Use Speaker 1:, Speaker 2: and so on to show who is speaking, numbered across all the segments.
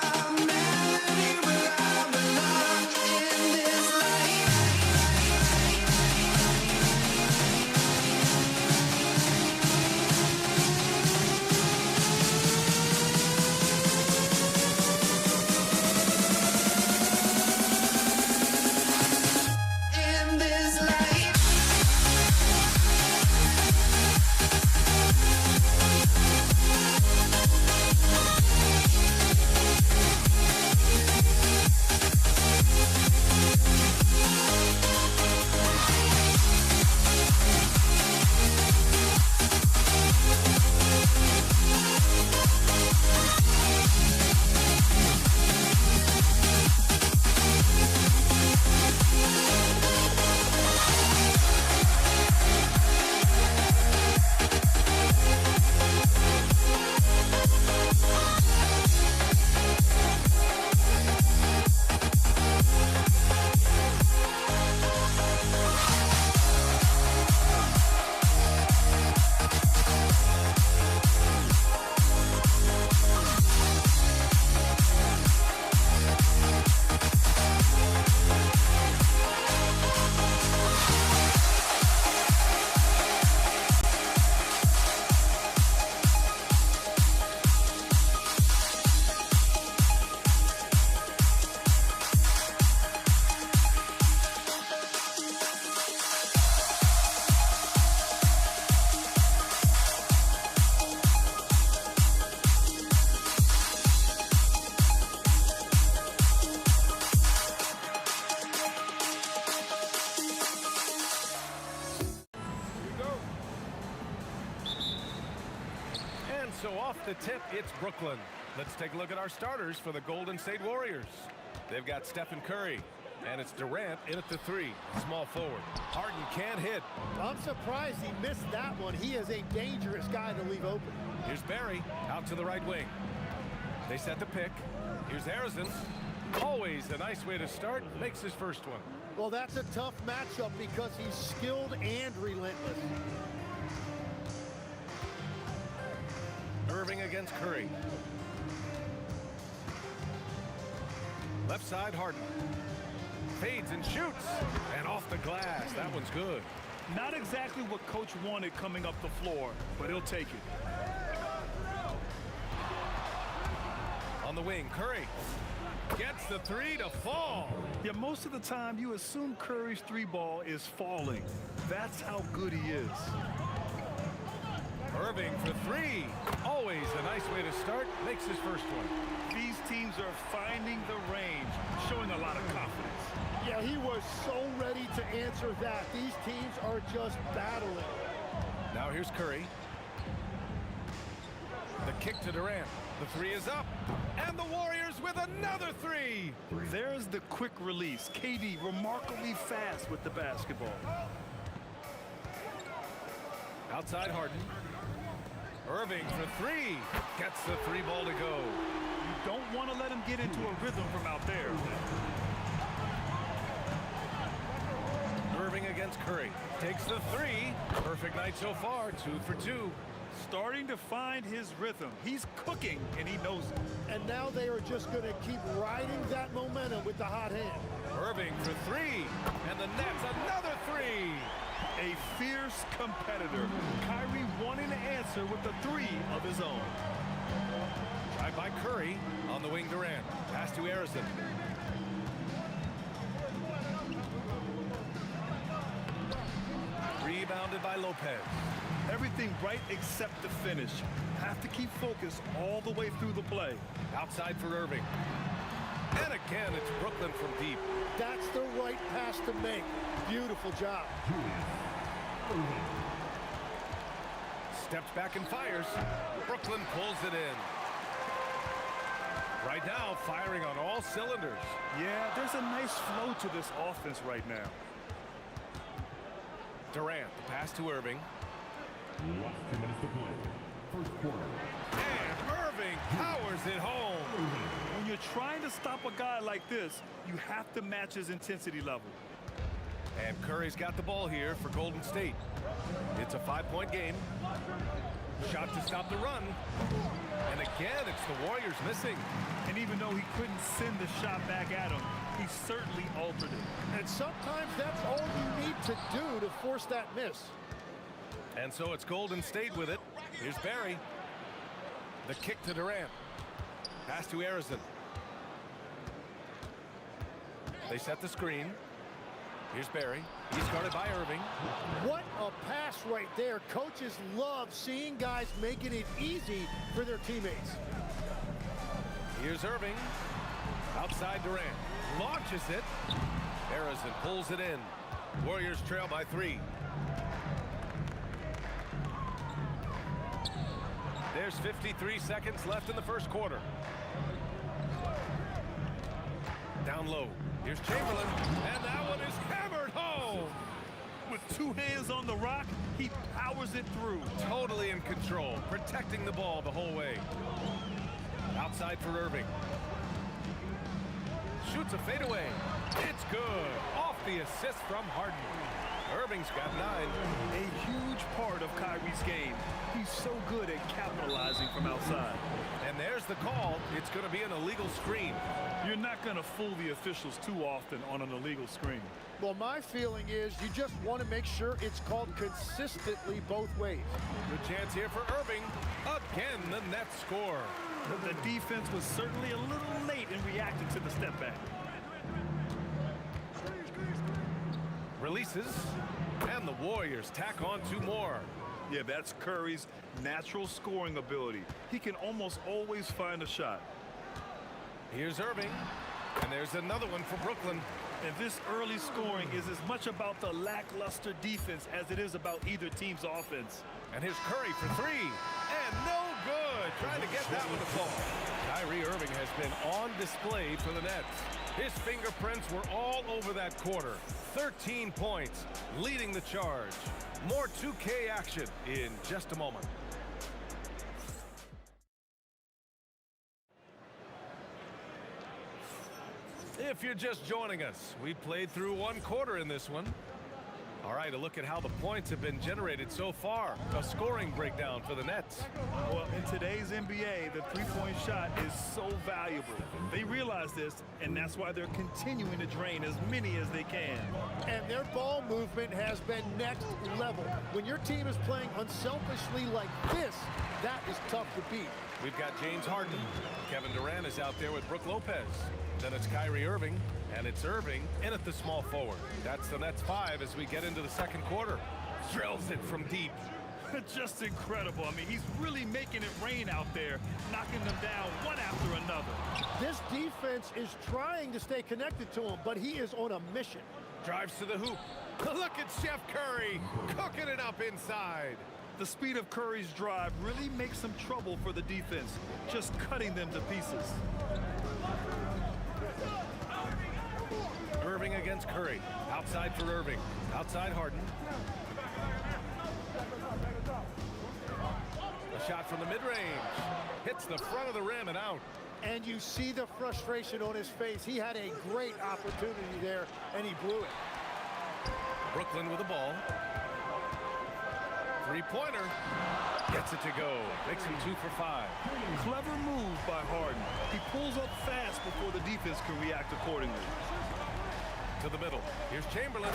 Speaker 1: I'm the tip, it's Brooklyn. Let's take a look at our starters for the Golden State Warriors. They've got Stephen Curry, and it's Durant in at the 3, small forward. Harden can't hit.
Speaker 2: I'm surprised he missed that one. He is a dangerous guy to leave open.
Speaker 1: Here's Barry out to the right wing. They set the pick. Here's Harrison. Always a nice way to start. Makes his first one.
Speaker 2: Well, that's a tough matchup because he's skilled and relentless.
Speaker 1: Irving against Curry. Left side, Harden. Fades and shoots. And off the glass. That one's good.
Speaker 3: Not exactly what Coach wanted coming up the floor, but he'll take it.
Speaker 1: On the wing, Curry gets the 3 to fall.
Speaker 3: Yeah, most of the time you assume Curry's 3-ball is falling. That's how good he is.
Speaker 1: Irving for 3. Always a nice way to start. Makes his first one.
Speaker 3: These teams are finding the range, showing a lot of confidence.
Speaker 2: Yeah, he was so ready to answer that. These teams are just battling.
Speaker 1: Now here's Curry. The kick to Durant. The 3 is up. And the Warriors with another 3.
Speaker 3: There's the quick release. KD remarkably fast with the basketball.
Speaker 1: Outside Harden. Irving for 3. Gets the 3-ball to go.
Speaker 3: You don't want to let him get into a rhythm from out there.
Speaker 1: Irving against Curry. Takes the 3. Perfect night so far. 2 for 2.
Speaker 3: Starting to find his rhythm. He's cooking, and he knows it.
Speaker 2: And now they are just going to keep riding that momentum with the hot hand.
Speaker 1: Irving for 3. And the Nets another 3.
Speaker 3: A fierce competitor. Kyrie wanting to answer with the 3 of his own.
Speaker 1: Drive by Curry. On the wing, Durant. Pass to Harrison. Rebounded by Lopez.
Speaker 3: Everything right except the finish. Have to keep focus all the way through the play.
Speaker 1: Outside for Irving. And again, it's Brooklyn from deep.
Speaker 2: That's the right pass to make. Beautiful job.
Speaker 1: Steps back and fires. Brooklyn pulls it in. Right now, firing on all cylinders.
Speaker 3: Yeah, there's a nice flow to this offense right now.
Speaker 1: Durant, the pass to Irving.
Speaker 4: Last 2 minutes to play. First quarter.
Speaker 1: And Irving powers it home.
Speaker 3: When you're trying to stop a guy like this, you have to match his intensity level.
Speaker 1: And Curry's got the ball here for Golden State. It's a 5-point game. Shot to stop the run. And again, it's the Warriors missing.
Speaker 3: And even though he couldn't send the shot back at him, he certainly altered it.
Speaker 2: And sometimes that's all you need to do to force that miss.
Speaker 1: And so it's Golden State with it. Here's Barry. The kick to Durant. Pass to Harrison. They set the screen. Here's Barry. He's guarded by Irving.
Speaker 2: What a pass right there. Coaches love seeing guys making it easy for their teammates.
Speaker 1: Here's Irving. Outside Durant. Launches it. Harrison pulls it in. Warriors trail by 3. There's 53 seconds left in the first quarter. Down low. Here's Chamberlain. And that one is hammered home.
Speaker 3: With 2 hands on the rock, he powers it through.
Speaker 1: Totally in control. Protecting the ball the whole way. Outside for Irving. Shoots a fadeaway. It's good. Off the assist from Harden. Irving's got 9.
Speaker 3: A huge part of Kyrie's game. He's so good at capitalizing from outside.
Speaker 1: And there's the call. It's going to be an illegal screen.
Speaker 3: You're not going to fool the officials too often on an illegal screen.
Speaker 2: Well, my feeling is you just want to make sure it's called consistently both ways.
Speaker 1: Good chance here for Irving. Again, the Nets score.
Speaker 3: The defense was certainly a little late in reacting to the step back.
Speaker 1: Releases. And the Warriors tack on 2 more.
Speaker 3: Yeah, that's Curry's natural scoring ability. He can almost always find a shot.
Speaker 1: Here's Irving. And there's another one for Brooklyn.
Speaker 3: And this early scoring is as much about the lackluster defense as it is about either team's offense.
Speaker 1: And here's Curry for 3. And no good. trying to get that one to fall. Kyrie Irving has been on display for the Nets. His fingerprints were all over that quarter. 13 points, leading the charge. More 2K action in just a moment. If you're just joining us, we played through one quarter in this one. All right, a look at how the points have been generated so far. A scoring breakdown for the Nets.
Speaker 3: Well, in today's NBA, the three-point shot is so valuable. They realize this, and that's why they're continuing to drain as many as they can.
Speaker 2: And their ball movement has been next level. When your team is playing unselfishly like this, that is tough to beat.
Speaker 1: We've got James Harden. Kevin Durant is out there with Brook Lopez. Then it's Kyrie Irving, and it's Irving in at the small forward. That's the Nets 5 as we get into the second quarter. Drills it from deep.
Speaker 3: Just incredible. I mean, he's really making it rain out there, knocking them down one after another.
Speaker 2: This defense is trying to stay connected to him, but he is on a mission.
Speaker 1: Drives to the hoop. Look at Chef Curry cooking it up inside.
Speaker 3: The speed of Curry's drive really makes some trouble for the defense, just cutting them to pieces.
Speaker 1: Irving against Curry. Outside for Irving. Outside Harden. A shot from the mid-range. Hits the front of the rim and out.
Speaker 2: And you see the frustration on his face. He had a great opportunity there, and he blew it.
Speaker 1: Brooklyn with the ball. Three-pointer. Gets it to go. Makes him 2 for 5.
Speaker 3: Clever move by Harden. He pulls up fast before the defense can react accordingly.
Speaker 1: To the middle. Here's Chamberlain,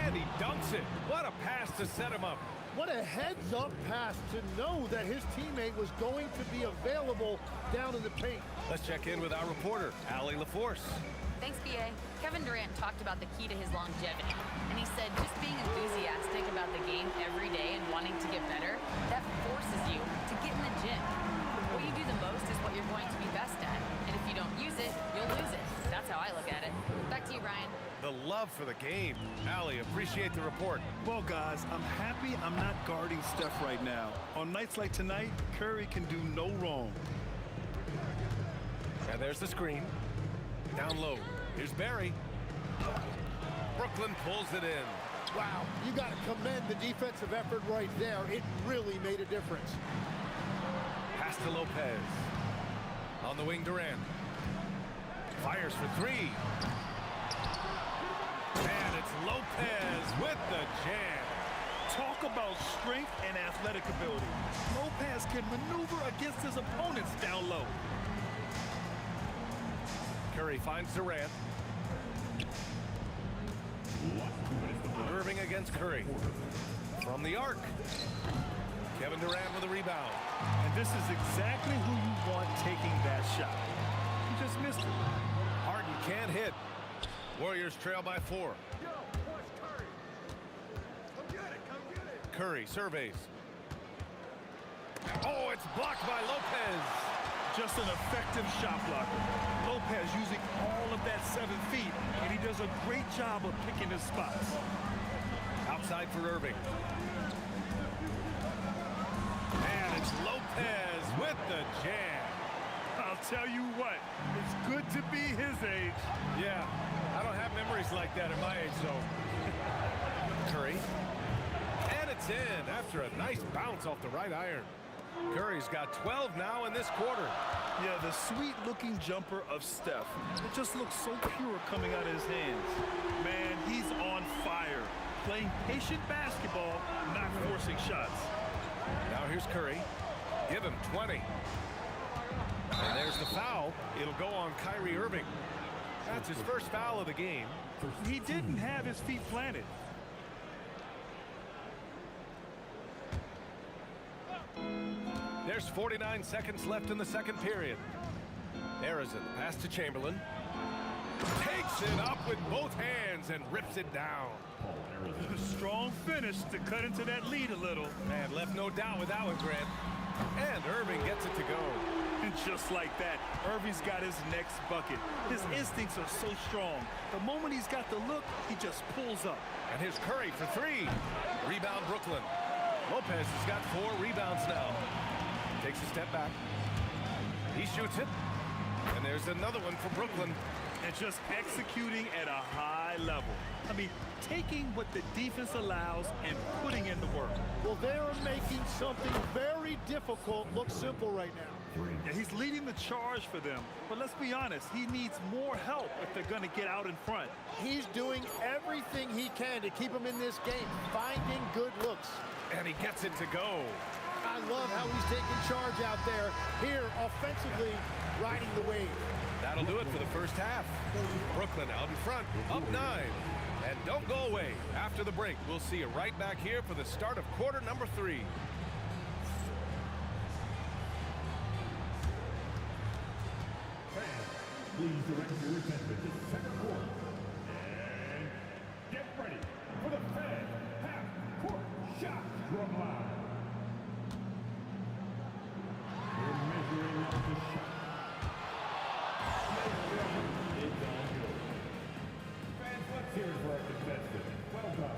Speaker 1: and he dunks it. What a pass to set him up.
Speaker 2: What a heads-up pass to know that his teammate was going to be available down in the paint.
Speaker 1: Let's check in with our reporter, Allie LaForce.
Speaker 5: Thanks, BA. Kevin Durant talked about the key to his longevity, and he said just being enthusiastic about the game every day and wanting to get better, that forces you to get in the gym. What you do the most is what you're going to be best at, and if you don't use it, you'll lose it. That's how I look at it. Back to you, Brian.
Speaker 1: The love for the game. Allie, appreciate the report.
Speaker 3: Well, guys, I'm happy I'm not guarding Steph right now. On nights like tonight, Curry can do no wrong.
Speaker 1: And there's the screen. Down low. Here's Barry. Brooklyn pulls it in.
Speaker 2: Wow, you got to commend the defensive effort right there. It really made a difference.
Speaker 1: Pass to Lopez. On the wing, Durant. Fires for 3. And it's Lopez with the jam.
Speaker 3: Talk about strength and athletic ability. Lopez can maneuver against his opponents down low.
Speaker 1: Curry finds Durant. Irving against Curry. From the arc. Kevin Durant with a rebound.
Speaker 3: And this is exactly who you want taking that shot. He just missed it.
Speaker 1: Harden can't hit. Warriors trail by 4. Curry surveys. Oh, it's blocked by Lopez.
Speaker 3: Just an effective shot blocker. Lopez using all of that 7 feet, and he does a great job of picking his spots.
Speaker 1: Outside for Irving. And it's Lopez with the jam.
Speaker 3: I'll tell you what, it's good to be his age.
Speaker 1: Yeah, I don't have memories like that at my age, so. Curry. And it's in after a nice bounce off the right iron. Curry's got 12 now in this quarter.
Speaker 3: Yeah, the sweet-looking jumper of Steph. It just looks so pure coming out of his hands. Man, he's on fire. Playing patient basketball, not forcing shots.
Speaker 1: Now here's Curry. Give him 20. And there's the foul. It'll go on Kyrie Irving. That's his first foul of the game.
Speaker 3: He didn't have his feet planted.
Speaker 1: There's 49 seconds left in the second period. Harrison, pass to Chamberlain. Takes it up with both hands and rips it down.
Speaker 3: A strong finish to cut into that lead a little.
Speaker 1: Man, left no doubt with that one, Grant. And Irving gets it to go.
Speaker 3: And just like that, Irving's got his next bucket. His instincts are so strong. The moment he's got the look, he just pulls up.
Speaker 1: And here's Curry for 3. Rebound Brooklyn. Lopez has got 4 rebounds now. Takes a step back. He shoots it. And there's another one for Brooklyn.
Speaker 3: And just executing at a high level. I mean, taking what the defense allows and putting in the work.
Speaker 2: Well, they're making something very difficult look simple right now.
Speaker 3: Yeah, he's leading the charge for them. But let's be honest, he needs more help if they're going to get out in front.
Speaker 2: He's doing everything he can to keep them in this game, finding good looks.
Speaker 1: And he gets it to go.
Speaker 2: I love how he's taking charge out there. Here, offensively, riding the wave.
Speaker 1: That'll do it for the first half. Brooklyn out in front, up 9. And don't go away. After the break, we'll see you right back here for the start of quarter number 3.
Speaker 4: Please direct your attention to second quarter. And get ready for the Fed half-court shot drum line. We're measuring up the shot. It's on good. Fans, let's hear it for our contestant. Well done.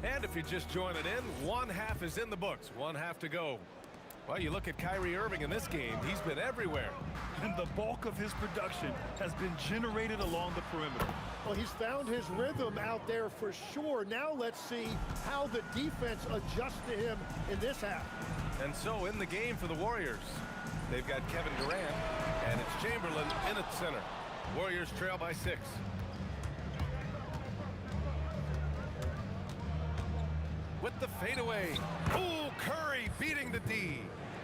Speaker 1: And if you're just joining in, one half is in the books, one half to go. Well, you look at Kyrie Irving in this game, he's been everywhere.
Speaker 3: And the bulk of his production has been generated along the perimeter.
Speaker 2: Well, he's found his rhythm out there for sure. Now let's see how the defense adjusts to him in this half.
Speaker 1: And so in the game for the Warriors, they've got Kevin Durant, and it's Chamberlain in at center. Warriors trail by 6. With the fadeaway. Ooh, Curry beating the D.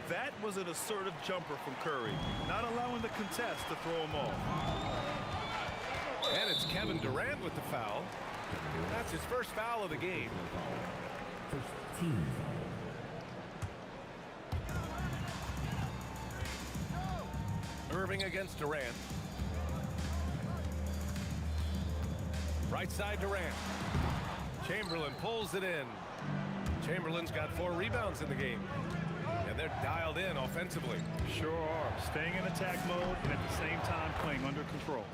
Speaker 3: That was an assertive jumper from Curry, not allowing the contest to throw him off.
Speaker 1: And it's Kevin Durant with the foul. That's his first foul of the game.
Speaker 4: First team foul.
Speaker 1: Irving against Durant. Right side Durant. Chamberlain pulls it in. Chamberlain's got 4 rebounds in the game. And they're dialed in offensively.
Speaker 3: Sure are. Staying in attack mode and at the same time playing under control.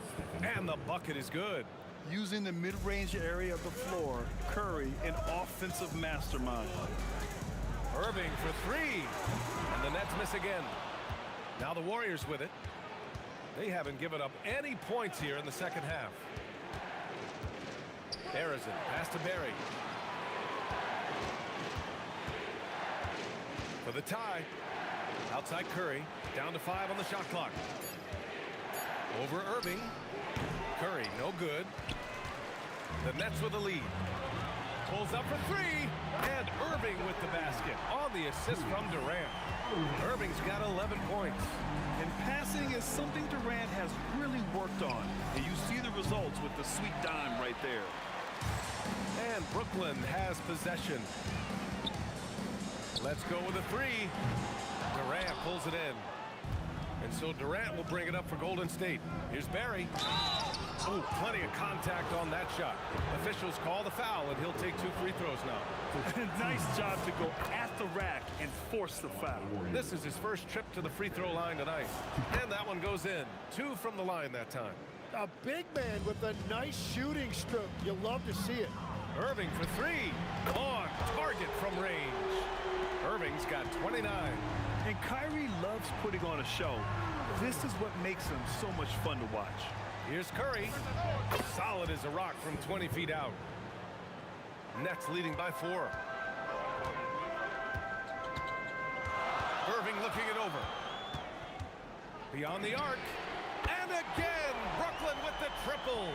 Speaker 1: And the bucket is good.
Speaker 3: Using the mid-range area of the floor, Curry, an offensive mastermind.
Speaker 1: Irving for 3. And the Nets miss again. Now the Warriors with it. They haven't given up any points here in the second half. Harrison, pass to Barry. For the tie. Outside Curry. Down to 5 on the shot clock. Over Irving. Curry, no good. The Nets with the lead. Pulls up for 3. And Irving with the basket. On the assist from Durant. Irving's got 11 points.
Speaker 3: And passing is something Durant has really worked on. And you see the results with the sweet dime right there.
Speaker 1: And Brooklyn has possession. Let's go with a 3. Durant pulls it in. And so Durant will bring it up for Golden State. Here's Barry. Oh, plenty of contact on that shot. Officials call the foul, and he'll take 2 free throws now.
Speaker 3: Nice job to go at the rack and force the foul.
Speaker 1: This is his first trip to the free throw line tonight. And that one goes in. 2 from the line that time.
Speaker 2: A big man with a nice shooting stroke. You love to see it.
Speaker 1: Irving for 3. On target from range. Irving's got 29.
Speaker 3: And Kyrie loves putting on a show. This is what makes him so much fun to watch.
Speaker 1: Here's Curry. Solid as a rock from 20 feet out. Nets leading by 4. Irving looking it over. Beyond the arc. And again, Brooklyn with the triple.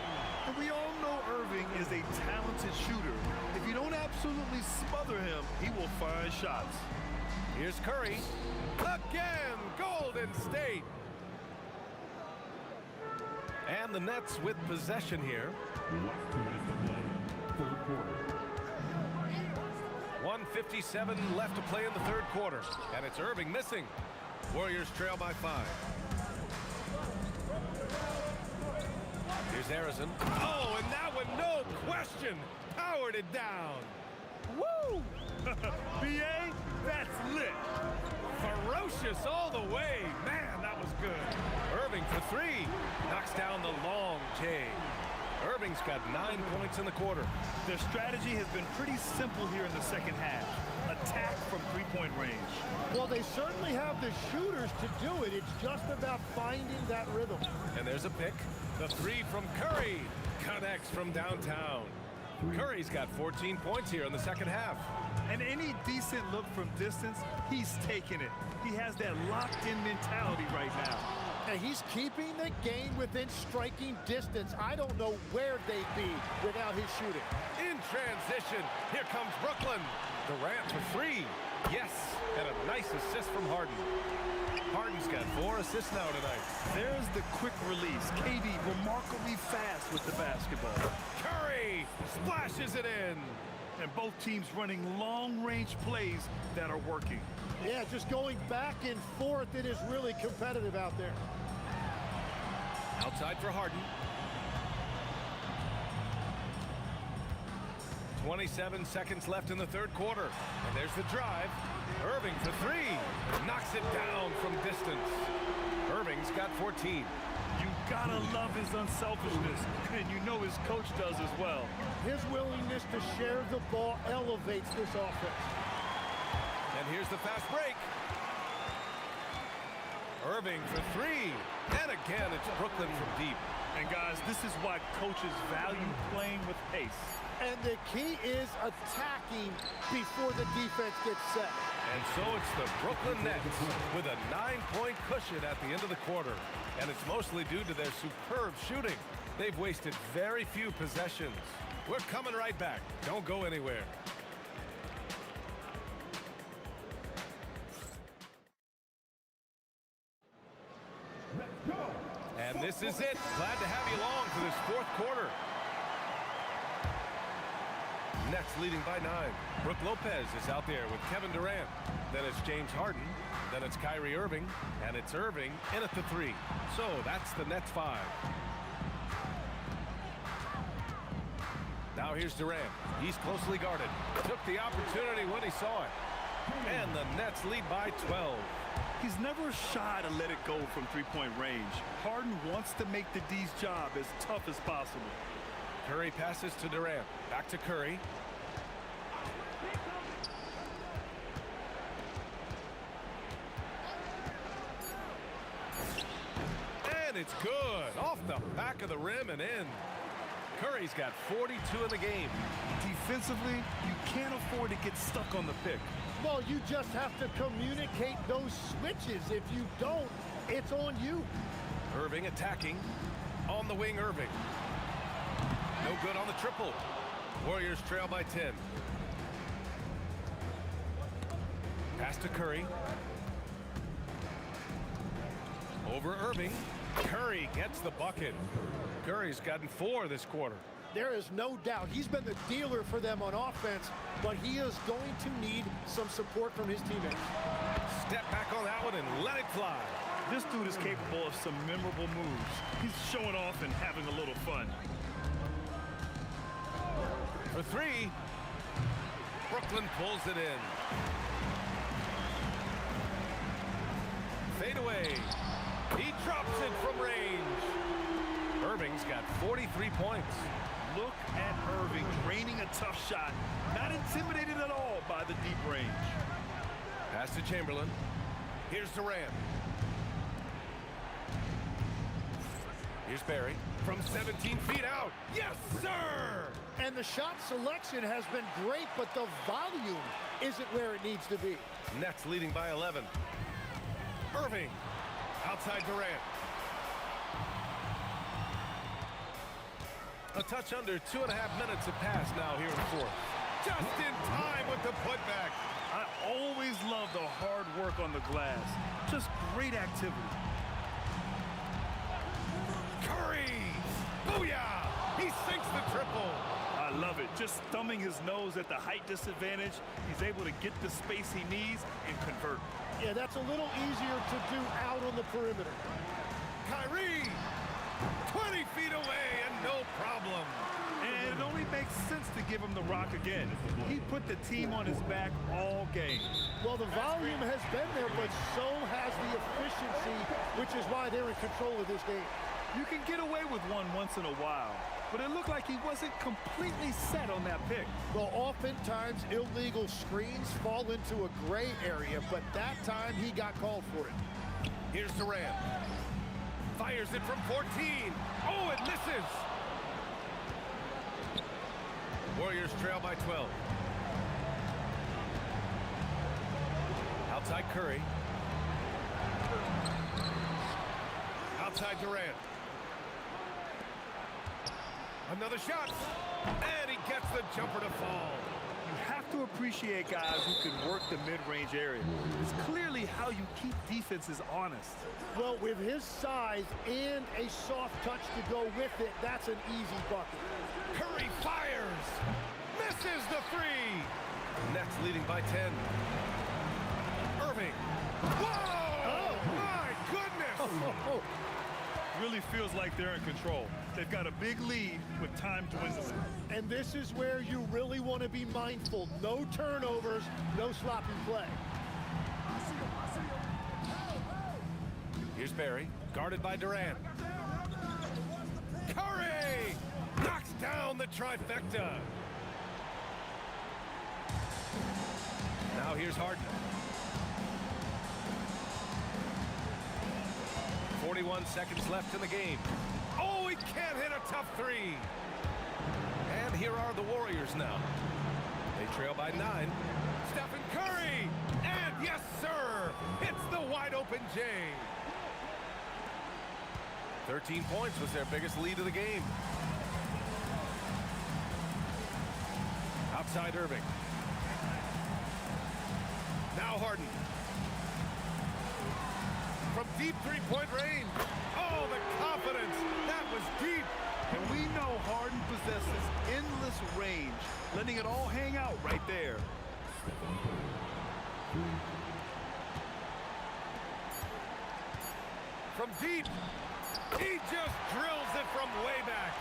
Speaker 3: And we all know Irving is a talented shooter. If you don't absolutely smother him, he will find shots.
Speaker 1: Here's Curry. Again, Golden State. And the Nets with possession here.
Speaker 4: Last 2 minutes to play. Third quarter.
Speaker 1: 1:57 left to play in the third quarter. And it's Irving missing. Warriors trail by 5. Here's Harrison. Oh, and that one, no question, powered it down.
Speaker 3: Woo! BA, that's lit.
Speaker 1: Ferocious all the way. Man, that was good. Irving for 3. Knocks down the long J. Irving's got 9 points in the quarter.
Speaker 3: Their strategy has been pretty simple here in the second half. Attack from three-point range.
Speaker 2: Well, they certainly have the shooters to do it. It's just about finding that rhythm.
Speaker 1: And there's a pick. The 3 from Curry. Connects from downtown. Curry's got 14 points here in the second half.
Speaker 3: And any decent look from distance, he's taking it. He has that locked-in mentality right now.
Speaker 2: And he's keeping the game within striking distance. I don't know where they'd be without his shooting.
Speaker 1: In transition, here comes Brooklyn. Durant for 3. Yes, and a nice assist from Harden. Harden's got 4 assists now tonight.
Speaker 3: There's the quick release. KD remarkably fast with the basketball.
Speaker 1: Curry splashes it in.
Speaker 3: And both teams running long-range plays that are working.
Speaker 2: Yeah, just going back and forth, it is really competitive out there.
Speaker 1: Outside for Harden. 27 seconds left in the third quarter. And there's the drive. Irving for 3. Knocks it down from distance. Irving's got 14.
Speaker 3: You gotta love his unselfishness, and you know his coach does as well.
Speaker 2: His willingness to share the ball elevates this offense.
Speaker 1: And here's the fast break. Irving for 3. And again, it's Brooklyn from deep.
Speaker 3: And guys, this is why coaches value playing with pace.
Speaker 2: And the key is attacking before the defense gets set.
Speaker 1: And so it's the Brooklyn Nets with a 9-point cushion at the end of the quarter. And it's mostly due to their superb shooting. They've wasted very few possessions. We're coming right back. Don't go anywhere. And this is it. Glad to have you along for this fourth quarter. Nets leading by 9. Brook Lopez is out there with Kevin Durant. Then it's James Harden. Then it's Kyrie Irving. And it's Irving in at the 3. So that's the Nets 5. Now here's Durant. He's closely guarded. Took the opportunity when he saw it. And the Nets lead by 12.
Speaker 3: He's never shy to let it go from three-point range. Harden wants to make the D's job as tough as possible.
Speaker 1: Curry passes to Durant. Back to Curry. And it's good. Off the back of the rim and in. Curry's got 42 in the game.
Speaker 3: Defensively, you can't afford to get stuck on the pick.
Speaker 2: Well, you just have to communicate those switches. If you don't, it's on you.
Speaker 1: Irving attacking. On the wing, Irving. No good on the triple. Warriors trail by 10. Pass to Curry. Over Irving. Curry gets the bucket. Curry's gotten 4 this quarter.
Speaker 2: There is no doubt he's been the dealer for them on offense, but he is going to need some support from his teammates.
Speaker 1: Step back on that one and let it fly.
Speaker 3: This dude is capable of some memorable moves. He's showing off and having a little fun.
Speaker 1: For 3. Brooklyn pulls it in. Fade away. He drops it from range. Irving's got 43 points.
Speaker 3: Look at Irving draining a tough shot. Not intimidated at all by the deep range.
Speaker 1: Pass to Chamberlain. Here's Durant. Here's Barry from 17 feet out. Yes, sir!
Speaker 2: And the shot selection has been great, but the volume isn't where it needs to be.
Speaker 1: Nets leading by 11. Irving outside Durant. A touch under 2.5 minutes have passed now here in the fourth. Just in time with the putback.
Speaker 3: I always love the hard work on the glass. Just great activity.
Speaker 1: Curry! Booyah! He sinks the triple.
Speaker 3: I love it. Just thumbing his nose at the height disadvantage. He's able to get the space he needs and convert.
Speaker 2: Yeah, that's a little easier to do out on the perimeter.
Speaker 1: Kyrie, 20 feet away and no problem.
Speaker 3: And it only makes sense to give him the rock again. He put the team on his back all game.
Speaker 2: Well, the volume has been there, but so has the efficiency, which is why they're in control of this game.
Speaker 3: You can get away with one once in a while, but it looked like he wasn't completely set on that pick.
Speaker 2: Well, oftentimes illegal screens fall into a gray area, but that time he got called for it.
Speaker 1: Here's Durant. Fires it from 14. Oh, it misses. Warriors trail by 12. Outside Curry. Outside Durant. Another shot. And he gets the jumper to fall.
Speaker 3: You have to appreciate guys who can work the mid-range area. It's clearly how you keep defenses honest.
Speaker 2: Well, with his size and a soft touch to go with it, that's an easy bucket.
Speaker 1: Curry fires. Misses the three. Nets leading by 10. Irving. Whoa!
Speaker 2: Oh.
Speaker 1: My goodness!
Speaker 3: Really feels like they're in control. They've got a big lead with time dwindling.
Speaker 2: And this is where you really want to be mindful. No turnovers, no sloppy play.
Speaker 1: Here's Barry, guarded by Durant. Curry knocks down the trifecta. Now here's Harden. 41 seconds left in the game. Oh, he can't hit a tough three. And here are the Warriors now. They trail by 9. Stephen Curry. And yes, sir. Hits the wide open J. 13 points was their biggest lead of the game. Outside Irving. Now Harden. From deep three-point range. Oh, the confidence. That was deep.
Speaker 3: And we know Harden possesses endless range, letting it all hang out right there.
Speaker 1: From deep. He just drills it from way back.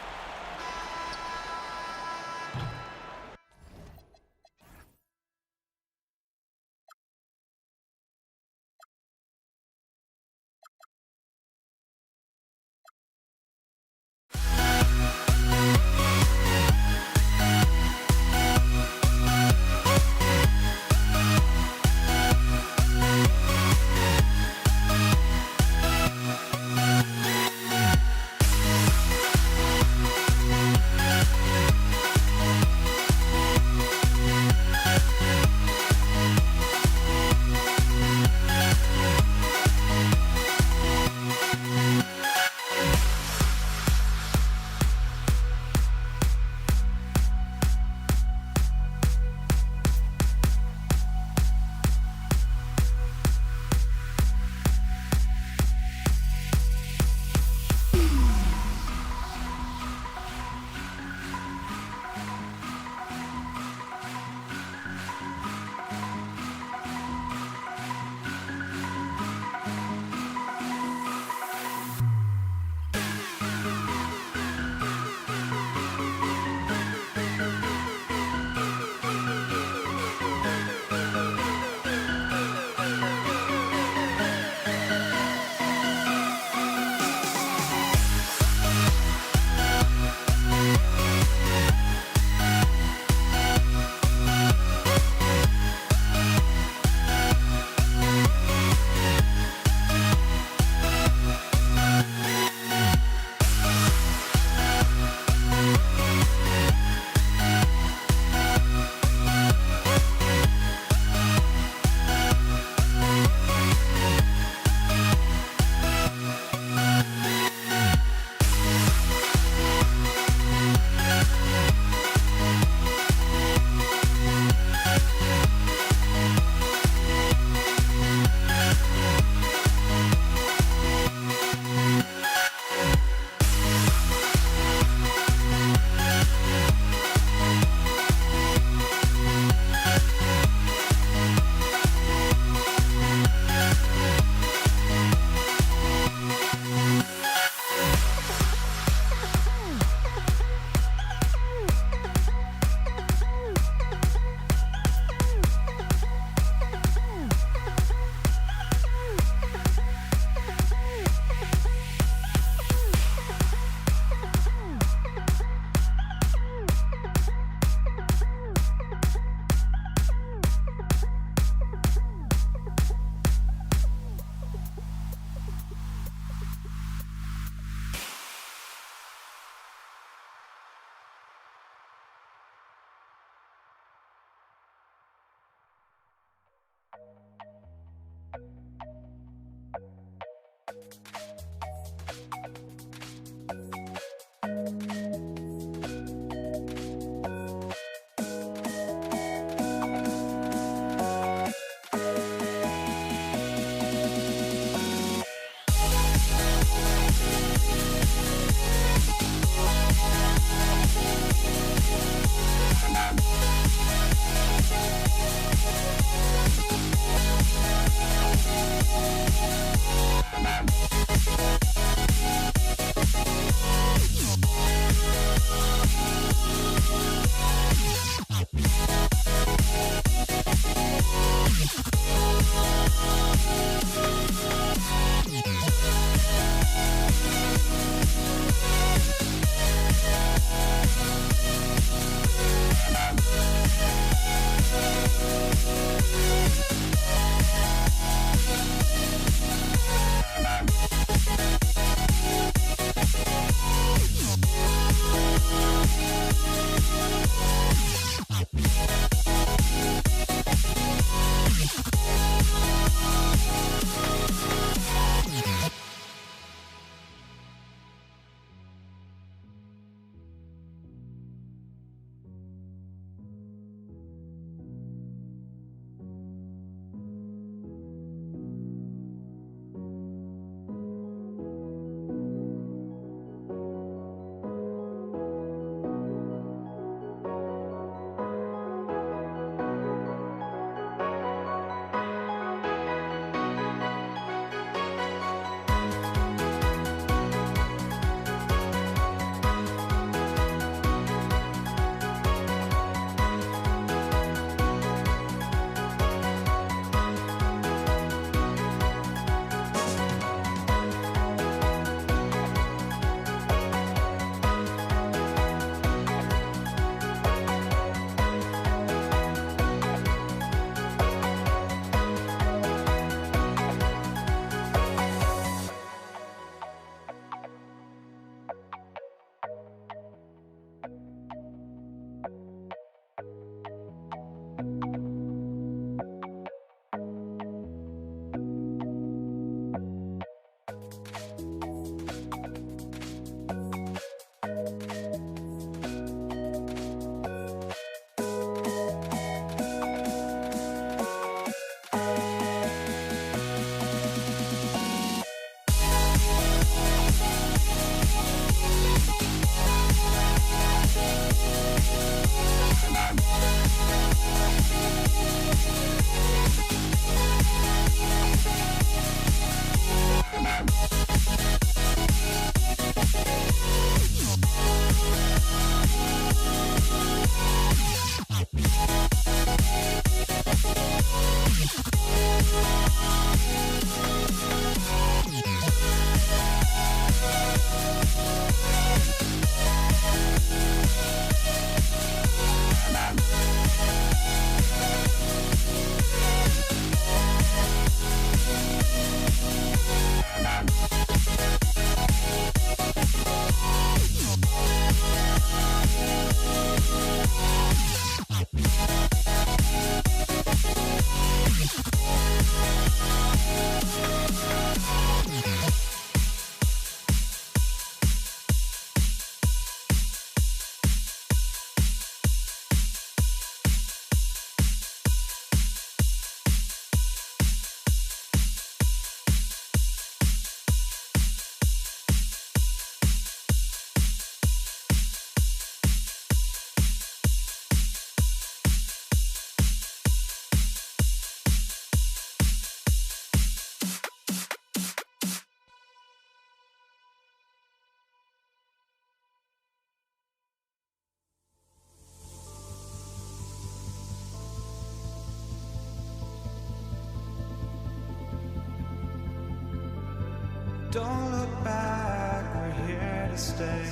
Speaker 6: Don't look back, we're here to stay.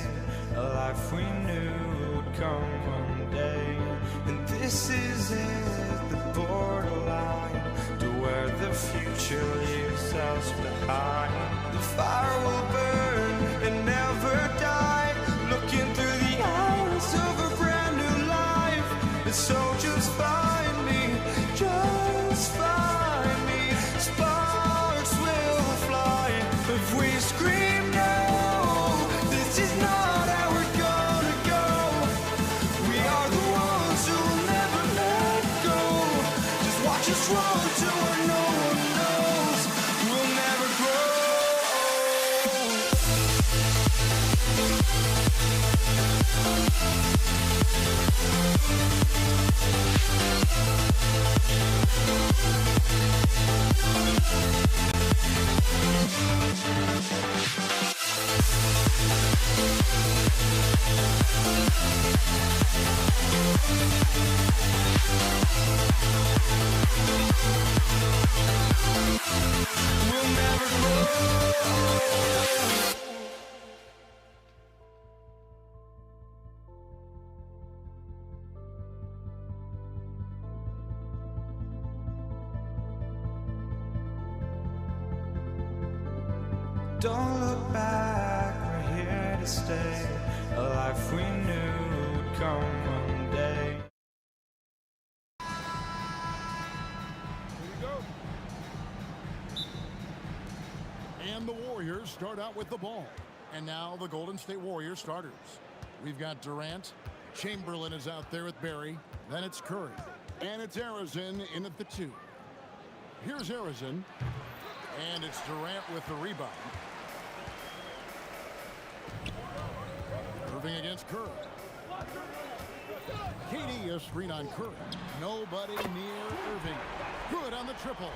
Speaker 6: A life we knew would come one day. And this is it, the borderline to where the future leaves us behind. The fire will burn and never die, looking through the eyes of a brand new life. And so just find me, just find me. Sparks will fly if we scream no. This is not how we're gonna go. We are the ones who will never let go. Just watch us run to where no one knows. We'll never grow. We'll never grow. Don't look back, we're here to stay. A life we knew would come one day.
Speaker 2: And the Warriors start out with the ball. And now the Golden State Warriors starters. We've got Durant. Chamberlain is out there with Barry. Then it's Curry. And it's Arizin in at the 2. Here's Arizin. And it's Durant with the rebound. Irving against Curry. KD, a screen on Curry. Nobody near Irving. Good on the triple.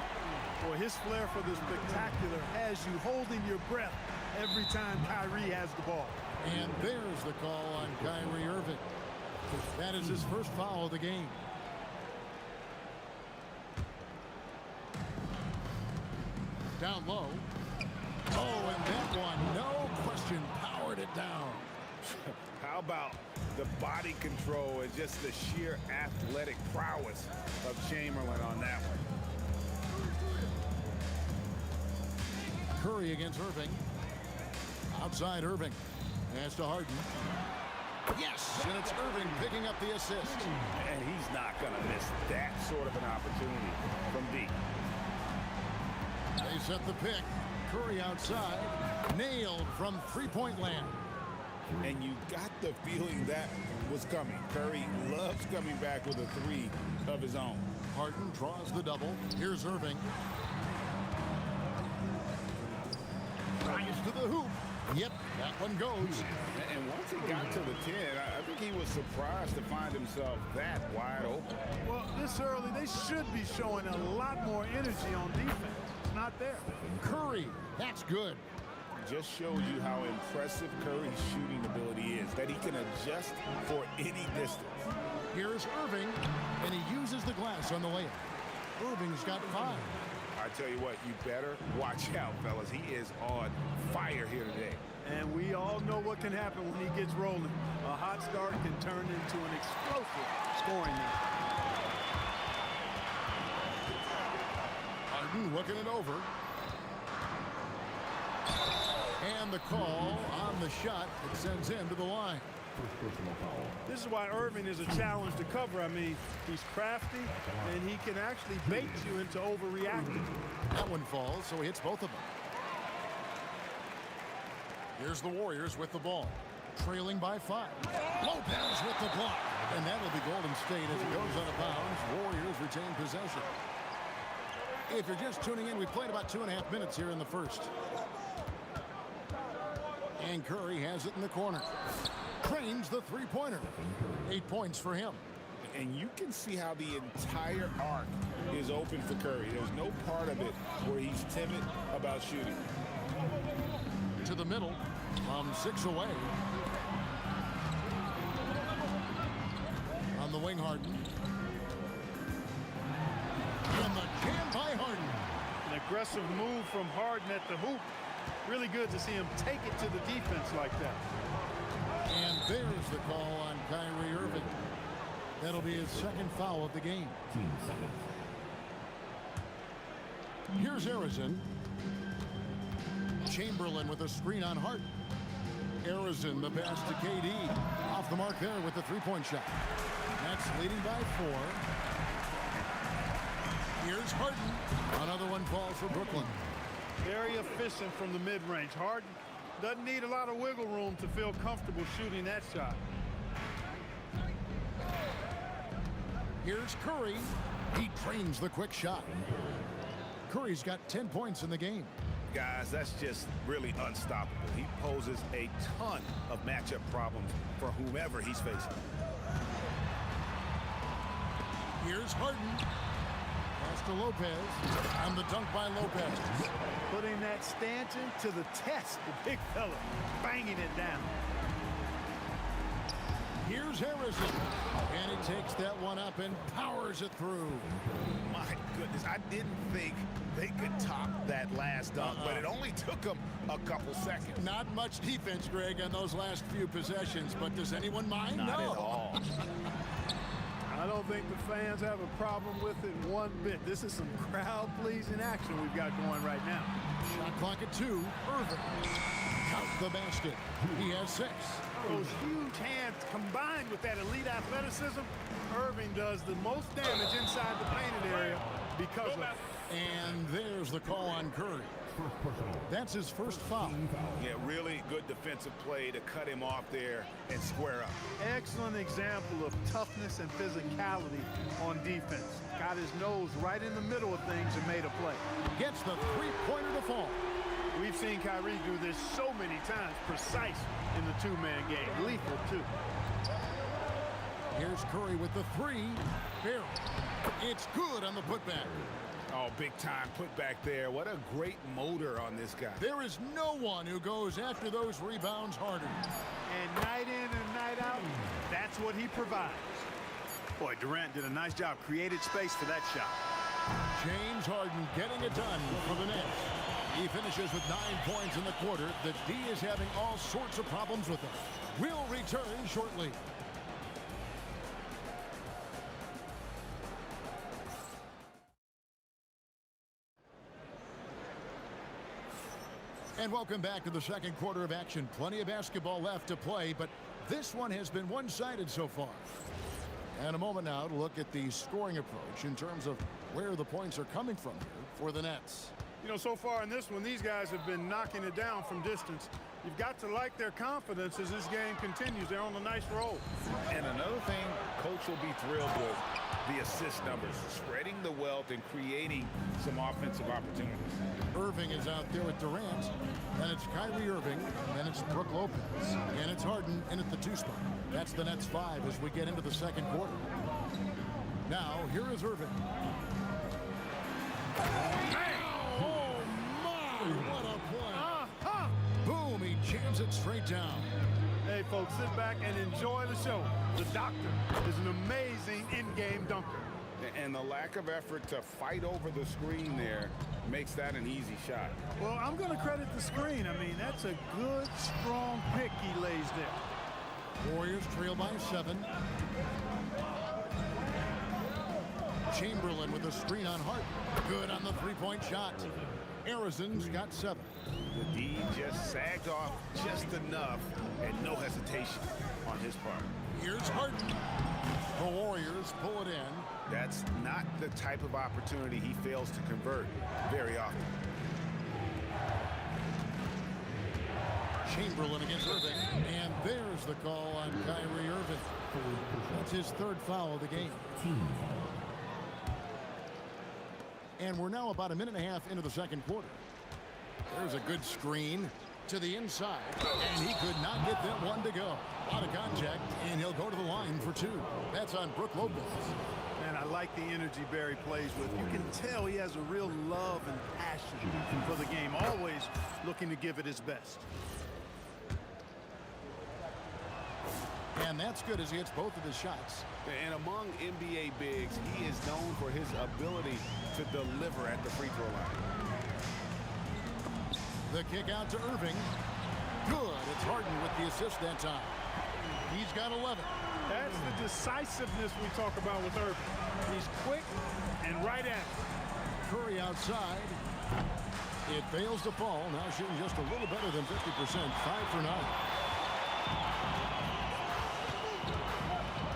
Speaker 3: Boy, his flair for the spectacular has you holding your breath every time Kyrie has the ball.
Speaker 2: And there's the call on Kyrie Irving. That is his first foul of the game. Down low. Oh, and that one, no question, powered it down.
Speaker 7: How about the body control and just the sheer athletic prowess of Chamberlain on that one?
Speaker 2: Curry against Irving. Outside Irving. Pass to Harden. Yes, and it's Irving picking up the assist.
Speaker 7: And he's not going to miss that sort of an opportunity from deep.
Speaker 2: They set the pick. Curry outside. Nailed from three-point land.
Speaker 7: And you got the feeling that was coming. Curry loves coming back with a three of his own.
Speaker 2: Harden draws the double. Here's Irving. Drives to the hoop. Yep, that one goes.
Speaker 7: And once he got to the 10, I think he was surprised to find himself that wide open.
Speaker 3: Well, this early, they should be showing a lot more energy on defense. It's not there.
Speaker 2: Curry, that's good.
Speaker 7: Just shows you how impressive Curry's shooting ability is, that he can adjust for any distance.
Speaker 2: Here's Irving, and he uses the glass on the layup. Irving's got 5.
Speaker 7: I tell you what, you better watch out, fellas. He is on fire here today.
Speaker 3: And we all know what can happen when he gets rolling. A hot start can turn into an explosive scoring night.
Speaker 2: Harden looking it over. And the call on the shot that sends him to the line.
Speaker 3: This is why Irving is a challenge to cover. I mean, he's crafty, and he can actually bait you into overreacting.
Speaker 2: That one falls, so he hits both of them. Here's the Warriors with the ball. Trailing by 5. Lopez with the block. And that'll be Golden State as it goes out of bounds. Warriors retain possession. If you're just tuning in, we played about 2.5 minutes here in the first. And Curry has it in the corner. Trains the three-pointer. 8 points for him.
Speaker 7: And you can see how the entire arc is open for Curry. There's no part of it where he's timid about shooting.
Speaker 2: To the middle, from 6 away. On the wing, Harden. And the jam by Harden.
Speaker 3: An aggressive move from Harden at the hoop. Really good to see him take it to the defense like that.
Speaker 2: And there's the call on Kyrie Irving. That'll be his second foul of the game.
Speaker 4: 15 seconds.
Speaker 2: Here's Harrison. Chamberlain with a screen on Hart. Harrison, the pass to KD. Off the mark there with the three-point shot. Nets leading by 4. Here's Harden. Another one falls for Brooklyn.
Speaker 3: Very efficient from the mid-range. Harden doesn't need a lot of wiggle room to feel comfortable shooting that shot.
Speaker 2: Here's Curry. He trains the quick shot. Curry's got 10 points in the game.
Speaker 7: Guys, that's just really unstoppable. He poses a ton of matchup problems for whomever he's facing.
Speaker 2: Here's Harden. Pass to Lopez. And the dunk by Lopez.
Speaker 3: Putting that stanchion to the test, the big fella, banging it down.
Speaker 2: Here's Harrison. And he takes that one up and powers it through.
Speaker 7: My goodness, I didn't think they could top that last dunk, but it only took them a couple seconds.
Speaker 2: Not much defense, Greg, on those last few possessions, but does anyone mind?
Speaker 7: Not
Speaker 2: No.
Speaker 7: at all.
Speaker 3: I don't think the fans have a problem with it one bit. This is some crowd-pleasing action we've got going right now.
Speaker 2: Shot clock at 2. Irving. Count the basket. He has 6.
Speaker 3: Those huge hands combined with that elite athleticism, Irving does the most damage inside the painted area because of it.
Speaker 2: And there's the call on Curry. That's his first foul.
Speaker 7: Yeah, really good defensive play to cut him off there and square up.
Speaker 3: Excellent example of toughness and physicality on defense. Got his nose right in the middle of things and made a play.
Speaker 2: Gets the three-pointer to fall.
Speaker 3: We've seen Kyrie do this so many times, precise in the two-man game. Lethal, too.
Speaker 2: Here's Curry with the 3. Barry. It's good on the putback.
Speaker 7: Oh, big time put back there. What a great motor on this guy.
Speaker 2: There is no one who goes after those rebounds harder.
Speaker 3: And night in and night out, that's what he provides. Boy, Durant did a nice job, created space for that shot.
Speaker 2: James Harden getting it done for the Nets. He finishes with 9 points in the quarter. The D is having all sorts of problems with him. We'll return shortly. And welcome back to the second quarter of action. Plenty of basketball left to play, but this one has been one-sided so far. And a moment now to look at the scoring approach in terms of where the points are coming from here for the Nets.
Speaker 3: You know, so far in this one, these guys have been knocking it down from distance. You've got to like their confidence as this game continues. They're on a nice roll.
Speaker 7: And another thing Coach will be thrilled with, the assist numbers, spreading the wealth and creating some offensive opportunities.
Speaker 2: Irving is out there with Durant, then it's Kyrie Irving, then it's Brook Lopez, and it's Harden in at the 2 spot. That's the Nets 5 as we get into the second quarter. Now, here is Irving. Oh, my! What a play! Boom! He jams it straight down.
Speaker 3: Hey, folks, sit back and enjoy the show. The doctor is an amazing in-game dunker.
Speaker 7: And the lack of effort to fight over the screen there makes that an easy shot.
Speaker 3: Well, I'm going to credit the screen. I mean, that's a good, strong pick he lays there.
Speaker 2: Warriors trail by 7. Chamberlain with a screen on Hart. Good on the three-point shot. Harrison's got 7.
Speaker 7: The D just sagged off just enough and no hesitation on his part.
Speaker 2: Here's Harden. The Warriors pull it in.
Speaker 7: That's not the type of opportunity he fails to convert very often.
Speaker 2: Chamberlain against Irving. And there's the call on Kyrie Irving. That's his 3rd foul of the game. And we're now about a minute and a half into the second quarter. There's a good screen to the inside. And he could not get that one to go. Out of contact, and he'll go to the line for 2. That's on Brook Lopez.
Speaker 3: Man, I like the energy Barry plays with. You can tell he has a real love and passion for the game, always looking to give it his best.
Speaker 2: And that's good as he hits both of his shots.
Speaker 7: And among NBA bigs, he is known for his ability to deliver at the free throw line.
Speaker 2: The kick out to Irving. Good. It's Harden with the assist that time. He's got 11.
Speaker 3: That's the decisiveness we talk about with Irving. He's quick and right at it.
Speaker 2: Curry outside. It fails to fall. Now shooting just a little better than 50%. 5 for 9.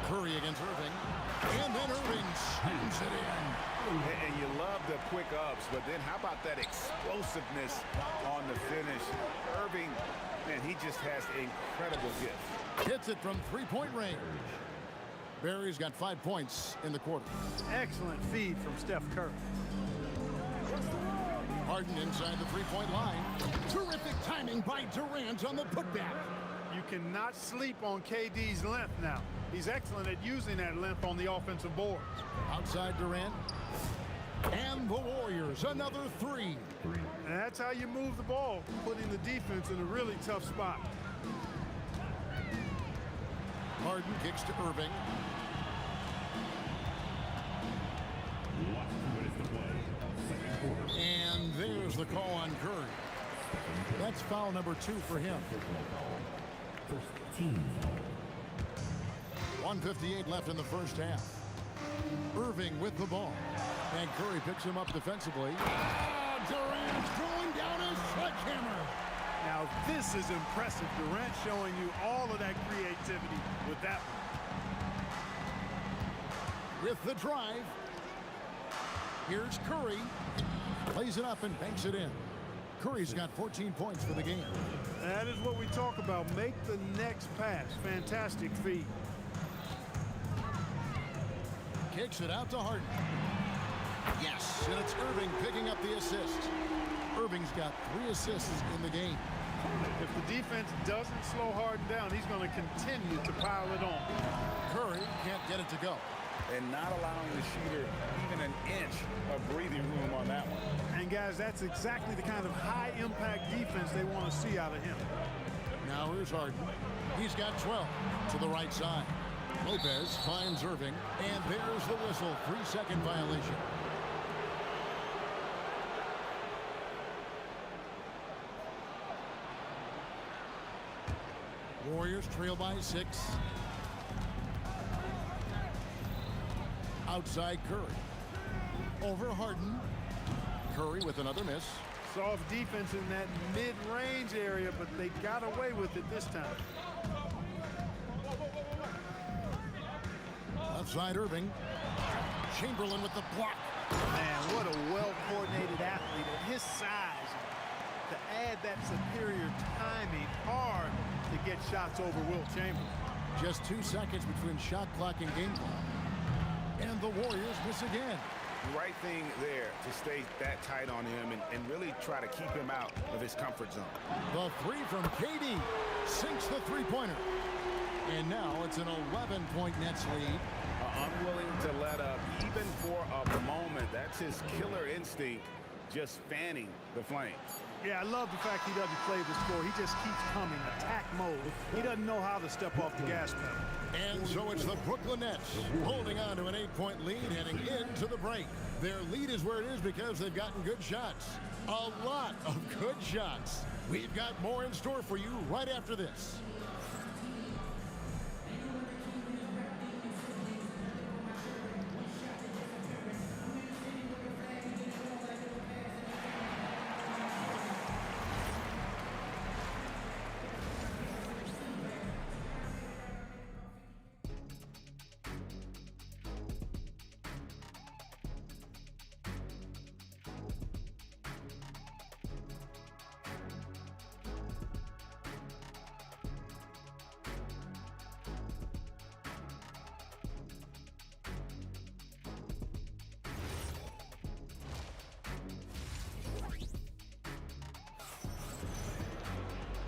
Speaker 2: Curry against Irving. And then Irving slams it in.
Speaker 7: And you love the quick ups, but then how about that explosiveness on the finish? Irving, man, he just has incredible gift.
Speaker 2: Hits it from three-point range. Barry's got 5 points in the quarter.
Speaker 3: Excellent feed from Steph Curry.
Speaker 2: Harden inside the three-point line. Terrific timing by Durant on the putback.
Speaker 3: You cannot sleep on KD's length now. He's excellent at using that length on the offensive boards.
Speaker 2: Outside Durant. And the Warriors, another 3.
Speaker 3: And that's how you move the ball, putting the defense in a really tough spot.
Speaker 2: Harden kicks to Irving. And there's the call on Curry. That's foul number 2 for him. 1:58 left in the first half. Irving with the ball. And Curry picks him up defensively. Oh, Durant throwing down his sledgehammer.
Speaker 3: Now this is impressive. Durant showing you all of that creativity with that one.
Speaker 2: With the drive. Here's Curry. Plays it up and banks it in. Curry's got 14 points for the game.
Speaker 3: That is what we talk about. Make the next pass. Fantastic feed.
Speaker 2: Kicks it out to Harden. Yes, and it's Irving picking up the assist. Irving's got 3 assists in the game.
Speaker 3: If the defense doesn't slow Harden down, he's going to continue to pile it on.
Speaker 2: Curry can't get it to go.
Speaker 7: And not allowing the shooter even an inch of breathing room on that one.
Speaker 3: And guys, that's exactly the kind of high-impact defense they want to see out of him.
Speaker 2: Now here's Harden. He's got 12 to the right side. Lopez finds Irving, and there's the whistle. 3-second violation. Warriors trail by 6. Outside Curry. Over Harden. Curry with another miss.
Speaker 3: Soft defense in that mid-range area, but they got away with it this time.
Speaker 2: Outside Irving. Chamberlain with the block.
Speaker 3: Man, what a well-coordinated athlete at his size. To add that superior timing, hard to get shots over Wilt Chamberlain.
Speaker 2: Just 2 seconds between shot clock and game clock. And the Warriors miss again.
Speaker 7: Right thing there to stay that tight on him and really try to keep him out of his comfort zone.
Speaker 2: The 3 from KD sinks the three-pointer. And now it's an 11-point Nets lead.
Speaker 7: Unwilling to let up even for a moment. That's his killer instinct, just fanning the flames.
Speaker 3: Yeah, I love the fact he doesn't play the score. He just keeps coming, attack mode. He doesn't know how to step off the gas pedal.
Speaker 2: And so it's the Brooklyn Nets holding on to an 8-point lead heading into the break. Their lead is where it is because they've gotten good shots. A lot of good shots. We've got more in store for you right after this.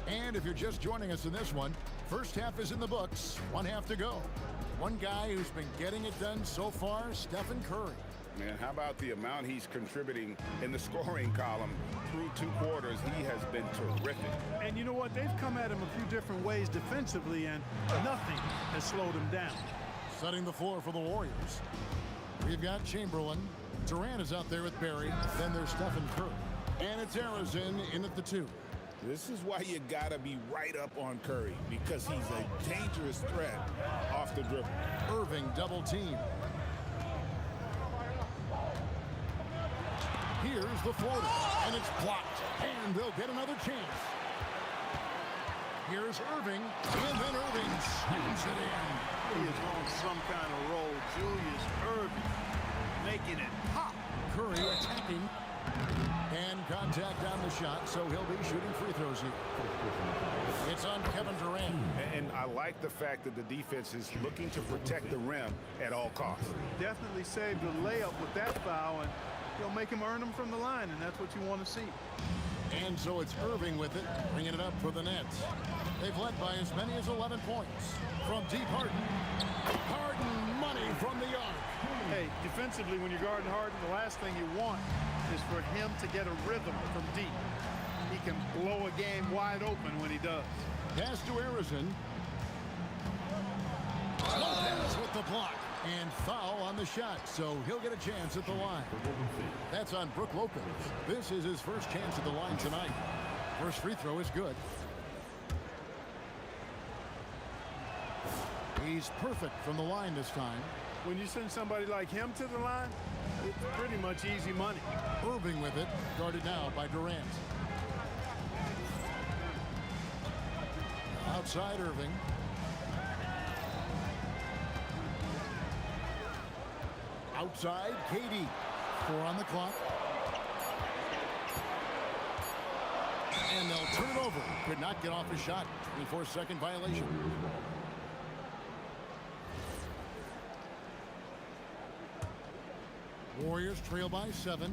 Speaker 2: And if you're just joining us in this one, first half is in the books, 1 half to go. One guy who's been getting it done so far, Stephen Curry.
Speaker 7: Man, how about the amount he's contributing in the scoring column through 2 quarters? He has been terrific.
Speaker 3: And you know what? They've come at him a few different ways defensively, and nothing has slowed him down.
Speaker 2: Setting the floor for the Warriors. We've got Chamberlain. Durant is out there with Barry. Then there's Stephen Curry. And it's Harrison in at the 2.
Speaker 7: This is why you gotta be right up on Curry, because he's a dangerous threat off the dribble.
Speaker 2: Irving double team. Here's the floater, and it's blocked, and they'll get another chance. Here's Irving, and then Irving slams it in.
Speaker 3: He is on some kind of roll. Julius Irving making it pop.
Speaker 2: Curry attacking, and contact on the shot, so he'll be shooting free throws here. It's on Kevin Durant.
Speaker 7: And I like the fact that the defense is looking to protect the rim at all costs.
Speaker 3: Definitely saved the layup with that foul, and he'll make him earn them from the line, and that's what you want to see.
Speaker 2: And so it's Irving with it, bringing it up for the Nets. They've led by as many as 11 points. From deep, Harden. Harden money from the arc.
Speaker 3: Hey, defensively, when you're guarding Harden, the last thing you want is for him to get a rhythm from deep. He can blow a game wide open when he does.
Speaker 2: Pass to Harrison. Lopez with the block. And foul on the shot, so he'll get a chance at the line. That's on Brook Lopez. This is his first chance at the line tonight. First free throw is good. He's perfect from the line this time.
Speaker 3: When you send somebody like him to the line, it's pretty much easy money.
Speaker 2: Irving with it, guarded now by Durant. Outside Irving. Outside, KD. 4 on the clock. And they'll turn it over. Could not get off a shot. 24-second violation. Warriors trail by 7.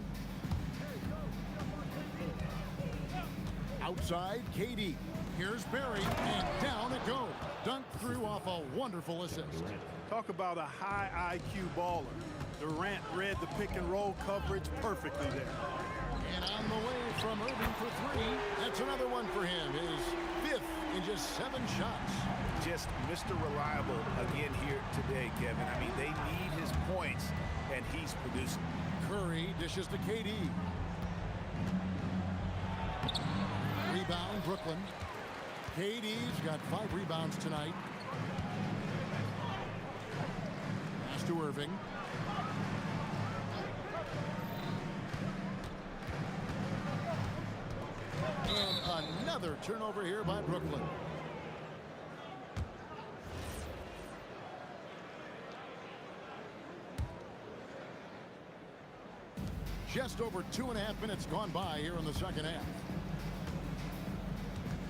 Speaker 2: Outside, KD. Here's Barry, and down it goes. Dunked through off a wonderful assist.
Speaker 3: Talk about a high IQ baller. Durant read the pick and roll coverage perfectly there.
Speaker 2: And on the way from Irving for 3. That's another one for him. His 5th in just 7 shots.
Speaker 7: Just Mr. Reliable again here today, Kevin. I mean, they need his points, and he's producing.
Speaker 2: Curry dishes to KD. Rebound, Brooklyn. KD's got 5 rebounds tonight. Pass to Irving. And another turnover here by Brooklyn. Just over 2.5 minutes gone by here in the second half.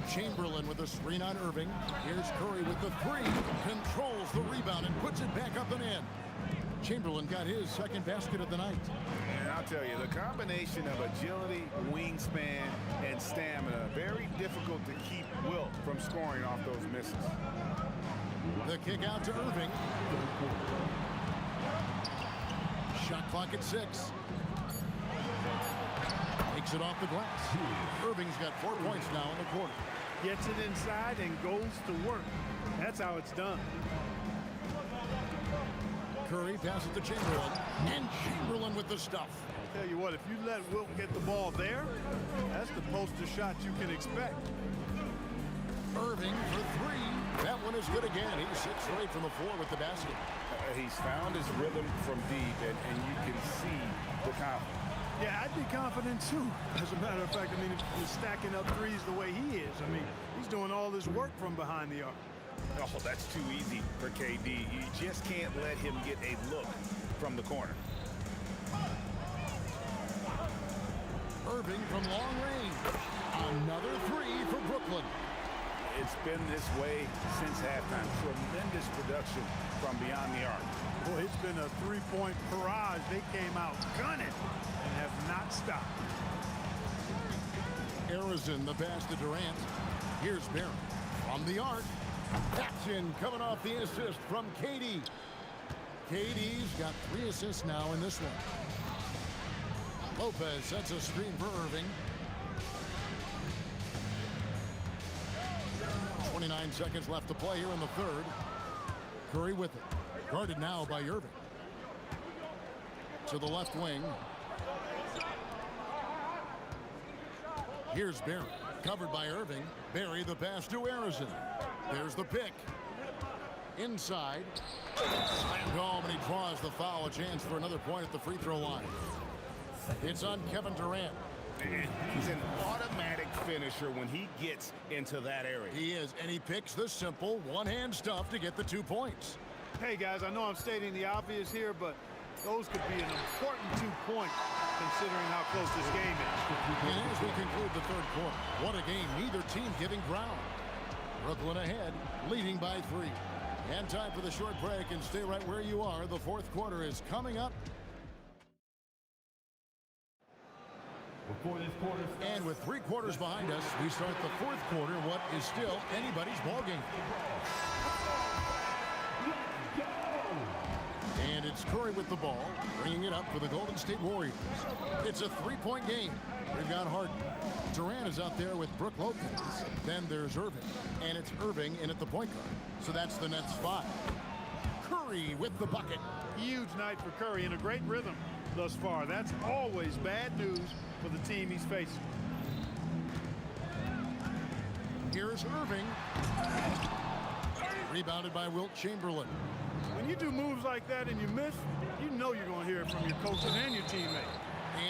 Speaker 2: Chamberlain with a screen on Irving. Here's Curry with the 3. Controls the rebound and puts it back up and in. Chamberlain got his second basket of the night.
Speaker 7: And I'll tell you, the combination of agility, wingspan, and stamina, very difficult to keep Wilt from scoring off those misses.
Speaker 2: The kick out to Irving. Shot clock at 6. Takes it off the glass. Irving's got 4 points now in the quarter.
Speaker 3: Gets it inside and goes to work. That's how it's done.
Speaker 2: Curry passes to Chamberlain. And Chamberlain with the stuff.
Speaker 3: Tell you what, if you let Wilt get the ball there, that's the poster shot you can expect.
Speaker 2: Irving for 3. That one is good again. He sits right from the floor with the basket.
Speaker 7: He's found his rhythm from deep, and you can see the confidence.
Speaker 3: Yeah, I'd be confident too. As a matter of fact, I mean, if he's stacking up threes the way he is, I mean, he's doing all this work from behind the arc.
Speaker 7: Oh, that's too easy for KD. You just can't let him get a look from the corner.
Speaker 2: Irving from long range. Another 3 for Brooklyn.
Speaker 7: It's been this way since halftime. Tremendous production from beyond the arc.
Speaker 3: Boy, it's been a 3-point barrage. They came out gunning and have not stopped.
Speaker 2: Harrison, the pass to Durant. Here's Barry from the arc. That's in, coming off the assist from KD. KD's got 3 assists now in this one. Lopez sets a screen for Irving. 29 seconds left to play here in the third. Curry with it. Guarded now by Irving. To the left wing. Here's Barry, covered by Irving. Barry the pass to Harrison. There's the pick. Inside. Slammed home, and he draws the foul. A chance for another point at the free throw line. It's on Kevin Durant.
Speaker 7: And he's an automatic finisher when he gets into that area.
Speaker 2: He is, and he picks the simple one-hand stuff to get the 2 points.
Speaker 3: Hey, guys, I know I'm stating the obvious here, but those could be an important 2 points considering how close this game is.
Speaker 2: And as we conclude the third quarter, what a game, neither team giving ground. Brooklyn ahead, leading by 3. And time for the short break, and stay right where you are. The fourth quarter is coming up.
Speaker 4: Before this quarter starts,
Speaker 2: And with 3 quarters behind us, we start the fourth quarter, what is still anybody's ballgame. And it's Curry with the ball, bringing it up for the Golden State Warriors. It's a 3-point game. We've got Harden. Durant is out there with Brook Lopez. Then there's Irving. And it's Irving in at the point guard. So that's the Nets 5. Curry with the bucket.
Speaker 3: Huge night for Curry and a great rhythm thus far. That's always bad news for the team he's facing.
Speaker 2: Here's Irving. Rebounded by Wilt Chamberlain.
Speaker 3: When you do moves like that and you miss, you know you're going to hear it from your coaches and your teammates.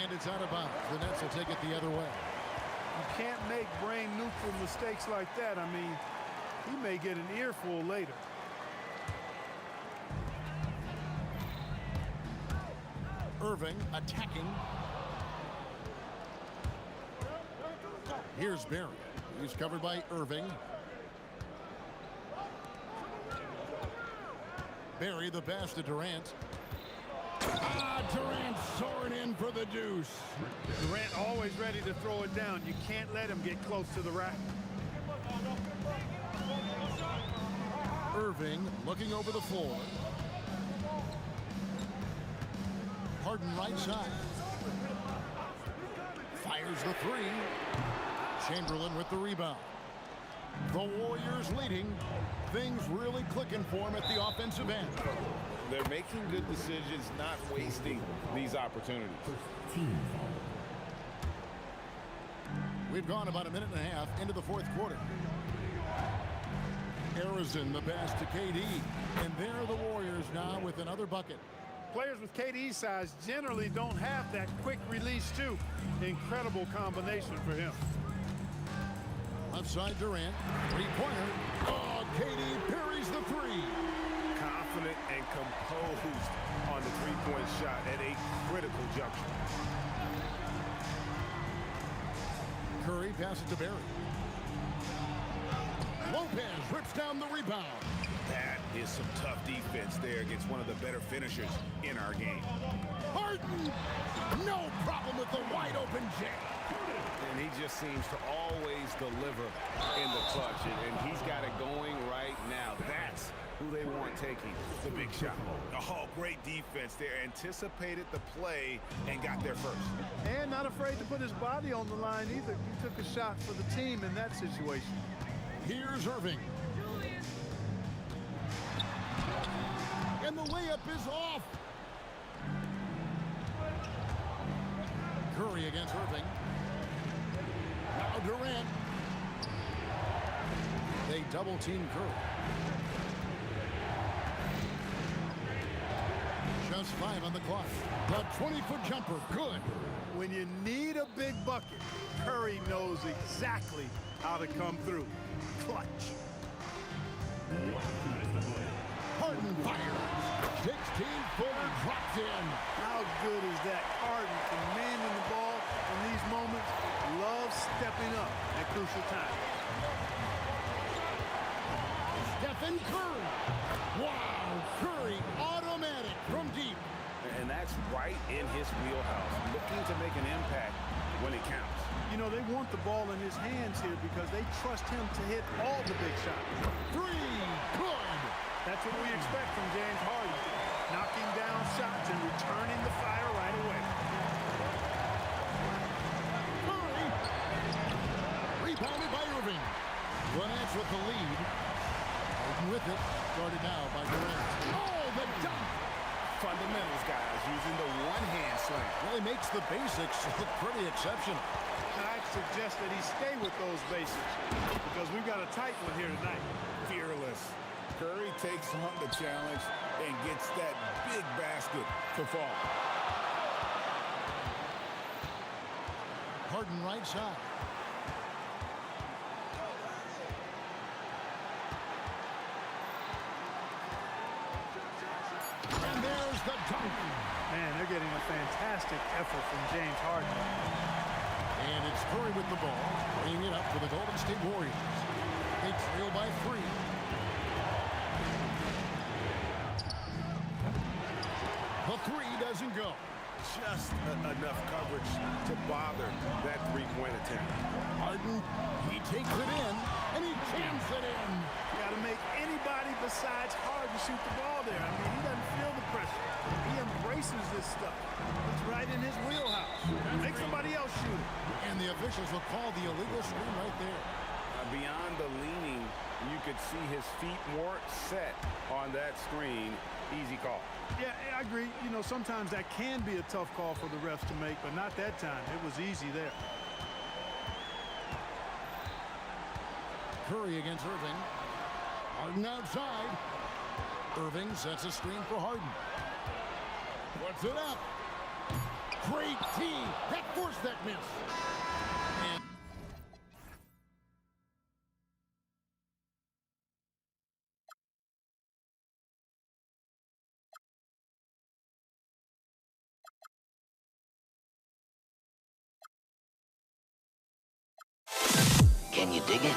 Speaker 2: And it's out of bounds. The Nets will take it the other way.
Speaker 3: You can't make brain-neutral mistakes like that. I mean, he may get an earful later.
Speaker 2: Irving attacking. Here's Barry. He's covered by Irving. Barry the pass to Durant. Durant soaring in for the deuce.
Speaker 3: Durant always ready to throw it down. You can't let him get close to the rack.
Speaker 2: Irving looking over the floor. Harden right side. Fires the 3. Chamberlain with the rebound. The Warriors leading. Things really clicking for him at the offensive end.
Speaker 7: They're making good decisions, not wasting these opportunities.
Speaker 2: We've gone about a minute and a half into the fourth quarter. Harrison the pass to KD. And there are the Warriors now with another bucket.
Speaker 3: Players with KD's size generally don't have that quick release too. Incredible combination for him.
Speaker 2: Left side Durant. 3-pointer. Oh, KD parries the 3.
Speaker 7: Confident and composed on the 3-point shot at a critical juncture.
Speaker 2: Curry passes to Barry. Lopez rips down the rebound.
Speaker 7: That is some tough defense there against one of the better finishers in our game.
Speaker 2: Harden! No problem with the wide open jam.
Speaker 7: And he just seems to always deliver in the clutch, and he's got it going right now. That's who they want taking the big shot. Oh, great defense there. Anticipated the play and got there first.
Speaker 3: And not afraid to put his body on the line either. He took a shot for the team in that situation.
Speaker 2: Here's Irving. And the layup is off. Curry against Irving. Now Durant. They double team Curry. Just 5 on the clock. The 20-foot jumper, good.
Speaker 3: When you need a big bucket, Curry knows exactly how to come through. Clutch.
Speaker 2: Harden fires. 16-footer dropped in.
Speaker 3: How good is that? Harden commanding the ball in these moments. Loves stepping up at crucial times.
Speaker 2: Stephen Curry. Wow, Curry automatic from deep.
Speaker 7: And that's right in his wheelhouse, looking to make an impact when it counts.
Speaker 3: You know, they want the ball in his hands here because they trust him to hit all the big shots.
Speaker 2: 3, good.
Speaker 3: That's what we expect from James Harden. Knocking down shots and returning the fire right away.
Speaker 2: Curry. Rebounded by Irving. The Nets with the lead. Harden with it. Started now by Durant. Oh, the dunk.
Speaker 7: Fundamentals, guys, using the one-hand slam.
Speaker 2: Well, he makes the basics look pretty exceptional.
Speaker 3: and I suggest that he stay with those bases because we've got a tight one here tonight.
Speaker 7: Fearless. Curry takes on the challenge and gets that big basket to fall.
Speaker 2: Harden right side. And there's the dunk.
Speaker 3: Man, they're getting a fantastic effort from James Harden.
Speaker 2: And it's Curry with the ball, bringing it up for the Golden State Warriors. They trail by 3. The 3 doesn't go.
Speaker 7: Just enough coverage to bother that three-point attempt.
Speaker 2: Harden, he takes it in, and he jams it in.
Speaker 3: Got to make anybody besides Harden shoot the ball there. I mean, he doesn't feel the pressure. He embraces this stuff. It's right in his wheelhouse. Make somebody else shoot it.
Speaker 2: And the officials will call the illegal screen right there.
Speaker 7: Beyond the leaning, you could see his feet weren't set on that screen. Easy call.
Speaker 3: Yeah, I agree. You know, sometimes that can be a tough call for the refs to make, but not that time. It was easy there.
Speaker 2: Curry against Irving. Harden outside. Irving sets a screen for Harden. Puts it up. Great T. That forced that miss. And
Speaker 8: Can you dig it?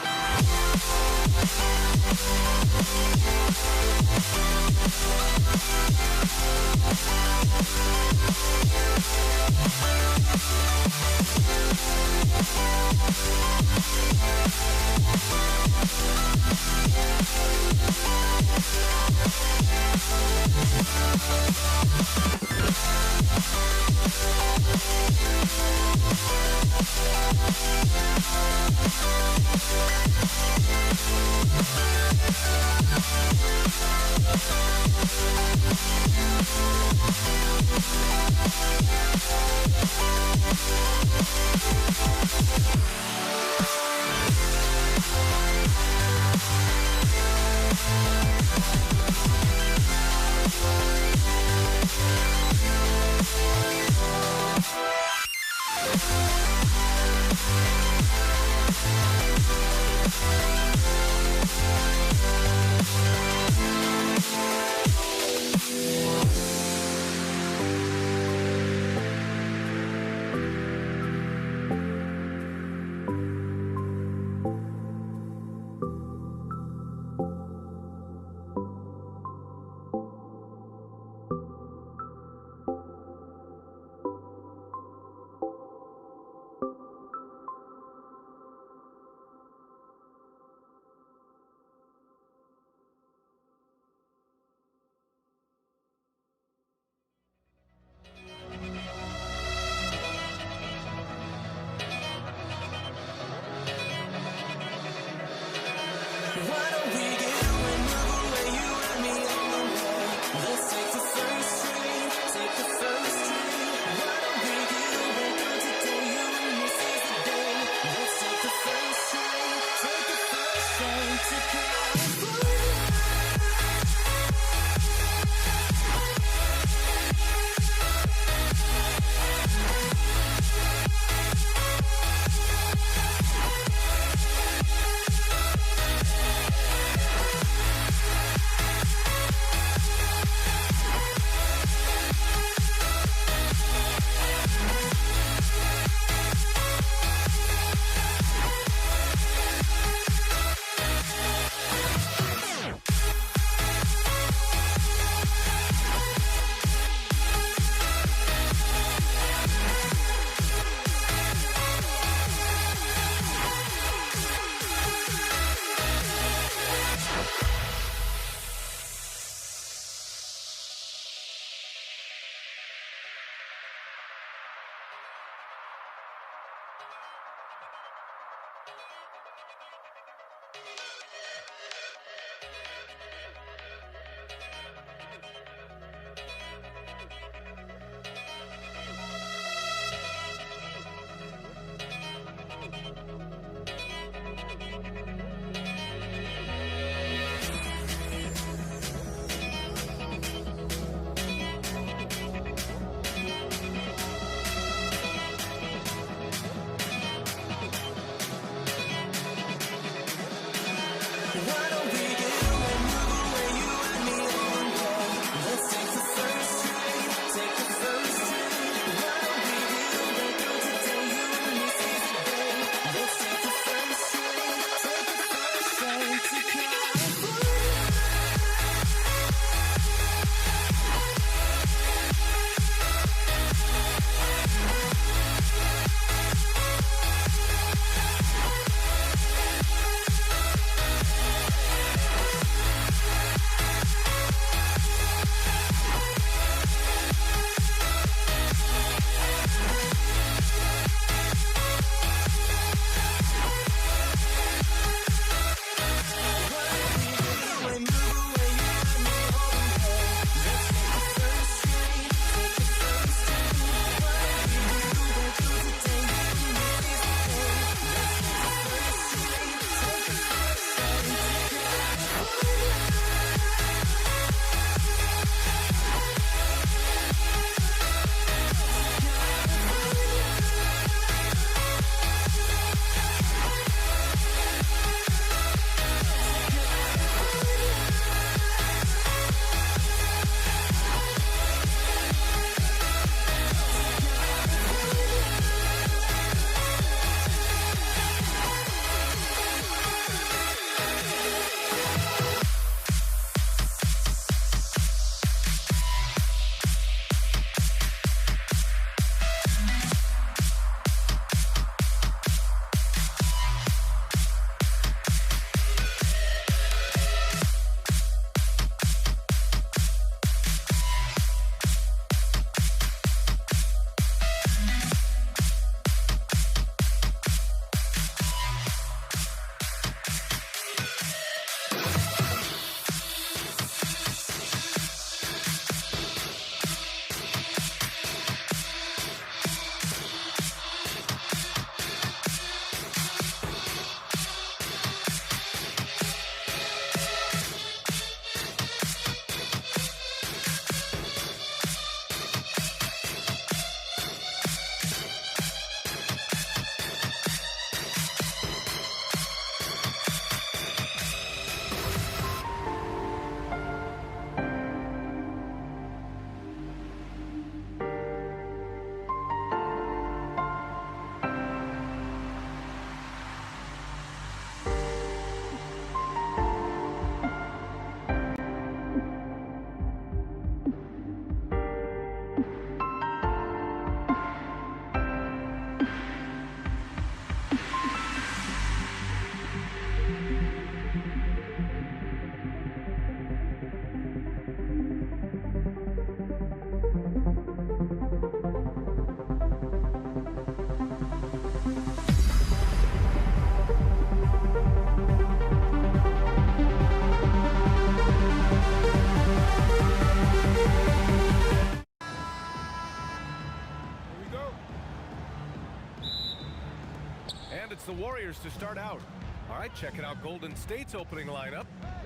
Speaker 1: Warriors to start out. All right, checking out Golden State's opening lineup.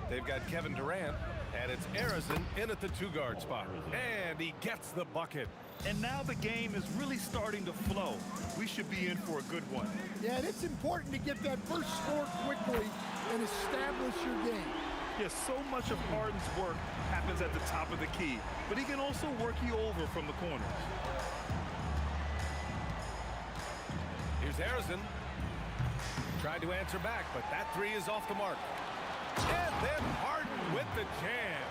Speaker 1: They've got Kevin Durant, and it's Arizin in at the 2-guard spot. And he gets the bucket.
Speaker 3: And now the game is really starting to flow. We should be in for a good one.
Speaker 8: Yeah, and it's important to get that first score quickly and establish your game.
Speaker 3: Yes, so much of Harden's work happens at the top of the key, but he can also work you over from the corners.
Speaker 1: Here's Arizin. Tried to answer back, but that 3 is off the mark. And then Harden with the jam.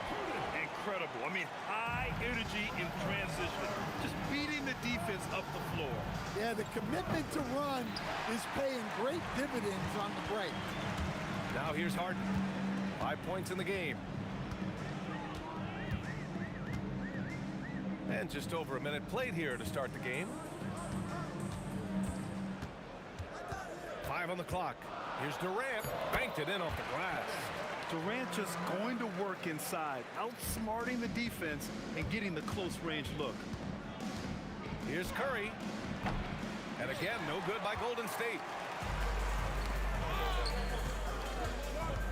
Speaker 3: Incredible. I mean, high energy in transition. Just beating the defense up the floor.
Speaker 8: Yeah, the commitment to run is paying great dividends on the break.
Speaker 1: Now here's Harden. 5 points in the game. And just over a minute played here to start the game. 5 on the clock. Here's Durant. Banked it in off the glass.
Speaker 3: Durant just going to work inside, outsmarting the defense and getting the close range look.
Speaker 1: Here's Curry. And again, no good by Golden State.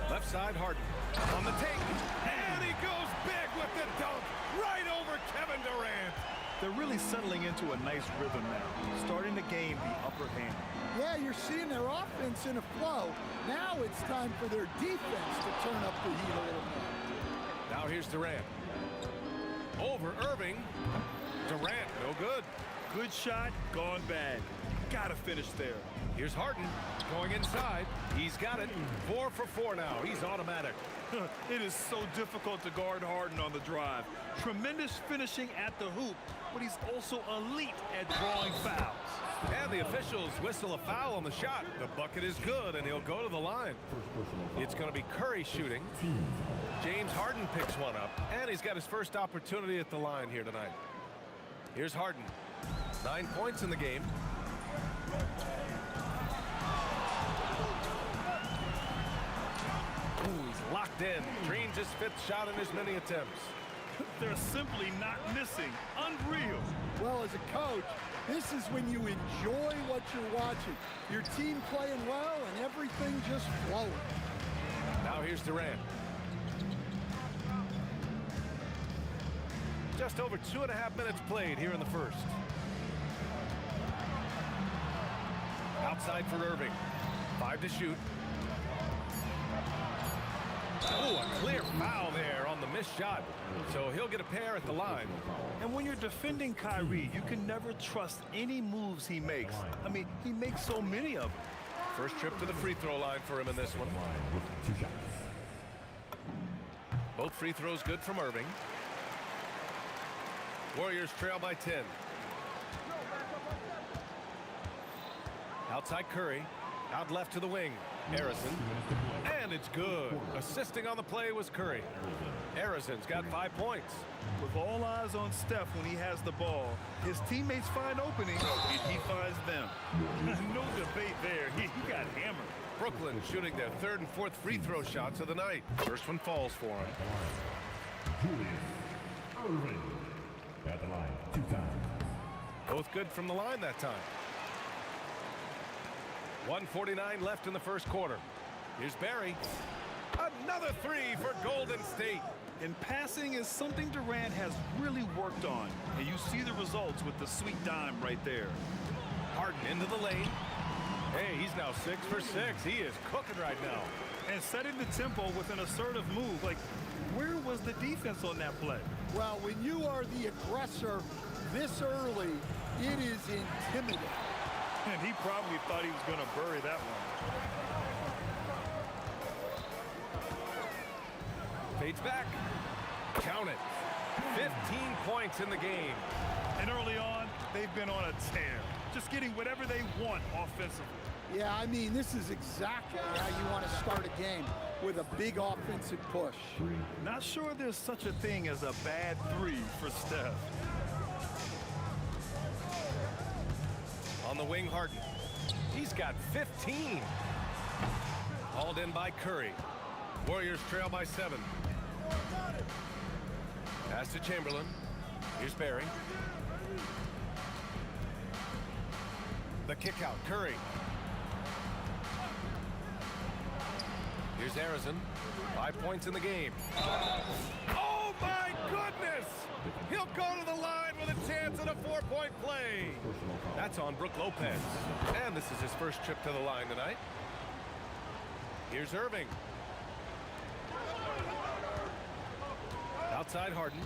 Speaker 1: Left side, Harden. On the take. And he goes big with the dunk. Right over Kevin Durant.
Speaker 3: They're really settling into a nice rhythm now, starting to gain the upper hand.
Speaker 8: Yeah, you're seeing their offense in a flow. Now it's time for their defense to turn up the heat a little more.
Speaker 1: Now here's Durant. Over Irving. Durant, no good.
Speaker 3: Good shot, gone bad. Gotta finish there.
Speaker 1: Here's Harden going inside. He's got it. 4 for 4 now. He's automatic.
Speaker 3: It is so difficult to guard Harden on the drive. Tremendous finishing at the hoop, but he's also elite at drawing fouls.
Speaker 1: And the officials whistle a foul on the shot. The bucket is good, and he'll go to the line. It's going to be Curry shooting. James Harden picks one up, and he's got his first opportunity at the line here tonight. Here's Harden. 9 points in the game. Ooh, he's locked in. Dreams his 5th shot in as many attempts.
Speaker 3: They're simply not missing. Unreal.
Speaker 8: Well, as a coach, this is when you enjoy what you're watching. Your team playing well and everything just flowing.
Speaker 1: Now here's Durant. Just over 2.5 minutes played here in the first. Outside for Irving. 5 to shoot. Oh, a clear foul there on the missed shot. So he'll get a pair at the line.
Speaker 3: And when you're defending Kyrie, you can never trust any moves he makes. I mean, he makes so many of them.
Speaker 1: First trip to the free throw line for him in this one. Both free throws good from Irving. Warriors trail by 10. Outside Curry. Out left to the wing. Arizin. And it's good. Assisting on the play was Curry. Arizin's got 5 points.
Speaker 3: With all eyes on Steph when he has the ball, his teammates find openings and he finds them. No debate there. He got hammered.
Speaker 1: Brooklyn shooting their 3rd and 4th free throw shots of the night. First one falls for him.
Speaker 4: Julius Irving at the line 2 times.
Speaker 1: Both good from the line that time. 1:49 left in the first quarter. Here's Barry. Another 3 for Golden State.
Speaker 3: And passing is something Durant has really worked on. And you see the results with the sweet dime right there.
Speaker 1: Harden into the lane. Hey, he's now 6 for 6. He is cooking right now.
Speaker 3: And setting the tempo with an assertive move. Like, where was the defense on that play?
Speaker 8: Well, when you are the aggressor this early, it is intimidating.
Speaker 3: And he probably thought he was going to bury that one.
Speaker 1: Fades back. Count it. 15 points in the game.
Speaker 3: And early on, they've been on a tear. Just getting whatever they want offensively.
Speaker 8: Yeah, I mean, this is exactly how you want to start a game, with a big offensive push.
Speaker 3: Not sure there's such a thing as a bad 3 for Steph.
Speaker 1: On the wing, Harden. He's got 15. Hauled in by Curry. Warriors trail by 7. Pass to Chamberlain. Here's Barry. The kick out, Curry. Here's Harrison. 5 points in the game. Oh, my goodness! He'll go to the line with a chance at a 4-point play. That's on Brook Lopez. And this is his first trip to the line tonight. Here's Irving. Outside Harden.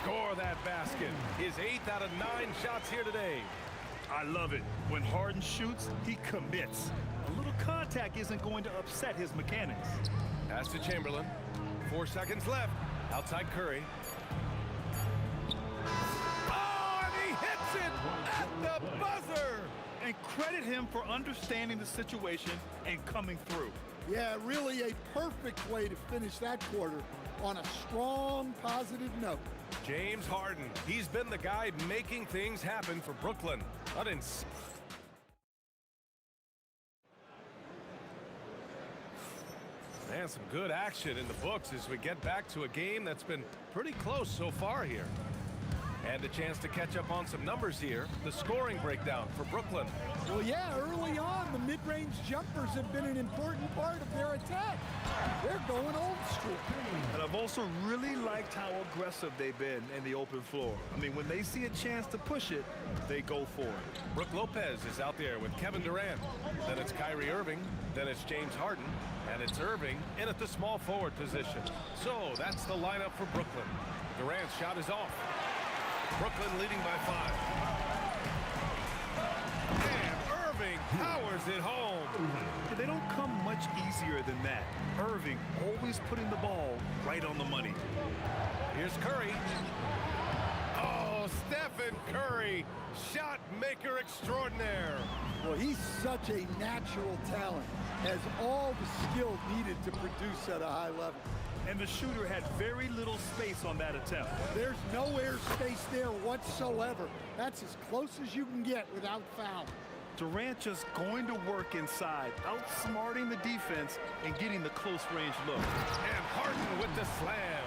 Speaker 1: Score that basket. His 8th out of 9 shots here today.
Speaker 3: I love it. When Harden shoots, he commits. A little contact isn't going to upset his mechanics.
Speaker 1: Pass to Chamberlain. 4 seconds left. Outside Curry. Oh, and he hits it at the buzzer.
Speaker 3: And credit him for understanding the situation and coming through.
Speaker 8: Yeah, really a perfect way to finish that quarter on a strong, positive note.
Speaker 1: James Harden. He's been the guy making things happen for Brooklyn. Man, some good action in the books as we get back to a game that's been pretty close so far here. And a chance to catch up on some numbers here. The scoring breakdown for Brooklyn.
Speaker 8: Well, yeah, early on, the mid-range jumpers have been an important part of their attack. They're going old school.
Speaker 3: And I've also really liked how aggressive they've been in the open floor. I mean, when they see a chance to push it, they go for it.
Speaker 1: Brook Lopez is out there with Kevin Durant. Then it's Kyrie Irving. Then it's James Harden. And it's Irving in at the small forward position. So that's the lineup for Brooklyn. Durant's shot is off. Brooklyn leading by 5. And Irving powers it home.
Speaker 3: They don't come much easier than that. Irving always putting the ball right on the money.
Speaker 1: Here's Curry. Oh, Stephen Curry, shot maker extraordinaire.
Speaker 8: Well, he's such a natural talent, has all the skill needed to produce at a high level.
Speaker 3: And the shooter had very little space on that attempt.
Speaker 8: There's no air space there whatsoever. That's as close as you can get without foul.
Speaker 3: Durant just going to work inside, outsmarting the defense and getting the close range look.
Speaker 1: And Harden with the slam.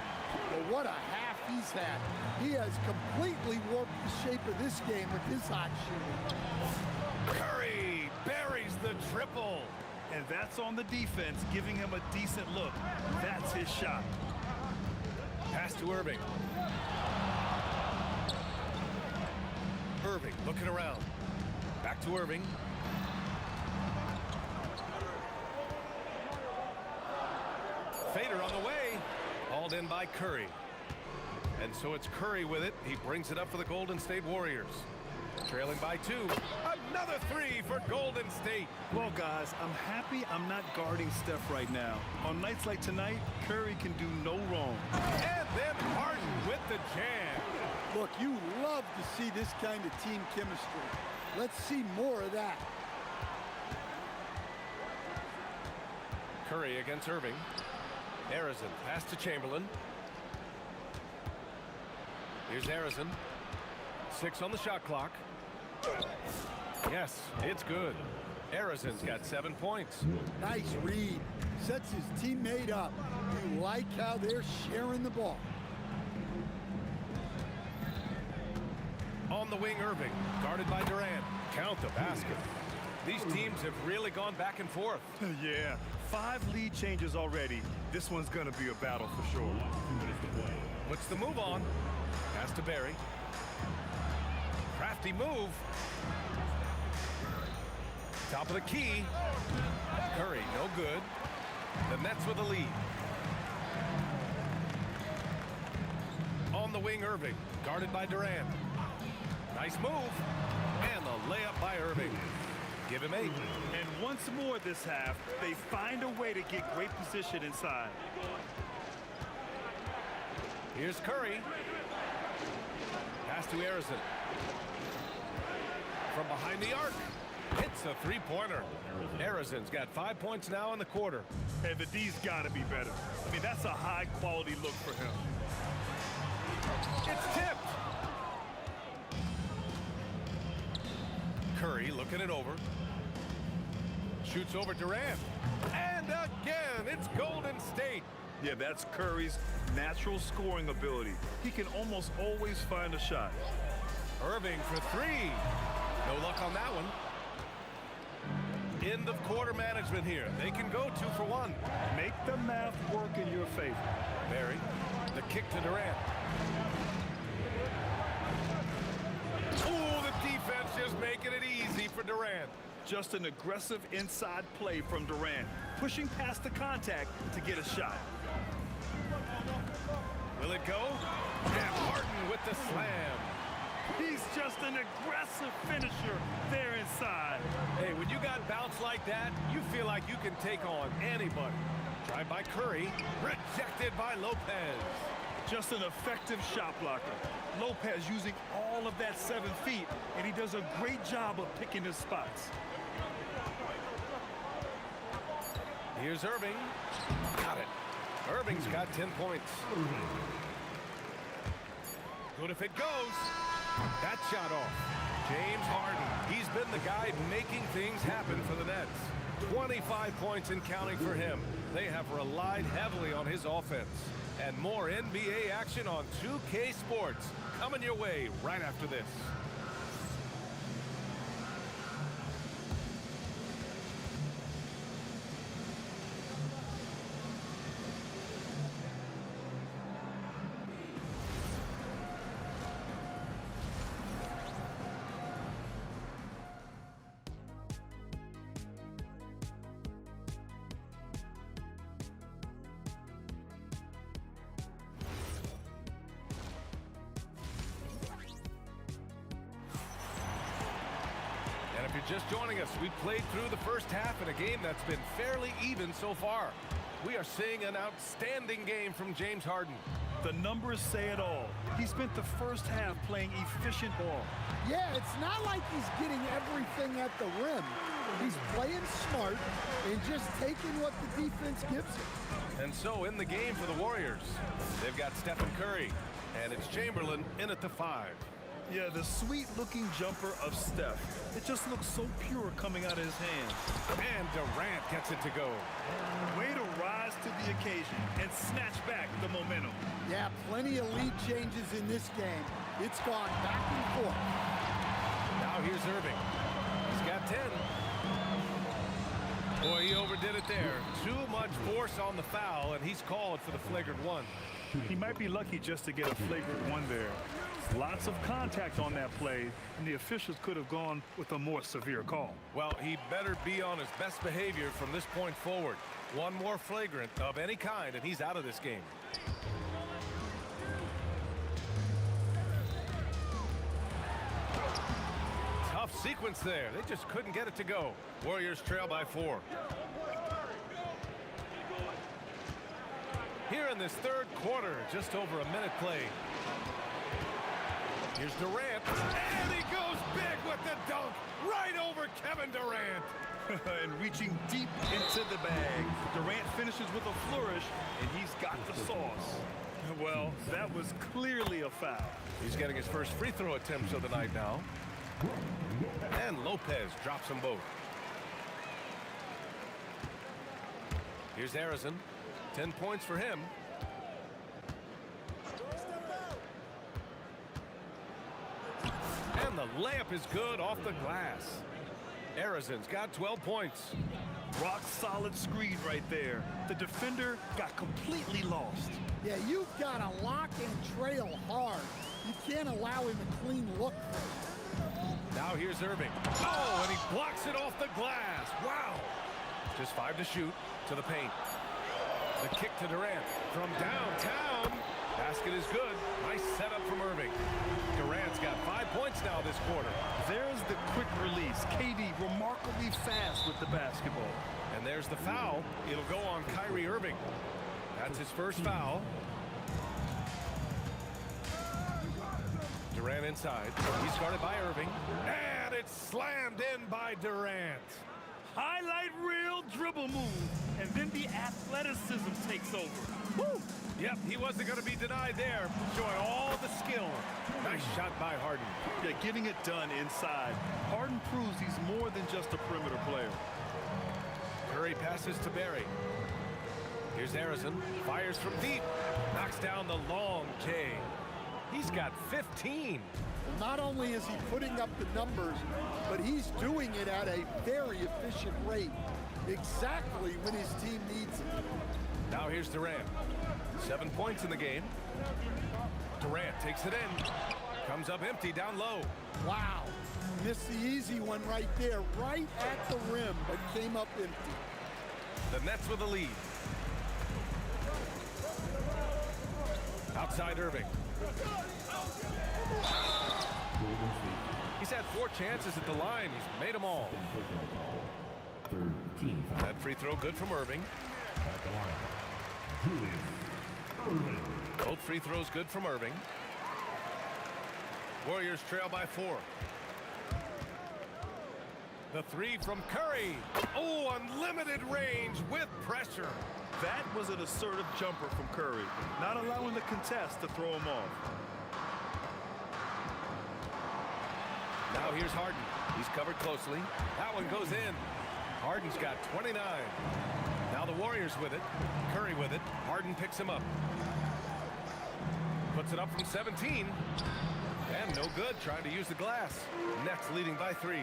Speaker 8: Well, what a half he's had. He has completely warped the shape of this game with his hot shooting.
Speaker 1: Curry buries the triple.
Speaker 3: And that's on the defense, giving him a decent look. That's his shot.
Speaker 1: Pass to Irving. Irving looking around. Back to Irving. Fader on the way. Hauled in by Curry. And so it's Curry with it. He brings it up for the Golden State Warriors. Trailing by 2. Another 3 for Golden State.
Speaker 3: Well, guys, I'm happy I'm not guarding Steph right now. On nights like tonight, Curry can do no wrong.
Speaker 1: And then Harden with the jam.
Speaker 8: Look, you love to see this kind of team chemistry. Let's see more of that.
Speaker 1: Curry against Irving. Harrison, pass to Chamberlain. Here's Harrison. 6 on the shot clock. Yes, it's good. Harrison's got 7 points.
Speaker 8: Nice read. Sets his teammate up. You like how they're sharing the ball.
Speaker 1: On the wing, Irving, guarded by Durant. Count the basket. These teams have really gone back and forth.
Speaker 3: Yeah, 5 lead changes already. This one's gonna be a battle for sure.
Speaker 1: Puts the move on. Pass to Barry. Crafty move. Top of the key. Curry, no good. The Nets with a lead. On the wing, Irving, guarded by Durant. Nice move. And the layup by Irving. Give him 8.
Speaker 3: And once more this half, they find a way to get great position inside.
Speaker 1: Here's Curry. Pass to Harrison. From behind the arc. It's a 3-pointer. Harrison's got 5 points now in the quarter.
Speaker 3: And the D's gotta be better. I mean, that's a high-quality look for him.
Speaker 1: It's tipped. Curry looking it over. Shoots over Durant. And again, it's Golden State.
Speaker 3: Yeah, that's Curry's natural scoring ability. He can almost always find a shot.
Speaker 1: Irving for 3. No luck on that one. End of quarter management here. They can go 2 for 1.
Speaker 3: Make the math work in your favor.
Speaker 1: Barry, the kick to Durant. Oh, the defense just making it easy for Durant.
Speaker 3: Just an aggressive inside play from Durant, pushing past the contact to get a shot.
Speaker 1: Will it go? And Harden with the slam.
Speaker 3: He's just an aggressive finisher there inside.
Speaker 1: Hey, when you got bounce like that, you feel like you can take on anybody. Tried by Curry, rejected by Lopez.
Speaker 3: Just an effective shot blocker. Lopez using all of that 7 feet, and he does a great job of picking his spots.
Speaker 1: Here's Irving. Got it. Irving's got 10 points. Good if it goes. That shot off. James Harden. He's been the guy making things happen for the Nets. 25 points and counting for him. They have relied heavily on his offense. And more NBA action on 2K Sports coming your way right after this. If you're just joining us, we played through the first half in a game that's been fairly even so far. We are seeing an outstanding game from James Harden.
Speaker 3: The numbers say it all. He spent the first half playing efficient ball.
Speaker 8: Yeah, it's not like he's getting everything at the rim. He's playing smart and just taking what the defense gives him.
Speaker 1: And so in the game for the Warriors, they've got Stephen Curry, and it's Chamberlain in at the 5.
Speaker 3: Yeah, the sweet-looking jumper of Steph. It just looks so pure coming out of his hands.
Speaker 1: And Durant gets it to go.
Speaker 3: Way to rise to the occasion and snatch back the momentum.
Speaker 8: Yeah, plenty of lead changes in this game. It's gone back and forth.
Speaker 1: Now here's Irving. He's got 10. Boy, he overdid it there. Too much force on the foul, and he's called for the flagrant 1.
Speaker 3: He might be lucky just to get a flagrant 1 there. Lots of contact on that play, and the officials could have gone with a more severe call.
Speaker 1: Well, he better be on his best behavior from this point forward. One more flagrant of any kind, and he's out of this game. Tough sequence there. They just couldn't get it to go. Warriors trail by 4. Here in this third quarter, just over a minute played. Here's Durant, and he goes big with the dunk right over Kevin Durant.
Speaker 3: And reaching deep into the bag. Durant finishes with a flourish, and he's got the sauce. Well, that was clearly a foul.
Speaker 1: He's getting his first free throw attempts of the night now. And Lopez drops them both. Here's Harrison. 10 points for him. And the layup is good off the glass. Harrison's got 12 points.
Speaker 3: Rock solid screen right there. The defender got completely lost.
Speaker 8: Yeah, you've got to lock and trail hard. You can't allow him a clean look.
Speaker 1: Now here's Irving. Oh, and he blocks it off the glass. Wow. Just 5 to shoot to the paint. The kick to Durant from downtown. Basket is good. Nice setup from Irving. Durant's got 5 points now this quarter.
Speaker 3: There's the quick release. KD remarkably fast with the basketball.
Speaker 1: And there's the foul. It'll go on Kyrie Irving. That's his first foul. Durant inside. He's guarded by Irving. And it's slammed in by Durant.
Speaker 3: Highlight reel dribble move. And then the athleticism takes over.
Speaker 1: Woo! Yep, he wasn't going to be denied there. Showing all the skill. Nice shot by Harden.
Speaker 3: Yeah, getting it done inside. Harden proves he's more than just a perimeter player.
Speaker 1: Curry passes to Barry. Here's Harrison. Fires from deep. Knocks down the long J. He's got 15.
Speaker 8: Not only is he putting up the numbers, but he's doing it at a very efficient rate, exactly when his team needs it.
Speaker 1: Now here's Durant. 7 points in the game. Durant takes it in. Comes up empty down low.
Speaker 8: Wow. Missed the easy one right there, right at the rim, but came up empty.
Speaker 1: The Nets with the lead. Outside Irving. He's had 4 chances at the line. He's made them all. That free throw good from Irving. Both free throws good from Irving. Warriors trail by 4. The 3 from Curry. Oh, unlimited range with pressure.
Speaker 3: That was an assertive jumper from Curry, not allowing the contest to throw him off.
Speaker 1: Now here's Harden. He's covered closely. That one goes in. Harden's got 29. Now the Warriors with it. Curry with it. Harden picks him up. Puts it up from 17. And no good, trying to use the glass. Nets leading by 3.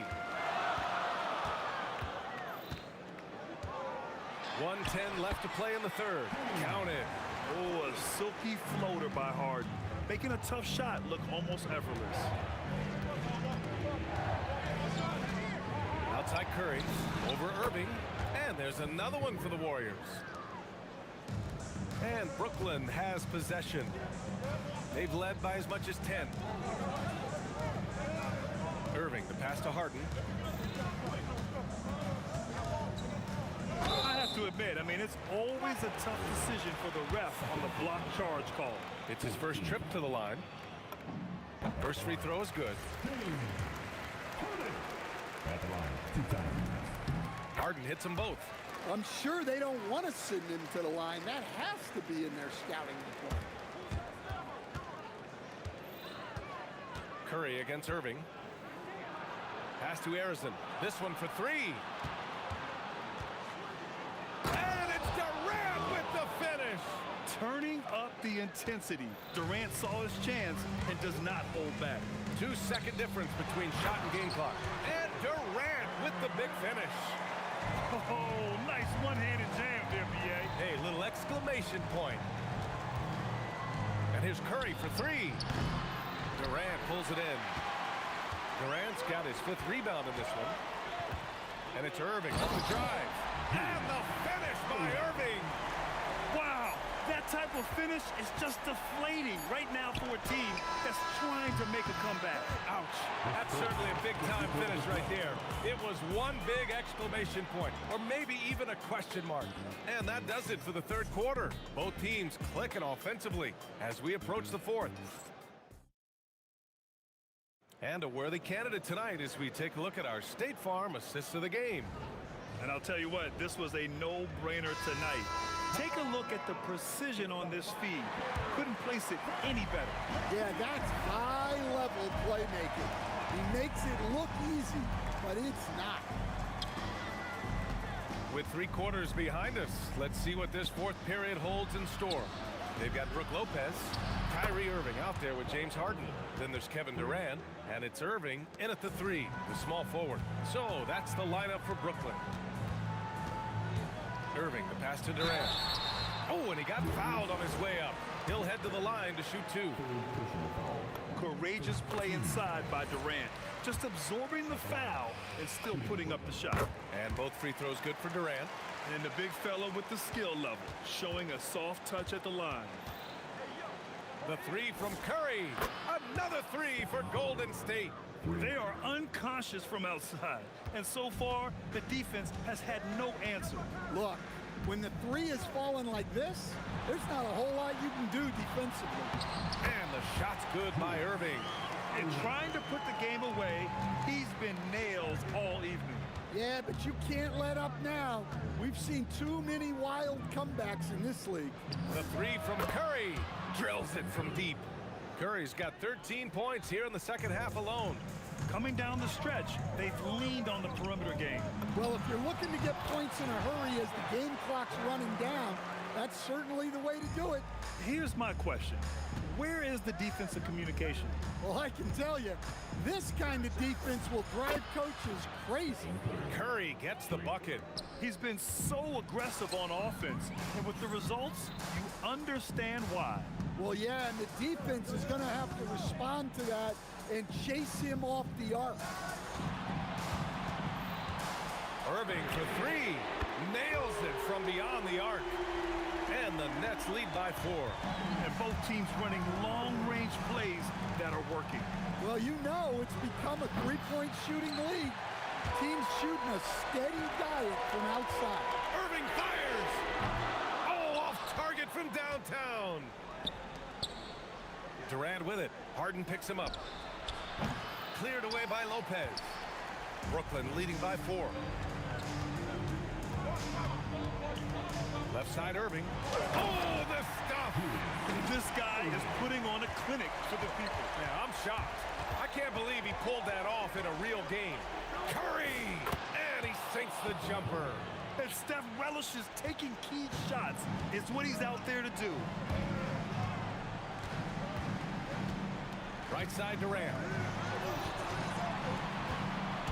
Speaker 1: 1:10 left to play in the third. Counted.
Speaker 3: Oh, a silky floater by Harden, making a tough shot look almost effortless.
Speaker 1: Outside Curry, over Irving, and there's another one for the Warriors. And Brooklyn has possession. They've led by as much as 10. Irving, the pass to Harden.
Speaker 3: I have to admit, it's always a tough decision for the ref on the block charge call.
Speaker 1: It's his first trip to the line. First free throw is good.
Speaker 4: At the line, 2 times.
Speaker 1: Harden hits them both.
Speaker 8: I'm sure they don't want to send him to the line. That has to be in their scouting report.
Speaker 1: Curry against Irving. Pass to Arizon. This one for 3. And it's Durant with the finish.
Speaker 3: Turning up the intensity. Durant saw his chance and does not hold back.
Speaker 1: 2-second difference between shot and game clock. And Durant with the big finish.
Speaker 3: Oh, nice one-handed jam there, BA.
Speaker 1: Hey, little exclamation point. And here's Curry for 3. Durant pulls it in. Durant's got his 5th rebound in this one. And it's Irving on the drive. And the finish by Irving.
Speaker 3: Wow, that type of finish is just deflating right now for a team that's trying to make a comeback.
Speaker 1: Ouch. That's certainly a big-time finish right there. It was one big exclamation point, or maybe even a question mark. And that does it for the third quarter. Both teams clicking offensively as we approach the fourth. And a worthy candidate tonight as we take a look at our State Farm assist of the game.
Speaker 3: And I'll tell you what, this was a no-brainer tonight. Take a look at the precision on this feed. Couldn't place it any better.
Speaker 8: Yeah, that's high-level playmaking. He makes it look easy, but it's not.
Speaker 1: With 3 quarters behind us, let's see what this fourth period holds in store. They've got Brook Lopez, Kyrie Irving out there with James Harden. Then there's Kevin Durant, and it's Irving in at the 3, the small forward. So that's the lineup for Brooklyn. Irving, the pass to Durant. Oh, and he got fouled on his way up. He'll head to the line to shoot 2.
Speaker 3: Courageous play inside by Durant. Just absorbing the foul and still putting up the shot.
Speaker 1: And both free throws good for Durant.
Speaker 3: And the big fella with the skill level, showing a soft touch at the line.
Speaker 1: The 3 from Curry. Another 3 for Golden State.
Speaker 3: They are unconscious from outside. And so far, the defense has had no answer.
Speaker 8: Look, when the 3 is falling like this, there's not a whole lot you can do defensively.
Speaker 1: And the shot's good by Irving.
Speaker 3: And trying to put the game away, he's been nails all evening.
Speaker 8: Yeah, but you can't let up now. We've seen too many wild comebacks in this league.
Speaker 1: The 3 from Curry. Drills it from deep. Curry's got 13 points here in the second half alone.
Speaker 3: Coming down the stretch, they've leaned on the perimeter game.
Speaker 8: Well, if you're looking to get points in a hurry as the game clock's running down, That's certainly the way to do it.
Speaker 3: Here's my question. Where is the defensive communication?
Speaker 8: Well, I can tell you, this kind of defense will drive coaches crazy.
Speaker 1: Curry gets the bucket.
Speaker 3: He's been so aggressive on offense, and with the results, you understand why.
Speaker 8: Well, yeah, and the defense is going to have to respond to that and chase him off the arc.
Speaker 1: Irving for three. Nails it from beyond the arc. And the Nets lead by 4.
Speaker 3: And both teams running long-range plays that are working.
Speaker 8: Well, you know it's become a three-point shooting league. Teams shooting a steady diet from outside.
Speaker 1: Irving fires! Oh, off target from downtown. Durant with it. Harden picks him up. Cleared away by Lopez. Brooklyn leading by 4. Left side Irving. Oh, the stuff!
Speaker 3: This guy is putting on a clinic for the people.
Speaker 1: Yeah, I'm shocked. I can't believe he pulled that off in a real game. Curry! And he sinks the jumper.
Speaker 3: And Steph relishes taking key shots. It's what he's out there to do.
Speaker 1: Right side Durant.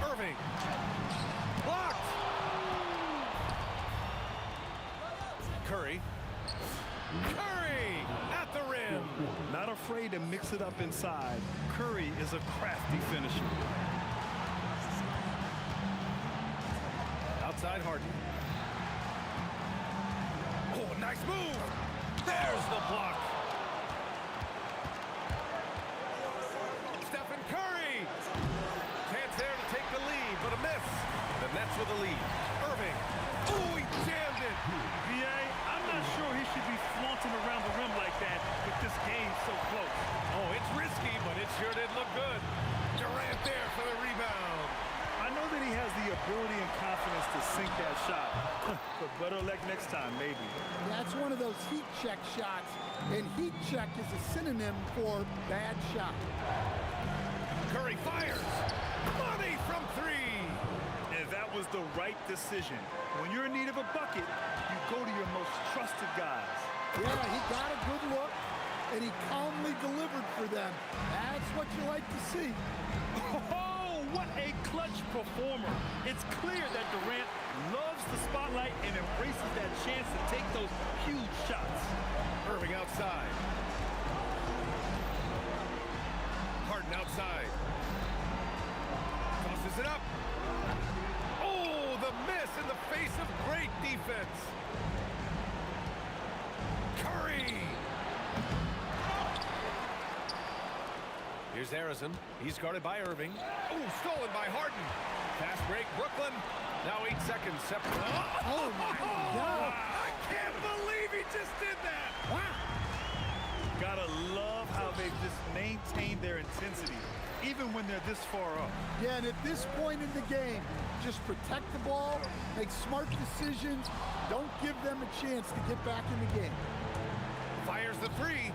Speaker 1: Irving. Blocked! Curry. Curry at the rim.
Speaker 3: Not afraid to mix it up inside. Curry is a crafty finisher.
Speaker 1: Outside Harden. Oh, nice move. There's the block. Stephen Curry. Chance there to take the lead, but a miss. The Nets with the lead. Irving. Oh, he jammed it.
Speaker 3: VA, I'm not sure he should be flaunting around the rim like that with this game so close.
Speaker 1: Oh, it's risky, but it sure did look good. Durant there for the rebound.
Speaker 3: I know that he has the ability and confidence to sink that shot, but better luck next time, maybe.
Speaker 8: That's one of those heat check shots, and heat check is a synonym for bad shot.
Speaker 1: Curry fires. Money from 3.
Speaker 3: And that was the right decision. When you're in need of a bucket, you go to your most trusted guys.
Speaker 8: Yeah, he got a good look, and he calmly delivered for them. That's what you like to see.
Speaker 3: Oh, what a clutch performer. It's clear that Durant loves the spotlight and embraces that chance to take those huge shots.
Speaker 1: Irving outside. Harden outside. Tosses it up. Oh, the miss in the face of great defense. Curry. Here's Harrison. He's guarded by Irving. Oh, stolen by Harden. Fast break, Brooklyn. Now 8 seconds separate.
Speaker 8: Oh, my God.
Speaker 1: I can't believe he just did that.
Speaker 8: Wow.
Speaker 3: Gotta love how they've just maintained their intensity, even when they're this far up.
Speaker 8: Yeah, and at this point in the game, just protect the ball, make smart decisions, don't give them a chance to get back in the game.
Speaker 1: Fires the 3.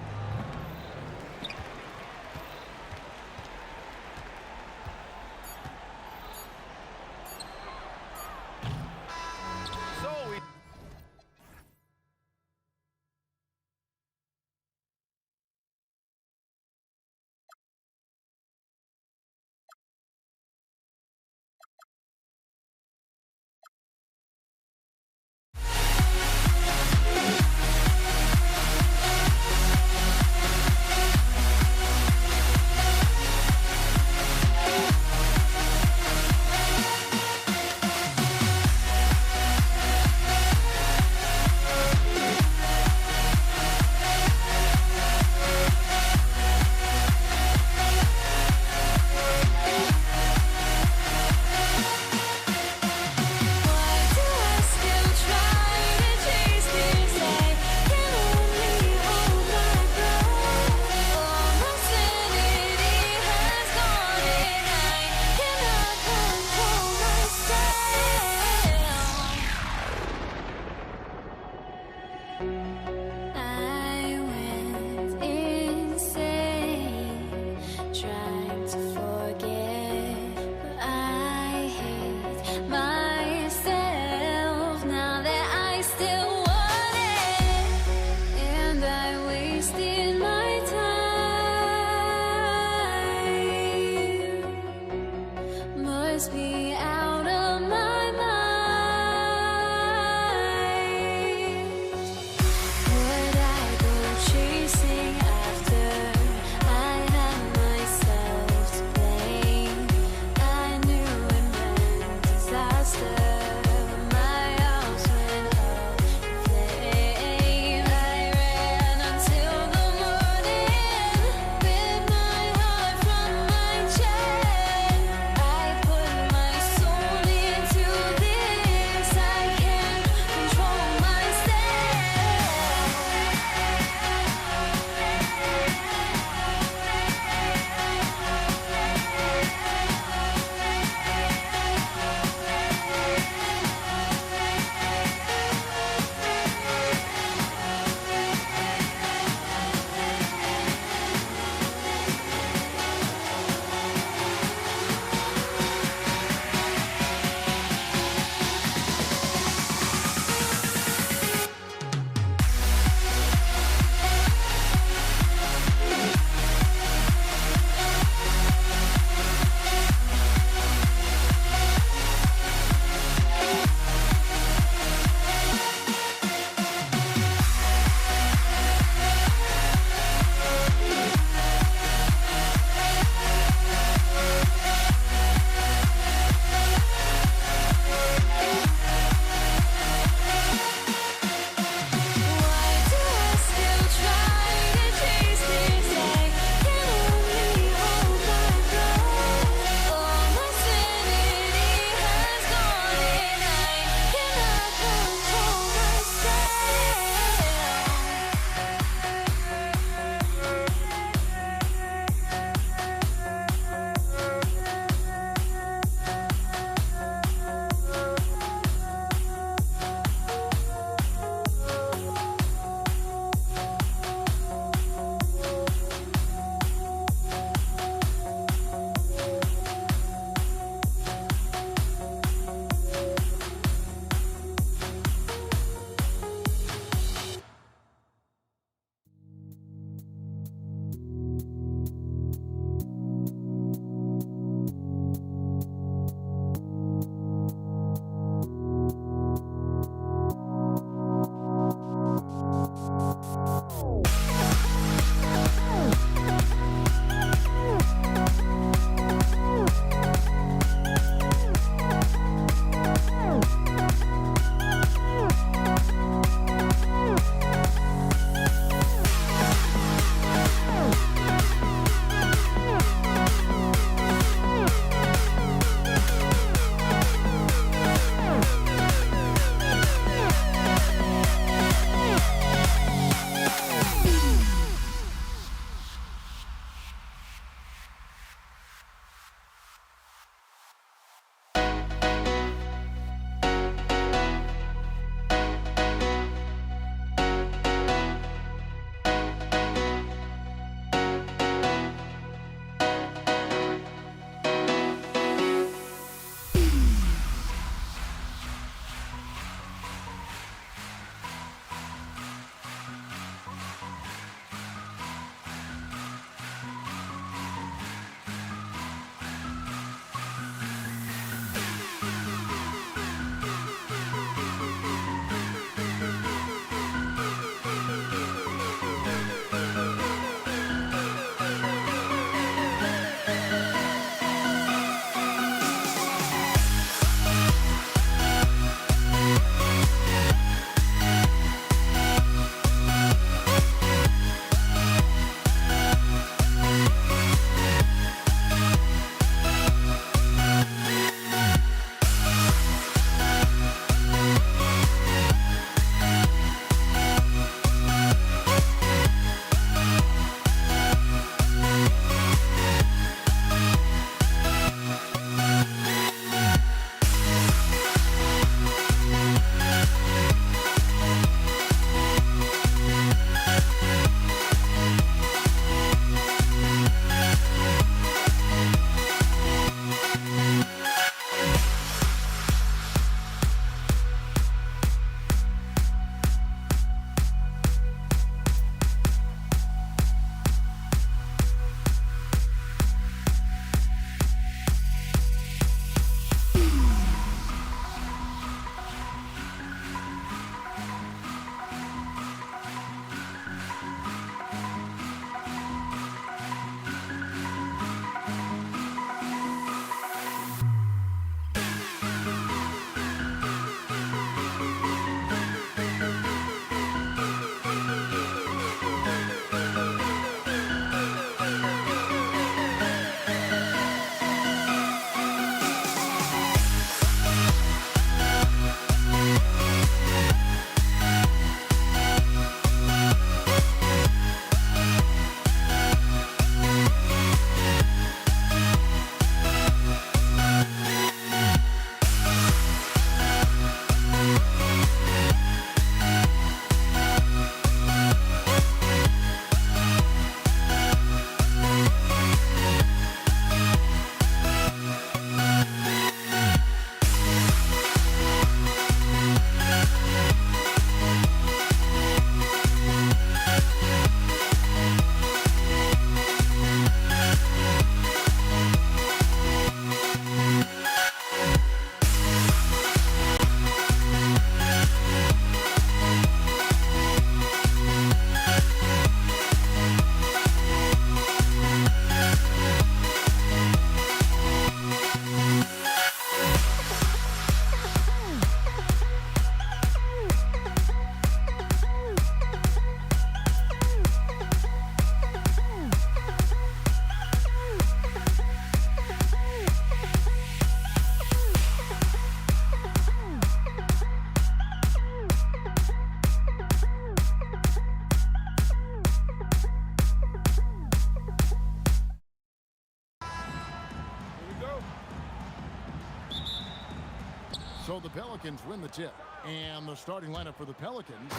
Speaker 2: So the Pelicans win the tip. And the starting lineup for the Pelicans,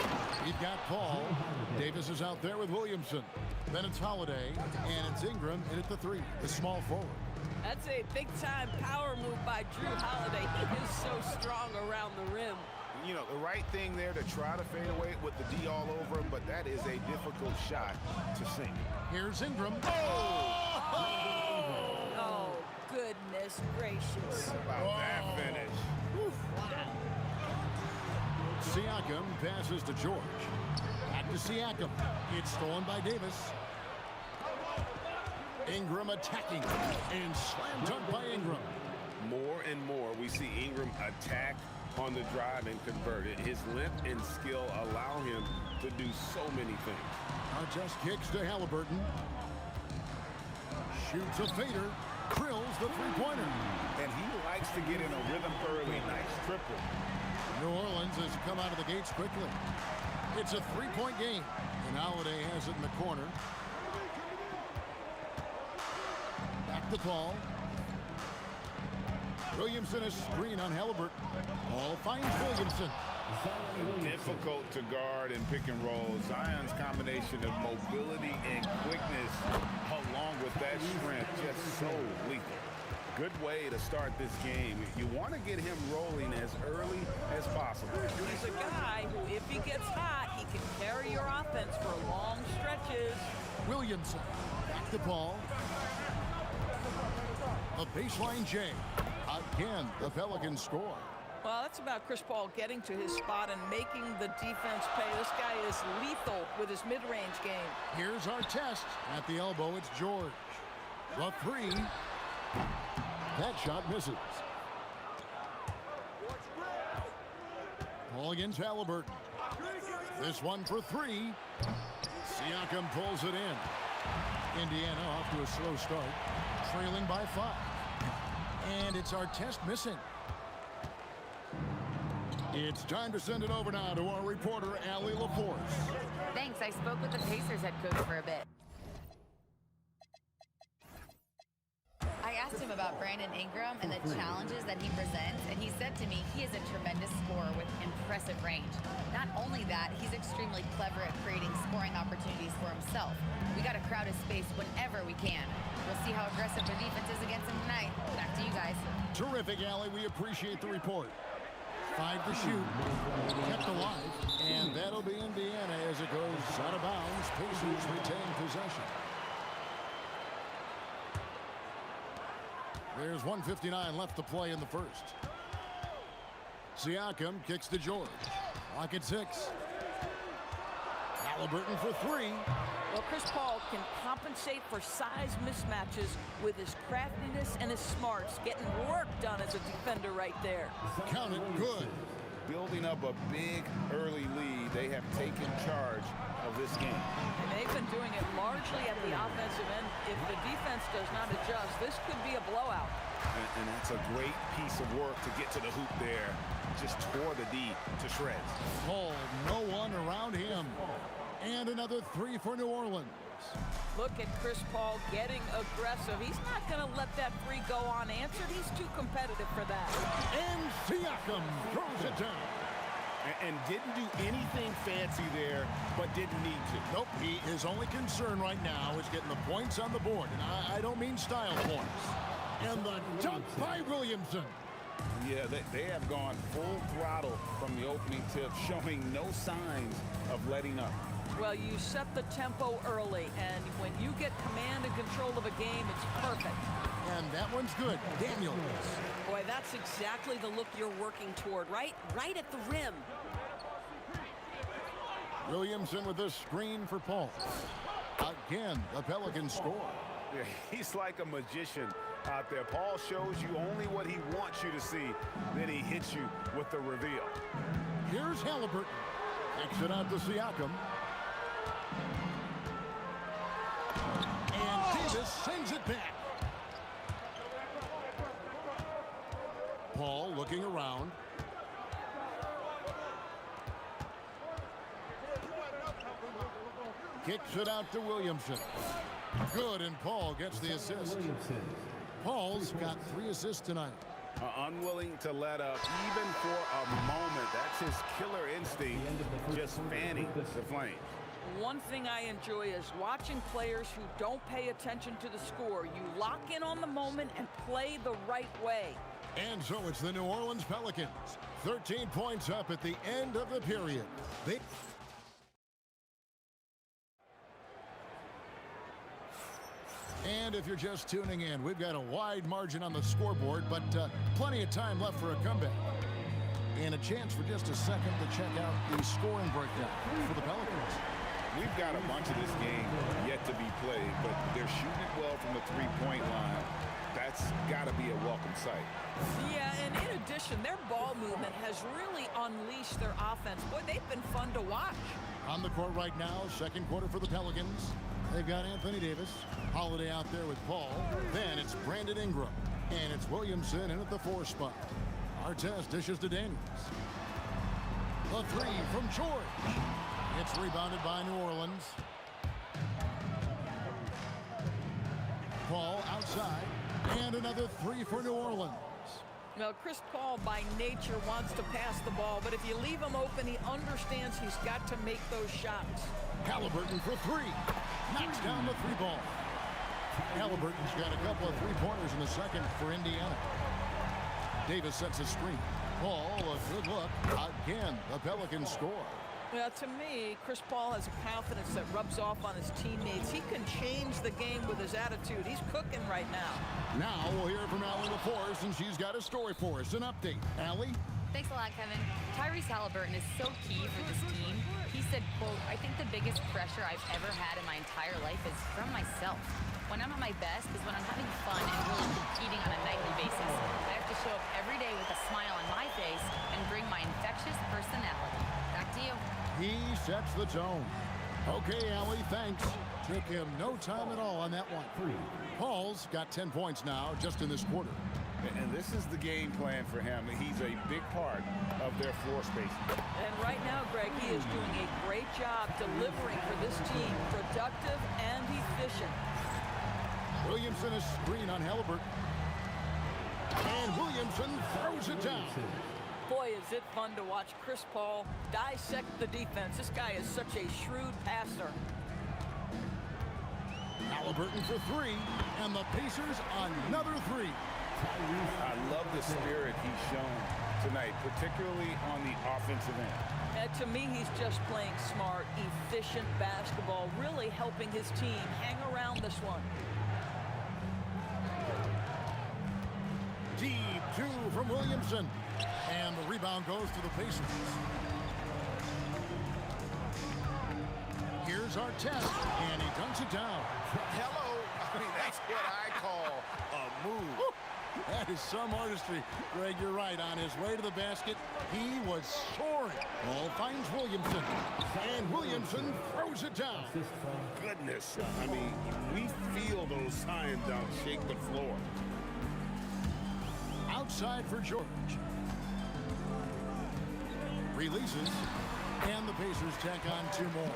Speaker 2: we've got Paul. Davis is out there with Williamson. Then it's Holiday, and it's Ingram in at the 3, the small forward.
Speaker 9: That's a big-time power move by Drew Holiday. He is so strong around the rim.
Speaker 7: You know, the right thing there to try to fade away with the D all over him, but that is a difficult shot to sink.
Speaker 2: Here's Ingram.
Speaker 9: Oh, goodness gracious.
Speaker 7: How about that finish?
Speaker 2: Siakam passes to George. Back to Siakam. It's stolen by Davis. Ingram attacking. And slam dunk by Ingram.
Speaker 7: More and more, we see Ingram attack on the drive and convert it. His length and skill allow him to do so many things.
Speaker 2: Just kicks to Halliburton. Shoots a fader. Drills the three-pointer.
Speaker 7: And he likes to get in a rhythm early. Nice triple.
Speaker 2: New Orleans has come out of the gates quickly. It's a three-point game. And Holiday has it in the corner. Back to Paul. Williamson is screen on Halliburton. Paul finds Williamson.
Speaker 7: Difficult to guard and pick and roll. Zion's combination of mobility and quickness along with that strength just so lethal. Good way to start this game. You want to get him rolling as early as possible.
Speaker 9: He's a guy who, if he gets hot, he can carry your offense for long stretches.
Speaker 2: Williamson. Back to Paul. A baseline J. Again, the Pelicans score.
Speaker 9: Well, that's about Chris Paul getting to his spot and making the defense pay. This guy is lethal with his mid-range game.
Speaker 2: Here's our test. At the elbow, it's George. The 3. That shot misses. Paul against Halliburton. This one for 3. Siakam pulls it in. Indiana off to a slow start, trailing by 5. And it's our test missing. It's time to send it over now to our reporter, Allie LaForce.
Speaker 5: Thanks. I spoke with the Pacers head coach for a bit. I asked him about Brandon Ingram and the challenges that he presents, and he said to me he is a tremendous scorer with impressive range. Not only that, he's extremely clever at creating scoring opportunities for himself. We got to crowd his space whenever we can. We'll see how aggressive the defense is against him tonight. Back to you guys.
Speaker 2: Terrific, Allie. We appreciate the report. 5 to shoot. Kept alive. And that'll be Indiana as it goes out of bounds. Pacers retain possession. There's 1:59 left to play in the first. Siakam kicks to George. Clock at 6. Halliburton for 3.
Speaker 9: Well, Chris Paul can compensate for size mismatches with his craftiness and his smarts, getting work done as a defender right there.
Speaker 2: Count it good.
Speaker 7: Building up a big early lead, they have taken charge of this game.
Speaker 9: And they've been doing it largely at the offensive end. If the defense does not adjust, this could be a blowout.
Speaker 7: And that's a great piece of work to get to the hoop there. Just tore the D to shreds.
Speaker 2: Paul, no one around him. And another 3 for New Orleans.
Speaker 9: Look at Chris Paul getting aggressive. He's not going to let that 3 go unanswered. He's too competitive for that.
Speaker 2: And Siakam throws it down.
Speaker 7: And didn't do anything fancy there, but didn't need to.
Speaker 2: Nope, his only concern right now is getting the points on the board. And I don't mean style points. And the dunk by Williamson.
Speaker 7: Yeah, they have gone full throttle from the opening tip, showing no signs of letting up.
Speaker 9: Well, you set the tempo early, and when you get command and control of a game, it's perfect.
Speaker 2: And that one's good. Daniels.
Speaker 9: Boy, that's exactly the look you're working toward, right? Right at the rim.
Speaker 2: Williamson with a screen for Paul. Again, the Pelicans score.
Speaker 7: Yeah, he's like a magician out there. Paul shows you only what he wants you to see, then he hits you with the reveal.
Speaker 2: Here's Halliburton. Exit out to Siakam. And Davis sends it back. Paul looking around. Kicks it out to Williamson. Good, and Paul gets the assist. Paul's got 3 assists tonight.
Speaker 7: unwilling to let up even for a moment. That's his killer instinct, just fanning the flame.
Speaker 9: One thing I enjoy is watching players who don't pay attention to the score. You lock in on the moment and play the right way.
Speaker 2: And so it's the New Orleans Pelicans. 13 points up at the end of the period. And if you're just tuning in, we've got a wide margin on the scoreboard, but plenty of time left for a comeback. And a chance for just a second to check out the scoring breakdown for the Pelicans.
Speaker 7: We've got a bunch of this game yet to be played, but they're shooting it well from the three-point line. That's got to be a welcome sight.
Speaker 9: Yeah, and in addition, their ball movement has really unleashed their offense. Boy, they've been fun to watch.
Speaker 2: On the court right now, second quarter for the Pelicans. They've got Anthony Davis, Holiday out there with Paul. Then it's Brandon Ingram, and it's Williamson in at the 4 spot. Artest dishes to Daniels. The 3 from George. It's rebounded by New Orleans. Paul outside, and another 3 for New Orleans.
Speaker 9: Well, Chris Paul by nature wants to pass the ball, but if you leave him open, he understands he's got to make those shots.
Speaker 2: Halliburton for 3. Knocks down the 3 ball. Halliburton's got a couple of 3-pointers in the second for Indiana. Davis sets a screen. Paul, a good look. Again, the Pelicans score.
Speaker 9: Well, to me, Chris Paul has a confidence that rubs off on his teammates. He can change the game with his attitude. He's cooking right now.
Speaker 2: Now we'll hear from Allie LaForce, and she's got a story for us. An update. Allie?
Speaker 5: Thanks a lot, Kevin. Tyrese Halliburton is so key for this team. He said, quote, "I think the biggest pressure I've ever had in my entire life is from myself. When I'm at my best is when I'm having fun and really competing on a nightly basis. I have to show up every day with a smile on my face and bring my infectious personality." Back to you.
Speaker 2: He sets the tone. Okay, Allie, thanks. Took him no time at all on that one. Paul's got 10 points now just in this quarter.
Speaker 7: And this is the game plan for him. He's a big part of their floor space.
Speaker 9: And right now, Greg, he is doing a great job delivering for this team. Productive and efficient.
Speaker 2: Williamson is screen on Halliburton. And Williamson throws it down.
Speaker 9: Boy, is it fun to watch Chris Paul dissect the defense. This guy is such a shrewd passer.
Speaker 2: Halliburton for 3, and the Pacers another 3.
Speaker 7: I love the spirit he's shown tonight, particularly on the offensive end.
Speaker 9: And to me, he's just playing smart, efficient basketball, really helping his team hang around this one.
Speaker 2: Deep 2 from Williamson. And the rebound goes to the Pacers. Here's Artest, and he dunks it down.
Speaker 7: Hello. I mean, that's what I call a move.
Speaker 2: That is some artistry. Greg, you're right. On his way to the basket, he was soaring. Ball finds Williamson, and Williamson throws it down.
Speaker 7: Goodness. I mean, we feel those science dunks shake the floor.
Speaker 2: Outside for George. Releases, and the Pacers tack on 2 more.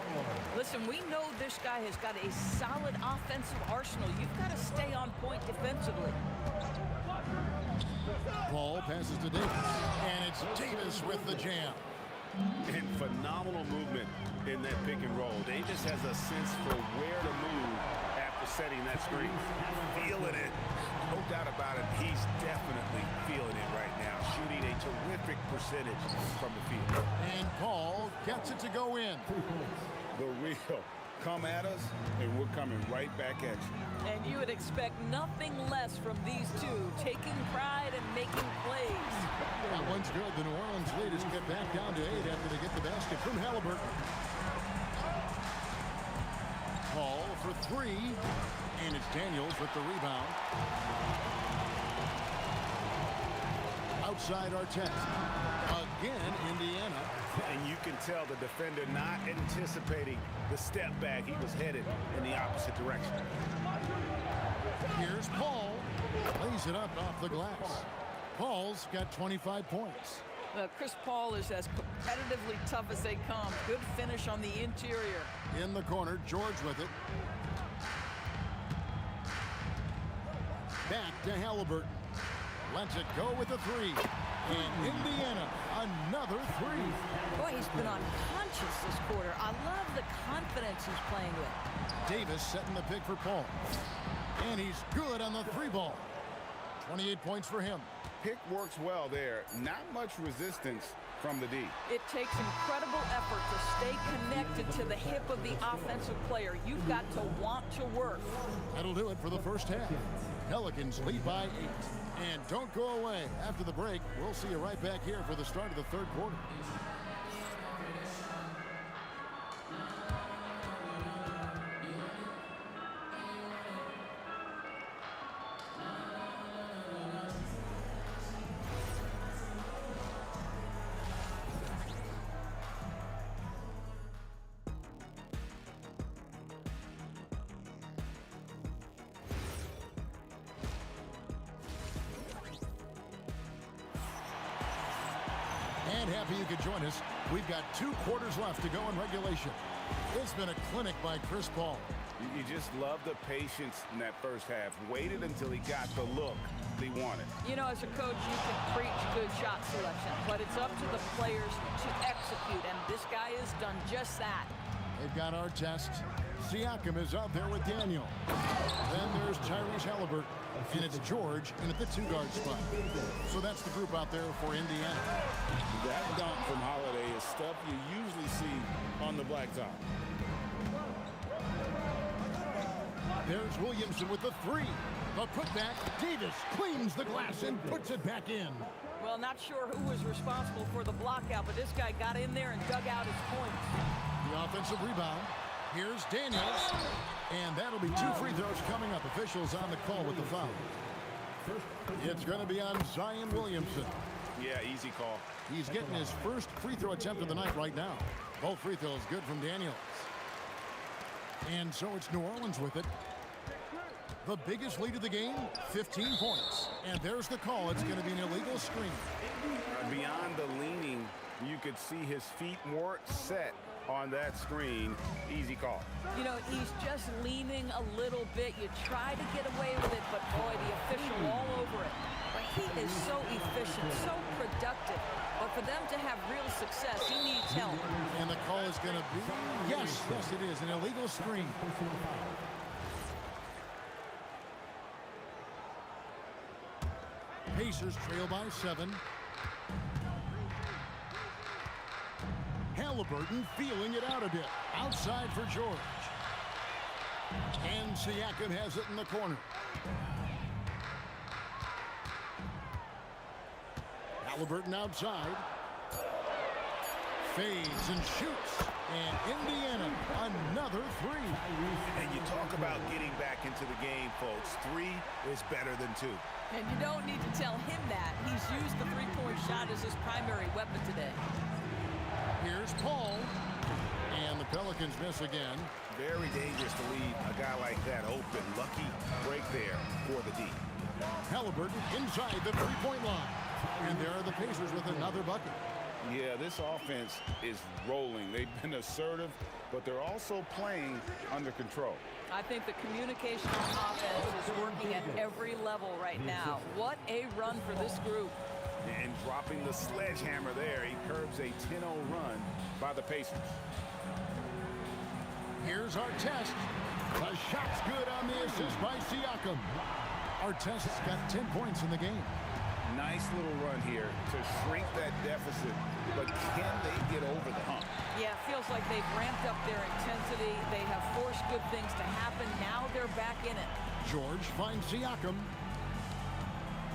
Speaker 9: Listen, we know this guy has got a solid offensive arsenal. You've got to stay on point defensively.
Speaker 2: Paul passes to Davis, and it's Davis with the jam.
Speaker 7: And phenomenal movement in that pick and roll. Davis has a sense for where to move after setting that screen. Feeling it. No doubt about it, he's definitely feeling it right now. Shooting a terrific percentage from the field.
Speaker 2: And Paul gets it to go in.
Speaker 7: The real. Come at us, and we're coming right back at you.
Speaker 9: And you would expect nothing less from these two, taking pride and making plays.
Speaker 2: That one's good. The New Orleans lead is get back down to 8 after they get the basket from Halliburton. Paul for 3, and it's Daniels with the rebound. Outside Artest. Again, Indiana.
Speaker 7: And you can tell the defender not anticipating the step back. He was headed in the opposite direction.
Speaker 2: Here's Paul. Lays it up off the glass. Paul's got 25 points.
Speaker 9: Chris Paul is as competitively tough as they come. Good finish on the interior.
Speaker 2: In the corner, George with it. Back to Halliburton. lets it go with the three. And Indiana, another three.
Speaker 9: Boy, he's been unconscious this quarter. I love the confidence he's playing with.
Speaker 2: Davis setting the pick for Paul. And he's good on the three ball. 28 points for him.
Speaker 7: Pick works well there. Not much resistance from the D.
Speaker 9: It takes incredible effort to stay connected to the hip of the offensive player. You've got to want to work.
Speaker 2: That'll do it for the first half. Pelicans lead by 8. And don't go away. After the break, we'll see you right back here for the start of the third quarter. And happy you could join us. We've got 2 quarters left to go in regulation. It's been a clinic by Chris Paul.
Speaker 7: You just love the patience in that first half. Waited until he got the look he wanted.
Speaker 9: You know, as a coach, you can preach good shot selection, but it's up to the players to execute, and this guy has done just that.
Speaker 2: They've got our test. Siakam is out there with Daniel. Then there's Tyrese Halliburton, and it's George in at the 2-guard spot. So that's the group out there for Indiana.
Speaker 7: That dunk from Holiday is stuff you usually see on the blacktop.
Speaker 2: There's Williamson with the 3. The putback. Davis cleans the glass and puts it back in.
Speaker 9: Well, not sure who was responsible for the block out, but this guy got in there and dug out his points.
Speaker 2: The offensive rebound. Here's Daniels. And that'll be 2 free throws coming up. Officials on the call with the foul. It's going to be on Zion Williamson.
Speaker 7: Yeah, easy call.
Speaker 2: He's getting his first free throw attempt of the night right now. Both free throws good from Daniels. And so it's New Orleans with it. The biggest lead of the game, 15 points. And there's the call. It's going to be an illegal screen.
Speaker 7: Beyond the leaning, you could see his feet weren't set on that screen. Easy call.
Speaker 9: You know, he's just leaning a little bit. You try to get away with it, but boy, the official all over it. But he is so efficient, so productive. But for them to have real success, he needs help.
Speaker 2: And the call is going to be, yes, it is, an illegal screen. Pacers trail by 7. Halliburton feeling it out a bit. Outside for George. And Siakam has it in the corner. Halliburton outside. Fades and shoots. And Indiana, another 3.
Speaker 7: And you talk about getting back into the game, folks. 3 is better than 2.
Speaker 9: And you don't need to tell him that. He's used the three-point shot as his primary weapon today.
Speaker 2: Here's Paul. And the Pelicans miss again.
Speaker 7: Very dangerous to leave a guy like that open. Lucky break there for the D.
Speaker 2: Halliburton inside the three-point line. And there are the Pacers with another bucket.
Speaker 7: Yeah, this offense is rolling. They've been assertive, but they're also playing under control.
Speaker 9: I think the communication on offense is working at every level right now. What a run for this group.
Speaker 7: And dropping the sledgehammer there, he curbs a 10-0 run by the Pacers.
Speaker 2: Here's our test. The shot's good on the assist by Siakam. Artest's got 10 points in the game.
Speaker 7: Nice little run here to shrink that deficit, but can they get over the hump?
Speaker 9: Yeah, it feels like they've ramped up their intensity. They have forced good things to happen. Now they're back in it.
Speaker 2: George finds Siakam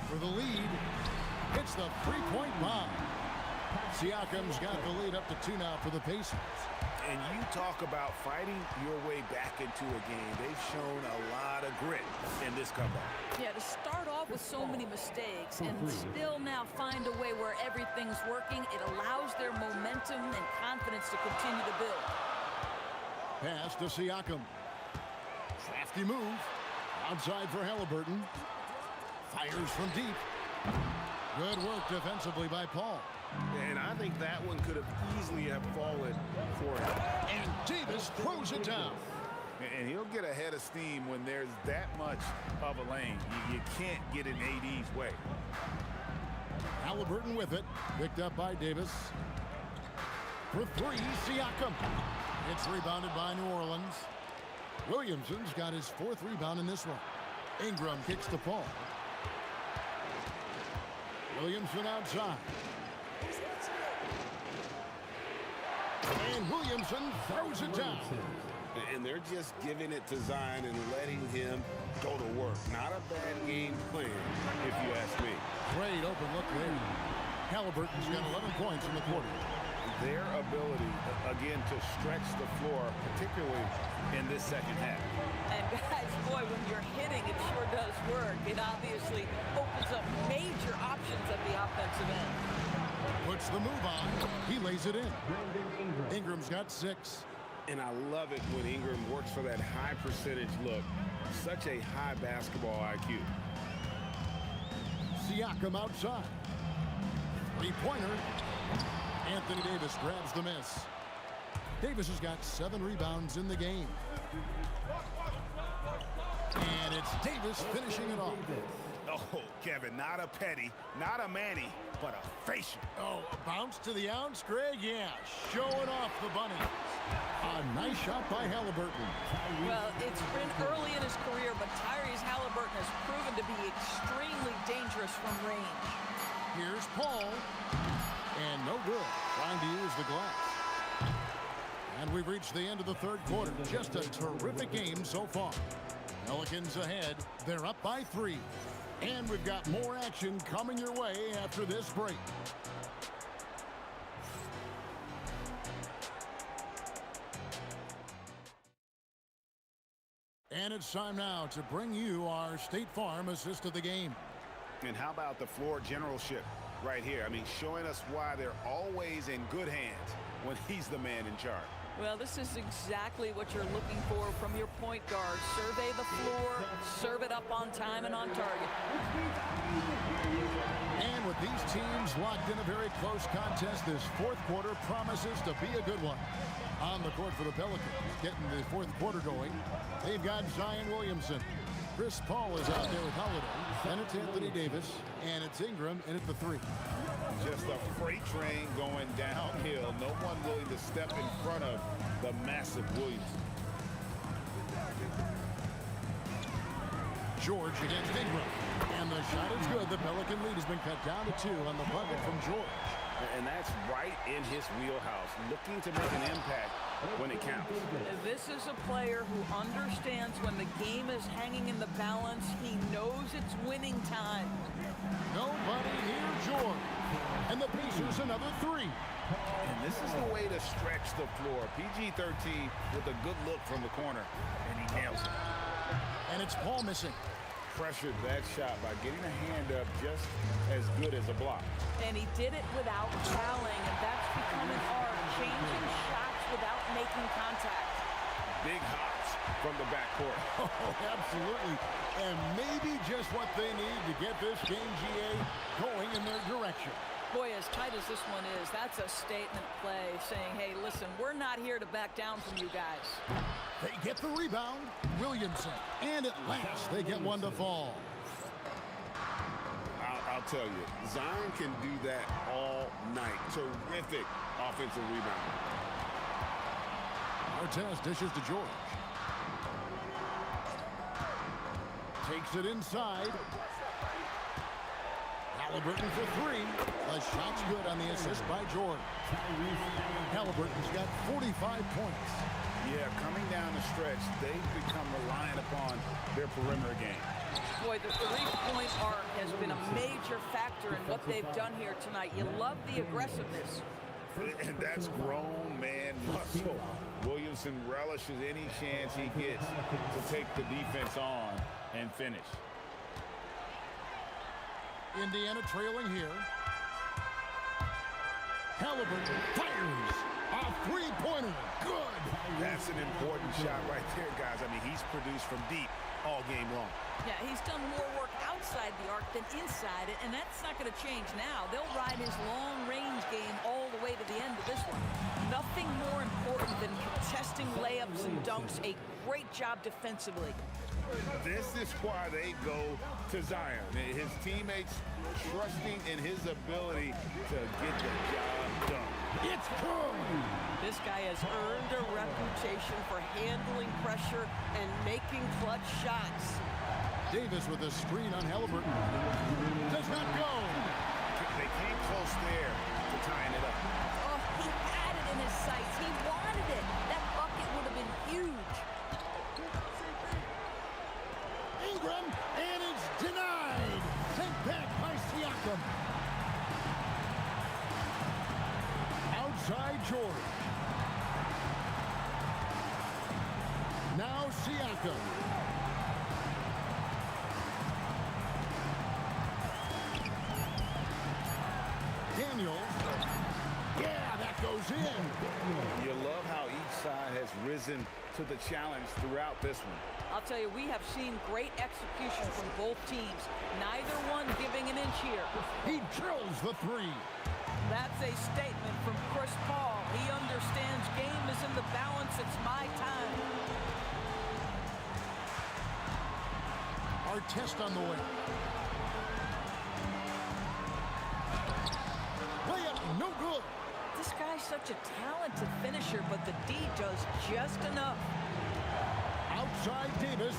Speaker 2: for the lead. It's the three-point bomb. Siakam's got the lead up to 2 now for the Pacers.
Speaker 7: And you talk about fighting your way back into a game. They've shown a lot of grit in this comeback.
Speaker 9: Yeah, to start off with so many mistakes and still now find a way where everything's working, it allows their momentum and confidence to continue to build.
Speaker 2: Pass to Siakam. Crafty move. Outside for Halliburton. Fires from deep. Good work defensively by Paul.
Speaker 7: And I think that one could have easily have fallen for him.
Speaker 2: And Davis throws it down.
Speaker 7: And he'll get ahead of steam when there's that much of a lane. You can't get in AD's way.
Speaker 2: Halliburton with it. Picked up by Davis. For three, Siakam. It's rebounded by New Orleans. Williamson's got his fourth rebound in this one. Ingram kicks to Paul. Williamson outside. And Williamson throws it down.
Speaker 7: And they're just giving it to Zion and letting him go to work. Not a bad game plan, if you ask me.
Speaker 2: Great open look there. Halliburton's got 11 points in the quarter.
Speaker 7: Their ability, again, to stretch the floor, particularly in this second half.
Speaker 9: And guys, boy, when you're hitting, it sure does work. It obviously opens up major options at the offensive end.
Speaker 2: Puts the move on. He lays it in. Ingram's got 6.
Speaker 7: And I love it when Ingram works for that high percentage look. Such a high basketball IQ.
Speaker 2: Siakam outside. Three-pointer. Anthony Davis grabs the miss. Davis has got 7 rebounds in the game. And it's Davis finishing it off.
Speaker 7: Oh, Kevin, not a petty, not a Manny, but a facial.
Speaker 2: Oh, a bounce to the ounce, Greg? Yeah, showing off the bunny. A nice shot by Halliburton.
Speaker 9: Well, it's been early in his career, but Tyrese Halliburton has proven to be extremely dangerous from range.
Speaker 2: Here's Paul. And no good. Trying to use the glass. And we've reached the end of the third quarter. Just a terrific game so far. Pelicans ahead. They're up by 3. And we've got more action coming your way after this break. And it's time now to bring you our State Farm assist of the game.
Speaker 7: And how about the floor generalship right here? I mean, showing us why they're always in good hands when he's the man in charge.
Speaker 9: Well, this is exactly what you're looking for from your point guard. Survey the floor, serve it up on time and on target.
Speaker 2: And with these teams locked in a very close contest, this fourth quarter promises to be a good one. On the court for the Pelicans, getting the fourth quarter going, they've got Zion Williamson. Chris Paul is out there with Holiday. Then it's Anthony Davis, and it's Ingram in at the 3.
Speaker 7: Just a freight train going downhill. No one willing to step in front of the massive Williamson.
Speaker 2: George against Ingram. And the shot is good. The Pelican lead has been cut down to 2 on the bucket from George.
Speaker 7: And that's right in his wheelhouse, looking to make an impact when it counts.
Speaker 9: This is a player who understands when the game is hanging in the balance. He knows it's winning time.
Speaker 2: Nobody near George. And the Pacers another 3.
Speaker 7: And this is the way to stretch the floor. PG-13 with a good look from the corner, and he nails it.
Speaker 2: And it's Paul missing.
Speaker 7: Pressured that shot by getting a hand up just as good as a block.
Speaker 9: And he did it without fouling, and that's become an art, changing shots without making contact.
Speaker 7: Big hops from the backcourt.
Speaker 2: Oh, absolutely. And maybe just what they need to get this game, GA, going in their direction.
Speaker 9: Boy, as tight as this one is, that's a statement play saying, hey, listen, we're not here to back down from you guys.
Speaker 2: They get the rebound, Williamson. And at last, they get one to fall.
Speaker 7: I'll tell you, Zion can do that all night. Terrific offensive rebound.
Speaker 2: Artest dishes to George. Takes it inside. Halliburton for 3. The shot's good on the assist by George. Halliburton's got 45 points.
Speaker 7: Yeah, coming down the stretch, they've become reliant upon their perimeter game.
Speaker 9: Boy, the three-point arc has been a major factor in what they've done here tonight. You love the aggressiveness.
Speaker 7: And that's grown man muscle. Williamson relishes any chance he gets to take the defense on and finish.
Speaker 2: Indiana trailing here. Halliburton fires a three-pointer. Good.
Speaker 7: That's an important shot right there, guys. I mean, he's produced from deep all game long.
Speaker 9: Yeah, he's done more work outside the arc than inside it, and that's not going to change now. They'll ride his long-range game all the way to the end of this one. Nothing more important than contesting layups and dunks. A great job defensively.
Speaker 7: This is why they go to Zion. His teammates trusting in his ability to get the job done.
Speaker 2: It's Curry.
Speaker 9: This guy has earned a reputation for handling pressure and making clutch shots.
Speaker 2: Davis with a screen on Halliburton. Does not go.
Speaker 7: They came close there to tying it up.
Speaker 9: Oh, he had it in his sights. He wanted it. That bucket would have been huge.
Speaker 2: Ingram, and it's denied. Sent back by Siakam. Outside Jordan. Now Siakam. Daniels. Yeah, that goes in.
Speaker 7: You love how each side has risen to the challenge throughout this one.
Speaker 9: I'll tell you, we have seen great execution from both teams. Neither one giving an inch here.
Speaker 2: He drills the three.
Speaker 9: That's a statement from Chris Paul. He understands game is in the balance. It's my time.
Speaker 2: Our test on the way. Layup, no good.
Speaker 9: This guy's such a talented finisher, but the D does just enough.
Speaker 2: Outside Davis.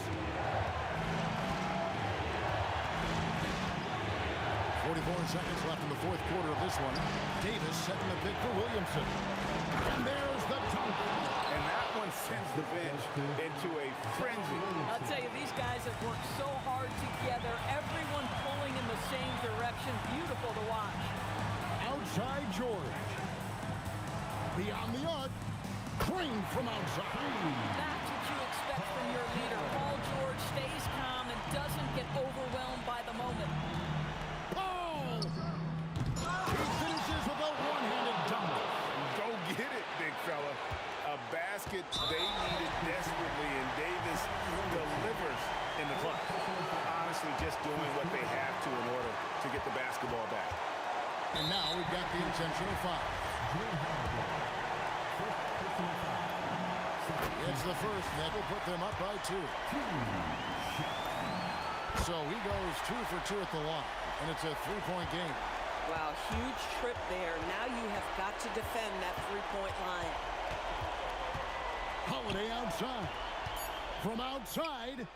Speaker 2: 44 seconds left in the fourth quarter of this one. Davis setting the pick for Williamson. And there's the dunk.
Speaker 7: And that one sends the bench into a frenzy.
Speaker 9: I'll tell you, these guys have worked so hard together. Everyone pulling in the same direction. Beautiful to watch.
Speaker 2: Outside George. Beyond the arc. Green from outside.
Speaker 9: That's what you expect from your leader. Paul George stays calm and doesn't get overwhelmed by the moment.
Speaker 2: Paul! He finishes with a one-handed dunk.
Speaker 7: Go get it, big fella. A basket they needed desperately, and Davis delivers in the clutch. Honestly, just doing what they have to in order to get the basketball back.
Speaker 2: And now we've got the intentional foul. It's the first, and that will put them up by 2. So he goes 2 for 2 at the line, and it's a 3-point game.
Speaker 9: Wow, huge trip there. Now you have got to defend that three-point line.
Speaker 2: Holiday outside. From outside,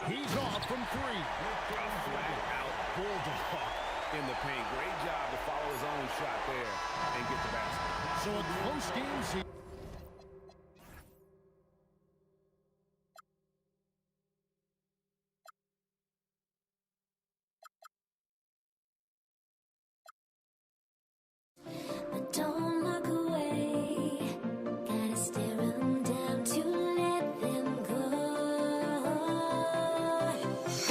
Speaker 2: he's off from 3.
Speaker 7: Flat-out bulldog in the paint. Great job to follow his own shot there and get the basket.
Speaker 2: So a close game.
Speaker 10: Don't look away, gotta stare 'em down to let them go.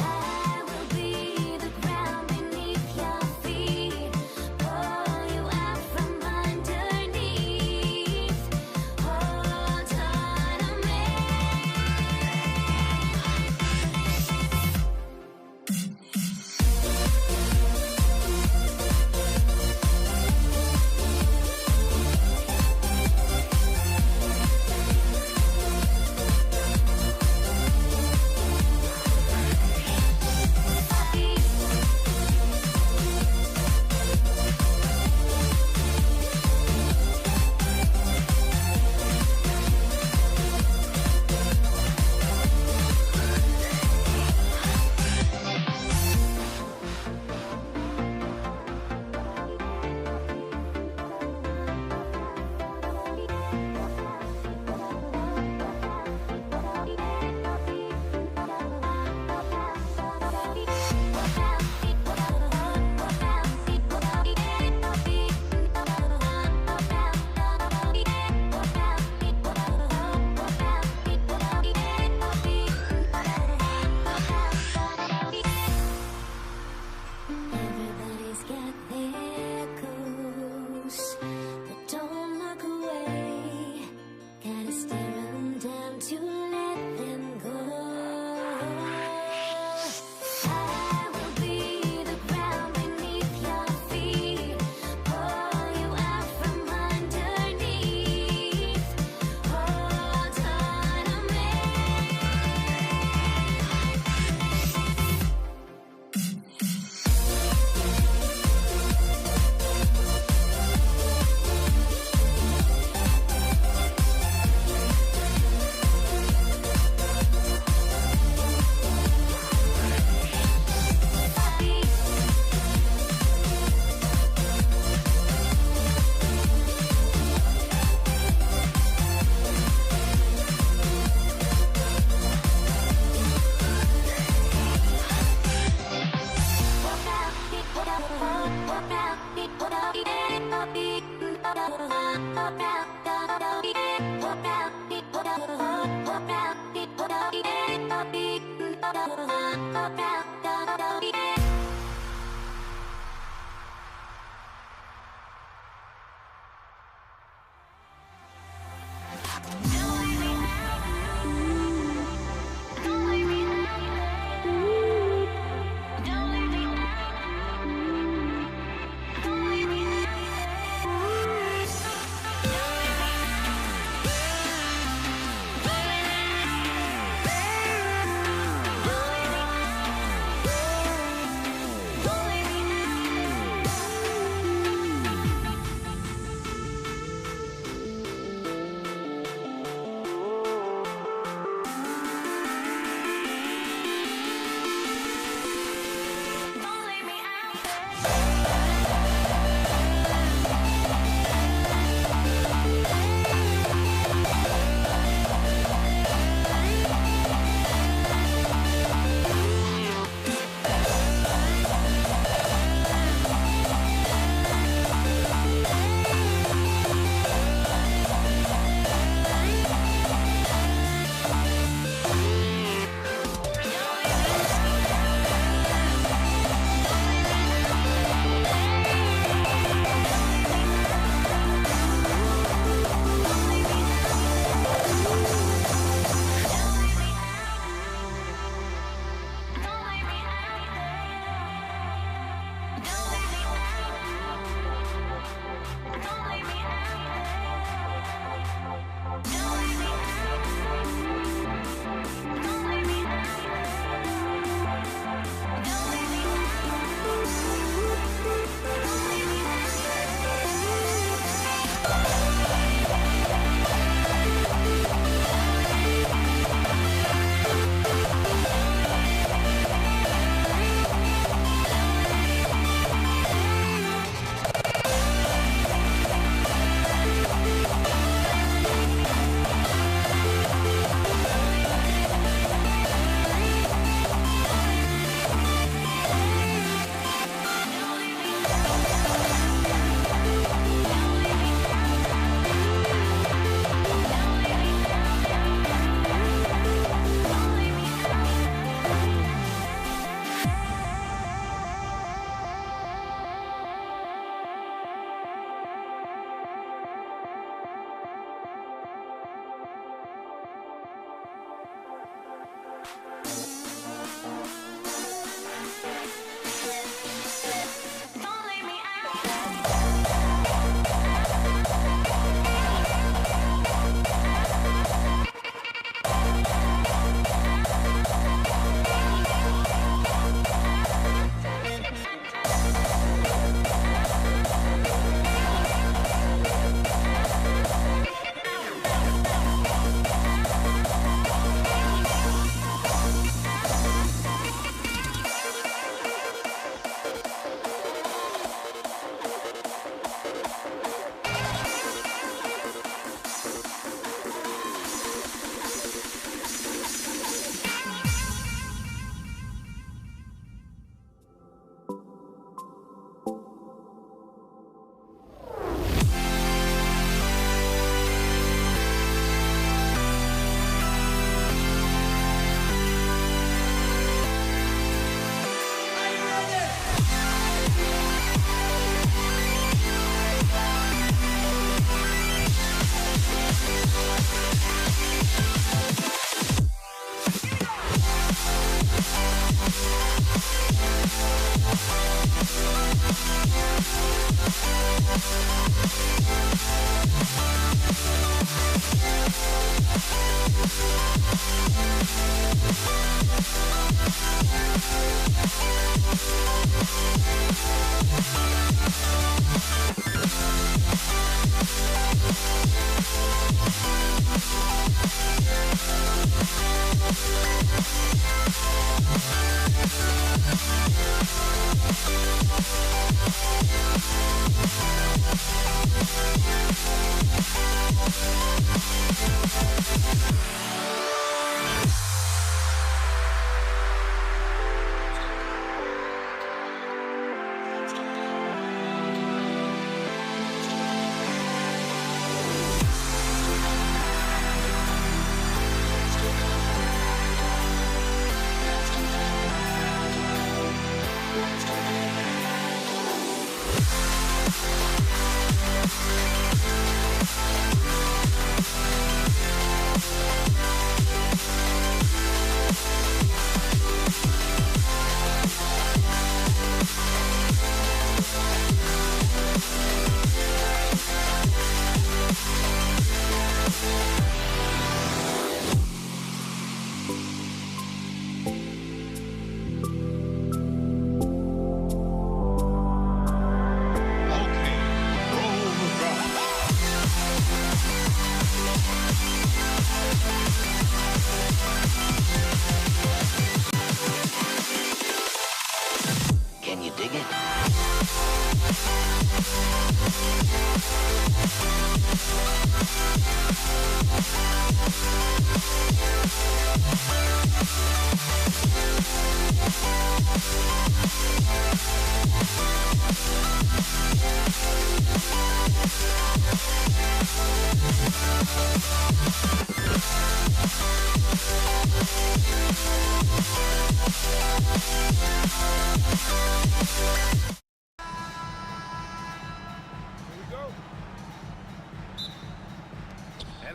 Speaker 10: I will be the ground beneath your feet, pull you out from underneath.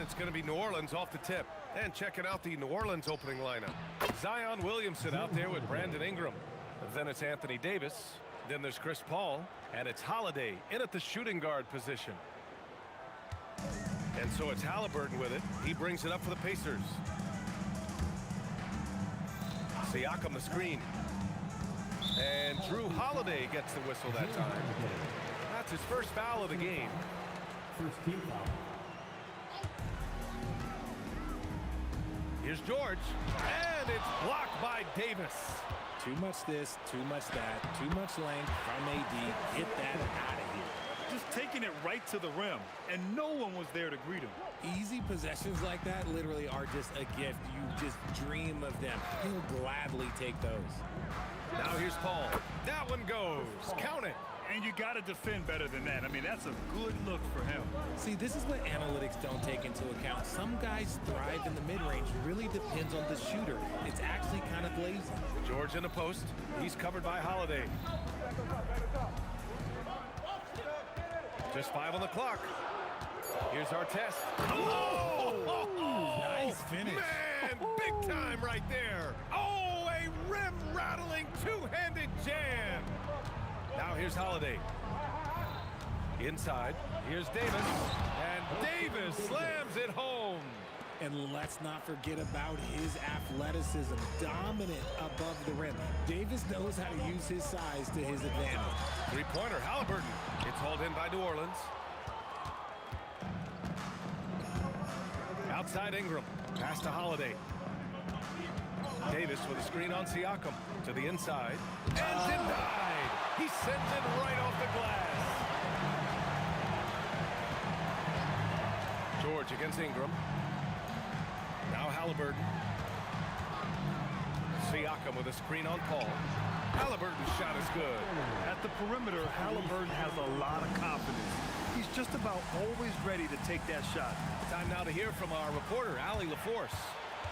Speaker 1: it's going to be New Orleans off the tip. And checking out the New Orleans opening lineup. Zion Williamson out there with Brandon Ingram. Then it's Anthony Davis. Then there's Chris Paul. And it's Holiday in at the shooting guard position. And so it's Halliburton with it. He brings it up for the Pacers. Siakam the screen. And Drew Holiday gets the whistle that time. That's his first foul of the game.
Speaker 4: First team foul.
Speaker 1: Here's George. And it's blocked by Davis.
Speaker 11: Too much this, too much that, too much length from AD. Get that out of here.
Speaker 3: Just taking it right to the rim, and no one was there to greet him.
Speaker 11: Easy possessions like that literally are just a gift. You just dream of them. He'll gladly take those.
Speaker 1: Now here's Paul. That one goes. Count it.
Speaker 3: And you got to defend better than that. I mean, that's a good look for him.
Speaker 11: See, this is what analytics don't take into account. Some guys thrive in the mid-range. Really depends on the shooter. It's actually kind of lazy.
Speaker 1: George in the post. He's covered by Holiday. Just 5 on the clock. Here's our test. Oh!
Speaker 11: Nice finish.
Speaker 1: Man, big time right there. Oh, a rim-rattling two-handed jam. Now here's Holiday. Inside. Here's Davis. And Davis slams it home.
Speaker 11: And let's not forget about his athleticism. Dominant above the rim. Davis knows how to use his size to his advantage.
Speaker 1: Three-pointer, Halliburton. It's hauled in by New Orleans. Outside Ingram. Pass to Holiday. Davis with a screen on Siakam. To the inside. And denied. He sends it right off the glass. George against Ingram. Now Halliburton. Siakam with a screen on Paul. Halliburton's shot is good.
Speaker 3: At the perimeter, Halliburton has a lot of confidence. He's just about always ready to take that shot.
Speaker 1: Time now to hear from our reporter, Allie LaForce.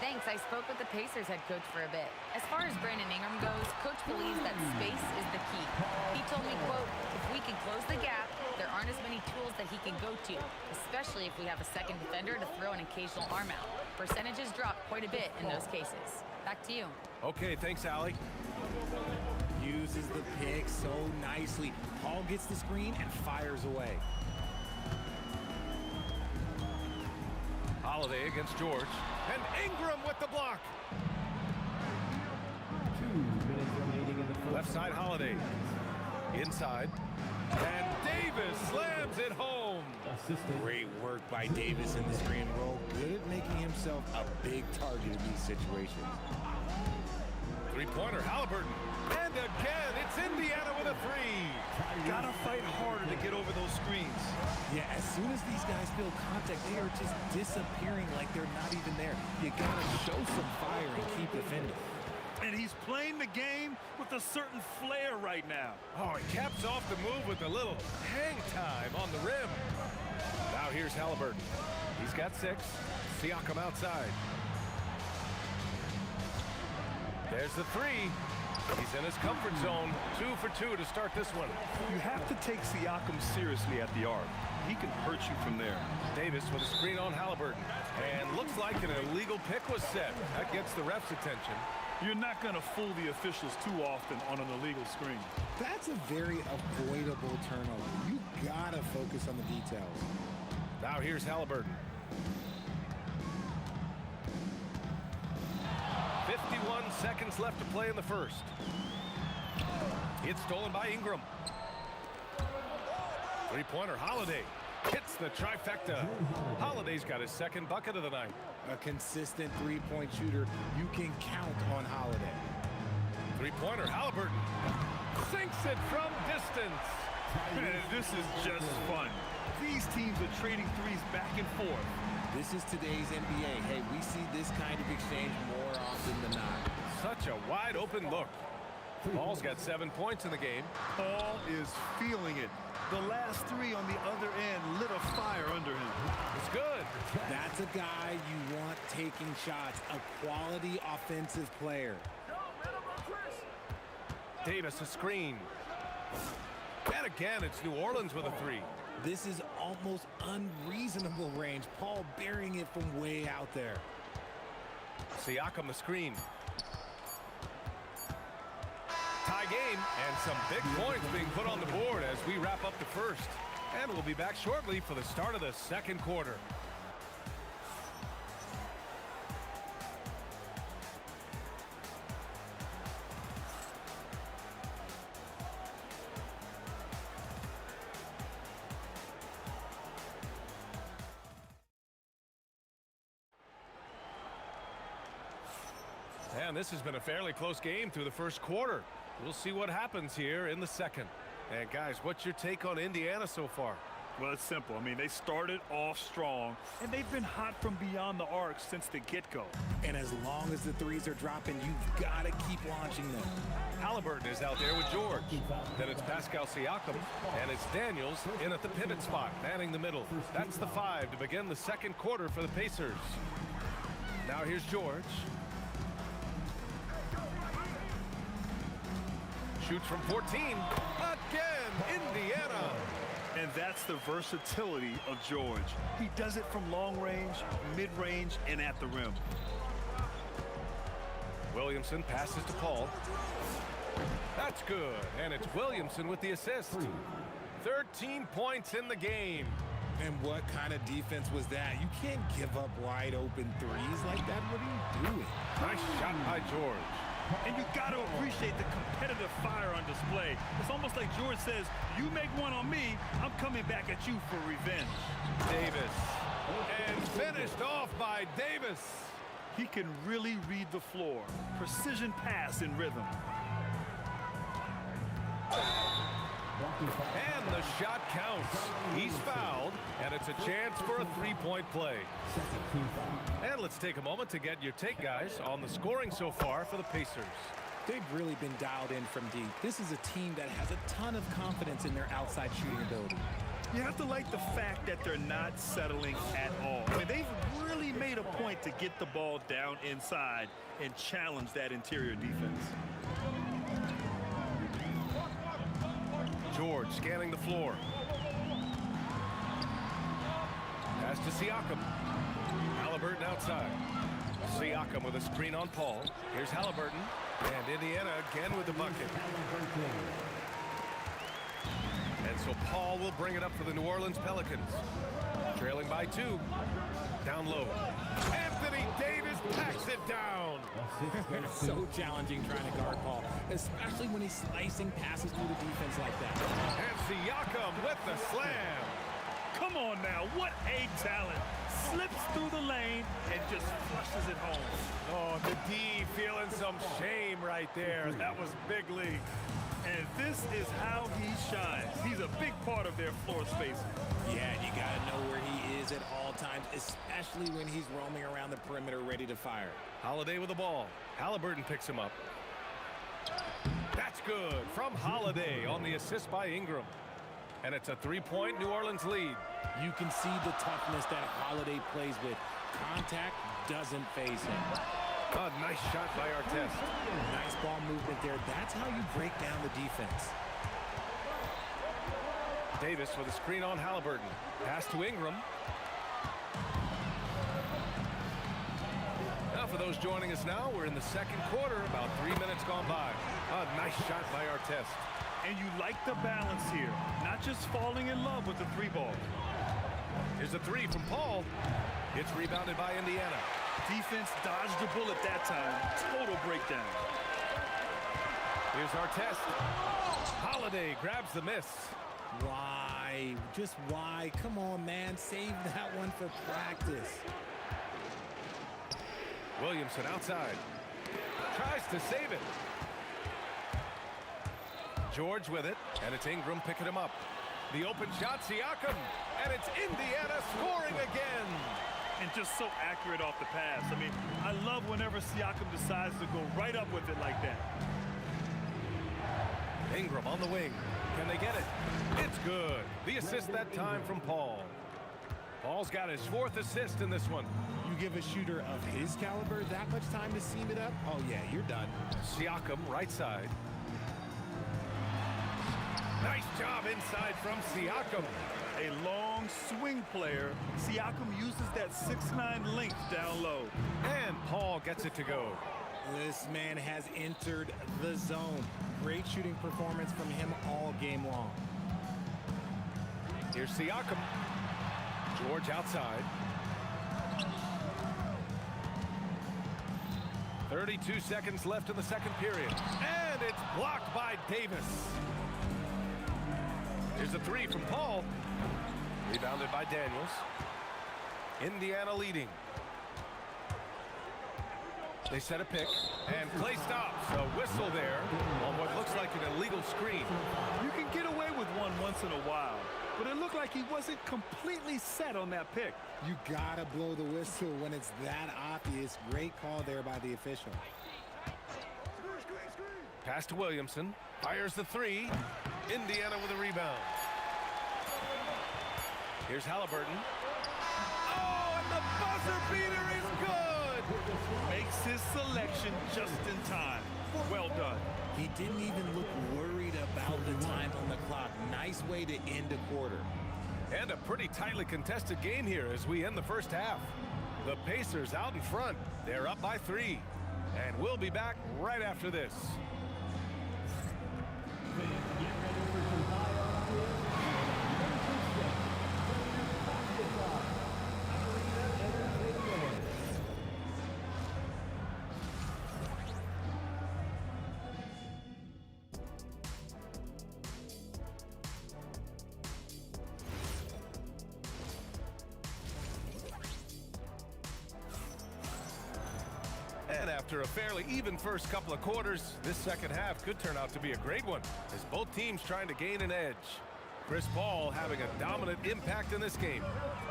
Speaker 5: Thanks. I spoke with the Pacers head coach for a bit. As far as Brandon Ingram goes, coach believes that space is the key. He told me, quote, if we can close the gap, there aren't as many tools that he can go to, especially if we have a second defender to throw an occasional arm out. Percentages drop quite a bit in those cases. Back to you.
Speaker 1: Okay, thanks, Allie.
Speaker 11: Uses the pick so nicely. Paul gets the screen and fires away.
Speaker 1: Holiday against George. And Ingram with the block.
Speaker 4: 2 minutes remaining in the first.
Speaker 1: Left side, Holiday. Inside. And Davis slams it home.
Speaker 4: Assistant.
Speaker 11: Great work by Davis in the screen roll. Good at making himself a big target in these situations.
Speaker 1: Three-pointer, Halliburton. And again, it's Indiana with a three.
Speaker 3: Gotta fight harder to get over those screens.
Speaker 11: Yeah, as soon as these guys feel contact, they are just disappearing like they're not even there. You gotta show some fire and keep defending.
Speaker 3: And he's playing the game with a certain flair right now.
Speaker 1: Oh, he caps off the move with a little hang time on the rim. Now here's Halliburton. He's got 6. Siakam outside. There's the 3. He's in his comfort zone. 2 for 2 to start this one.
Speaker 3: You have to take Siakam seriously at the arc. He can hurt you from there.
Speaker 1: Davis with a screen on Halliburton. And looks like an illegal pick was set. That gets the ref's attention.
Speaker 3: You're not going to fool the officials too often on an illegal screen.
Speaker 11: That's a very avoidable turnover. You gotta focus on the details.
Speaker 1: Now here's Halliburton. 51 seconds left to play in the first. It's stolen by Ingram. Three-pointer, Holiday. Hits the trifecta. Holiday's got his second bucket of the night.
Speaker 11: A consistent three-point shooter. You can count on Holiday.
Speaker 1: Three-pointer, Halliburton. Sinks it from distance.
Speaker 3: Man, this is just fun. These teams are trading threes back and forth.
Speaker 11: This is today's NBA. Hey, we see this kind of exchange more often than not.
Speaker 1: Such a wide open look. Paul's got 7 points in the game.
Speaker 3: Paul is feeling it. The last 3 on the other end lit a fire under him.
Speaker 1: It's good.
Speaker 11: That's a guy you want taking shots, a quality offensive player.
Speaker 1: Davis a screen. And again, it's New Orleans with a 3.
Speaker 11: This is almost unreasonable range. Paul burying it from way out there.
Speaker 1: Siakam the screen. Tie game, and some big points being put on the board as we wrap up the first. And we'll be back shortly for the start of the second quarter. And this has been a fairly close game through the first quarter. We'll see what happens here in the second. And guys, what's your take on Indiana so far?
Speaker 3: Well, it's simple. I mean, they started off strong, and they've been hot from beyond the arc since the get-go.
Speaker 11: And as long as the threes are dropping, you've got to keep launching them.
Speaker 1: Halliburton is out there with George. Then it's Pascal Siakam, and it's Daniels in at the pivot spot, manning the middle. That's the 5 to begin the second quarter for the Pacers. Now here's George. Shoots from 14. Again, Indiana.
Speaker 3: And that's the versatility of George. He does it from long range, mid-range, and at the rim.
Speaker 1: Williamson passes to Paul. That's good. And it's Williamson with the assist. 13 points in the game.
Speaker 11: And what kind of defense was that? You can't give up wide open threes like that. What are you doing?
Speaker 1: Nice shot by George.
Speaker 3: And you got to appreciate the competitive fire on display. It's almost like George says, you make one on me, I'm coming back at you for revenge.
Speaker 1: Davis. And finished off by Davis.
Speaker 3: He can really read the floor. Precision pass in rhythm.
Speaker 1: And the shot counts. He's fouled, and it's a chance for a three-point play. And let's take a moment to get your take, guys, on the scoring so far for the Pacers.
Speaker 11: They've really been dialed in from deep. This is a team that has a ton of confidence in their outside shooting ability.
Speaker 3: You have to like the fact that they're not settling at all. I mean, they've really made a point to get the ball down inside and challenge that interior defense.
Speaker 1: George scanning the floor. Pass to Siakam. Halliburton outside. Siakam with a screen on Paul. Here's Halliburton. And Indiana again with the bucket. And so Paul will bring it up for the New Orleans Pelicans. Trailing by 2. Down low. Anthony Davis packs it down.
Speaker 11: So challenging trying to guard Paul, especially when he's slicing passes through the defense like that.
Speaker 1: And Siakam with the slam.
Speaker 3: Come on now, what a talent. Slips through the lane and just flushes it home.
Speaker 1: Oh, the D feeling some shame right there. That was big league.
Speaker 3: And this is how he shines. He's a big part of their floor space.
Speaker 11: Yeah, you got to know where he is at all times, especially when he's roaming around the perimeter ready to fire.
Speaker 1: Holiday with the ball. Halliburton picks him up. That's good from Holiday on the assist by Ingram. And it's a three-point New Orleans lead.
Speaker 11: You can see the toughness that Holiday plays with. Contact doesn't faze him.
Speaker 1: A nice shot by Artest.
Speaker 11: Nice ball movement there. That's how you break down the defense.
Speaker 1: Davis with a screen on Halliburton. Pass to Ingram. Now for those joining us now, we're in the second quarter, about 3 minutes gone by. A nice shot by Artest.
Speaker 3: And you like the balance here, not just falling in love with the three ball.
Speaker 1: Here's a three from Paul. It's rebounded by Indiana.
Speaker 3: Defense dodged a bullet that time. Total breakdown.
Speaker 1: Here's Artest. Holiday grabs the miss.
Speaker 11: Why? Just why? Come on, man. Save that one for practice.
Speaker 1: Williamson outside. Tries to save it. George with it, and it's Ingram picking him up. The open shot, Siakam, and it's Indiana scoring again.
Speaker 3: And just so accurate off the pass. I mean, I love whenever Siakam decides to go right up with it like that.
Speaker 1: Ingram on the wing. Can they get it? It's good. The assist that time from Paul. Paul's got his 4th assist in this one.
Speaker 11: You give a shooter of his caliber that much time to seam it up? Oh, yeah, you're done.
Speaker 1: Siakam, right side. Nice job inside from Siakam.
Speaker 3: A A long swing player, Siakam uses that 6'9" length down low.
Speaker 1: And Paul gets it to go.
Speaker 11: This man has entered the zone. Great shooting performance from him all game long.
Speaker 1: Here's Siakam. George outside. 32 seconds left in the second period. And it's blocked by Davis. Here's a three from Paul. Rebounded by Daniels. Indiana leading. They set a pick, and play stops. A whistle there on what looks like an illegal screen.
Speaker 3: You can get away with one once in a while, but it looked like he wasn't completely set on that pick.
Speaker 11: You gotta blow the whistle when it's that obvious. Great call there by the official.
Speaker 1: Pass to Williamson. Fires the three. Indiana with a rebound. Here's Halliburton. Oh, and the buzzer beater is good!
Speaker 3: Makes his selection just in time. Well done.
Speaker 11: He didn't even look worried about the time on the clock. Nice way to end a quarter.
Speaker 1: And a pretty tightly contested game here as we end the first half. The Pacers out in front. They're up by 3. And we'll be back right after this. And after a fairly even first couple of quarters, this second half could turn out to be a great one as both teams trying to gain an edge. Chris Paul having a dominant impact in this game.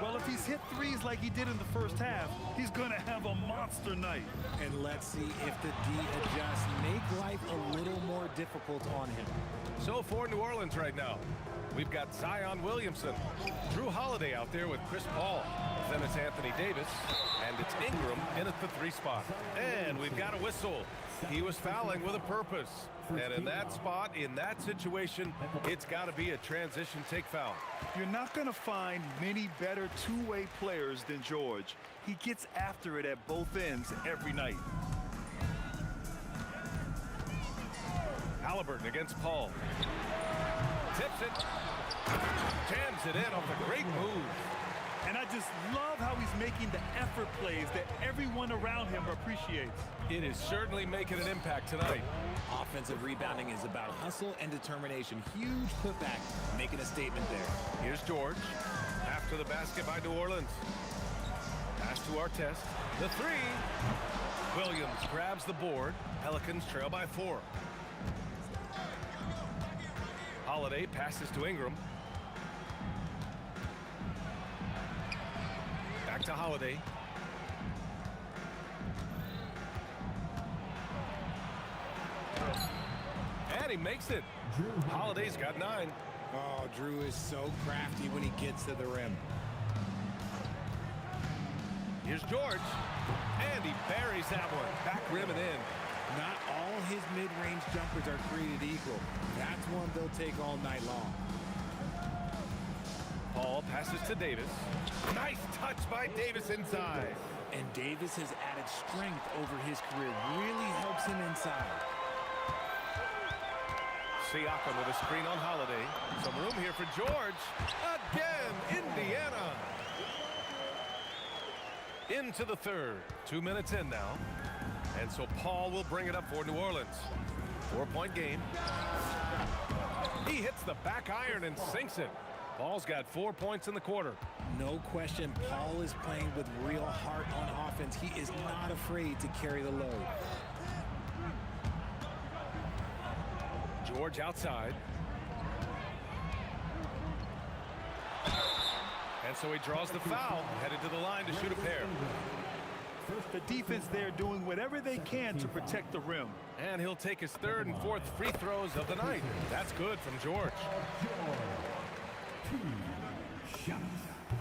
Speaker 3: Well, if he's hit threes like he did in the first half, he's going to have a monster night.
Speaker 11: And let's see if the D adjusts. Make life a little more difficult on him.
Speaker 1: So for New Orleans right now, we've got Zion Williamson, Drew Holiday out there with Chris Paul. Then it's Anthony Davis, and it's Ingram in at the 3 spot. And we've got a whistle. He was fouling with a purpose. And in that spot, in that situation, it's got to be a transition take foul.
Speaker 3: You're not going to find many better two-way players than George. He gets after it at both ends every night.
Speaker 1: Halliburton against Paul. Tips it. Jams it in off a great move.
Speaker 3: And I just love how he's making the effort plays that everyone around him appreciates.
Speaker 1: It is certainly making an impact tonight.
Speaker 11: Offensive rebounding is about hustle and determination. Huge putback, making a statement there.
Speaker 1: Here's George. After the basket by New Orleans. Pass to Artest. The 3. Williams grabs the board. Pelicans trail by 4. Holiday passes to Ingram. Back to Holiday. And he makes it. Holiday's got 9.
Speaker 11: Oh, Drew is so crafty when he gets to the rim.
Speaker 1: Here's George. And he buries that one. Back rim and in.
Speaker 11: Not all his mid-range jumpers are created equal. That's one they'll take all night long.
Speaker 1: Paul passes to Davis. Nice touch by Davis inside.
Speaker 11: And Davis has added strength over his career. Really helps him inside.
Speaker 1: Siakam with a screen on Holiday. Some room here for George. Again, Indiana. Into the third. 2 minutes in now. And so Paul will bring it up for New Orleans. 4-point game. He hits the back iron and sinks it. Paul's got 4 points in the quarter.
Speaker 11: No question, Paul is playing with real heart on offense. He is not afraid to carry the load.
Speaker 1: George outside. And so he draws the foul, headed to the line to shoot a pair.
Speaker 3: The defense there doing whatever they can to protect the rim.
Speaker 1: And he'll take his 3rd and 4th free throws of the night. That's good from George.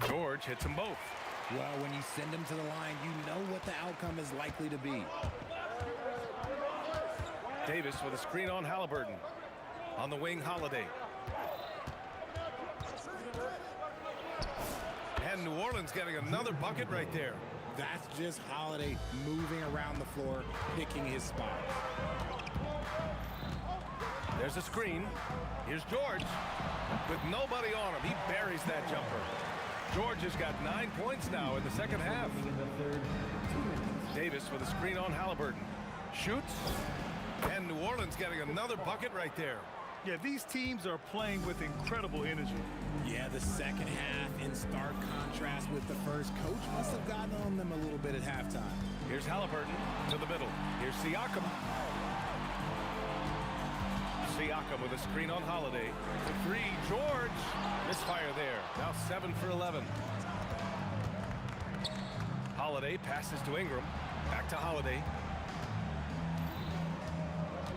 Speaker 1: George hits them both.
Speaker 11: Well, when you send them to the line, you know what the outcome is likely to be.
Speaker 1: Davis with a screen on Halliburton. On the wing, Holiday. And New Orleans getting another bucket right there.
Speaker 11: That's just Holiday moving around the floor, picking his spot.
Speaker 1: There's a screen. Here's George. With nobody on him, he buries that jumper. George has got 9 points now in the second half. Davis with a screen on Halliburton. Shoots. And New Orleans getting another bucket right there.
Speaker 3: Yeah, these teams are playing with incredible energy.
Speaker 11: Yeah, the second half in stark contrast with the first. Coach must have gotten on them a little bit at halftime.
Speaker 1: Here's Halliburton to the middle. Here's Siakam. Siakam with a screen on Holiday. The three, George. Misfire there. Now 7 for 11. Holiday passes to Ingram. Back to Holiday.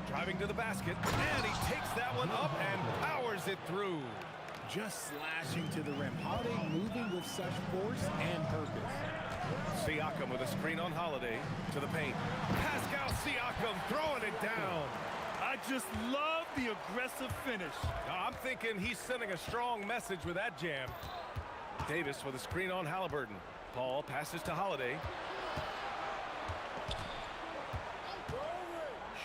Speaker 1: Driving to the basket. And he takes that one up and powers it through.
Speaker 11: Just slashing to the rim. Holiday moving with such force and purpose.
Speaker 1: Siakam with a screen on Holiday to the paint. Pascal Siakam throwing it down.
Speaker 3: I just love the aggressive finish.
Speaker 1: I'm thinking he's sending a strong message with that jam. Davis with a screen on Halliburton. Paul passes to Holiday.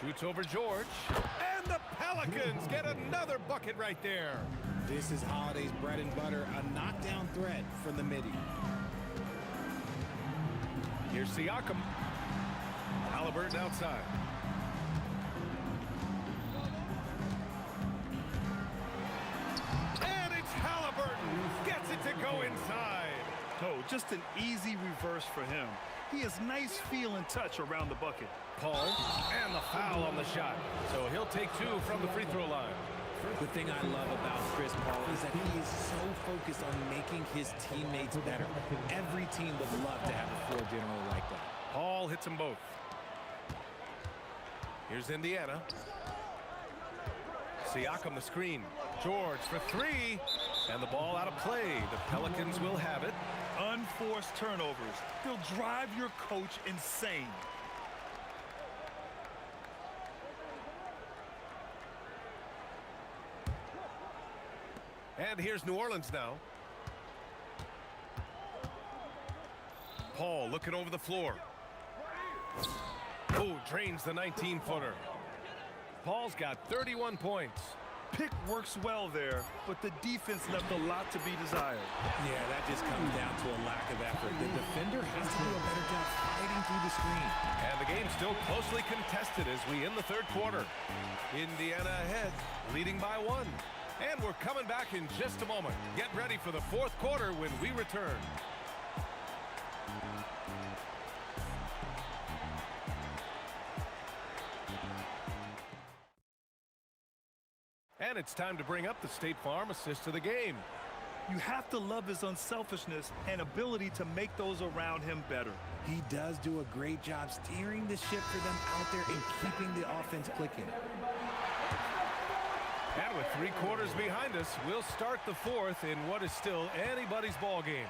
Speaker 1: Shoots over George. And the Pelicans get another bucket right there.
Speaker 11: This is Holiday's bread and butter, a knockdown threat from the midi.
Speaker 1: Here's Siakam. Halliburton outside. And it's Halliburton. Gets it to go inside.
Speaker 3: Oh, just an easy reverse for him. He has nice feel and touch around the bucket.
Speaker 1: Paul, and the foul on the shot. So he'll take 2 from the free throw line.
Speaker 11: The thing I love about Chris Paul is that he is so focused on making his teammates better. Every team would love to have a floor general like that.
Speaker 1: Paul hits them both. Here's Indiana. Siakam the screen. George for 3. And the ball out of play. The Pelicans will have it.
Speaker 3: Unforced turnovers. They'll drive your coach insane.
Speaker 1: And here's New Orleans now. Paul looking over the floor. Oh, drains the 19-footer. Paul's got 31 points.
Speaker 3: Pick works well there, but the defense left a lot to be desired.
Speaker 11: Yeah, that just comes down to a lack of effort. The defender has to do a better job fighting through the screen.
Speaker 1: And the game's still closely contested as we end the third quarter. Indiana ahead, leading by 1. And we're coming back in just a moment. Get ready for the fourth quarter when we return. And it's time to bring up the State Farm assist of the game.
Speaker 3: You have to love his unselfishness and ability to make those around him better.
Speaker 11: He does do a great job steering the ship for them out there and keeping the offense clicking.
Speaker 1: And with 3 quarters behind us, we'll start the fourth in what is still anybody's ball game.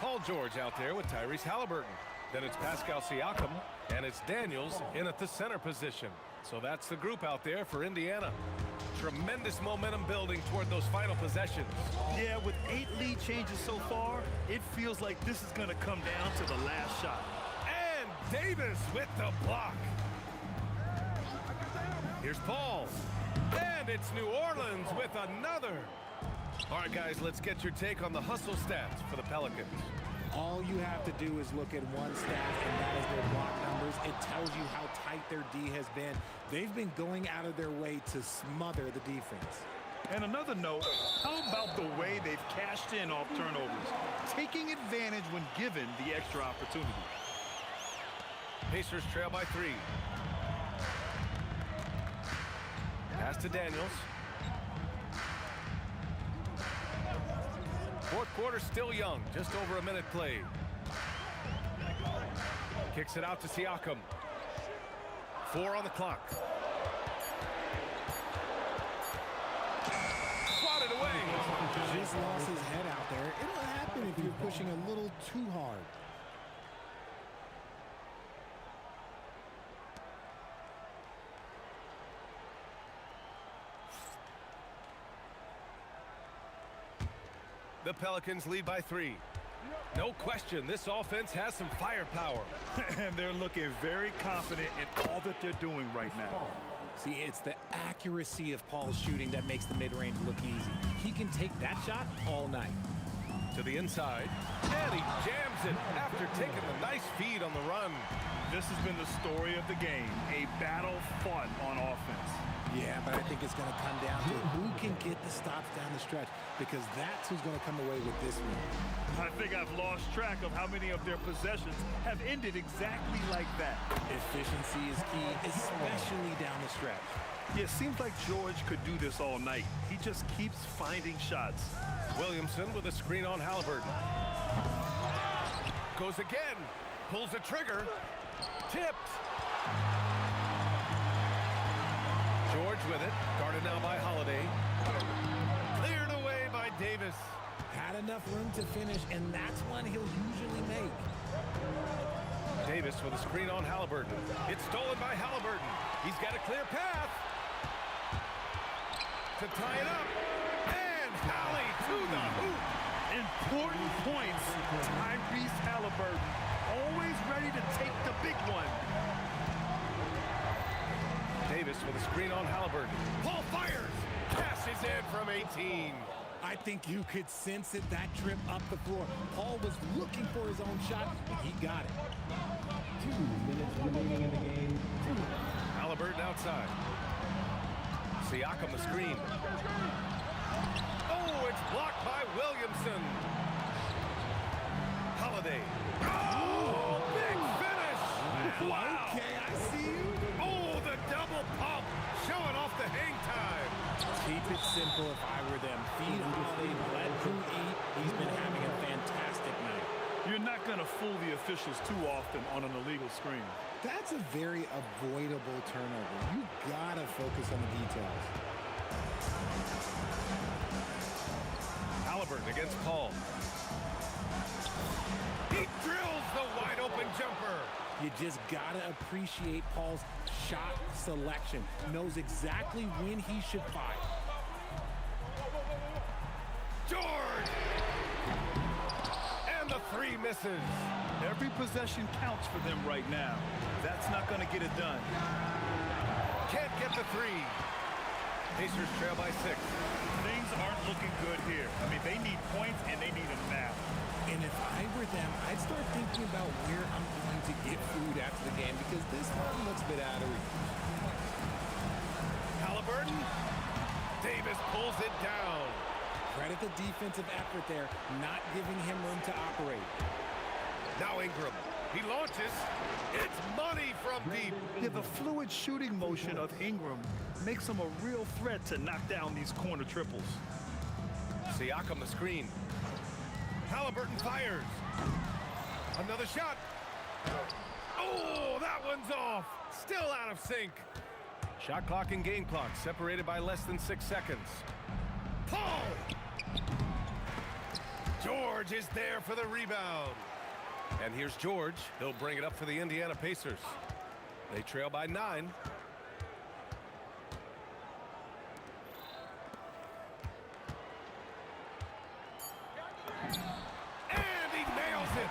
Speaker 1: Paul George out there with Tyrese Halliburton. Then it's Pascal Siakam, and it's Daniels in at the center position. So that's the group out there for Indiana. Tremendous momentum building toward those final possessions.
Speaker 3: Yeah, with 8 lead changes so far, it feels like this is going to come down to the last shot.
Speaker 1: And Davis with the block. Here's Paul. And it's New Orleans with another. All right, guys, let's get your take on the hustle stats for the Pelicans.
Speaker 11: All you have to do is look at one stat, and that is their block numbers. It tells you how tight their D has been. They've been going out of their way to smother the defense.
Speaker 3: And another note, how about the way they've cashed in off turnovers, taking advantage when given the extra opportunity.
Speaker 1: Pacers trail by 3. Pass to Daniels. Fourth quarter still young, just over a minute played. Kicks it out to Siakam. 4 on the clock. Swatted away.
Speaker 11: Just lost his head out there. It'll happen if you're pushing a little too hard.
Speaker 1: The Pelicans lead by 3. No question, this offense has some firepower.
Speaker 3: And they're looking very confident in all that they're doing right now.
Speaker 11: See, it's the accuracy of Paul's shooting that makes the mid-range look easy. He can take that shot all night.
Speaker 1: To the inside, and he jams it after taking the nice feed on the run.
Speaker 3: This has been the story of the game, a battle fought on offense.
Speaker 11: Yeah, but I think it's going to come down to who can get the stops down the stretch, because that's who's going to come away with this one.
Speaker 3: I think I've lost track of how many of their possessions have ended exactly like that.
Speaker 11: Efficiency is key, especially down the stretch.
Speaker 3: Yeah, it seems like George could do this all night. He just keeps finding shots.
Speaker 1: Williamson with a screen on Halliburton. Goes again. Pulls the trigger. Tipped. George with it. Guarded now by Holiday. Cleared away by Davis.
Speaker 11: Had enough room to finish, and that's one he'll usually make.
Speaker 1: Davis with a screen on Halliburton. It's stolen by Halliburton. He's got a clear path to tie it up. And Hallie to the hoop.
Speaker 3: Important points. Tyrese Halliburton, always ready to take the big one.
Speaker 1: Davis with a screen on Halliburton. Paul fires. Passes in from 18.
Speaker 11: I think you could sense it, that trip up the floor. Paul was looking for his own shot, and he got it.
Speaker 4: 2 minutes remaining in the game.
Speaker 1: Halliburton outside. Siakam the screen. Oh, it's blocked by Williamson. Holiday. Oh, big finish. Wow.
Speaker 11: Okay, I see you.
Speaker 1: Oh, the double pump. Showing off the hang time.
Speaker 11: Keep it simple if I were them. Feed Holiday, let Drew eat. He's been having a fantastic night.
Speaker 3: You're not going to fool the officials too often on an illegal screen.
Speaker 11: That's a very avoidable turnover. You gotta focus on the details.
Speaker 1: Halliburton against Paul. He drills the wide open jumper.
Speaker 11: You just gotta appreciate Paul's shot selection. Knows exactly when he should fire.
Speaker 1: George! And the three misses.
Speaker 3: Every possession counts for them right now. That's not going to get it done.
Speaker 1: Can't get the three. Pacers trail by 6.
Speaker 3: Things aren't looking good here. I mean, they need points and they need them now.
Speaker 11: And if I were them, I'd start thinking about where I'm going to get food after the game, because this one looks a bit out of reach.
Speaker 1: Halliburton. Davis pulls it down.
Speaker 11: Credit the defensive effort there, not giving him room to operate.
Speaker 1: Now Ingram. He launches. It's money from deep.
Speaker 3: Yeah, the fluid shooting motion of Ingram makes him a real threat to knock down these corner triples.
Speaker 1: Siakam the screen. Halliburton fires. Another shot. Oh, that one's off. Still out of sync. Shot clock and game clock separated by less than 6 seconds. Paul! George is there for the rebound. And here's George. He'll bring it up for the Indiana Pacers. They trail by 9. And he nails it.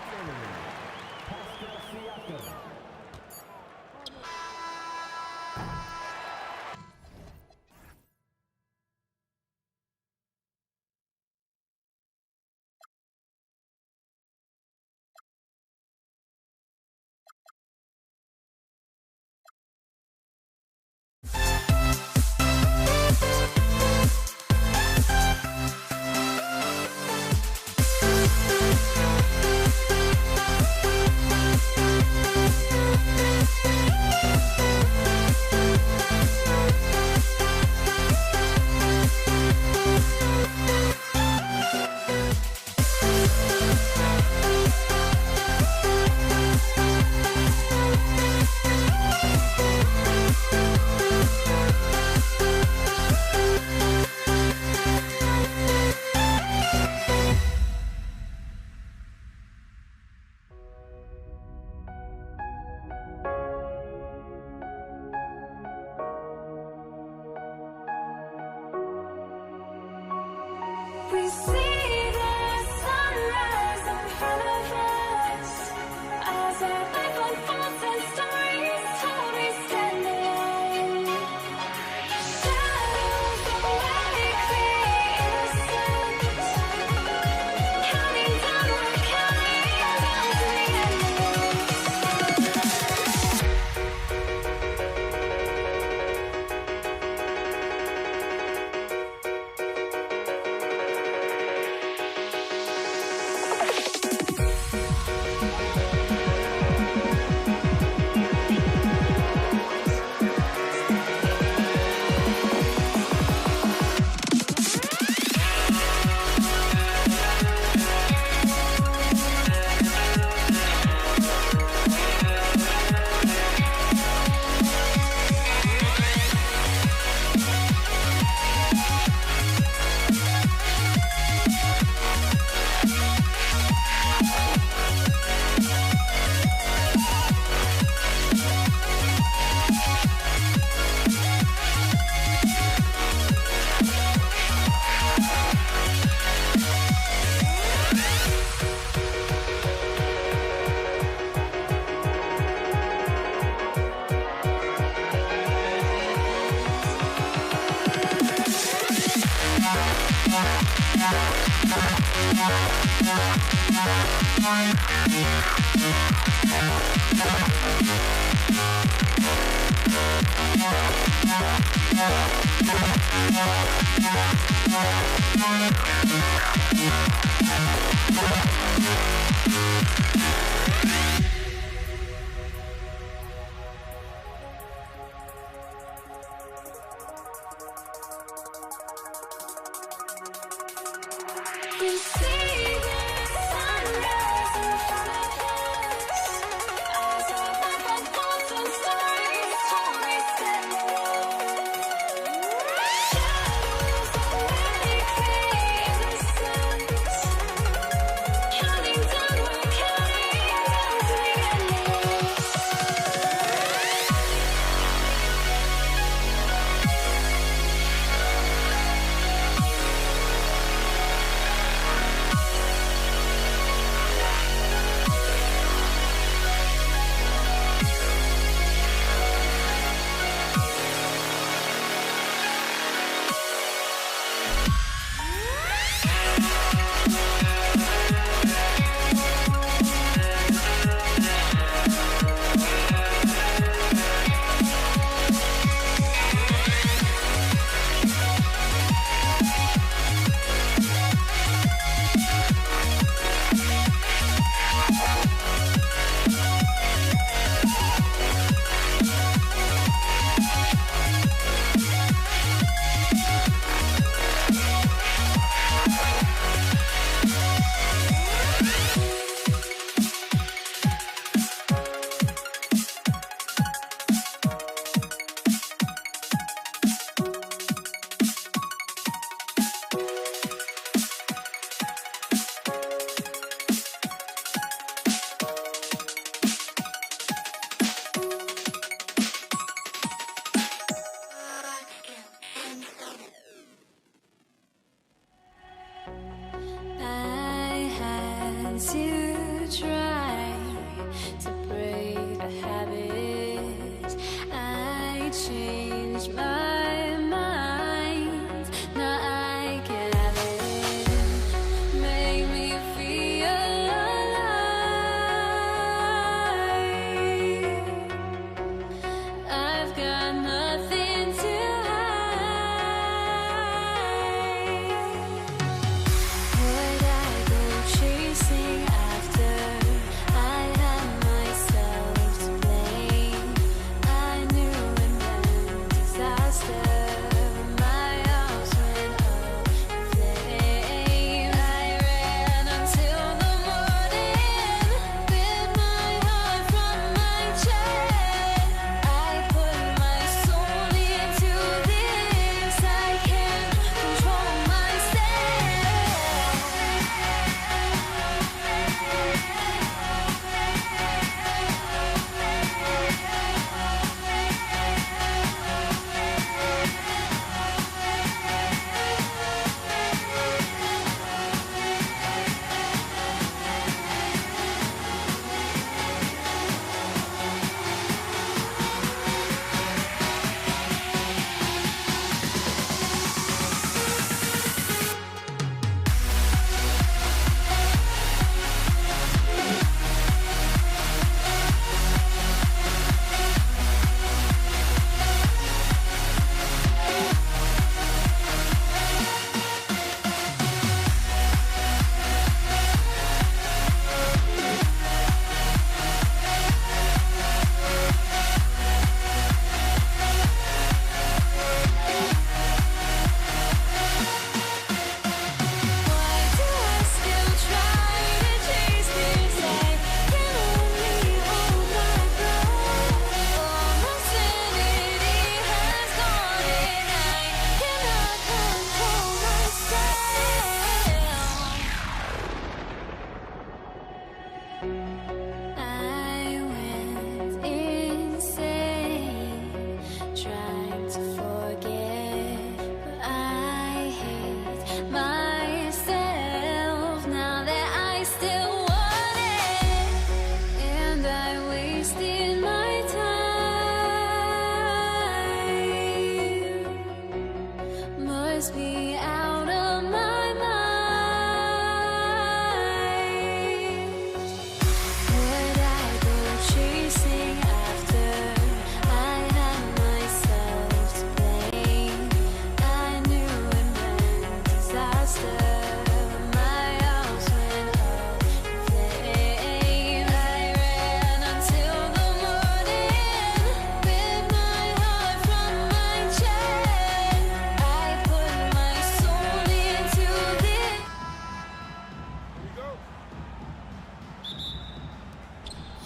Speaker 10: must be out of my mind.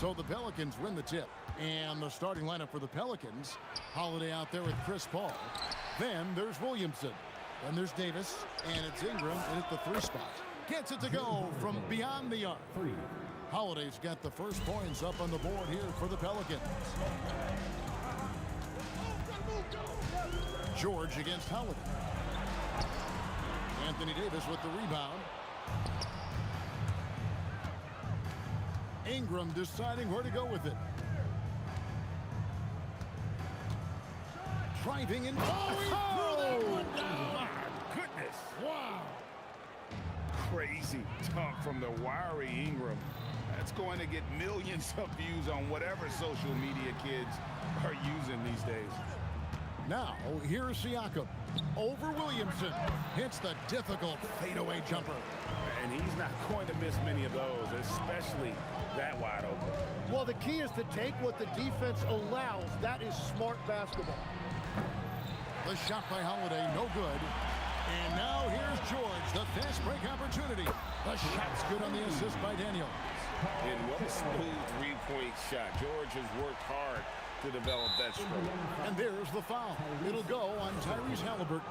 Speaker 2: So the Pelicans win the tip. And the starting lineup for the Pelicans, Holiday out there with Chris Paul. Then there's Williamson. Then there's Davis. And it's Ingram in at the 3 spot. Gets it to go from beyond the arc. Holiday's got the first points up on the board here for the Pelicans. George against Holiday. Anthony Davis with the rebound. Ingram deciding where to go with it. Driving in. Oh, he threw that one down.
Speaker 7: My goodness.
Speaker 2: Wow.
Speaker 7: Crazy dunk from the wiry Ingram. That's going to get millions of views on whatever social media kids are using these days.
Speaker 2: Now, here's Siakam. Over Williamson. Hits the difficult fadeaway jumper.
Speaker 7: And he's not going to miss many of those, especially that wide open.
Speaker 8: Well, the key is to take what the defense allows. That is smart basketball.
Speaker 2: The shot by Holiday, no good. And now here's George, the fast break opportunity. The shot's good on the assist by Daniel.
Speaker 7: And what a smooth three-point shot. George has worked hard to develop that stroke.
Speaker 2: And there's the foul. It'll go on Tyrese Halliburton.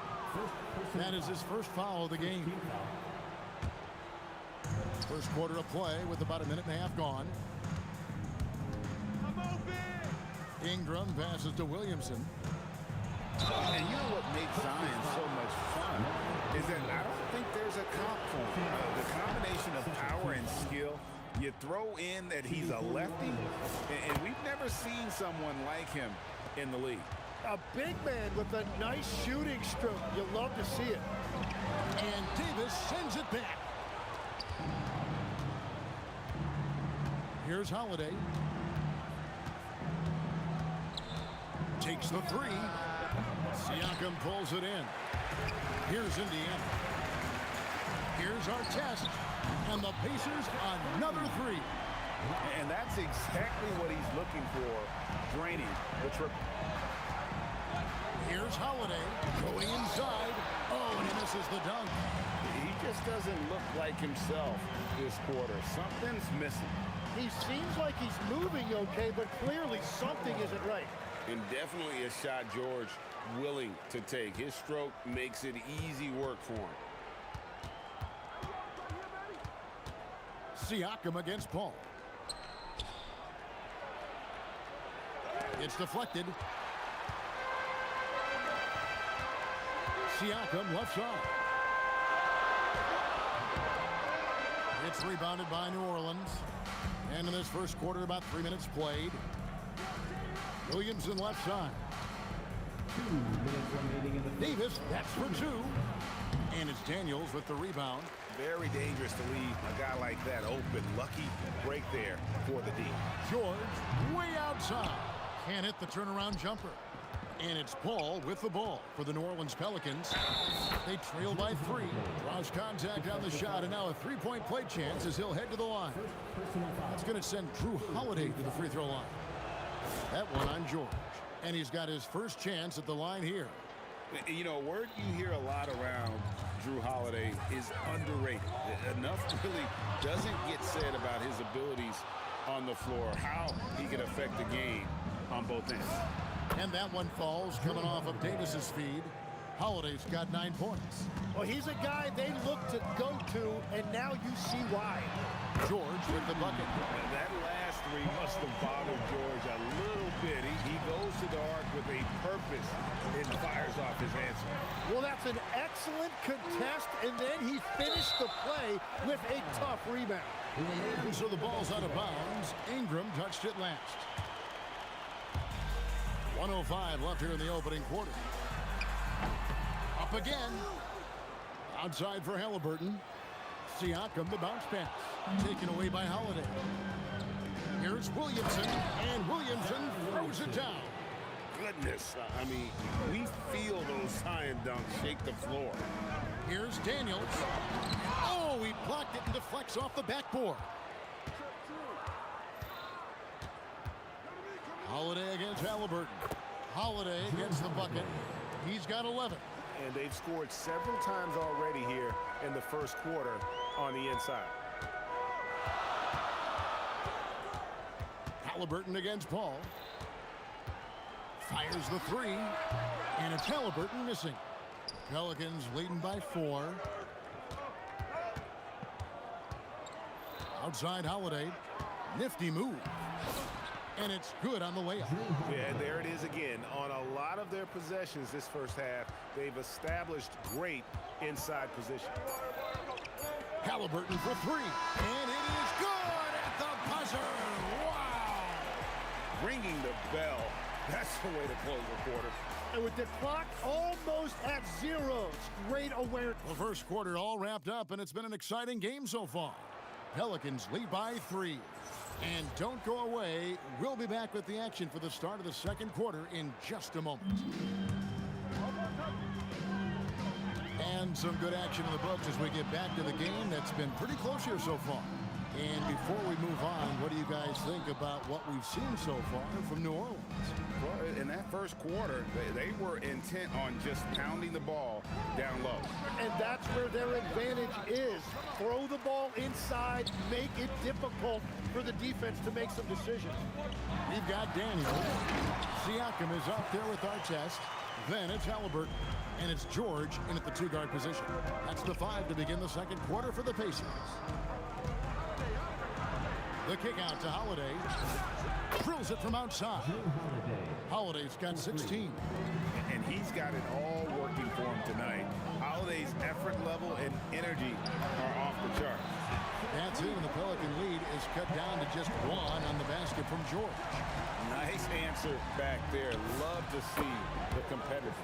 Speaker 2: That is his first foul of the game. First quarter of play with about a minute and a half gone. Ingram passes to Williamson.
Speaker 7: And you know what makes Zion so much fun is that I don't think there's a comp for him. The combination of power and skill, you throw in that he's a lefty, and we've never seen someone like him in the league.
Speaker 8: A big man with a nice shooting stroke. You love to see it.
Speaker 2: And Davis sends it back. Here's Holiday. Takes the 3. Siakam pulls it in. Here's Indiana. Here's Artest. And the Pacers another 3.
Speaker 7: And that's exactly what he's looking for, draining the triple.
Speaker 2: Here's Holiday going inside. Oh, and he misses the dunk.
Speaker 7: He just doesn't look like himself this quarter. Something's missing.
Speaker 8: He seems like he's moving okay, but clearly something isn't right.
Speaker 7: And definitely a shot George willing to take. His stroke makes it easy work for him.
Speaker 2: Siakam against Paul. It's deflected. Siakam left side. It's rebounded by New Orleans. And in this first quarter, about 3 minutes played. Williamson left side.
Speaker 4: 2 minutes remaining in the
Speaker 2: Davis, that's for 2. And it's Daniels with the rebound.
Speaker 7: Very dangerous to leave a guy like that open. Lucky break there for the D.
Speaker 2: George way outside. Can't hit the turnaround jumper. And it's Paul with the ball for the New Orleans Pelicans. They trail by 3. Draws contact on the shot, and now a 3-point play chance as he'll head to the line. That's going to send Drew Holiday to the free throw line. That one on George. And he's got his first chance at the line here.
Speaker 7: You know, a word you hear a lot around Drew Holiday is underrated. Enough really doesn't get said about his abilities on the floor, how he can affect the game on both ends.
Speaker 2: And that one falls coming off of Davis's feed. Holiday's got 9 points.
Speaker 8: Well, he's a guy they look to go to, and now you see why.
Speaker 2: George with the bucket.
Speaker 7: That last 3 must have bothered George a little bit. He goes to the arc with a purpose and fires off his answer.
Speaker 8: Well, that's an excellent contest, and then he finished the play with a tough rebound.
Speaker 2: And so the ball's out of bounds. Ingram touched it last. 1:05 left here in the opening quarter. Up again. Outside for Halliburton. Siakam, the bounce pass. Taken away by Holiday. Here's Williamson, and Williamson throws it down.
Speaker 7: Goodness, I mean, we feel those Zion dunks shake the floor.
Speaker 2: Here's Daniels. Oh, he blocked it and deflects off the backboard. Holiday against Halliburton. Holiday gets the bucket. He's got 11.
Speaker 7: And they've scored several times already here in the first quarter on the inside.
Speaker 2: Halliburton against Paul. Fires the three, and it's Halliburton missing. Pelicans leading by 4. Outside Holiday. Nifty move. And it's good on the layup.
Speaker 7: Yeah, there it is again. On a lot of their possessions this first half, they've established great inside position.
Speaker 2: Halliburton for 3. And it is good at the buzzer. Wow.
Speaker 7: Ringing the bell. That's the way to close the quarter.
Speaker 8: And with the clock almost at 0, great awareness.
Speaker 2: The first quarter all wrapped up, and it's been an exciting game so far. Pelicans lead by 3. And don't go away. We'll be back with the action for the start of the second quarter in just a moment. And some good action in the books as we get back to the game that's been pretty close here so far. And before we move on, what do you guys think about what we've seen so far from New Orleans?
Speaker 7: Well, in that first quarter, they were intent on just pounding the ball down low.
Speaker 8: And that's where their advantage is. Throw the ball inside, make it difficult for the defense to make some decisions.
Speaker 2: We've got Daniel. Siakam is out there with Artest. Then it's Halliburton. And it's George in at the 2-guard position. That's the 5 to begin the second quarter for the Pacers. The kick out to Holiday. Drills it from outside. Holiday's got 16.
Speaker 7: And he's got it all working for him tonight. Holiday's effort level and energy are off the chart.
Speaker 2: That's it, and the Pelican lead is cut down to just 1 on the basket from George.
Speaker 7: Nice answer back there. Love to see the competitive.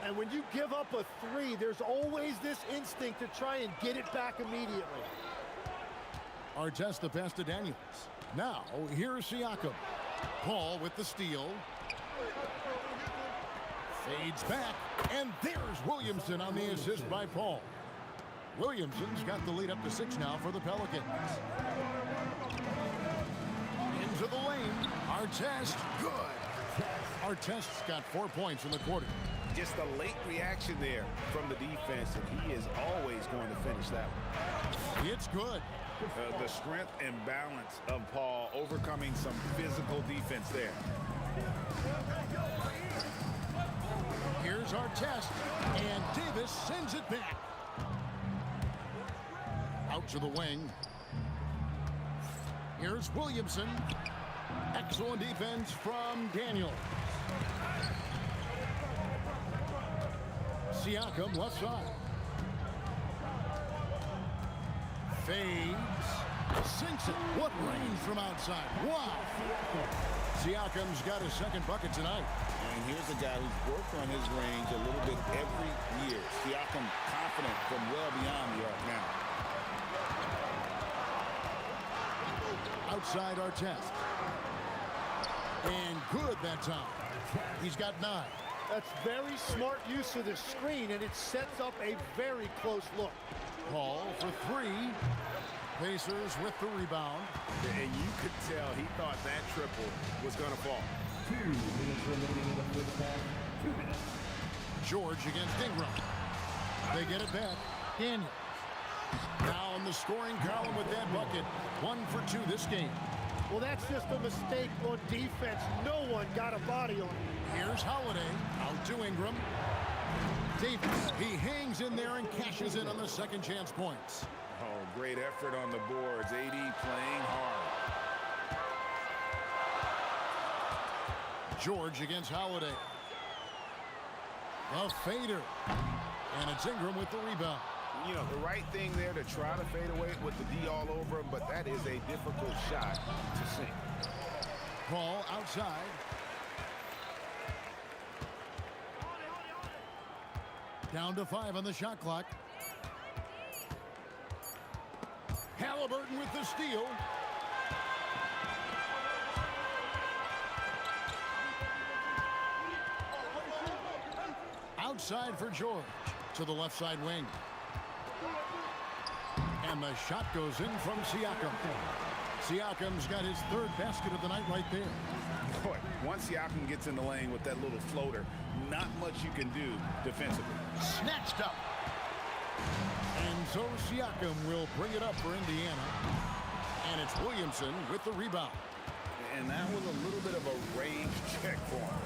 Speaker 8: And when you give up a 3, there's always this instinct to try and get it back immediately.
Speaker 2: Artest the pass to Daniels. Now, here's Siakam. Paul with the steal. Fades back, and there's Williamson on the assist by Paul. Williamson's got the lead up to 6 now for the Pelicans. Into the lane. Artest, good. Artest's got 4 points in the quarter.
Speaker 7: Just a late reaction there from the defense, and he is always going to finish that one.
Speaker 2: It's good.
Speaker 7: The strength and balance of Paul overcoming some physical defense there.
Speaker 2: Here's Artest, and Davis sends it back. Out to the wing. Here's Williamson. Excellent defense from Daniels. Siakam left side. Fades. Sinks it. What range from outside. Wow. Siakam's got his second bucket tonight.
Speaker 7: And here's a guy who's worked on his range a little bit every year. Siakam confident from well beyond the arc now.
Speaker 2: Outside Artest. And good that time. He's got 9.
Speaker 8: That's very smart use of the screen, and it sets up a very close look.
Speaker 2: Paul for 3. Pacers with the rebound.
Speaker 7: And you could tell he thought that triple was going to fall.
Speaker 4: 2 minutes remaining in the first half. 2 minutes.
Speaker 2: George against Ingram. They get it back. Daniels. Now in the scoring column with that bucket. 1 for 2 this game.
Speaker 8: Well, that's just a mistake on defense. No one got a body on him.
Speaker 2: Here's Holiday. Out to Ingram. Davis. He hangs in there and cashes in on the second chance points.
Speaker 7: Oh, great effort on the boards. AD playing hard.
Speaker 2: George against Holiday. A fader. And it's Ingram with the rebound.
Speaker 7: You know, the right thing there to try to fade away with the D all over him, but that is a difficult shot to sink.
Speaker 2: Paul outside. Down to 5 on the shot clock. Halliburton with the steal. Outside for George. To the left side wing. And the shot goes in from Siakam. Siakam's got his 3rd basket of the night right there.
Speaker 7: Boy, once Siakam gets in the lane with that little floater, not much you can do defensively.
Speaker 2: Snatched up. And so Siakam will bring it up for Indiana. And it's Williamson with the rebound.
Speaker 7: and that was a little bit of a range check for him.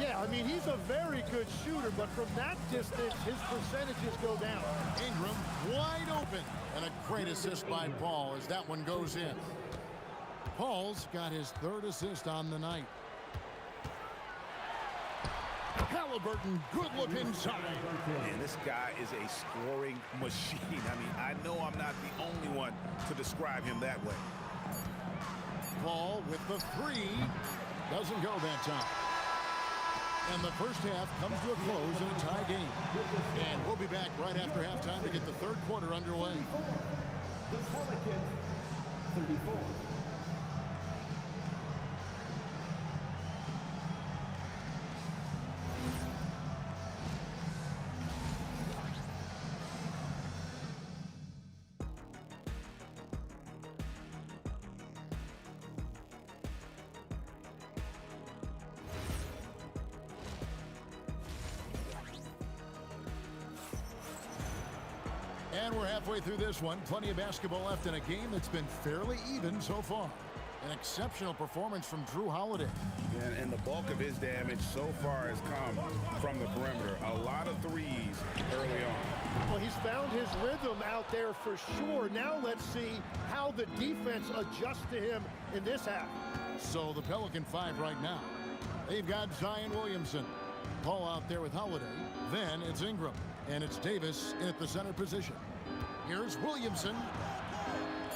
Speaker 8: Yeah, I mean, he's a very good shooter, but from that distance, his percentages go down.
Speaker 2: Ingram wide open. And a great assist by Paul as that one goes in. Paul's got his third assist on the night. Halliburton, good look inside.
Speaker 7: And this guy is a scoring machine. I mean, I know I'm not the only one to describe him that way.
Speaker 2: Paul with the three. Doesn't go that time. And the first half comes to a close in a tie game. And we'll be back right after halftime to get the third quarter underway.
Speaker 4: The Pelicans, 34.
Speaker 2: And we're halfway through this one. Plenty of basketball left in a game that's been fairly even so far. An exceptional performance from Drew Holiday.
Speaker 7: And the bulk of his damage so far has come from the perimeter. A lot of threes early on.
Speaker 8: Well, he's found his rhythm out there for sure. Now let's see how the defense adjusts to him in this half.
Speaker 2: So the Pelican 5 right now. They've got Zion Williamson. Paul out there with Holiday. Then it's Ingram. And it's Davis at the center position. Here's Williamson.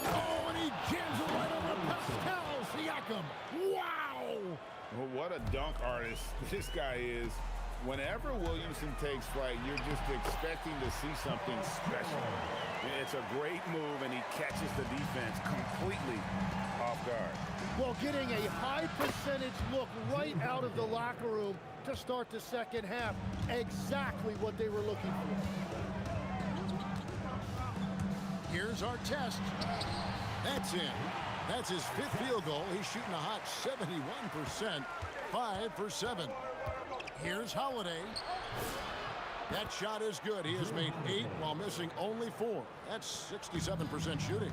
Speaker 2: Oh, and he jams it right over Pascal Siakam. Wow!
Speaker 7: Well, what a dunk artist this guy is. Whenever Williamson takes flight, you're just expecting to see something special. It's a great move, and he catches the defense completely off guard.
Speaker 8: Well, getting a high percentage look right out of the locker room to start the second half. Exactly what they were looking for.
Speaker 2: Here's our test. That's in. That's his fifth field goal. He's shooting a hot 71%. 5 for 7. Here's Holiday. That shot is good. He has made 8 while missing only 4. That's 67% shooting.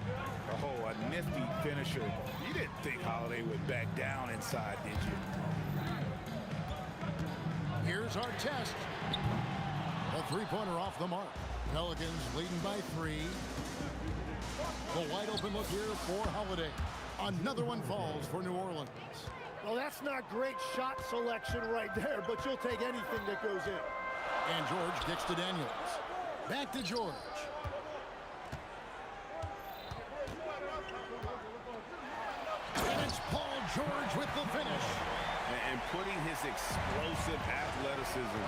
Speaker 7: Oh, a nifty finisher. You didn't think Holiday would back down inside, did you?
Speaker 2: Here's our test. A three-pointer off the mark. Pelicans leading by 3. The wide open look here for Holiday. Another one falls for New Orleans.
Speaker 8: Well, that's not great shot selection right there, but you'll take anything that goes in.
Speaker 2: And George kicks to Daniels. Back to George. And it's Paul George with the finish.
Speaker 7: And putting his explosive athleticism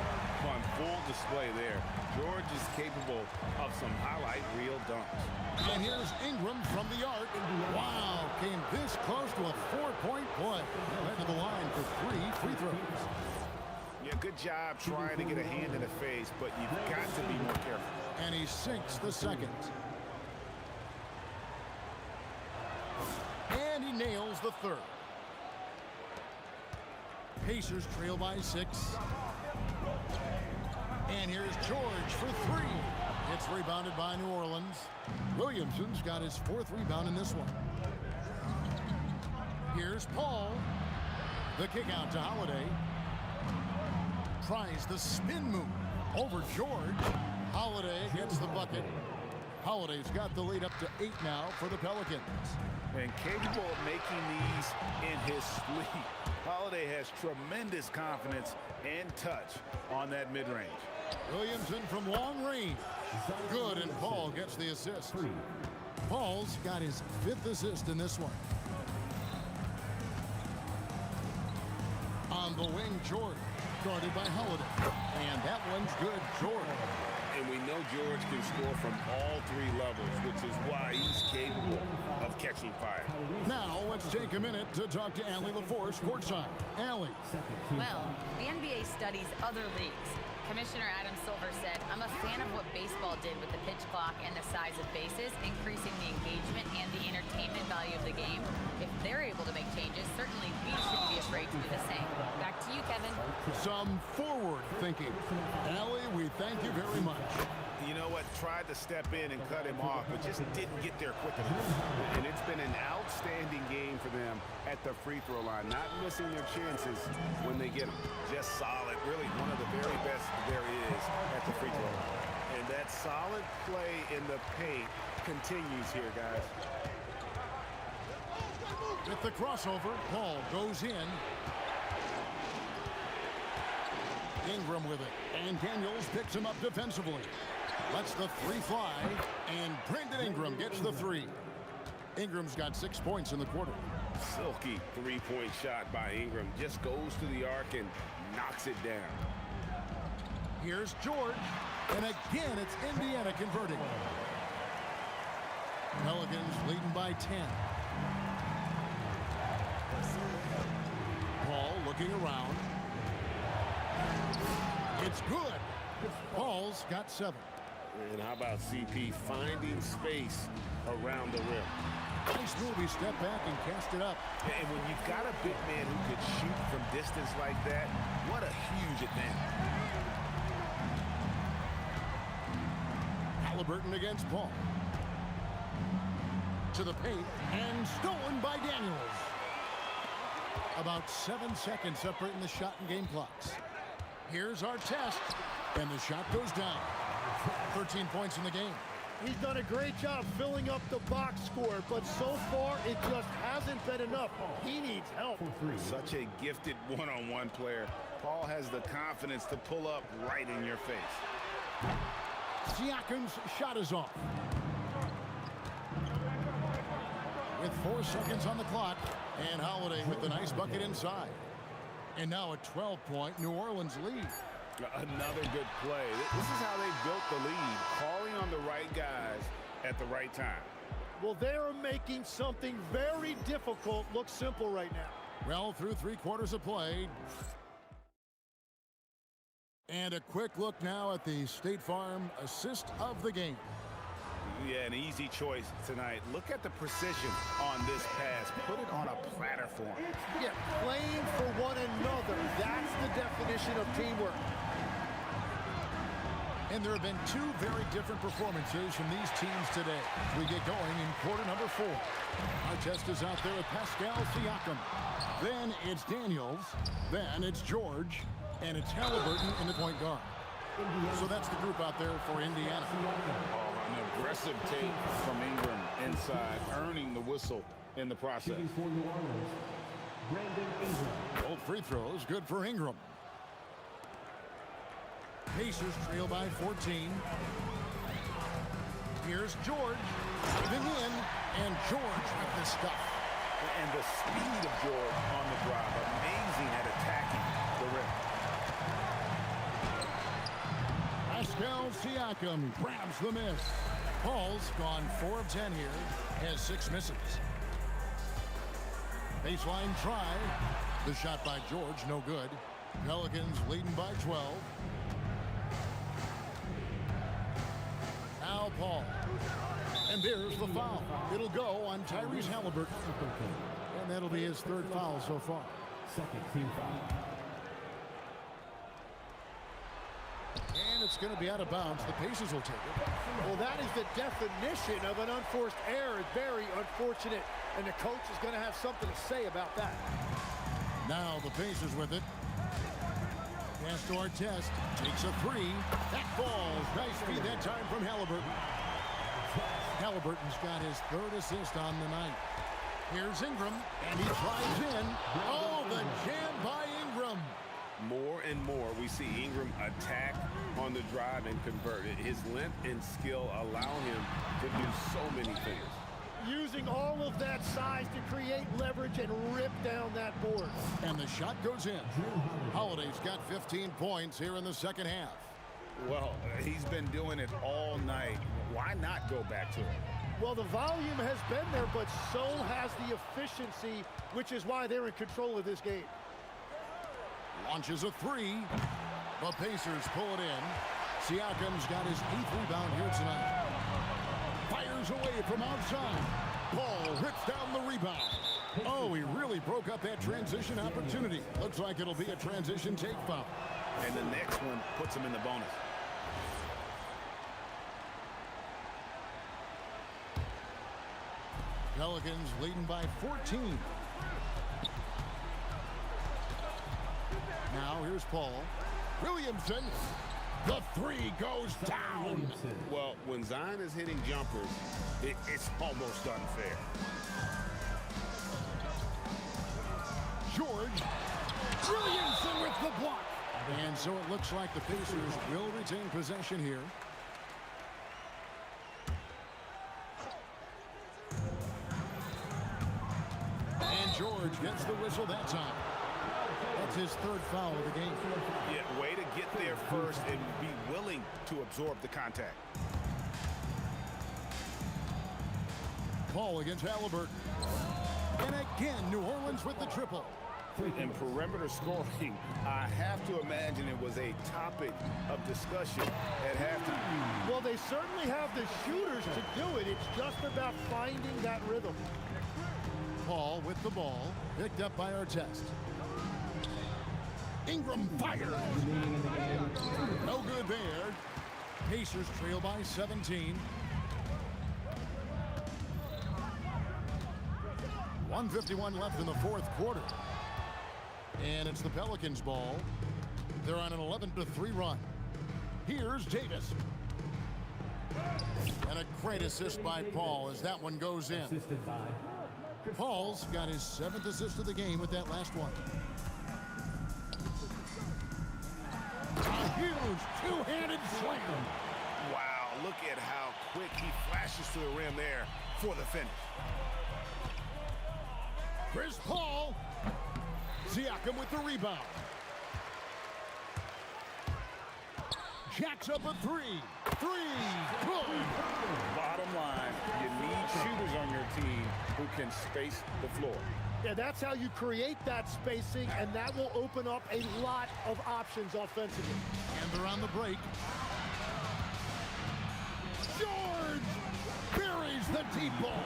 Speaker 7: on full display there. George is capable of some highlight reel dunks.
Speaker 2: And here's Ingram from the arc. Wow, came this close to a 4-point play. Head to the line for 3 free throws.
Speaker 7: Yeah, good job trying to get a hand in the face, but you've got to be more careful.
Speaker 2: And he sinks the second. And he nails the third. Pacers trail by 6. And here's George for 3. It's rebounded by New Orleans. Williamson's got his 4th rebound in this one. Here's Paul. The kick out to Holiday. Tries the spin move over George. Holiday gets the bucket. Holiday's got the lead up to 8 now for the Pelicans.
Speaker 7: And capable of making these in his sleep. Holiday has tremendous confidence and touch on that mid-range.
Speaker 2: Williamson from long range. Good, and Paul gets the assist. Paul's got his 5th assist in this one. On the wing, George. Guarded by Holiday. And that one's good, George.
Speaker 7: And we know George can score from all 3 levels, which is why he's capable of catching fire.
Speaker 2: Now, let's take a minute to talk to Allie LaForce, courtside. Allie.
Speaker 5: Well, the NBA studies other leagues. Commissioner Adam Silver said, I'm a fan of what baseball did with the pitch clock and the size of bases, increasing the engagement and the entertainment value of the game. If they're able to make changes, certainly we shouldn't be afraid to do the same. Back to you, Kevin.
Speaker 2: some forward thinking. Allie, we thank you very much.
Speaker 7: You know what? Tried to step in and cut him off, but just didn't get there quick enough. And it's been an outstanding game for them at the free throw line. Not missing their chances when they get them. Just solid. Really one of the very best there is at the free throw line. And that solid play in the paint continues here, guys.
Speaker 2: With the crossover, Paul goes in. Ingram with it. And Daniels picks him up defensively. Lets the three fly. And Brandon Ingram gets the three. Ingram's got 6 points in the quarter.
Speaker 7: Silky three-point shot by Ingram. Just goes to the arc and knocks it down.
Speaker 2: Here's George. And again, it's Indiana converting. Pelicans leading by 10. Paul looking around. It's good. Paul's got 7.
Speaker 7: And how about CP finding space around the rim?
Speaker 2: Nice move. He stepped back and cast it up.
Speaker 7: And when you've got a big man who could shoot from distance like that, what a huge advantage.
Speaker 2: Halliburton against Paul. To the paint and stolen by Daniels. About 7 seconds separating the shot and game clocks. Here's our test, and the shot goes down. 13 points in the game.
Speaker 8: He's done a great job filling up the box score, but so far it just hasn't been enough. He needs help.
Speaker 7: Such a gifted one-on-one player. Paul has the confidence to pull up right in your face.
Speaker 2: Siakam's shot is off. With 4 seconds on the clock, and Holiday with the nice bucket inside. And now a 12-point New Orleans lead.
Speaker 7: Another good play. This is how they built the lead, calling on the right guys at the right time.
Speaker 8: Well, they're making something very difficult look simple right now.
Speaker 2: Well, through 3 quarters of play. And a quick look now at the State Farm assist of the game.
Speaker 7: Yeah, an easy choice tonight. Look at the precision on this pass. Put it on a platter for him.
Speaker 8: Yeah, playing for one another. That's the definition of teamwork.
Speaker 2: And there have been 2 very different performances from these teams today. We get going in quarter number 4. Our test is out there with Pascal Siakam. Then it's Daniels. Then it's George. And it's Halliburton in the point guard. So that's the group out there for Indiana.
Speaker 7: An aggressive take from Ingram inside, earning the whistle in the process.
Speaker 2: Both free throws, good for Ingram. Pacers trail by 14. Here's George. Driving in, and George with the stuff.
Speaker 7: And the speed of George on the drive, amazing at attacking the rim.
Speaker 2: Pascal Siakam grabs the miss. Paul's gone 4 of 10 here, has 6 misses. Baseline try. The shot by George, no good. Pelicans leading by 12. Now Paul. And there's the foul. It'll go on Tyrese Halliburton. And that'll be his 3rd foul so far.
Speaker 4: Second team foul.
Speaker 2: And it's going to be out of bounds. The Pacers will take it.
Speaker 8: Well, that is the definition of an unforced error. Very unfortunate. And the coach is going to have something to say about that.
Speaker 2: Now the Pacers with it. Pass to Artest. Takes a 3. That falls. Nice feed that time from Halliburton. Halliburton's got his 3rd assist on the night. Here's Ingram. And he drives in. Oh, the jam by Ingram.
Speaker 7: More and more, we see Ingram attack on the drive and convert it. His length and skill allow him to do so many things.
Speaker 8: Using all of that size to create leverage and rip down that board.
Speaker 2: And the shot goes in. Holiday's got 15 points here in the second half.
Speaker 7: Well, he's been doing it all night. Why not go back to it?
Speaker 8: Well, the volume has been there, but so has the efficiency, which is why they're in control of this game.
Speaker 2: Launches a 3. The Pacers pull it in. Siakam's got his 8th rebound here tonight. Fires away from outside. Ball rips down the rebound. Oh, he really broke up that transition opportunity. Looks like it'll be a transition take foul.
Speaker 7: And the next one puts him in the bonus.
Speaker 2: Pelicans leading by 14. Now here's Paul. Williamson. The three goes down.
Speaker 7: Well, when Zion is hitting jumpers, it's almost unfair.
Speaker 2: George. Williamson with the block. And so it looks like the Pacers will retain possession here. And George gets the whistle that time. That's his third foul of the game.
Speaker 7: Yeah, way to get there first and be willing to absorb the contact.
Speaker 2: Paul against Halliburton. And again, New Orleans with the triple.
Speaker 7: In perimeter scoring, I have to imagine it was a topic of discussion at halftime.
Speaker 8: Well, they certainly have the shooters to do it. It's just about finding that rhythm.
Speaker 2: Paul with the ball, picked up by Artest. Ingram fires. No good there. Pacers trail by 17. 1:51 left in the fourth quarter. And it's the Pelicans' ball. They're on an 11-3 run. Here's Davis. And a great assist by Paul as that one goes in. Paul's got his 7th assist of the game with that last one. A huge two-handed slam.
Speaker 7: Wow, look at how quick he flashes to the rim there for the finish.
Speaker 2: Chris Paul. Siakam with the rebound. Jacks up a three. Good.
Speaker 7: Bottom line, you need shooters on your team who can space the floor.
Speaker 8: Yeah, that's how you create that spacing, and that will open up a lot of options offensively.
Speaker 2: And they're on the break. George buries the deep ball.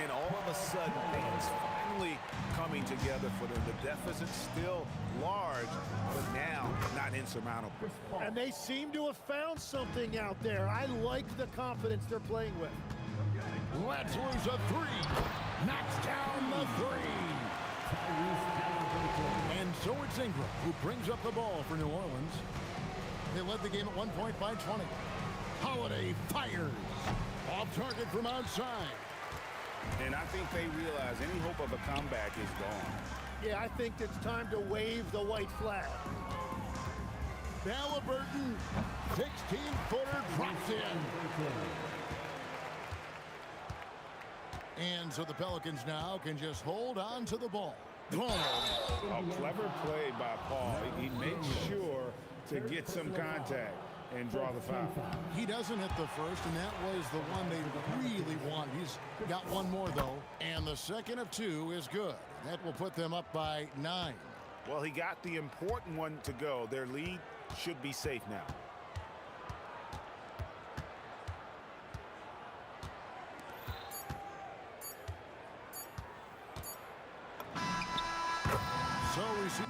Speaker 7: And all of a sudden, things finally coming together for them. The deficit still large, but now not insurmountable.
Speaker 8: And they seem to have found something out there. I like the confidence they're playing with.
Speaker 2: Let's lose a three. Knocks down the three. And so it's Ingram who brings up the ball for New Orleans. They led the game at 1 point by 20. Holiday fires. Off target from outside.
Speaker 7: And I think they realize any hope of a comeback is gone.
Speaker 8: Yeah, I think it's time to wave the white flag.
Speaker 2: Halliburton, 16-footer drops in. And so the Pelicans now can just hold on to the ball.
Speaker 7: A clever play by Paul. He makes sure to get some contact and draw the foul.
Speaker 2: He doesn't hit the first, and that was the one they really wanted. He's got one more, though, and the second of two is good. That will put them up by 9.
Speaker 7: Well, he got the important one to go. Their lead should be safe now.
Speaker 2: So we see.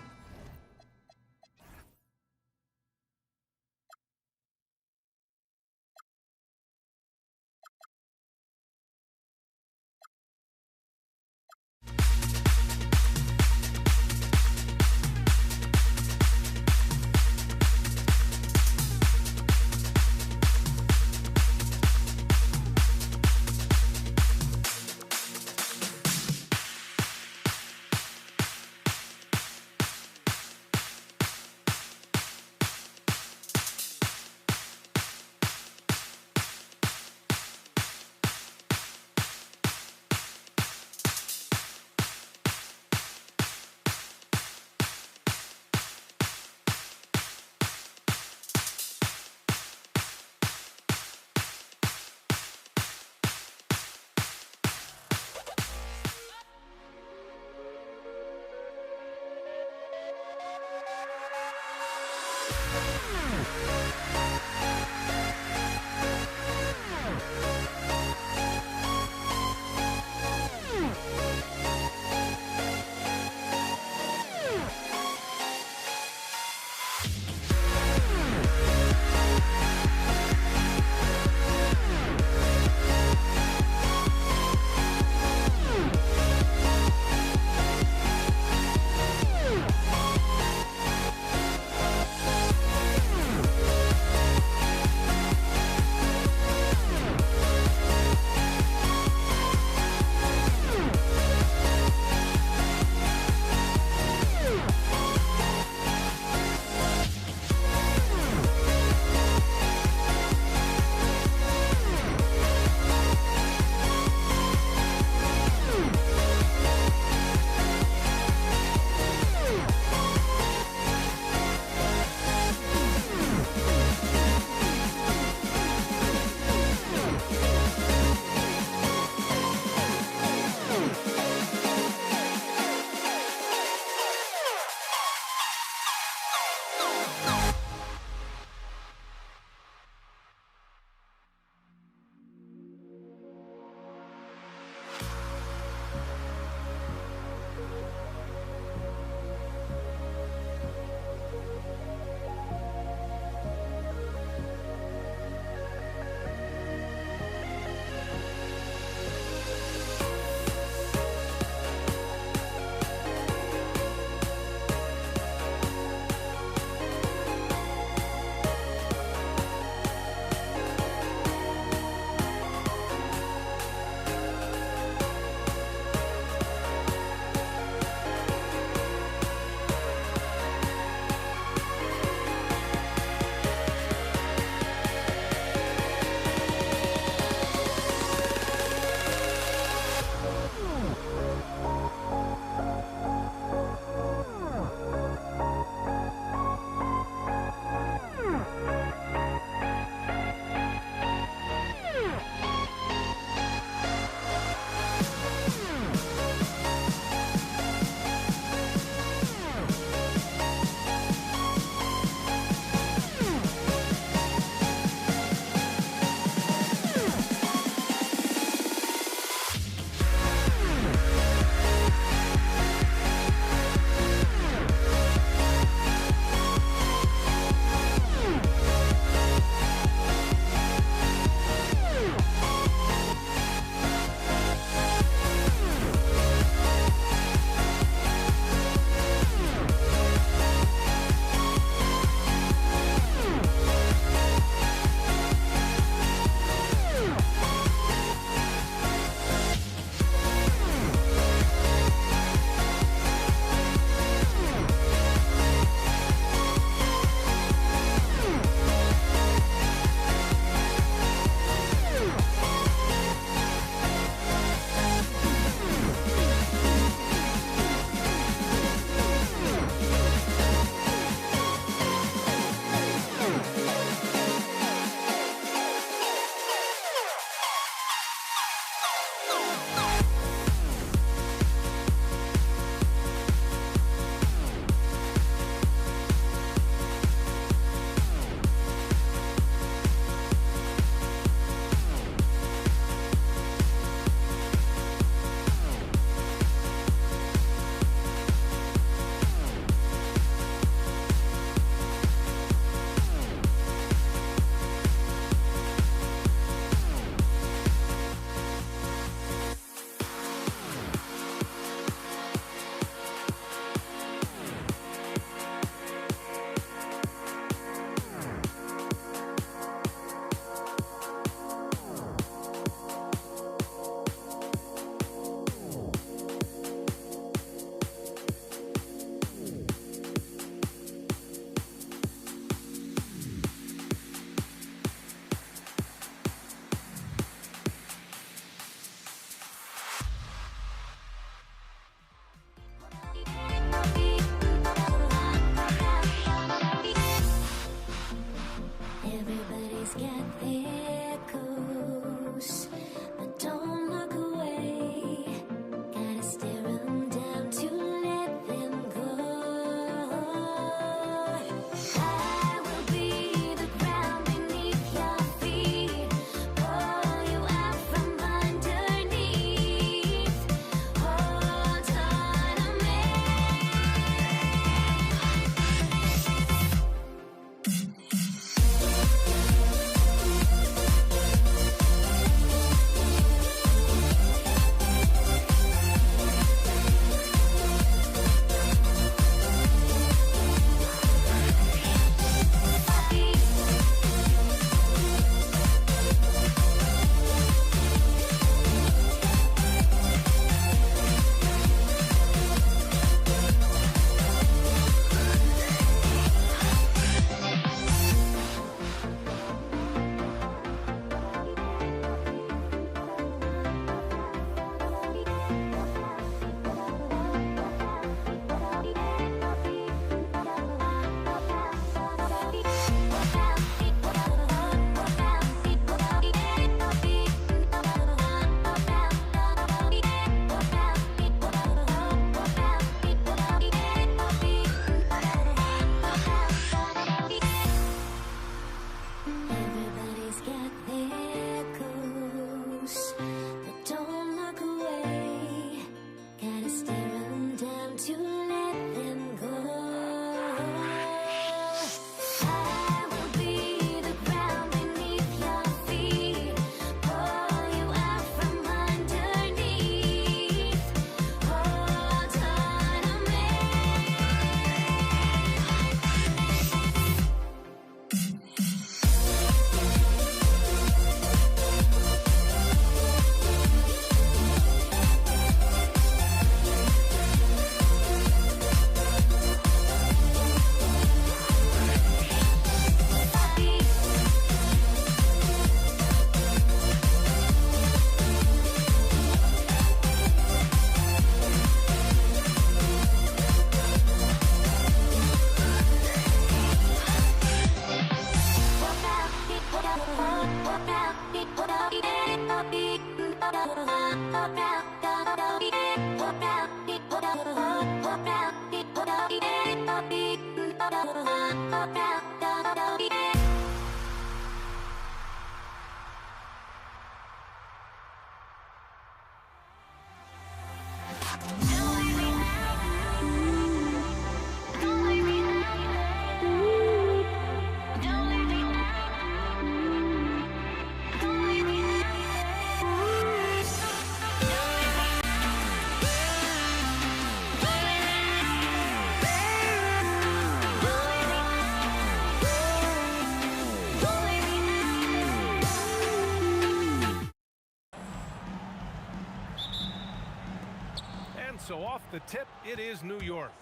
Speaker 1: So off the tip, it is New York.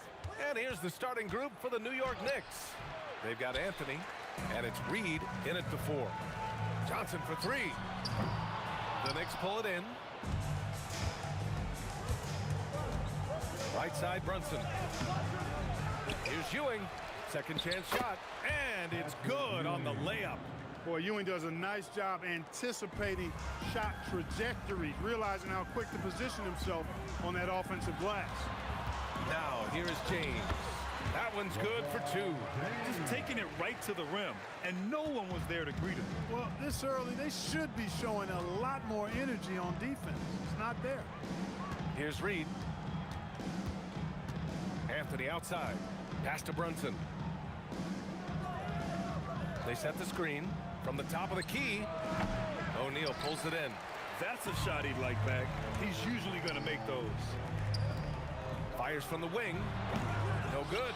Speaker 1: And here's the starting group for the New York Knicks. They've got Anthony, and it's Reed in at the 4. Johnson for 3. The Knicks pull it in. Right side, Brunson. Here's Ewing. Second chance shot, and it's good on the layup.
Speaker 12: Boy, Ewing does a nice job anticipating shot trajectories, realizing how quick to position himself on that offensive glass.
Speaker 1: Now, here is James. That one's good for 2.
Speaker 3: Just taking it right to the rim, and no one was there to greet him.
Speaker 12: Well, this early, they should be showing a lot more energy on defense. It's not there.
Speaker 1: Here's Reed. Anthony outside. Pass to Brunson. They set the screen from the top of the key. O'Neal pulls it in.
Speaker 3: That's a shot he'd like back. He's usually going to make those.
Speaker 1: Fires from the wing. No good.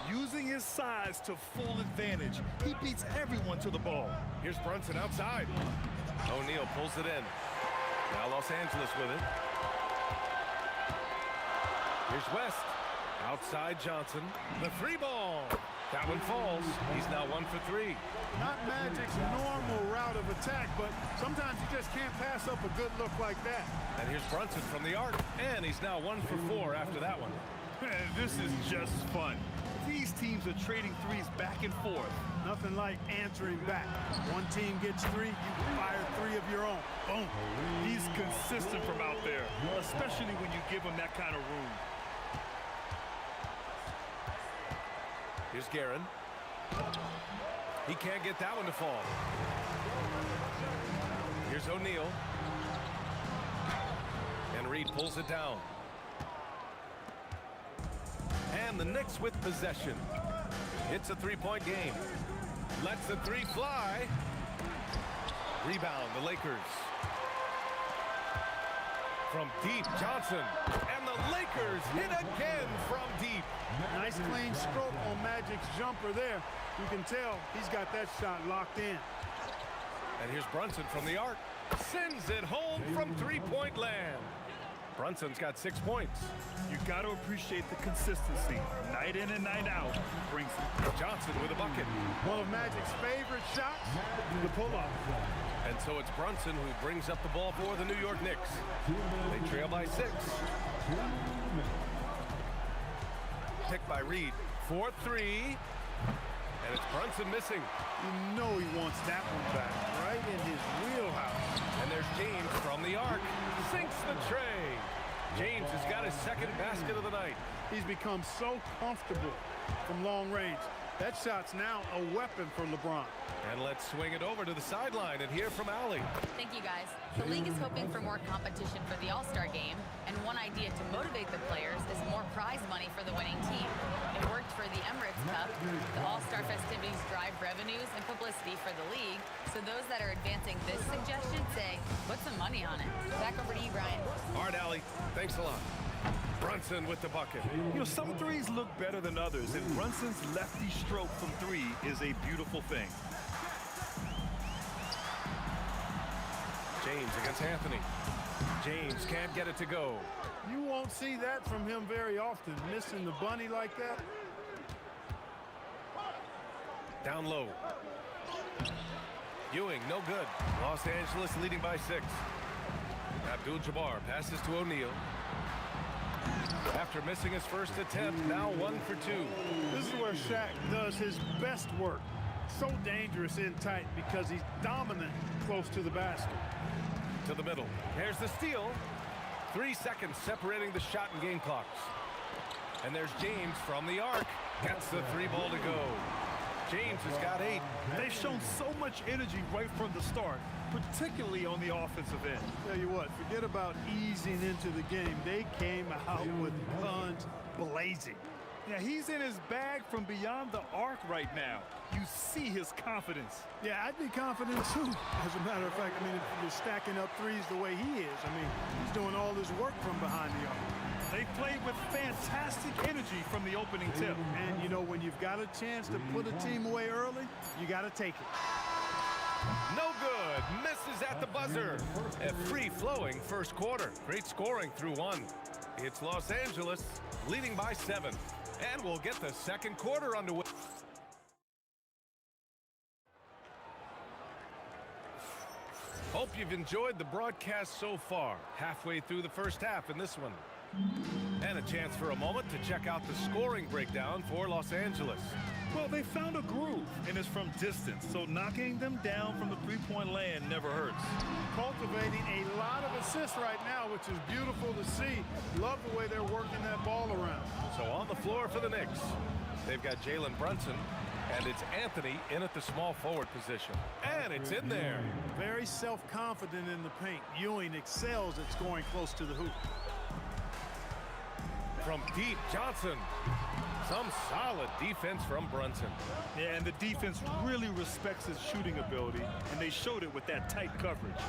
Speaker 3: Using his size to full advantage. He beats everyone to the ball.
Speaker 1: Here's Brunson outside. O'Neal pulls it in. Now Los Angeles with it. Here's West. Outside Johnson. The 3 ball. That one falls. He's now 1 for 3.
Speaker 12: Not Magic's normal route of attack, but sometimes you just can't pass up a good look like that.
Speaker 1: And here's Brunson from the arc, and he's now 1 for 4 after that one.
Speaker 3: This is just fun. These teams are trading threes back and forth.
Speaker 12: Nothing like answering back. One team gets 3, you fire 3 of your own. Boom.
Speaker 3: He's consistent from out there, especially when you give him that kind of room.
Speaker 1: Here's Guerin. He can't get that one to fall. Here's O'Neal. And Reed pulls it down. And the Knicks with possession. It's a 3-point game. Lets the 3 fly. Rebound, the Lakers. From deep, Johnson. And the Lakers hit again from deep.
Speaker 12: Nice clean stroke on Magic's jumper there. You can tell he's got that shot locked in.
Speaker 1: And here's Brunson from the arc. Sends it home from 3-point land. Brunson's got 6 points.
Speaker 3: You got to appreciate the consistency. Night in and night out, brings it.
Speaker 1: Johnson with a bucket.
Speaker 12: One of Magic's favorite shots, the pull-up.
Speaker 1: And so it's Brunson who brings up the ball for the New York Knicks. They trail by 6. Picked by Reed. 4-3. And it's Brunson missing.
Speaker 12: You know he wants that one back, right in his wheelhouse.
Speaker 1: And there's James from the arc. Sinks the tray. James has got his second basket of the night.
Speaker 12: He's become so comfortable from long range. That shot's now a weapon for LeBron.
Speaker 1: And let's swing it over to the sideline and hear from Allie.
Speaker 5: Thank you, guys. The league is hoping for more competition for the All-Star game, and one idea to motivate the players is more prize money for the winning team. It worked for the Emirates Cup. The All-Star festivities drive revenues and publicity for the league, so those that are advancing this suggestion say, put some money on it. Back over to you, Brian.
Speaker 1: All right, Allie. Thanks a lot. Brunson with the bucket.
Speaker 3: You know, some threes look better than others, and Brunson's lefty stroke from 3 is a beautiful thing.
Speaker 1: James against Anthony. James can't get it to go.
Speaker 12: You won't see that from him very often, missing the bunny like that.
Speaker 1: Down low. Ewing, no good. Los Angeles leading by 6. Abdul-Jabbar passes to O'Neal. After missing his first attempt, now 1 for 2.
Speaker 12: This is where Shaq does his best work. So dangerous in tight because he's dominant close to the basket.
Speaker 1: To the middle. Here's the steal. 3 seconds separating the shot and game clocks. And there's James from the arc. Gets the 3 ball to go. James has got 8.
Speaker 3: They've shown so much energy right from the start, particularly on the offensive end.
Speaker 12: Tell you what, forget about easing into the game. They came out with guns blazing.
Speaker 3: Yeah, he's in his bag from beyond the arc right now. You see his confidence.
Speaker 12: Yeah, I'd be confident too. As a matter of fact, I mean, if you're stacking up threes the way he is, I mean, he's doing all this work from behind the arc.
Speaker 3: They played with fantastic energy from the opening tip.
Speaker 12: And, you know, when you've got a chance to put a team away early, you got to take it.
Speaker 1: No good. Misses at the buzzer. A free-flowing first quarter. Great scoring through 1. It's Los Angeles leading by 7. And we'll get the second quarter underway. Hope you've enjoyed the broadcast so far. Halfway through the first half in this one. And a chance for a moment to check out the scoring breakdown for Los Angeles.
Speaker 3: Well, they found a groove, and it's from distance, so knocking them down from the three-point land never hurts.
Speaker 12: Cultivating a lot of assists right now, which is beautiful to see. Love the way they're working that ball around.
Speaker 1: So on the floor for the Knicks, they've got Jalen Brunson, and it's Anthony in at the small forward position. And it's in there.
Speaker 12: Very self-confident in the paint. Ewing excels at scoring close to the hoop.
Speaker 1: From deep, Johnson. Some solid defense from Brunson.
Speaker 3: Yeah, and the defense really respects his shooting ability, and they showed it with that tight coverage.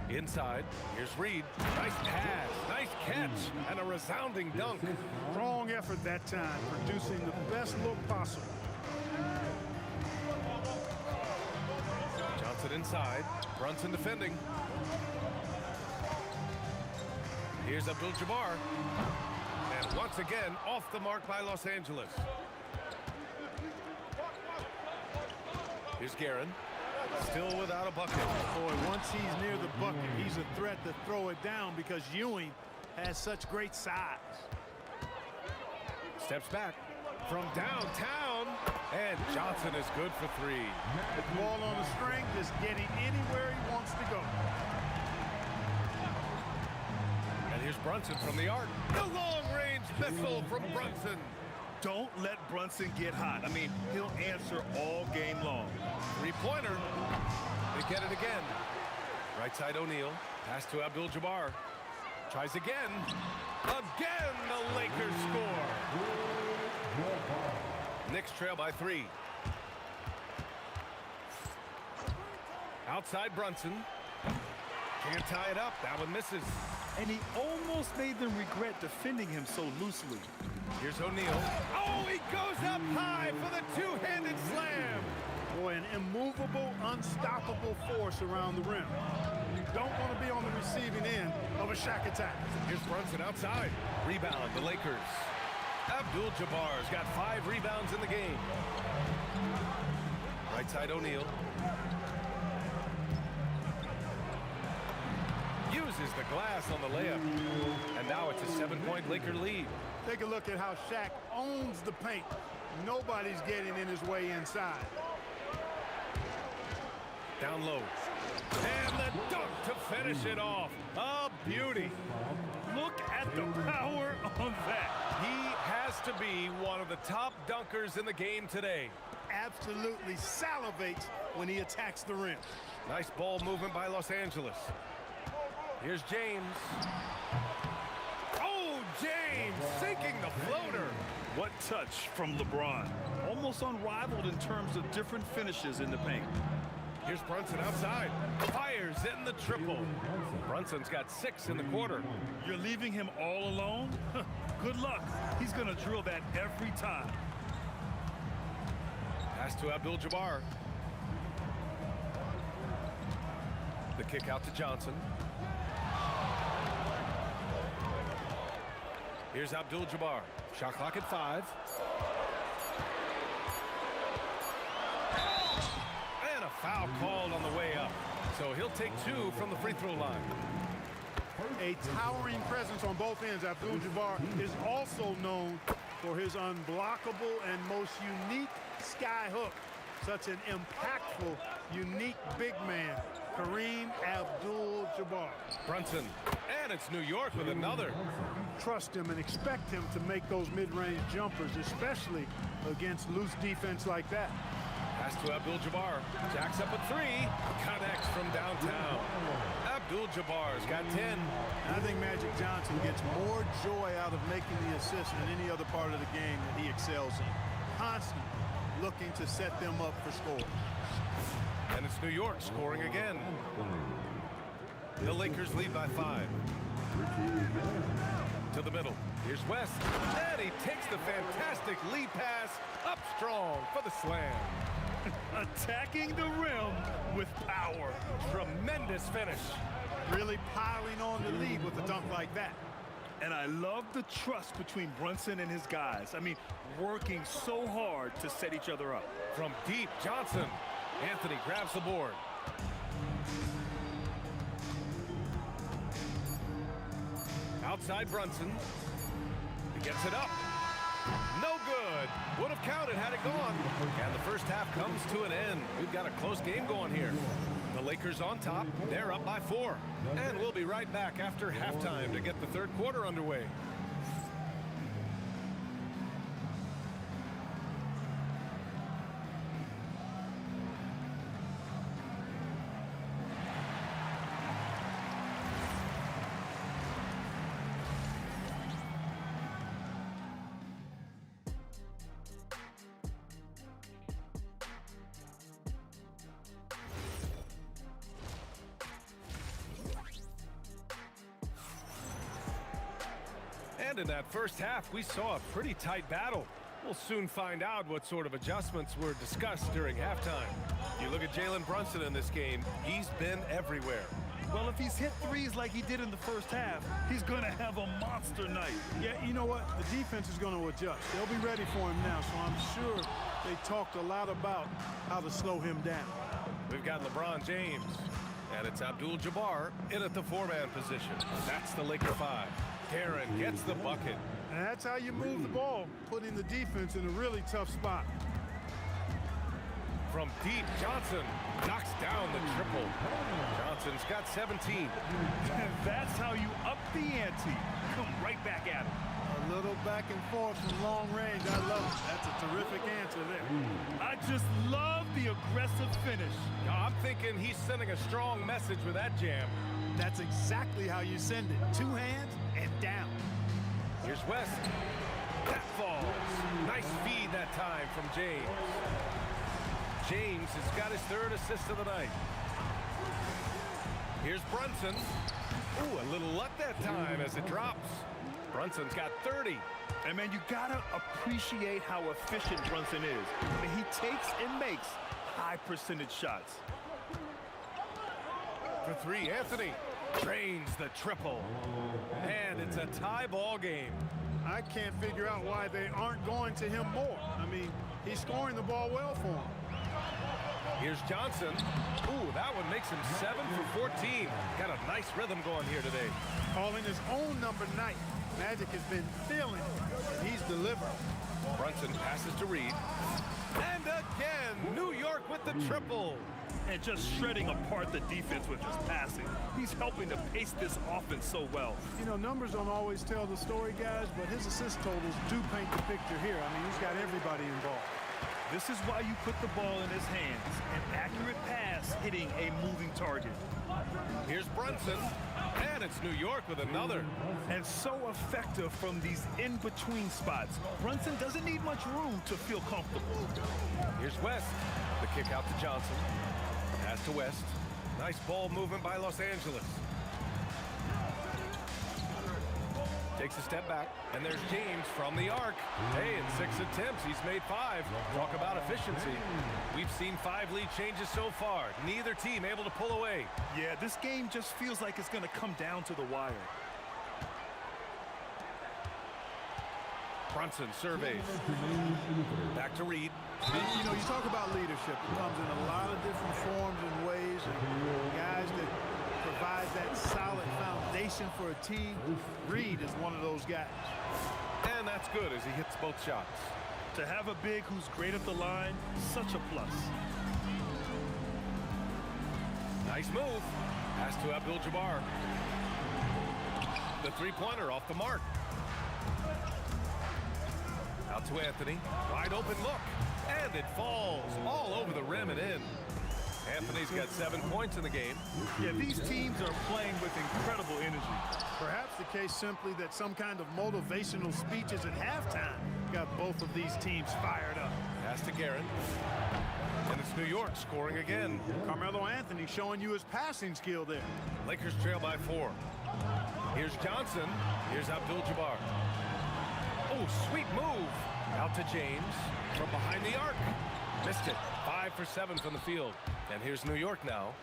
Speaker 1: Inside, here's Reed. Nice pass, nice catch, and a resounding dunk.
Speaker 12: Strong effort that time, producing the best look possible.
Speaker 1: Johnson inside, Brunson defending. Here's Abdul-Jabbar. And once again, off the mark by Los Angeles. Here's Guerin. Still without a bucket.
Speaker 12: Boy, once he's near the bucket, he's a threat to throw it down because Ewing has such great size.
Speaker 1: Steps back from downtown. And Johnson is good for 3.
Speaker 12: The ball on the string, just getting anywhere he wants to go.
Speaker 1: And here's Brunson from the arc. The long-range missile from Brunson.
Speaker 3: Don't let Brunson get hot. I mean, he'll answer all game long.
Speaker 1: 3-pointer. They get it again. Right side O'Neal. Pass to Abdul-Jabbar. Tries again. Again, the Lakers score. Knicks trail by 3. Outside Brunson. Can't tie it up. That one misses.
Speaker 3: And he almost made them regret defending him so loosely.
Speaker 1: Here's O'Neal. Oh, he goes up high for the two-handed slam.
Speaker 12: Boy, an immovable, unstoppable force around the rim. You don't want to be on the receiving end of a Shaq attack.
Speaker 1: Here's Brunson outside. Rebound, the Lakers. Abdul-Jabbar's got 5 rebounds in the game. Right side O'Neal. Uses the glass on the layup. And now it's a 7-point Laker lead.
Speaker 12: Take a look at how Shaq owns the paint. Nobody's getting in his way inside.
Speaker 1: Down low. And the dunk to finish it off. A beauty.
Speaker 3: Look at the power on that.
Speaker 1: He has to be one of the top dunkers in the game today.
Speaker 12: Absolutely salivates when he attacks the rim.
Speaker 1: Nice ball movement by Los Angeles. Here's James. Oh, James sinking the floater.
Speaker 3: What touch from LeBron. Almost unrivaled in terms of different finishes in the paint.
Speaker 1: Here's Brunson outside. Fires in the triple. Brunson's got 6 in the quarter.
Speaker 3: You're leaving him all alone? Good luck. He's going to drill that every time.
Speaker 1: Pass to Abdul-Jabbar. The kick out to Johnson. Here's Abdul-Jabbar. Shot clock at 5. And a foul called on the way up. So he'll take 2 from the free throw line.
Speaker 12: A towering presence on both ends. Abdul-Jabbar is also known for his unblockable and most unique sky hook. Such an impactful, unique big man Kareem Abdul-Jabbar.
Speaker 1: Brunson, and it's New York with another.
Speaker 12: Trust him and expect him to make those mid-range jumpers, especially against loose defense like that.
Speaker 1: Pass to Abdul-Jabbar. Jacks up a three. Connects from downtown. Abdul-Jabbar's got 10.
Speaker 12: And I think Magic Johnson gets more joy out of making the assist than any other part of the game that he excels in. Constantly looking to set them up for scores.
Speaker 1: And it's New York scoring again. The Lakers lead by 5. To the middle. Here's West. And he takes the fantastic lead pass up strong for the slam.
Speaker 3: Attacking the rim with power.
Speaker 1: Tremendous finish.
Speaker 12: Really piling on the lead with a dunk like that.
Speaker 3: And I love the trust between Brunson and his guys. I mean, working so hard to set each other up.
Speaker 1: From deep, Johnson. Anthony grabs the board. Outside Brunson. He gets it up. No good. Would have counted had it gone. And the first half comes to an end. We've got a close game going here. The Lakers on top. They're up by 4. And we'll be right back after halftime to get the third quarter underway. And in that first half, we saw a pretty tight battle. We'll soon find out what sort of adjustments were discussed during halftime. You look at Jalen Brunson in this game, he's been everywhere.
Speaker 3: Well, if he's hit threes like he did in the first half, he's going to have a monster night.
Speaker 12: Yeah, you know what? The defense is going to adjust. They'll be ready for him now, so I'm sure they talked a lot about how to slow him down.
Speaker 1: We've got LeBron James, and it's Abdul-Jabbar in at the 4-man position. That's the Laker 5. Darren gets the bucket.
Speaker 12: And that's how you move the ball, putting the defense in a really tough spot.
Speaker 1: From deep, Johnson knocks down the triple. Johnson's got 17.
Speaker 3: That's how you up the ante. Come right back at him.
Speaker 12: A little back and forth from long range. I love it. That's a terrific answer there.
Speaker 3: I just love the aggressive finish.
Speaker 1: I'm thinking he's sending a strong message with that jam.
Speaker 12: That's exactly how you send it. 2 hands and down.
Speaker 1: Here's West. That falls. Nice feed that time from James. James has got his 3rd assist of the night. Here's Brunson. Ooh, a little luck that time as it drops. Brunson's got 30.
Speaker 3: And man, you gotta appreciate how efficient Brunson is. I mean, he takes and makes high percentage shots.
Speaker 1: For 3, Anthony drains the triple. And it's a tie ball game.
Speaker 12: I can't figure out why they aren't going to him more. I mean, he's scoring the ball well for him.
Speaker 1: Here's Johnson. Ooh, that one makes him 7 for 14. Got a nice rhythm going here today.
Speaker 12: Calling his own number night. Magic has been feeling it. He's delivered.
Speaker 1: Brunson passes to Reed. And again, New York with the triple.
Speaker 3: And just shredding apart the defense with his passing. He's helping to pace this offense so well.
Speaker 12: You know, numbers don't always tell the story, guys, but his assist totals do paint the picture here. I mean, he's got everybody involved.
Speaker 3: This is why you put the ball in his hands. An accurate pass hitting a moving target.
Speaker 1: Here's Brunson. And it's New York with another.
Speaker 3: And so effective from these in-between spots. Brunson doesn't need much room to feel comfortable.
Speaker 1: Here's West. The kick out to Johnson. Pass to West. Nice ball movement by Los Angeles. Takes a step back, and there's James from the arc. Hey, in 6 attempts, he's made 5. Talk about efficiency. We've seen 5 lead changes so far. Neither team able to pull away.
Speaker 3: Yeah, this game just feels like it's going to come down to the wire.
Speaker 1: Brunson surveys. Back to Reed.
Speaker 12: You know, you talk about leadership. It comes in a lot of different forms and ways. And guys that provide that solid foundation for a team. Reed is one of those guys.
Speaker 1: And that's good as he hits both shots.
Speaker 3: To have a big who's great at the line, such a plus.
Speaker 1: Nice move. Pass to Abdul-Jabbar. The three-pointer off the mark. Out to Anthony. Wide open look. And it falls all over the rim and in. Anthony's got 7 points in the game.
Speaker 3: Yeah, these teams are playing with incredible energy.
Speaker 12: Perhaps the case simply that some kind of motivational speeches at halftime got both of these teams fired up.
Speaker 1: Pass to Guerin. And it's New York scoring again.
Speaker 12: Carmelo Anthony showing you his passing skill there.
Speaker 1: Lakers trail by 4. Here's Johnson. Here's Abdul-Jabbar. Oh, sweet move. Out to James from behind the arc. Missed it. 5 for 7 from the field. And here's New York now.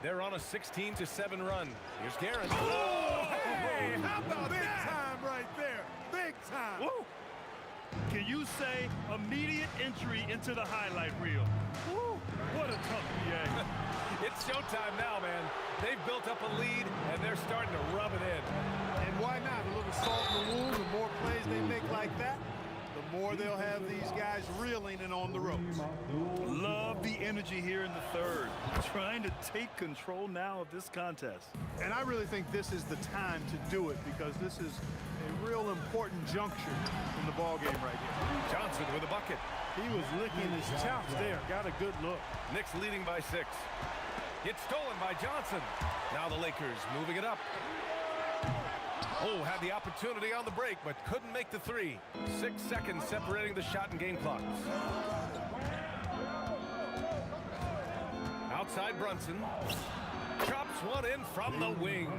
Speaker 1: They're on a 16-7 run. Here's Guerin.
Speaker 12: Oh, hey, how about big time right there? Big time.
Speaker 3: Woo. Can you say immediate entry into the highlight reel? Woo. What a tough PA.
Speaker 1: It's showtime now, man. They've built up a lead, and they're starting to rub it in.
Speaker 12: And why not? A little salt in the wound. The more plays they make like that, the more they'll have these guys reeling and on the ropes.
Speaker 3: Love the energy here in the third. Trying to take control now of this contest.
Speaker 12: And I really think this is the time to do it because this is a real important juncture in the ballgame right here.
Speaker 1: Johnson with a bucket.
Speaker 12: He was licking his chops there. Got a good look.
Speaker 1: Knicks leading by 6. It's stolen by Johnson. Now the Lakers moving it up. Oh, had the opportunity on the break, but couldn't make the 3. 6 seconds separating the shot and game clocks. Outside Brunson. Chops one in from the wing.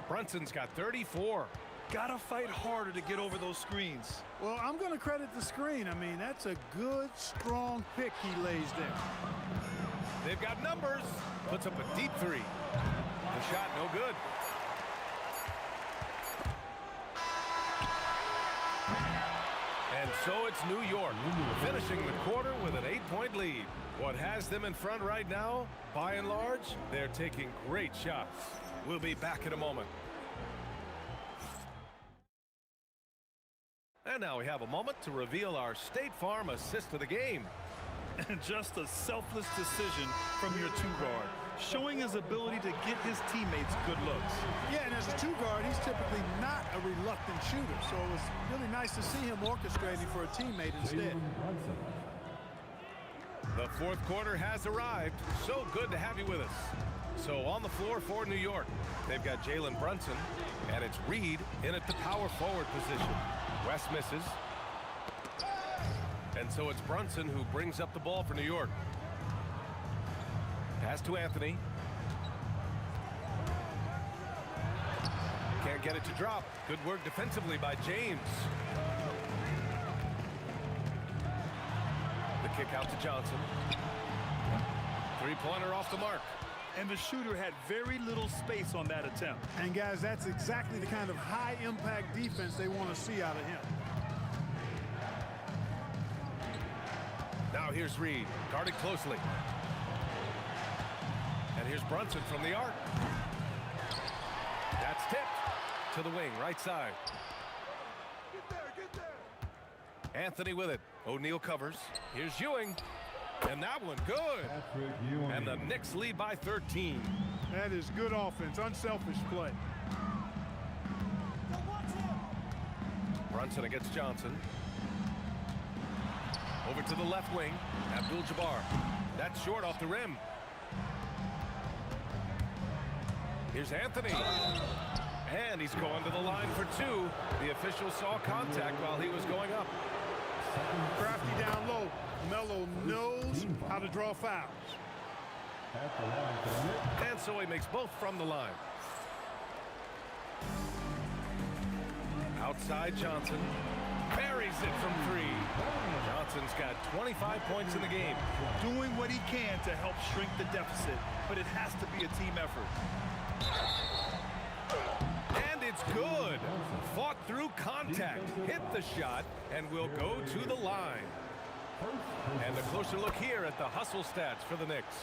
Speaker 1: Brunson's got 34.
Speaker 3: Gotta fight harder to get over those screens.
Speaker 12: Well, I'm going to credit the screen. I mean, that's a good, strong pick he lays there.
Speaker 1: They've got numbers. Puts up a deep 3. The shot no good. And so it's New York, finishing the quarter with an 8-point lead. What has them in front right now, by and large, they're taking great shots. We'll be back in a moment. And now we have a moment to reveal our State Farm assist of the game.
Speaker 3: And just a selfless decision from your 2-guard, showing his ability to get his teammates good looks.
Speaker 12: Yeah, and as a 2-guard, he's typically not a reluctant shooter, so it was really nice to see him orchestrating for a teammate instead.
Speaker 1: The fourth quarter has arrived. So good to have you with us. So on the floor for New York, they've got Jalen Brunson, and it's Reed in at the power forward position. West misses. And so it's Brunson who brings up the ball for New York. Pass to Anthony. Can't get it to drop. Good work defensively by James. The kick out to Johnson. Three-pointer off the mark.
Speaker 3: And the shooter had very little space on that attempt.
Speaker 12: And guys, that's exactly the kind of high-impact defense they want to see out of him.
Speaker 1: Now here's Reed, guarded closely. And here's Brunson from the arc. That's tipped to the wing, right side.
Speaker 12: Get there.
Speaker 1: Anthony with it. O'Neal covers. Here's Ewing. And that one good. And the Knicks lead by 13.
Speaker 12: That is good offense, unselfish play.
Speaker 1: Brunson against Johnson. Over to the left wing, Abdul-Jabbar. That's short off the rim. Here's Anthony. And he's going to the line for 2. The official saw contact while he was going up.
Speaker 12: Crafty down low. Melo knows how to draw fouls.
Speaker 1: And so he makes both from the line. Outside Johnson. Buries it from 3. Johnson's got 25 points in the game.
Speaker 3: Doing what he can to help shrink the deficit, but it has to be a team effort.
Speaker 1: And it's good. Fought through contact, hit the shot, and will go to the line. And a closer look here at the hustle stats for the Knicks.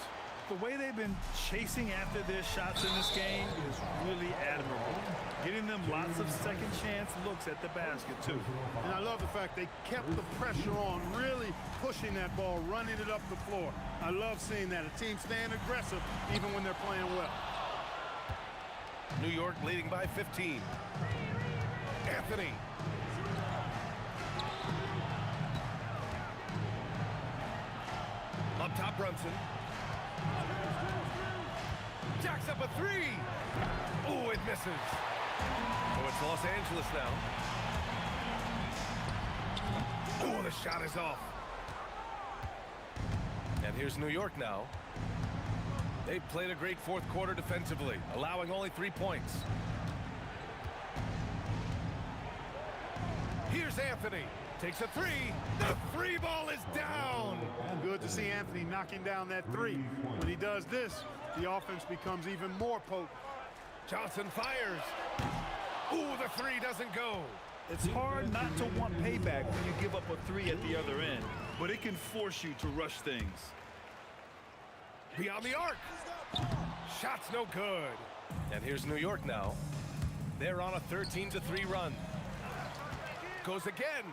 Speaker 3: The way they've been chasing after their shots in this game is really admirable. Getting them lots of second chance looks at the basket, too.
Speaker 12: And I love the fact they kept the pressure on, really pushing that ball, running it up the floor. I love seeing that. A team staying aggressive even when they're playing well.
Speaker 1: New York leading by 15. Anthony. Up top, Brunson. Jacks up a three. Oh, it misses. Oh, it's Los Angeles now. Oh, the shot is off. And here's New York now. They've played a great fourth quarter defensively, allowing only 3 points. Here's Anthony. Takes a three. The three ball is down.
Speaker 12: Good to see Anthony knocking down that three. When he does this, the offense becomes even more potent.
Speaker 1: Johnson fires. Ooh, the three doesn't go.
Speaker 3: It's hard not to want payback when you give up a three at the other end, but it can force you to rush things.
Speaker 1: Beyond the arc. Shot's no good. And here's New York now. They're on a 13-3 run. Goes again.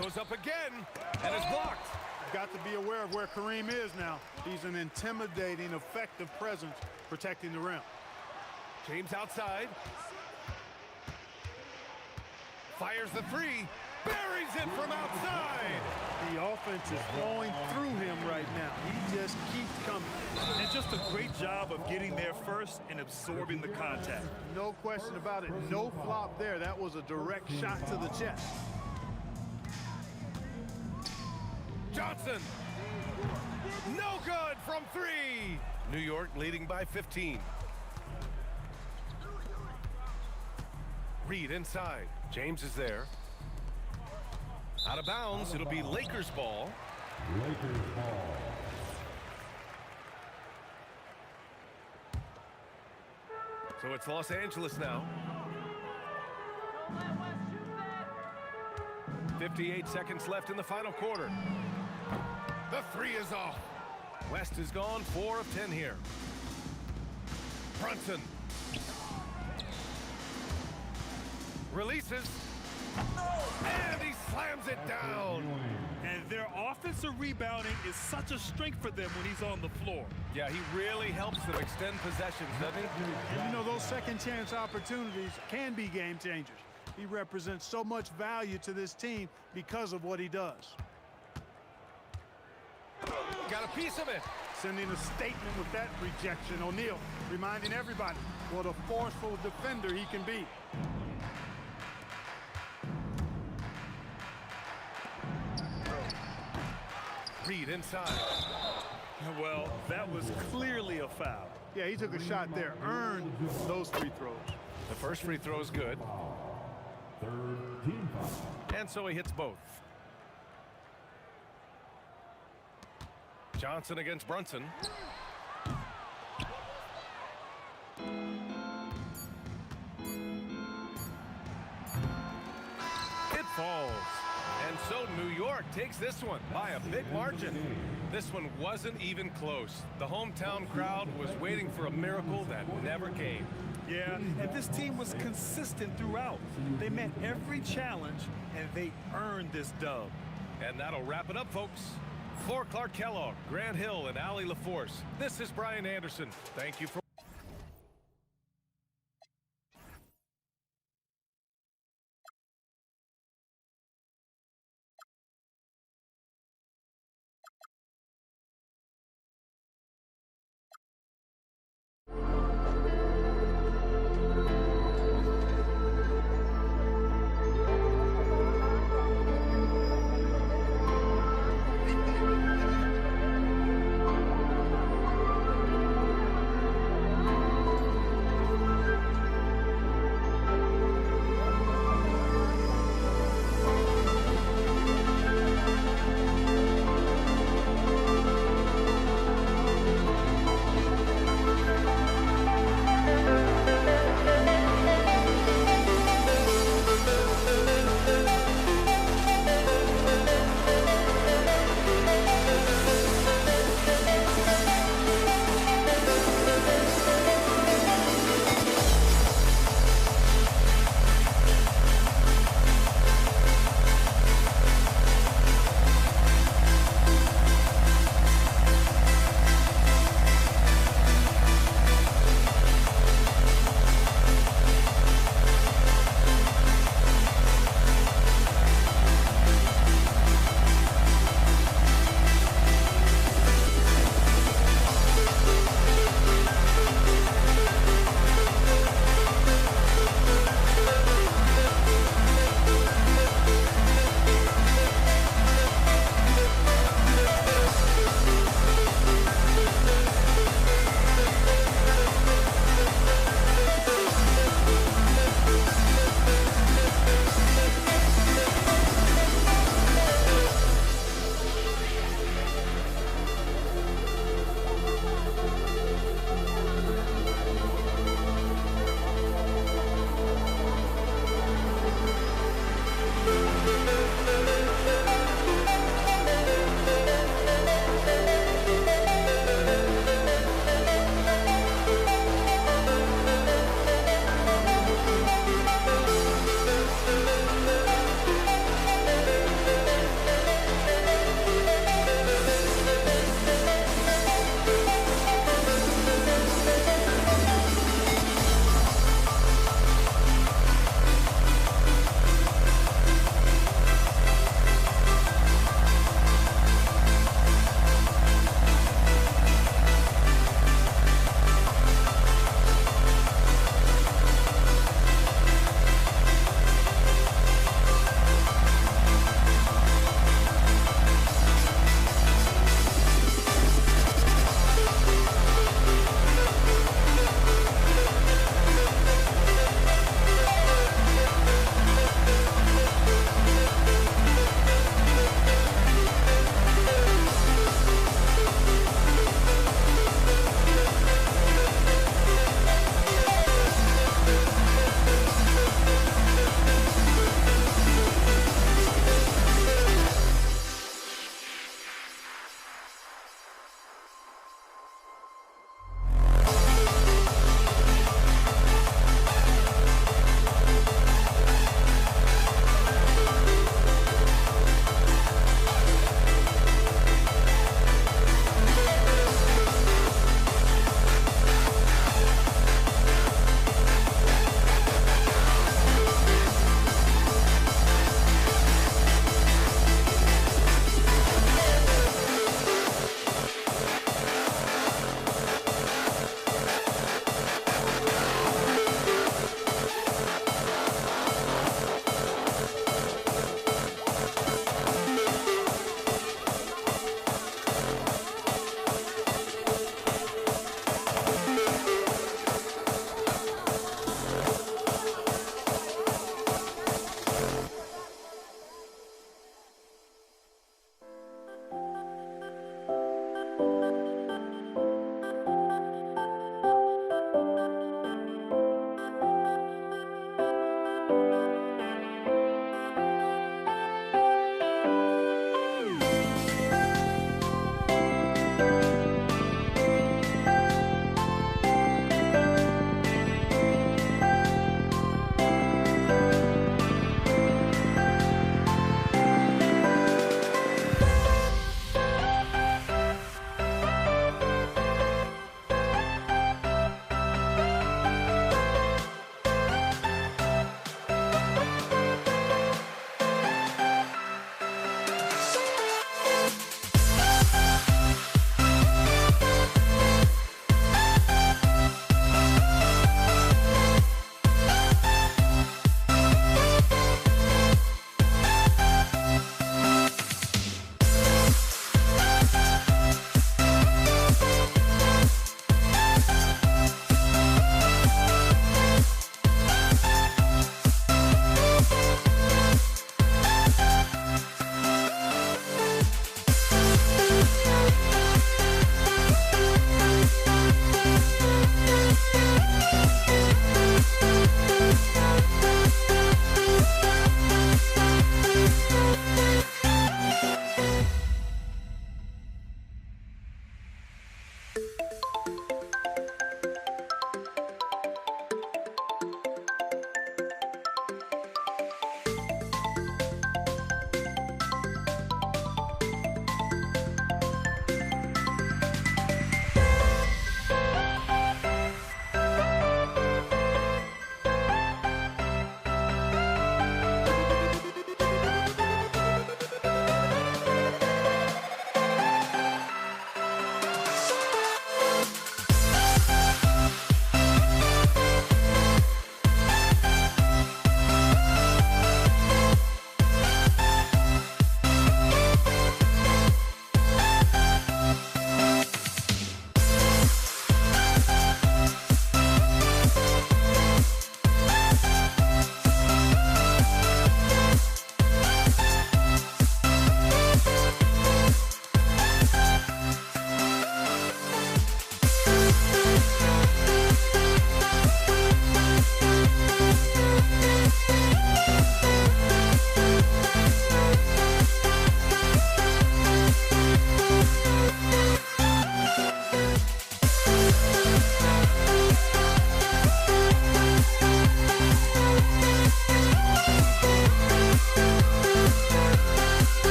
Speaker 1: Goes up again. And is blocked.
Speaker 12: Got to be aware of where Kareem is now. He's an intimidating, effective presence protecting the rim.
Speaker 1: James outside. Fires the three. Buries it from outside.
Speaker 12: The offense is flowing through him right now. He just keeps coming.
Speaker 3: And just a great job of getting there first and absorbing the contact.
Speaker 12: No question about it. No flop there. That was a direct shot to the chest.
Speaker 1: Johnson. No good from three. New York leading by 15. Reed inside. James is there. Out of bounds. It'll be Lakers ball.
Speaker 4: Lakers ball.
Speaker 1: So it's Los Angeles now. 58 seconds left in the final quarter. The three is off. West is gone 4 of 10 here. Brunson. Releases. And he slams it down.
Speaker 3: And their offensive rebounding is such a strength for them when he's on the floor.
Speaker 1: Yeah, he really helps them extend possessions, doesn't he?
Speaker 12: And you know, those second chance opportunities can be game changers. He represents so much value to this team because of what he does.
Speaker 1: Got a piece of it.
Speaker 12: Sending a statement with that rejection. O'Neal reminding everybody what a forceful defender he can be.
Speaker 1: Reed inside.
Speaker 3: Well, that was clearly a foul.
Speaker 12: Yeah, he took a shot there. Earned those free throws.
Speaker 1: The first free throw is good.
Speaker 4: Third team foul.
Speaker 1: And so he hits both. Johnson against Brunson. It falls. And so New York takes this one by a big margin. This one wasn't even close. The hometown crowd was waiting for a miracle that never came.
Speaker 3: Yeah, and this team was consistent throughout. They met every challenge, and they earned this dub.
Speaker 1: And that'll wrap it up, folks. For Clark Kellogg, Grant Hill, and Allie LaForce, this is Brian Anderson. Thank you for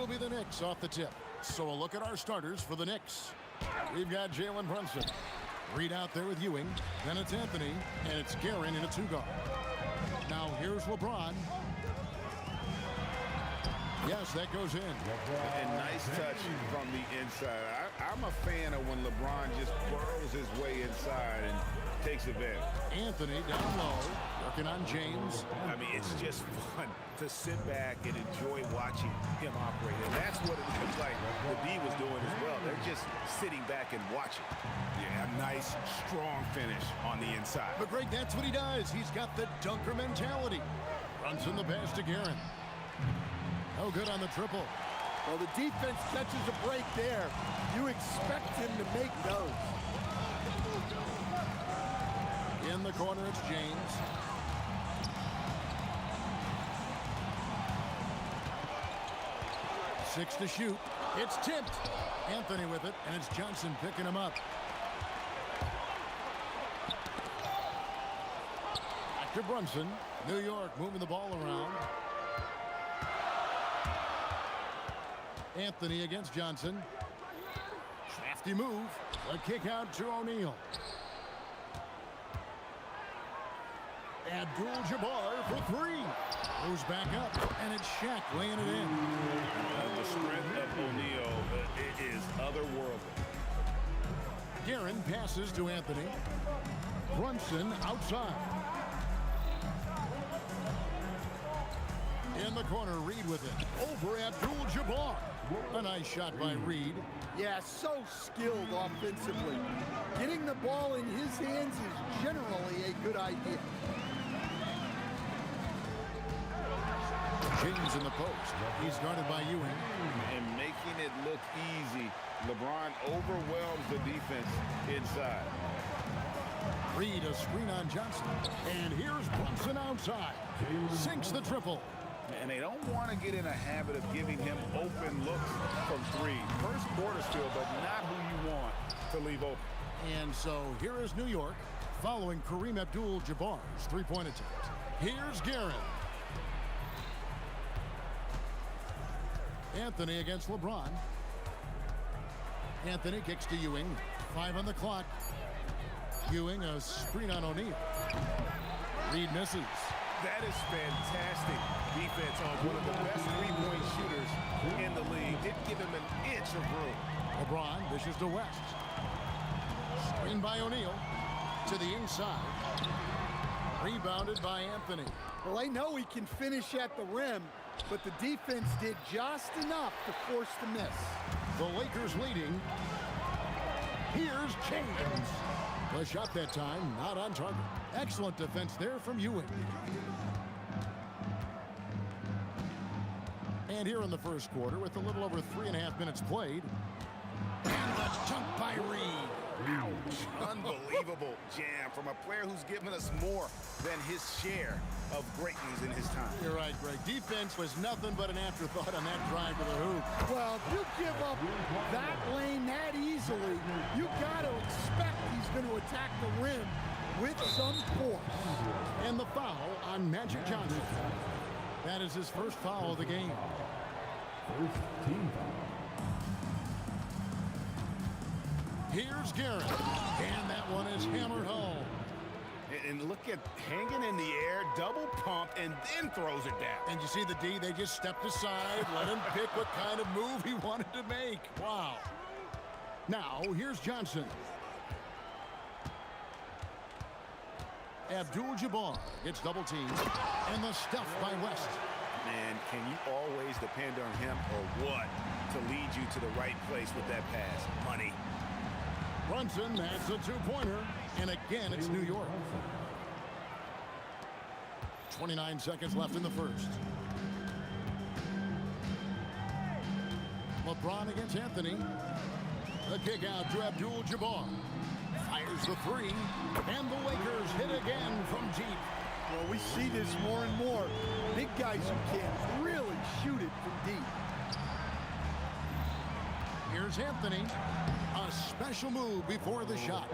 Speaker 2: It'll be the Knicks off the tip. So a look at our starters for the Knicks. We've got Jalen Brunson. Reed out there with Ewing. Then it's Anthony, and it's Guerin in a two-guard. Now here's LeBron. Yes, that goes in.
Speaker 7: And nice touch from the inside. I'm a fan of when LeBron just burrows his way inside and takes advantage.
Speaker 2: Anthony down low, working on James.
Speaker 7: I mean, it's just fun to sit back and enjoy watching him operate. And that's what it looks like the D was doing as well. They're just sitting back and watching. Yeah, a nice, strong finish on the inside.
Speaker 2: But Greg, that's what he does. He's got the dunker mentality. Runs in the pass to Guerin. No good on the triple.
Speaker 8: Well, the defense catches a break there. You expect him to make those.
Speaker 2: In the corner, it's James. Six to shoot. It's tipped. Anthony with it, and it's Johnson picking him up. Back to Brunson. New York moving the ball around. Anthony against Johnson. Crafty move. A kick out to O'Neal. Abdul-Jabbar for three. Goes back up, and it's Shaq laying it in.
Speaker 7: The strength of O'Neal is otherworldly.
Speaker 2: Guerin passes to Anthony. Brunson outside. In the corner, Reed with it. Over Abdul-Jabbar. A nice shot by Reed.
Speaker 8: Yeah, so skilled offensively. Getting the ball in his hands is generally a good idea.
Speaker 2: James in the post. He's guarded by Ewing.
Speaker 7: And making it look easy, LeBron overwhelms the defense inside.
Speaker 2: Reed a screen on Johnson. And here's Brunson outside. Sinks the triple.
Speaker 7: And they don't want to get in a habit of giving him open looks from three. First quarter still, but not who you want to leave open.
Speaker 2: And so here is New York following Kareem Abdul-Jabbar's three-point attempt. Here's Guerin. Anthony against LeBron. Anthony kicks to Ewing. 5 on the clock. Ewing a screen on O'Neal. Reed misses.
Speaker 7: That is fantastic defense on one of the best three-point shooters in the league. Didn't give him an inch of room.
Speaker 2: LeBron dishes to West. Screen by O'Neal. To the inside. Rebounded by Anthony.
Speaker 8: Well, I know he can finish at the rim, but the defense did just enough to force the miss.
Speaker 2: The Lakers leading. Here's James. The shot that time, not on target. Excellent defense there from Ewing. And here in the first quarter, with a little over 3.5 minutes played. And the dunk by Reed.
Speaker 7: Ouch. Unbelievable jam from a player who's given us more than his share of greatness in his time.
Speaker 2: You're right, Greg. Defense was nothing but an afterthought on that drive to the hoop.
Speaker 8: Well, if you give up that lane that easily, you got to expect he's going to attack the rim with some force.
Speaker 2: And the foul on Magic Johnson. That is his first foul of the game.
Speaker 4: First team foul.
Speaker 2: Here's Guerin. And that one is hammered home.
Speaker 7: And look at hanging in the air, double pump, and then throws it down.
Speaker 2: And you see the D, they just stepped aside, let him pick what kind of move he wanted to make. Wow. Now, here's Johnson. Abdul-Jabbar gets double teamed. And the stuff by West.
Speaker 7: Man, can you always depend on him or what to lead you to the right place with that pass? Money.
Speaker 2: Brunson, that's a two-pointer. And again, it's New York. 29 seconds left in the first. LeBron against Anthony. The kick out to Abdul-Jabbar. Fires the three. And the Lakers hit again from deep.
Speaker 8: Well, we see this more and more. Big guys who can really shoot it from deep.
Speaker 2: Here's Anthony. A special move before the shot.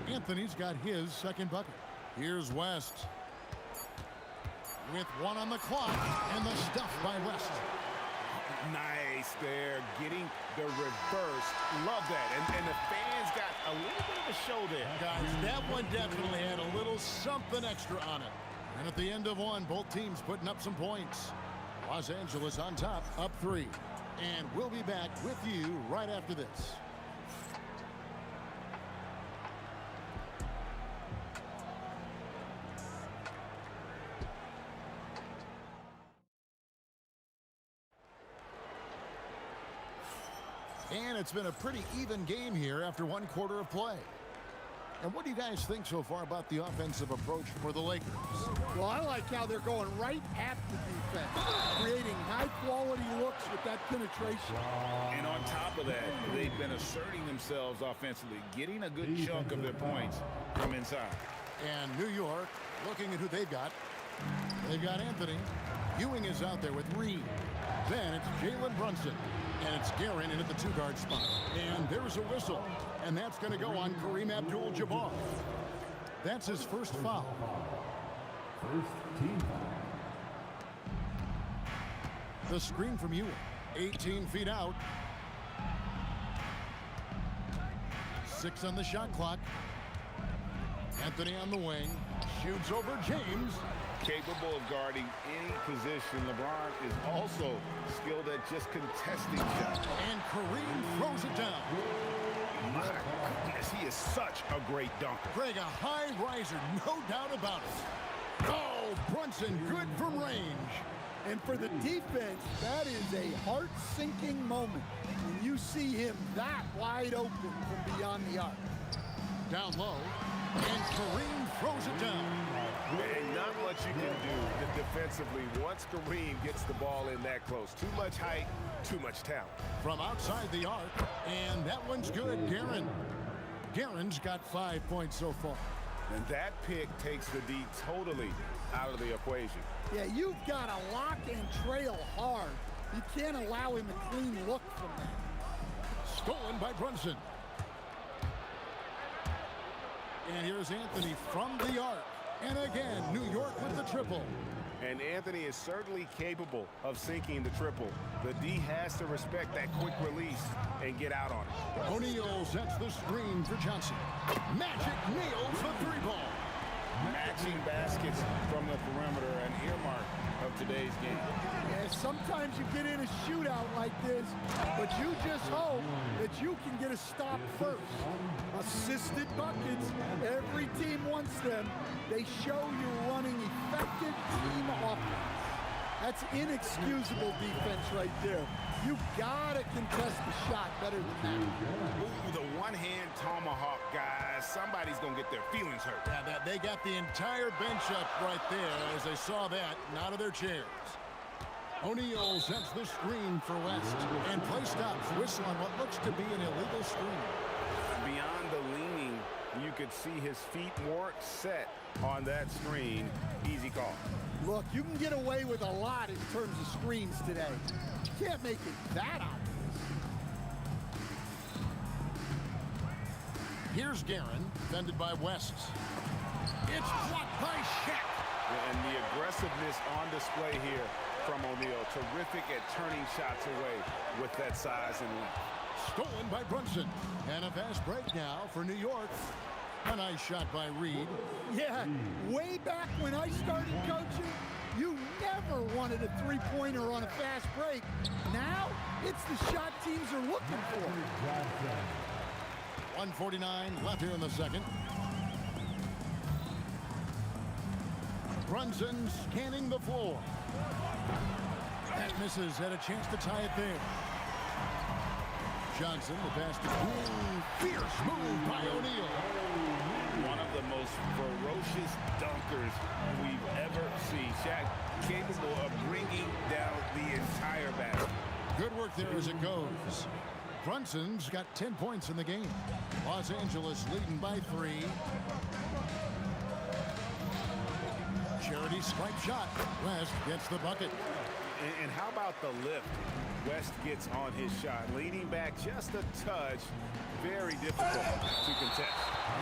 Speaker 2: Anthony's got his second bucket. Here's West. With 1 on the clock, and the stuff by West.
Speaker 7: Nice there, getting the reverse. Love that. And the fans got a little bit of a show there.
Speaker 2: Guys, that one definitely had a little something extra on it. And at the end of one, both teams putting up some points. Los Angeles on top, up 3. And we'll be back with you right after this. And it's been a pretty even game here after one quarter of play. And what do you guys think so far about the offensive approach for the Lakers?
Speaker 8: Well, I like how they're going right at the defense, creating high-quality looks with that penetration.
Speaker 7: And on top of that, they've been asserting themselves offensively, getting a good chunk of their points from inside.
Speaker 2: And New York, looking at who they've got. They've got Anthony. Ewing is out there with Reed. Then it's Jalen Brunson. And it's Guerin in at the 2-guard spot. And there's a whistle. And that's going to go on Kareem Abdul-Jabbar. That's his first foul.
Speaker 4: First team foul.
Speaker 2: The screen from Ewing. 18 feet out. 6 on the shot clock. Anthony on the wing. Shoots over James.
Speaker 7: Capable of guarding any position. LeBron is also skilled at just contesting shots.
Speaker 2: And Kareem throws it down.
Speaker 7: My goodness, he is such a great dunker.
Speaker 2: Greg, a high riser, no doubt about it. Oh, Brunson, good from range.
Speaker 8: And for the defense, that is a heart-sinking moment when you see him that wide open from beyond the arc.
Speaker 2: Down low, and Kareem throws it down.
Speaker 7: And not much you can do defensively once Kareem gets the ball in that close. Too much height, too much talent.
Speaker 2: From outside the arc, and that one's good, Guerin. Guerin's got 5 points so far.
Speaker 7: And that pick takes the D totally out of the equation.
Speaker 8: Yeah, you've got to lock and trail hard. You can't allow him a clean look from that.
Speaker 2: Stolen by Brunson. And here's Anthony from the arc. And again, New York with the triple.
Speaker 7: And Anthony is certainly capable of sinking the triple. The D has to respect that quick release and get out on it.
Speaker 2: O'Neal sets the screen for Johnson. Magic nails the 3-ball.
Speaker 7: Matching baskets from the perimeter, an earmark of today's game.
Speaker 8: Yeah, sometimes you get in a shootout like this, but you just hope that you can get a stop first. Assisted buckets, every team wants them. They show you're running effective team offense. That's inexcusable defense right there. You gotta contest the shot better than that.
Speaker 7: Ooh, the one-hand tomahawk, guys. Somebody's gonna get their feelings hurt.
Speaker 2: Yeah, they got the entire bench up right there as they saw that and out of their chairs. O'Neal sets the screen for West, and play stops. Whistle on what looks to be an illegal screen.
Speaker 7: Beyond the leaning, you could see his feet weren't set on that screen. Easy call.
Speaker 8: Look, you can get away with a lot in terms of screens today. You can't make it that obvious.
Speaker 2: Here's Guerin, defended by West. It's blocked by Shaq.
Speaker 7: And the aggressiveness on display here from O'Neal. Terrific at turning shots away with that size and length.
Speaker 2: Stolen by Brunson. And a fast break now for New York. A nice shot by Reed.
Speaker 8: Yeah, way back when I started coaching, you never wanted a three-pointer on a fast break. Now, it's the shot teams are looking for.
Speaker 2: 1:49 left here in the second. Brunson scanning the floor. That misses, had a chance to tie it there. Johnson, the pass to Boone. Fierce move by O'Neal.
Speaker 7: One of the most ferocious dunkers we've ever seen. Shaq capable of bringing down the entire basket.
Speaker 2: Good work there as it goes. Brunson's got 10 points in the game. Los Angeles leading by 3. Charity stripe shot. West gets the bucket.
Speaker 7: And how about the lift West gets on his shot? Leaning back just a touch. Very difficult to contest.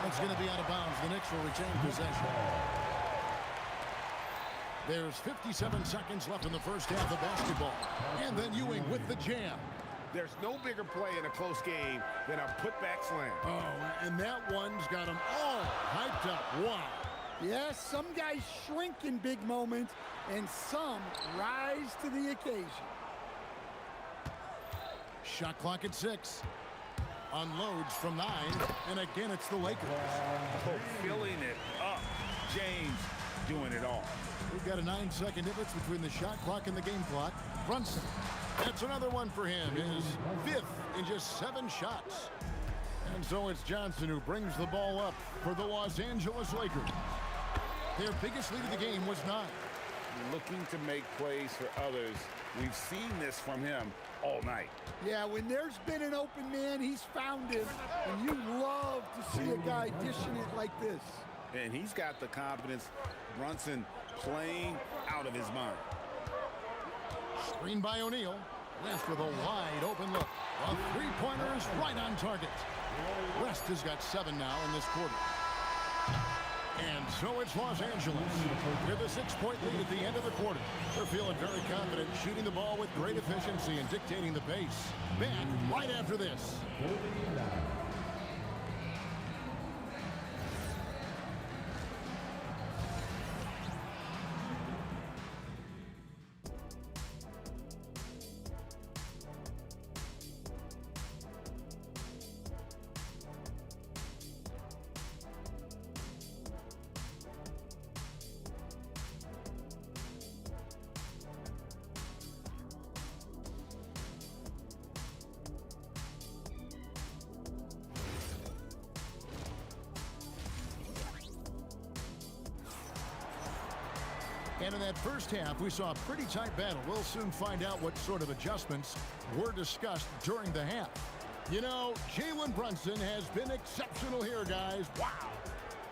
Speaker 2: That's going to be out of bounds. The Knicks will retain possession. There's 57 seconds left in the first half of basketball. And then Ewing with the jam.
Speaker 7: There's no bigger play in a close game than a putback slam.
Speaker 2: Oh, and that one's got them all hyped up. Wow.
Speaker 8: Yes, some guys shrink in big moments, and some rise to the occasion.
Speaker 2: Shot clock at 6. Unloads from 9, and again it's the Lakers.
Speaker 7: Oh, filling it up. James doing it all.
Speaker 2: We've got a 9-second difference between the shot clock and the game clock. Brunson, that's another one for him. His 5th in just 7 shots. And so it's Johnson who brings the ball up for the Los Angeles Lakers. Their biggest lead of the game was 9.
Speaker 7: Looking to make plays for others. We've seen this from him all night.
Speaker 8: Yeah, when there's been an open man, he's found him. And you love to see a guy dishing it like this.
Speaker 7: And he's got the confidence. Brunson playing out of his mind.
Speaker 2: Screen by O'Neal. West with a wide open look. A three-pointer is right on target. West has got 7 now in this quarter. And so it's Los Angeles with a 6-point lead at the end of the quarter. They're feeling very confident, shooting the ball with great efficiency and dictating the pace. Back right after this. And in that first half, we saw a pretty tight battle. We'll soon find out what sort of adjustments were discussed during the half. You know, Jalen Brunson has been exceptional here, guys. Wow.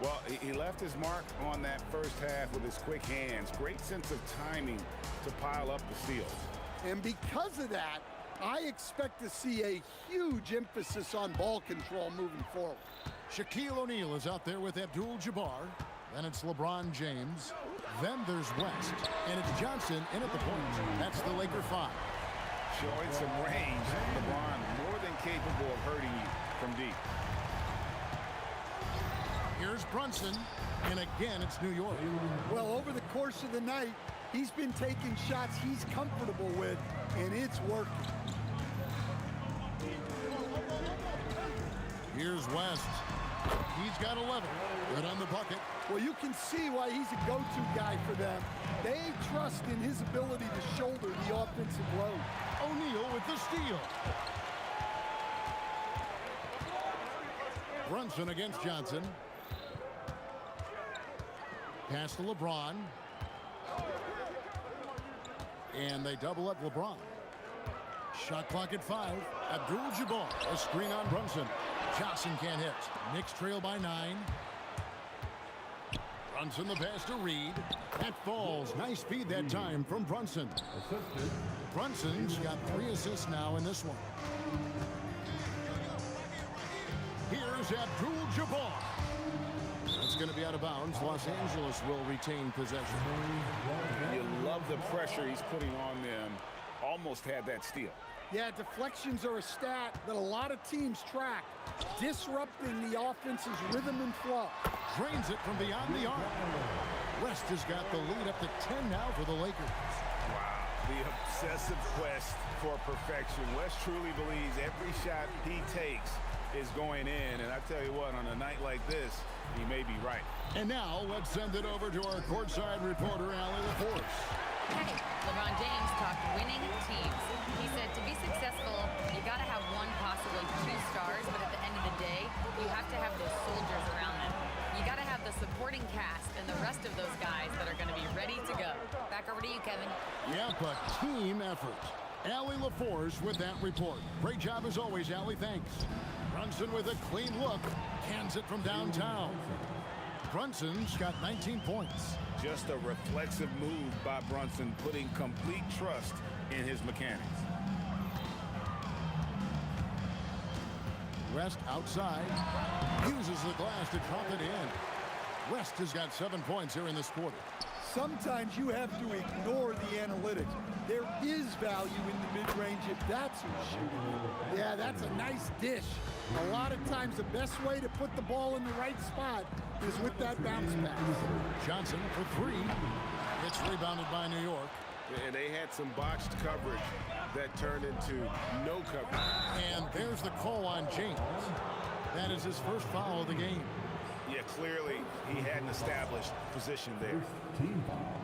Speaker 7: Well, he left his mark on that first half with his quick hands. Great sense of timing to pile up the steals.
Speaker 8: And because of that, I expect to see a huge emphasis on ball control moving forward.
Speaker 2: Shaquille O'Neal is out there with Abdul-Jabbar. Then it's LeBron James. Then there's West. And it's Johnson in at the point. That's the Laker 5.
Speaker 7: Showing some range. LeBron more than capable of hurting you from deep.
Speaker 2: Here's Brunson. And again, it's New York.
Speaker 8: Well, over the course of the night, he's been taking shots he's comfortable with, and it's working.
Speaker 2: Here's West. He's got 11. Good on the bucket.
Speaker 8: Well, you can see why he's a go-to guy for them. They trust in his ability to shoulder the offensive load.
Speaker 2: O'Neal with the steal. Brunson against Johnson. Pass to LeBron. And they double up LeBron. Shot clock at 5. Abdul-Jabbar, a screen on Brunson. Johnson can't hit. Knicks trail by 9. Brunson the pass to Reed. That falls. Nice feed that time from Brunson. Brunson's got 3 assists now in this one. Here's Abdul-Jabbar. That's going to be out of bounds. Los Angeles will retain possession.
Speaker 7: You love the pressure he's putting on them. Almost had that steal.
Speaker 8: Yeah, deflections are a stat that a lot of teams track, disrupting the offense's rhythm and flow.
Speaker 2: Drains it from beyond the arc. West has got the lead up to 10 now for the Lakers.
Speaker 7: Wow, the obsessive quest for perfection. West truly believes every shot he takes is going in, and I tell you what, on a night like this, he may be right.
Speaker 2: And now, let's send it over to our courtside reporter, Allie LaForce.
Speaker 5: Hey, LeBron James talked winning teams. He said to be successful, you got to have one, possibly 2 stars, but at the end of the day, you have to have those soldiers around them. You got to have the supporting cast and the rest of those guys that are going to be ready to go. Back over to you, Kevin.
Speaker 2: Yep, a team effort. Allie LaForce with that report. Great job as always, Allie. Thanks. Brunson with a clean look. Cans it from downtown. Brunson's got 19 points.
Speaker 7: Just a reflexive move by Brunson, putting complete trust in his mechanics.
Speaker 2: West outside. Uses the glass to drop it in. West has got 7 points here in this quarter.
Speaker 8: Sometimes you have to ignore the analytics. There is value in the mid-range if that's who's shooting it. Yeah, that's a nice dish. A lot of times the best way to put the ball in the right spot is with that bounce pass.
Speaker 2: Johnson for three. It's rebounded by New York.
Speaker 7: And they had some botched coverage that turned into no coverage.
Speaker 2: And there's the call on James. That is his first foul of the game.
Speaker 7: Yeah, clearly he hadn't established position there.
Speaker 4: Team foul.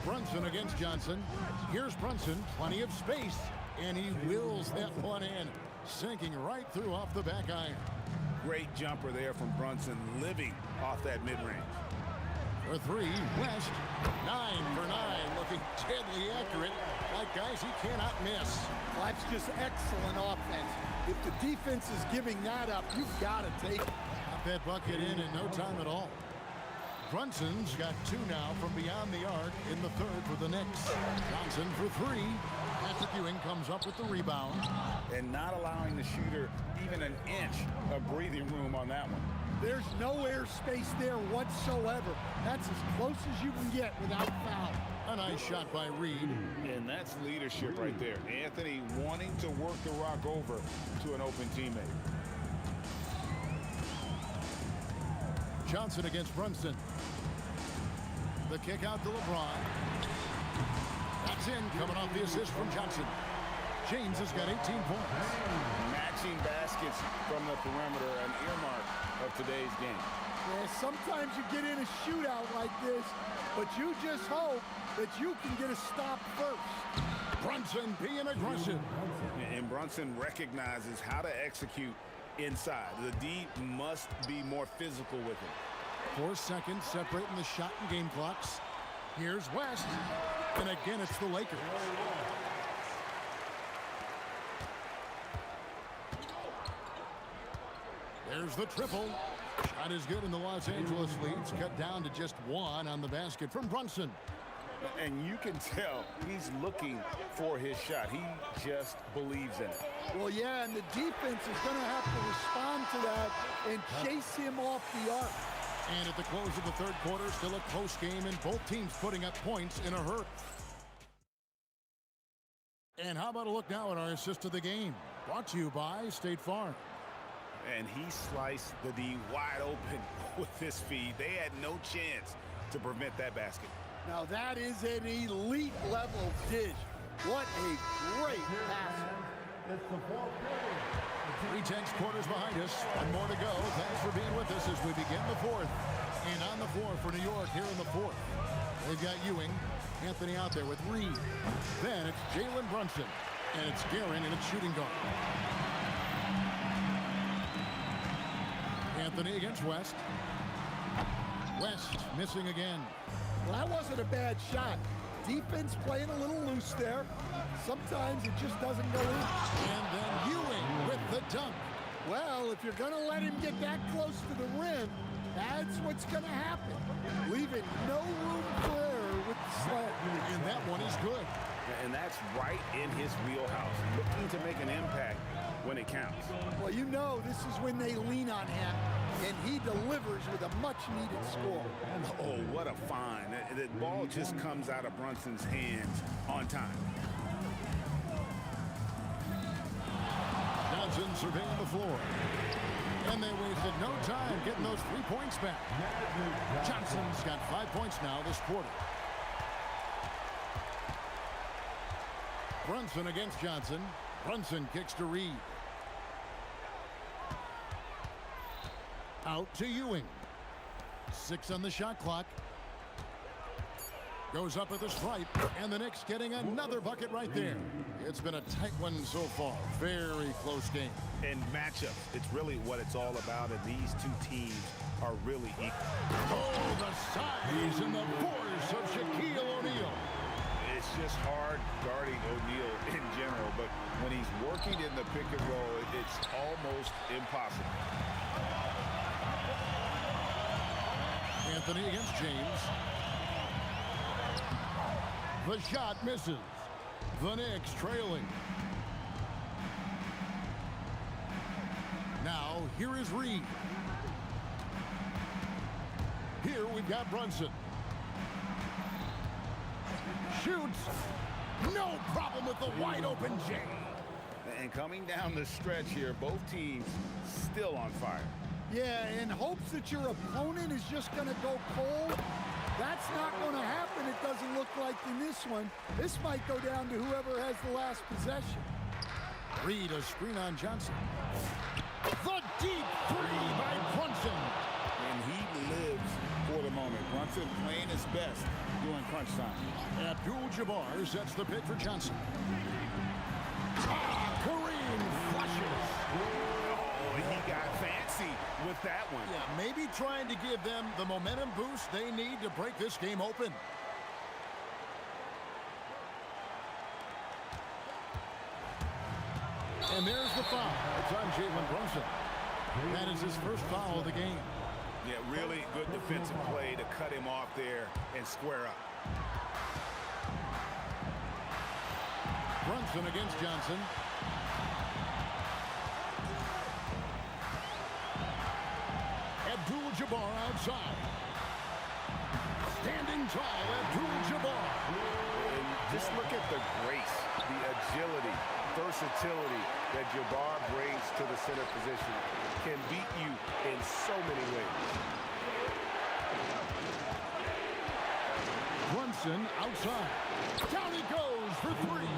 Speaker 2: Brunson against Johnson. Here's Brunson, plenty of space, and he wills that one in, sinking right through off the back iron.
Speaker 7: Great jumper there from Brunson, living off that mid-range.
Speaker 2: For three, West, 9 for 9, looking deadly accurate, like guys he cannot miss.
Speaker 8: Well, that's just excellent offense. If the defense is giving that up, you've got to take it.
Speaker 2: Got that bucket in no time at all. Brunson's got two now from beyond the arc in the third for the Knicks. Johnson for three. Patrick Ewing comes up with the rebound.
Speaker 7: And not allowing the shooter even an inch of breathing room on that one.
Speaker 8: There's no air space there whatsoever. That's as close as you can get without foul.
Speaker 2: A nice shot by Reed.
Speaker 7: And that's leadership right there. Anthony wanting to work the rock over to an open teammate.
Speaker 2: Johnson against Brunson. The kick out to LeBron. That's in, coming off the assist from Johnson. James has got 18 points.
Speaker 7: Matching baskets from the perimeter, an earmark of today's game.
Speaker 8: Yeah, sometimes you get in a shootout like this, but you just hope that you can get a stop first.
Speaker 2: Brunson being aggressive.
Speaker 7: And Brunson recognizes how to execute inside. The D must be more physical with him.
Speaker 2: 4 seconds separating the shot and game clocks. Here's West. And again, it's the Lakers. There's the triple. Shot is good, and the Los Angeles lead's cut down to just one on the basket from Brunson.
Speaker 7: And you can tell he's looking for his shot. He just believes in it.
Speaker 8: Well, yeah, and the defense is going to have to respond to that and chase him off the arc.
Speaker 2: And at the close of the third quarter, still a close game, and both teams putting up points in a hurry. And how about a look now at our assist of the game? Brought to you by State Farm.
Speaker 7: And he sliced the D wide open with his feed. They had no chance to prevent that basket.
Speaker 8: Now that is an elite level dish. What a great pass.
Speaker 4: It's the fourth quarter.
Speaker 2: 3/10 quarters behind us. One more to go. Thanks for being with us as we begin the fourth. And on the floor for New York here in the fourth. They've got Ewing. Anthony out there with Reed. Then it's Jalen Brunson. And it's Guerin in its shooting guard. Anthony against West. West missing again.
Speaker 8: Well, that wasn't a bad shot. Defense playing a little loose there. Sometimes it just doesn't go in.
Speaker 2: And then Ewing with the dunk.
Speaker 8: Well, if you're going to let him get that close to the rim, that's what's going to happen. Leaving no room for error with the slam.
Speaker 2: And that one is good.
Speaker 7: And that's right in his wheelhouse. Looking to make an impact when it counts.
Speaker 8: Well, you know this is when they lean on him, and he delivers with a much-needed score.
Speaker 7: Oh, what a find. The ball just comes out of Brunson's hands on time.
Speaker 2: Johnson surveying the floor. And they wasted no time getting those 3 points back. Johnson's got 5 points now this quarter. Brunson against Johnson. Brunson kicks to Reed. Out to Ewing. 6 on the shot clock. Goes up at the stripe, and the Knicks getting another bucket right there. It's been a tight one so far. Very close game.
Speaker 7: And matchups, it's really what it's all about, and these two teams are really equal.
Speaker 2: Oh, the size and the force of Shaquille O'Neal.
Speaker 7: It's just hard guarding O'Neal in general, but when he's working in the pick and roll, it's almost impossible.
Speaker 2: Anthony against James. The shot misses. The Knicks trailing. Now Now, here is Reed. Here we've got Brunson. Shoots. No problem with the wide open J.
Speaker 7: And coming down the stretch here, both teams still on fire.
Speaker 8: Yeah, in hopes that your opponent is just going to go cold. That's not going to happen, it doesn't look like in this one. This might go down to whoever has the last possession.
Speaker 2: Reed, a screen on Johnson. The deep three by Brunson.
Speaker 7: And he lives for the moment. Brunson playing his best during crunch time.
Speaker 2: Abdul-Jabbar sets the pick for Johnson. Kareem flushes.
Speaker 7: Oh, he got fancy with that one.
Speaker 2: Yeah, maybe trying to give them the momentum boost they need to break this game open. And there's the foul. It's on Jalen Brunson. That is his first foul of the game.
Speaker 7: Yeah, really good defensive play to cut him off there and square up.
Speaker 2: Brunson against Johnson. Abdul-Jabbar outside. Standing tall, Abdul-Jabbar.
Speaker 7: And just look at the grace, the agility, versatility that Jabbar brings to the center position. Can beat you in so many ways.
Speaker 2: Brunson outside. Down he goes for three.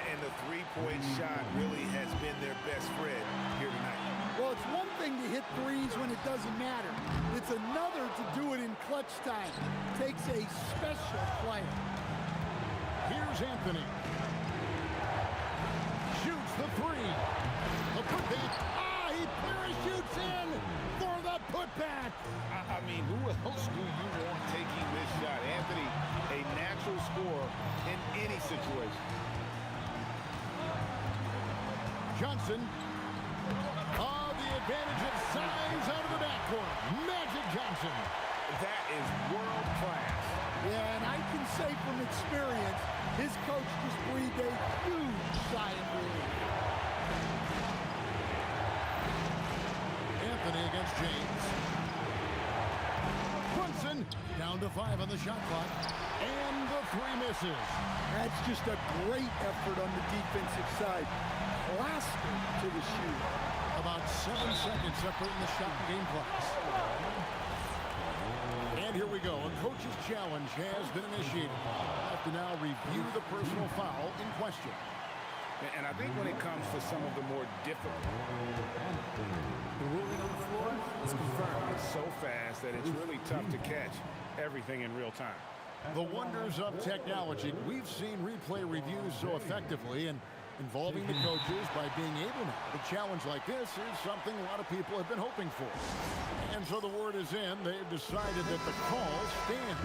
Speaker 7: And the three-point shot really has been their best friend here tonight.
Speaker 8: Well, it's one thing to hit threes when it doesn't matter. It's another to do it in clutch time. Takes a special player.
Speaker 2: Here's Anthony. Shoots the three. The putback. He parachutes in for the putback.
Speaker 7: I mean, who else do you want taking this shot? Anthony, a natural scorer in any situation.
Speaker 2: Johnson. The advantage of size out of the backcourt. Magic Johnson.
Speaker 7: That is world class.
Speaker 8: Yeah, and I can say from experience, his coach just breathed a huge sigh of relief.
Speaker 2: Anthony against James. Brunson down to 5 on the shot clock. And the three misses.
Speaker 8: That's just a great effort on the defensive side. Plastered to the shoe.
Speaker 2: About 7 seconds separating the shot and game clocks. And here we go. A coach's challenge has been initiated. We'll have to now review the personal foul in question.
Speaker 7: And I think when it comes to some of the more difficult, the ruling on the floor is confirmed. It's so fast that it's really tough to catch everything in real time.
Speaker 2: The wonders of technology. We've seen replay reviews so effectively and involving the coaches by being able now. A challenge like this is something a lot of people have been hoping for. And so the word is in. They've decided that the call stands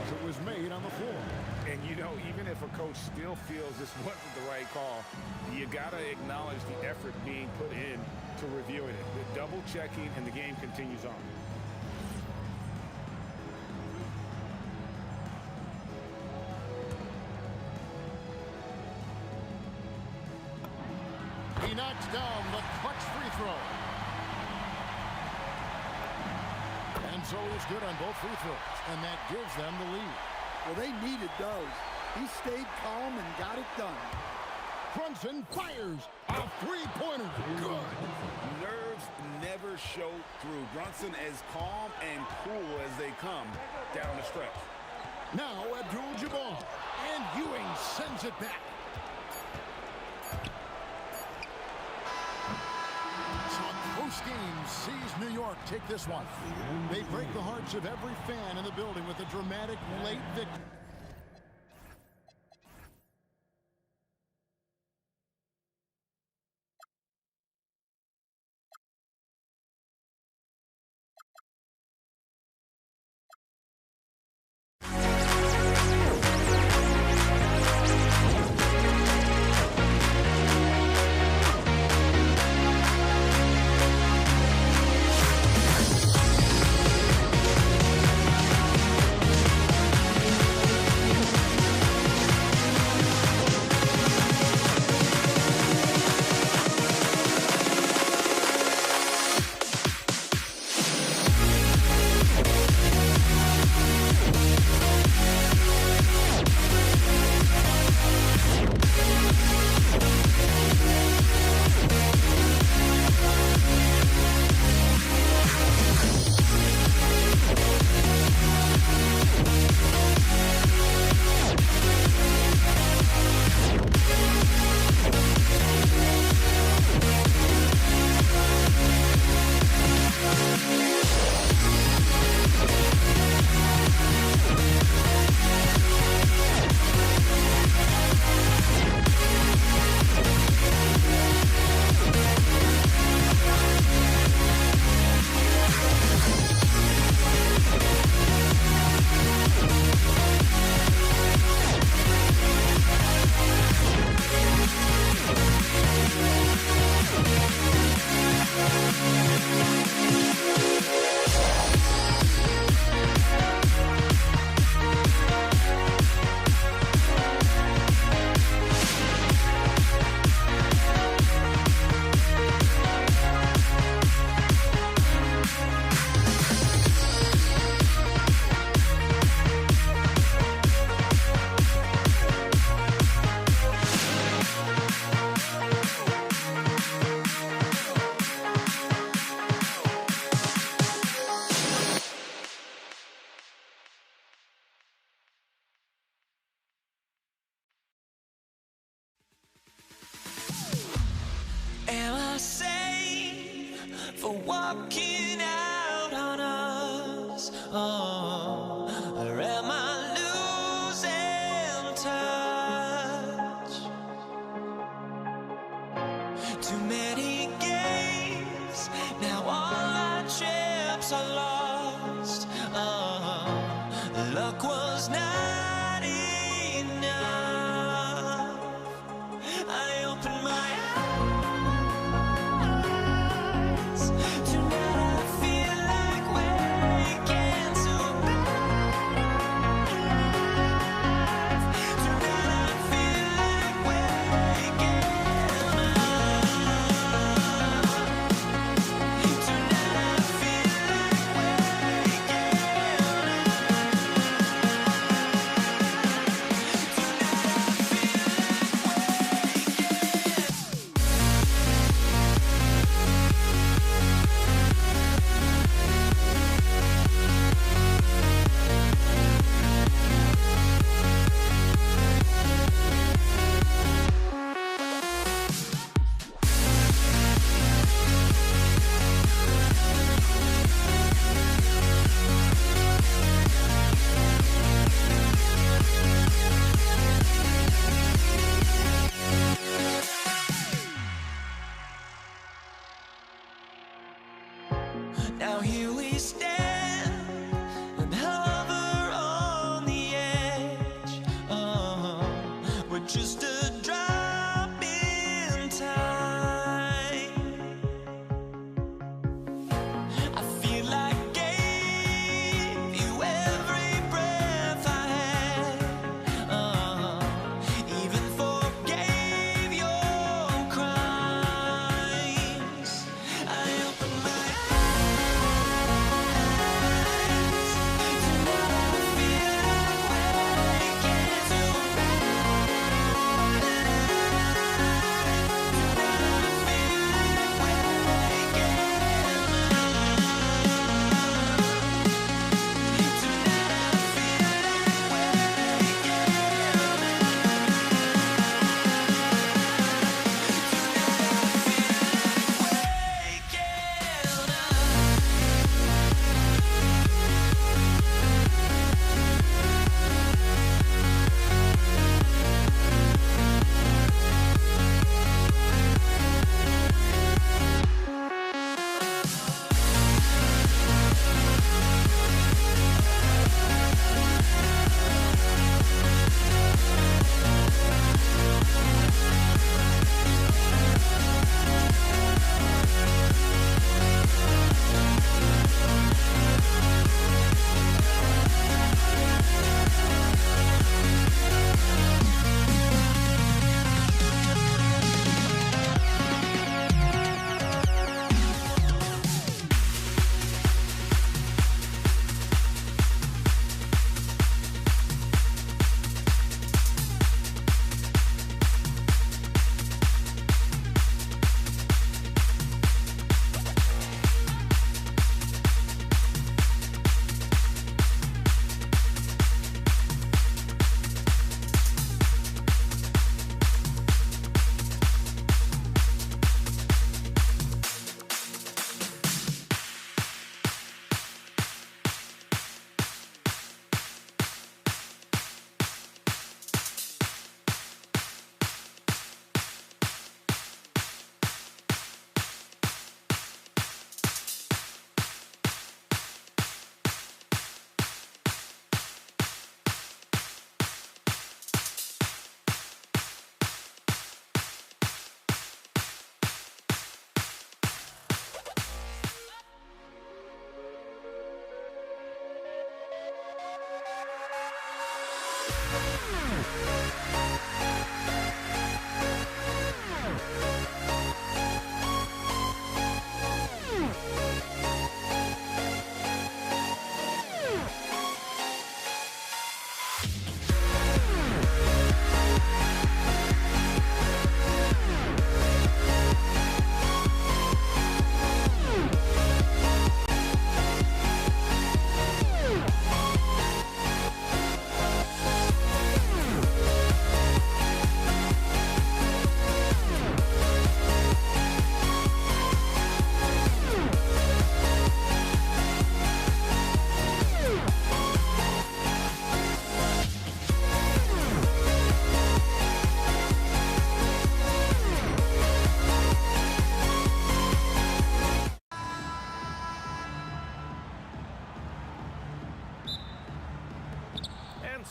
Speaker 2: as it was made on the floor.
Speaker 7: And you know, even if a coach still feels this wasn't the right call, you got to acknowledge the effort being put in to reviewing it. The double checking, and the game continues on.
Speaker 2: He knocks down the clutch free throw. And so he's good on both free throws, and that gives them the lead.
Speaker 8: Well, they needed those. He stayed calm and got it done.
Speaker 2: Brunson fires a three-pointer. Good.
Speaker 7: Nerves never show through. Brunson as calm and cool as they come down the stretch.
Speaker 2: Now Abdul-Jabbar, and Ewing sends it back. Close game sees New York take this one. They break the hearts of every fan in the building with a dramatic late victory.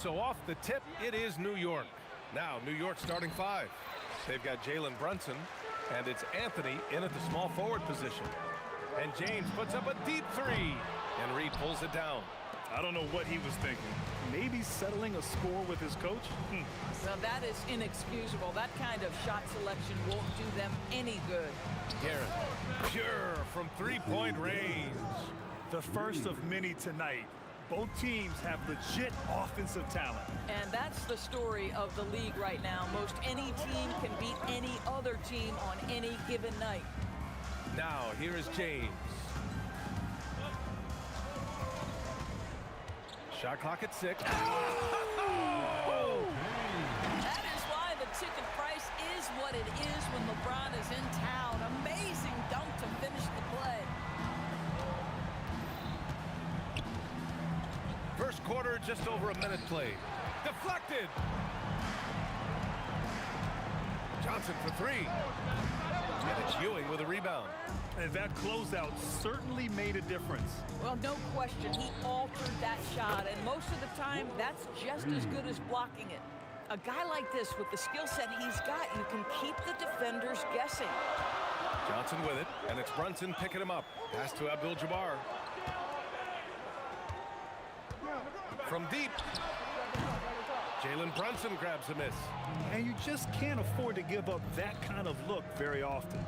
Speaker 1: So off the tip, it is New York. Now, New York starting 5. They've got Jalen Brunson, and it's Anthony in at the small forward position. And James puts up a deep 3, and Reed pulls it down.
Speaker 3: I don't know what he was thinking. Maybe settling a score with his coach?
Speaker 9: So that is inexcusable. That kind of shot selection won't do them any good.
Speaker 1: Garrett, pure from three-point range.
Speaker 3: The first of many tonight. Both teams have legit offensive talent.
Speaker 9: And that's the story of the league right now. Most any team can beat any other team on any given night.
Speaker 1: Now, here is James. Shot clock at 6.
Speaker 9: That is why the ticket price is what it is when LeBron is in town. Amazing dunk to finish the play.
Speaker 1: First quarter, just over a minute played. Deflected. Johnson for 3. And it's Ewing with a rebound.
Speaker 3: And that closeout certainly made a difference.
Speaker 9: Well, no question. He altered that shot, and most of the time, that's just as good as blocking it. A guy like this, with the skill set he's got, you can keep the defenders guessing.
Speaker 1: Johnson with it, and it's Brunson picking him up. Pass to Abdul-Jabbar. From deep. Jalen Brunson grabs a miss.
Speaker 3: And you just can't afford to give up that kind of look very often.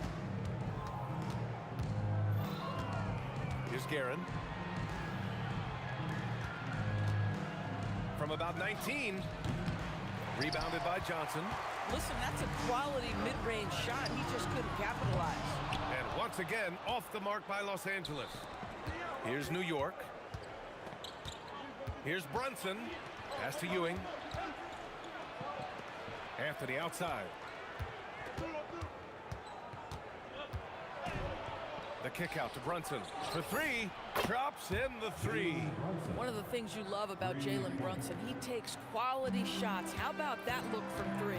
Speaker 1: Here's Guerin. From about 19. Rebounded by Johnson.
Speaker 9: Listen, that's a quality mid-range shot. He just couldn't capitalize.
Speaker 1: And once again, off the mark by Los Angeles. Here's New York. Here's Brunson. Pass to Ewing. Anthony outside. The kick out to Brunson for 3. Drops in the 3.
Speaker 9: One of the things you love about Jalen Brunson, he takes quality shots. How about that look from 3?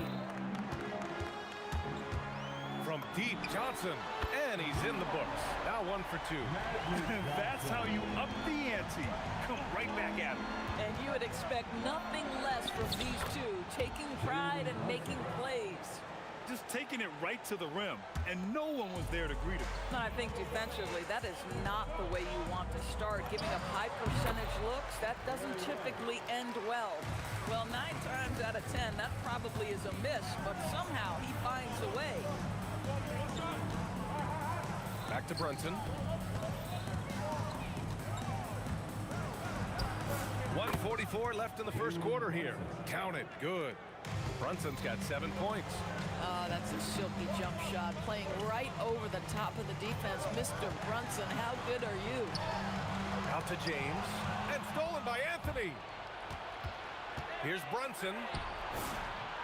Speaker 1: From deep, Johnson. And he's in the books. Now 1 for 2.
Speaker 3: That's how you up the ante. Come right back at him.
Speaker 9: And you would expect nothing less from these two, taking pride and making plays.
Speaker 3: Just taking it right to the rim, and no one was there to greet him.
Speaker 9: I think defensively, that is not the way you want to start. Giving up high percentage looks, that doesn't typically end well. Well, 9 times out of 10, that probably is a miss, but somehow he finds a way.
Speaker 1: Back to Brunson. 1:44 left in the first quarter here. Count it. Good. Brunson's got 7 points.
Speaker 9: Oh, that's a silky jump shot. Playing right over the top of the defense. Mr. Brunson, how good are you?
Speaker 1: Out to James. And stolen by Anthony. Here's Brunson.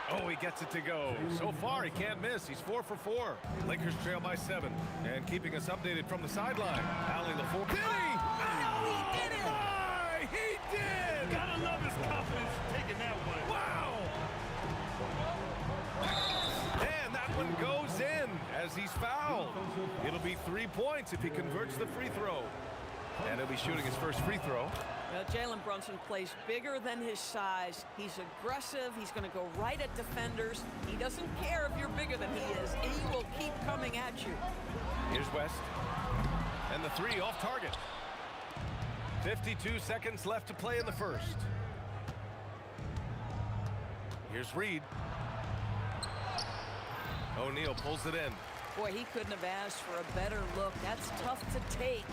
Speaker 1: Oh, he gets it to go. So far, he can't miss. He's 4 for 4. Lakers trail by 7. And keeping us updated from the sideline. Allie LaFour. Did he?
Speaker 9: Oh, he did it!
Speaker 1: Why? He did!
Speaker 3: Gotta love his confidence taking that one.
Speaker 1: Wow! And that one goes in as he's fouled. It'll be 3 points if he converts the free throw. And he'll be shooting his first free throw.
Speaker 9: Jalen Brunson plays bigger than his size. He's aggressive. He's going to go right at defenders. He doesn't care if you're bigger than he is. He will keep coming at you.
Speaker 1: Here's West. And the 3 off target. 52 seconds left to play in the first. Here's Reed. O'Neal pulls it in.
Speaker 9: Boy, he couldn't have asked for a better look. That's tough to take.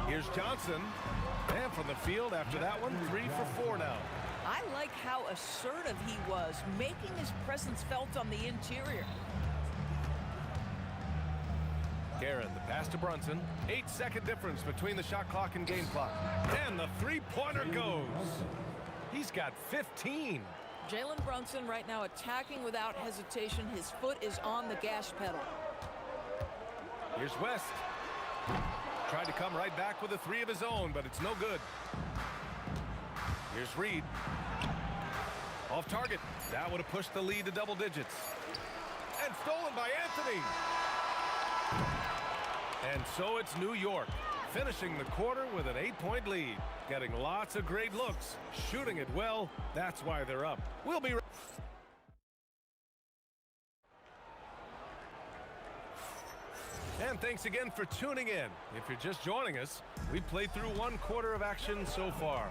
Speaker 1: Here's Johnson. And from the field after that one, 3 for 4 now.
Speaker 9: I like how assertive he was, making his presence felt on the interior.
Speaker 1: Garrett, the pass to Brunson. 8-second difference between the shot clock and game clock. And the three-pointer goes. He's got 15.
Speaker 9: Jalen Brunson right now attacking without hesitation. His foot is on the gas pedal.
Speaker 1: Here's West. Tried to come right back with a 3 of his own, but it's no good. Here's Reed. Off target. That would have pushed the lead to double digits. And stolen by Anthony. And so it's New York, finishing the quarter with an 8-point lead. Getting lots of great looks, shooting it well. That's why they're up. We'll be right. And thanks again for tuning in. If you're just joining us, we played through 1 quarter of action so far.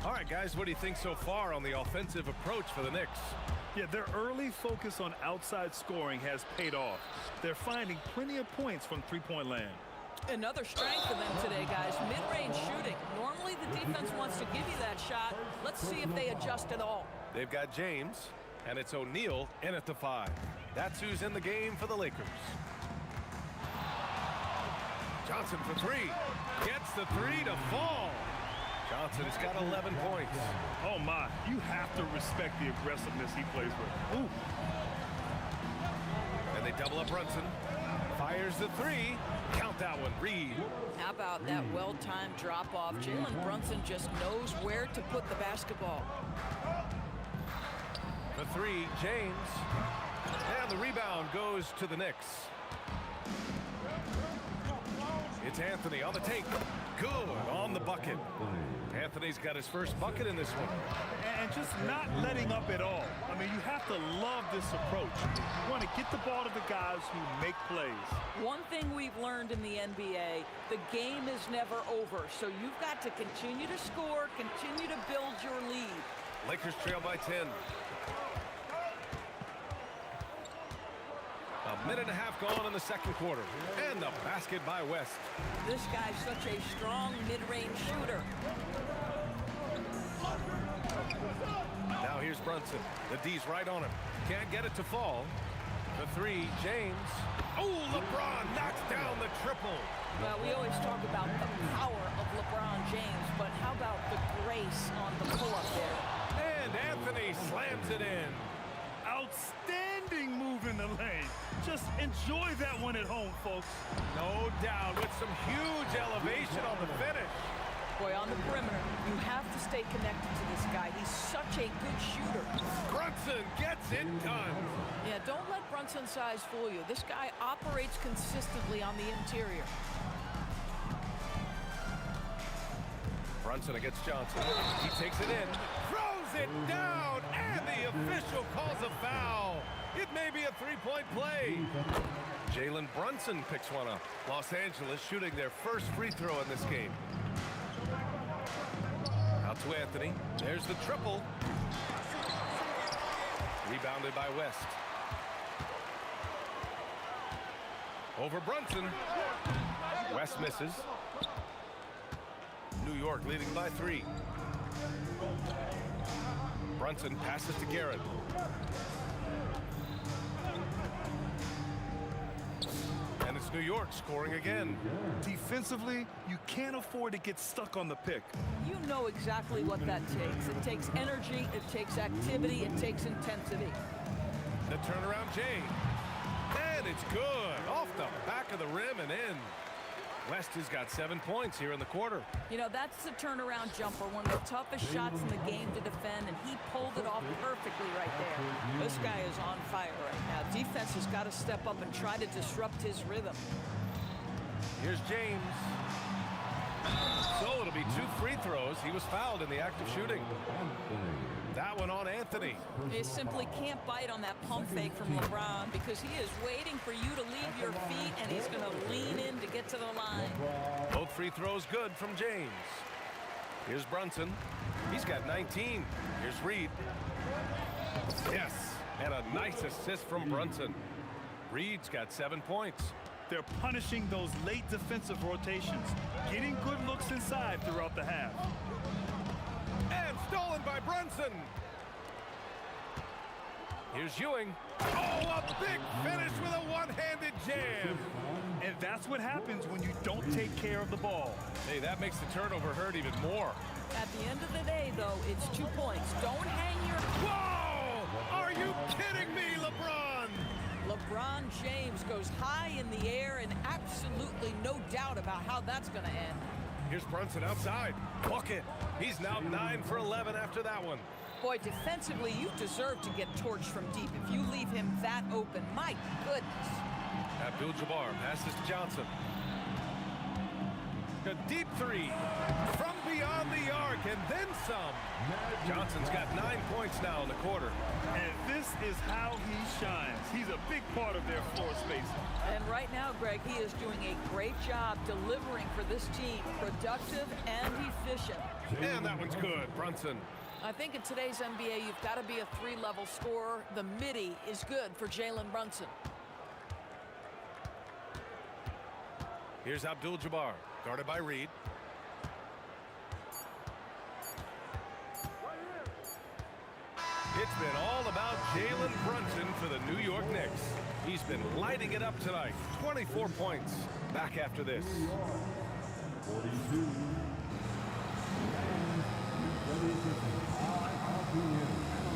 Speaker 1: All right, guys, what do you think so far on the offensive approach for the Knicks?
Speaker 3: Yeah, their early focus on outside scoring has paid off. They're finding plenty of points from three-point land.
Speaker 9: Another strength for them today, guys. Mid-range shooting. Normally the defense wants to give you that shot. Let's see if they adjust at all.
Speaker 1: They've got James, and it's O'Neal in at the 5. That's who's in the game for the Lakers. Johnson for 3. Gets the 3 to fall. Johnson's got 11 points.
Speaker 3: Oh, my. You have to respect the aggressiveness he plays with. Ooh.
Speaker 1: And they double up Brunson. Fires the 3. Count that one, Reed.
Speaker 9: How about that well-timed drop-off? Jalen Brunson just knows where to put the basketball.
Speaker 1: The 3, James. And the rebound goes to the Knicks. It's Anthony on the take. Good on the bucket. Anthony's got his first bucket in this one.
Speaker 3: And just not letting up at all. I mean, you have to love this approach. You want to get the ball to the guys who make plays.
Speaker 9: One thing we've learned in the NBA, the game is never over. So you've got to continue to score, continue to build your lead.
Speaker 1: Lakers trail by 10. A minute and a half gone in the second quarter. And the basket by West.
Speaker 9: This guy's such a strong mid-range shooter.
Speaker 1: Now here's Brunson. The D's right on him. Can't get it to fall. The 3, James. Oh, LeBron knocks down the triple.
Speaker 9: Well, we always talk about the power of LeBron James, but how about the grace on the pull-up there?
Speaker 1: And Anthony slams it in.
Speaker 3: Outstanding move in the lane. Just enjoy that one at home, folks.
Speaker 1: No doubt, with some huge elevation on the finish.
Speaker 9: Boy, on the perimeter, you have to stay connected to this guy. He's such a good shooter.
Speaker 1: Brunson gets it done.
Speaker 9: Yeah, don't let Brunson's size fool you. This guy operates consistently on the interior.
Speaker 1: Brunson against Johnson. He takes it in, throws it down, and the official calls a foul. It may be a 3-point play. Jalen Brunson picks one up. Los Angeles shooting their first free throw in this game. Out to Anthony. There's the triple. Rebounded by West. Over Brunson. West misses. New York leading by 3. Brunson passes to Garrett. And it's New York scoring again.
Speaker 3: Defensively, you can't afford to get stuck on the pick.
Speaker 9: You know exactly what that takes. It takes energy, it takes activity, it takes intensity.
Speaker 1: The turnaround James. And it's good. Off the back of the rim and in. West has got 7 points here in the quarter.
Speaker 9: You know, that's the turnaround jumper, one of the toughest shots in the game to defend, and he pulled it off perfectly right there. This guy is on fire right now. Defense has got to step up and try to disrupt his rhythm.
Speaker 1: Here's James. So it'll be 2 free throws. He was fouled in the act of shooting. That one on Anthony.
Speaker 9: You simply can't bite on that pump fake from LeBron because he is waiting for you to leave your feet, and he's going to lean in to get to the line.
Speaker 1: Both free throws good from James. Here's Brunson. He's got 19. Here's Reed. Yes, and a nice assist from Brunson. Reed's got 7 points.
Speaker 3: They're punishing those late defensive rotations, getting good looks inside throughout the half.
Speaker 1: And stolen by Brunson. Here's Ewing. Oh, a big finish with a one-handed jam.
Speaker 3: And that's what happens when you don't take care of the ball.
Speaker 1: Hey, that makes the turnover hurt even more.
Speaker 9: At the end of the day, though, it's 2 points. Don't hang your...
Speaker 1: Whoa! Are you kidding me, LeBron?
Speaker 9: LeBron James goes high in the air, and absolutely no doubt about how that's going to end.
Speaker 1: Here's Brunson outside. Bucket. He's now 9 for 11 after that one.
Speaker 9: Boy, defensively, you deserve to get torched from deep if you leave him that open. My goodness.
Speaker 1: Abdul-Jabbar passes to Johnson. A deep three from beyond the arc and then some. Johnson's got 9 points now in the quarter.
Speaker 3: And this is how he shines. He's a big part of their floor space.
Speaker 9: And right now, Greg, he is doing a great job delivering for this team. Productive and efficient.
Speaker 1: And that one's good, Brunson.
Speaker 9: I think in today's NBA, you've got to be a 3-level scorer. The midi is good for Jalen Brunson.
Speaker 1: Here's Abdul-Jabbar, guarded by Reed. It's been all about Jalen Brunson for the New York Knicks. He's been lighting it up tonight. 24 points. Back after this.
Speaker 4: 42.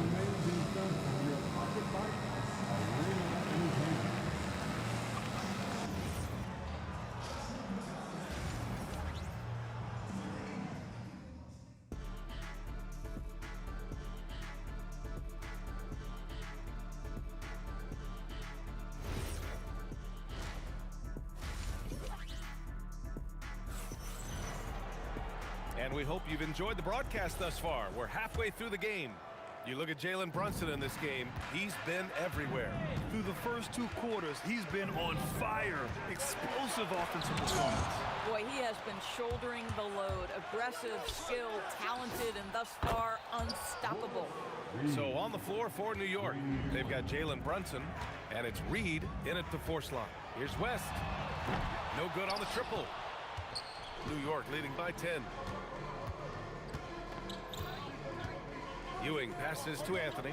Speaker 4: Amazing stuff from your pocket fight. Arena Entertainment.
Speaker 1: And we hope you've enjoyed the broadcast thus far. We're halfway through the game. You look at Jalen Brunson in this game, he's been everywhere.
Speaker 3: Through the first 2 quarters, he's been on fire. Explosive offensive performance.
Speaker 9: Boy, he has been shouldering the load. Aggressive, skilled, talented, and thus far, unstoppable.
Speaker 1: So on the floor for New York, they've got Jalen Brunson, and it's Reed in at the 4 slot. Here's West. No good on the triple. New York leading by 10. Ewing passes to Anthony.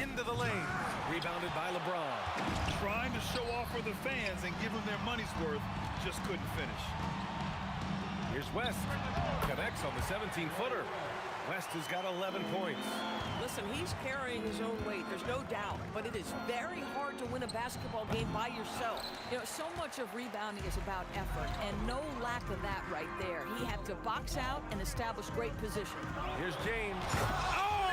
Speaker 1: Into the lane. Rebounded by LeBron.
Speaker 3: Trying to show off for the fans and give them their money's worth. Just couldn't finish.
Speaker 1: Here's West. Connects on the 17-footer. West has got 11 points.
Speaker 9: Listen, he's carrying his own weight, there's no doubt, but it is very hard to win a basketball game by yourself. You know, so much of rebounding is about effort, and no lack of that right there. He had to box out and establish great position.
Speaker 1: Here's James. Oh!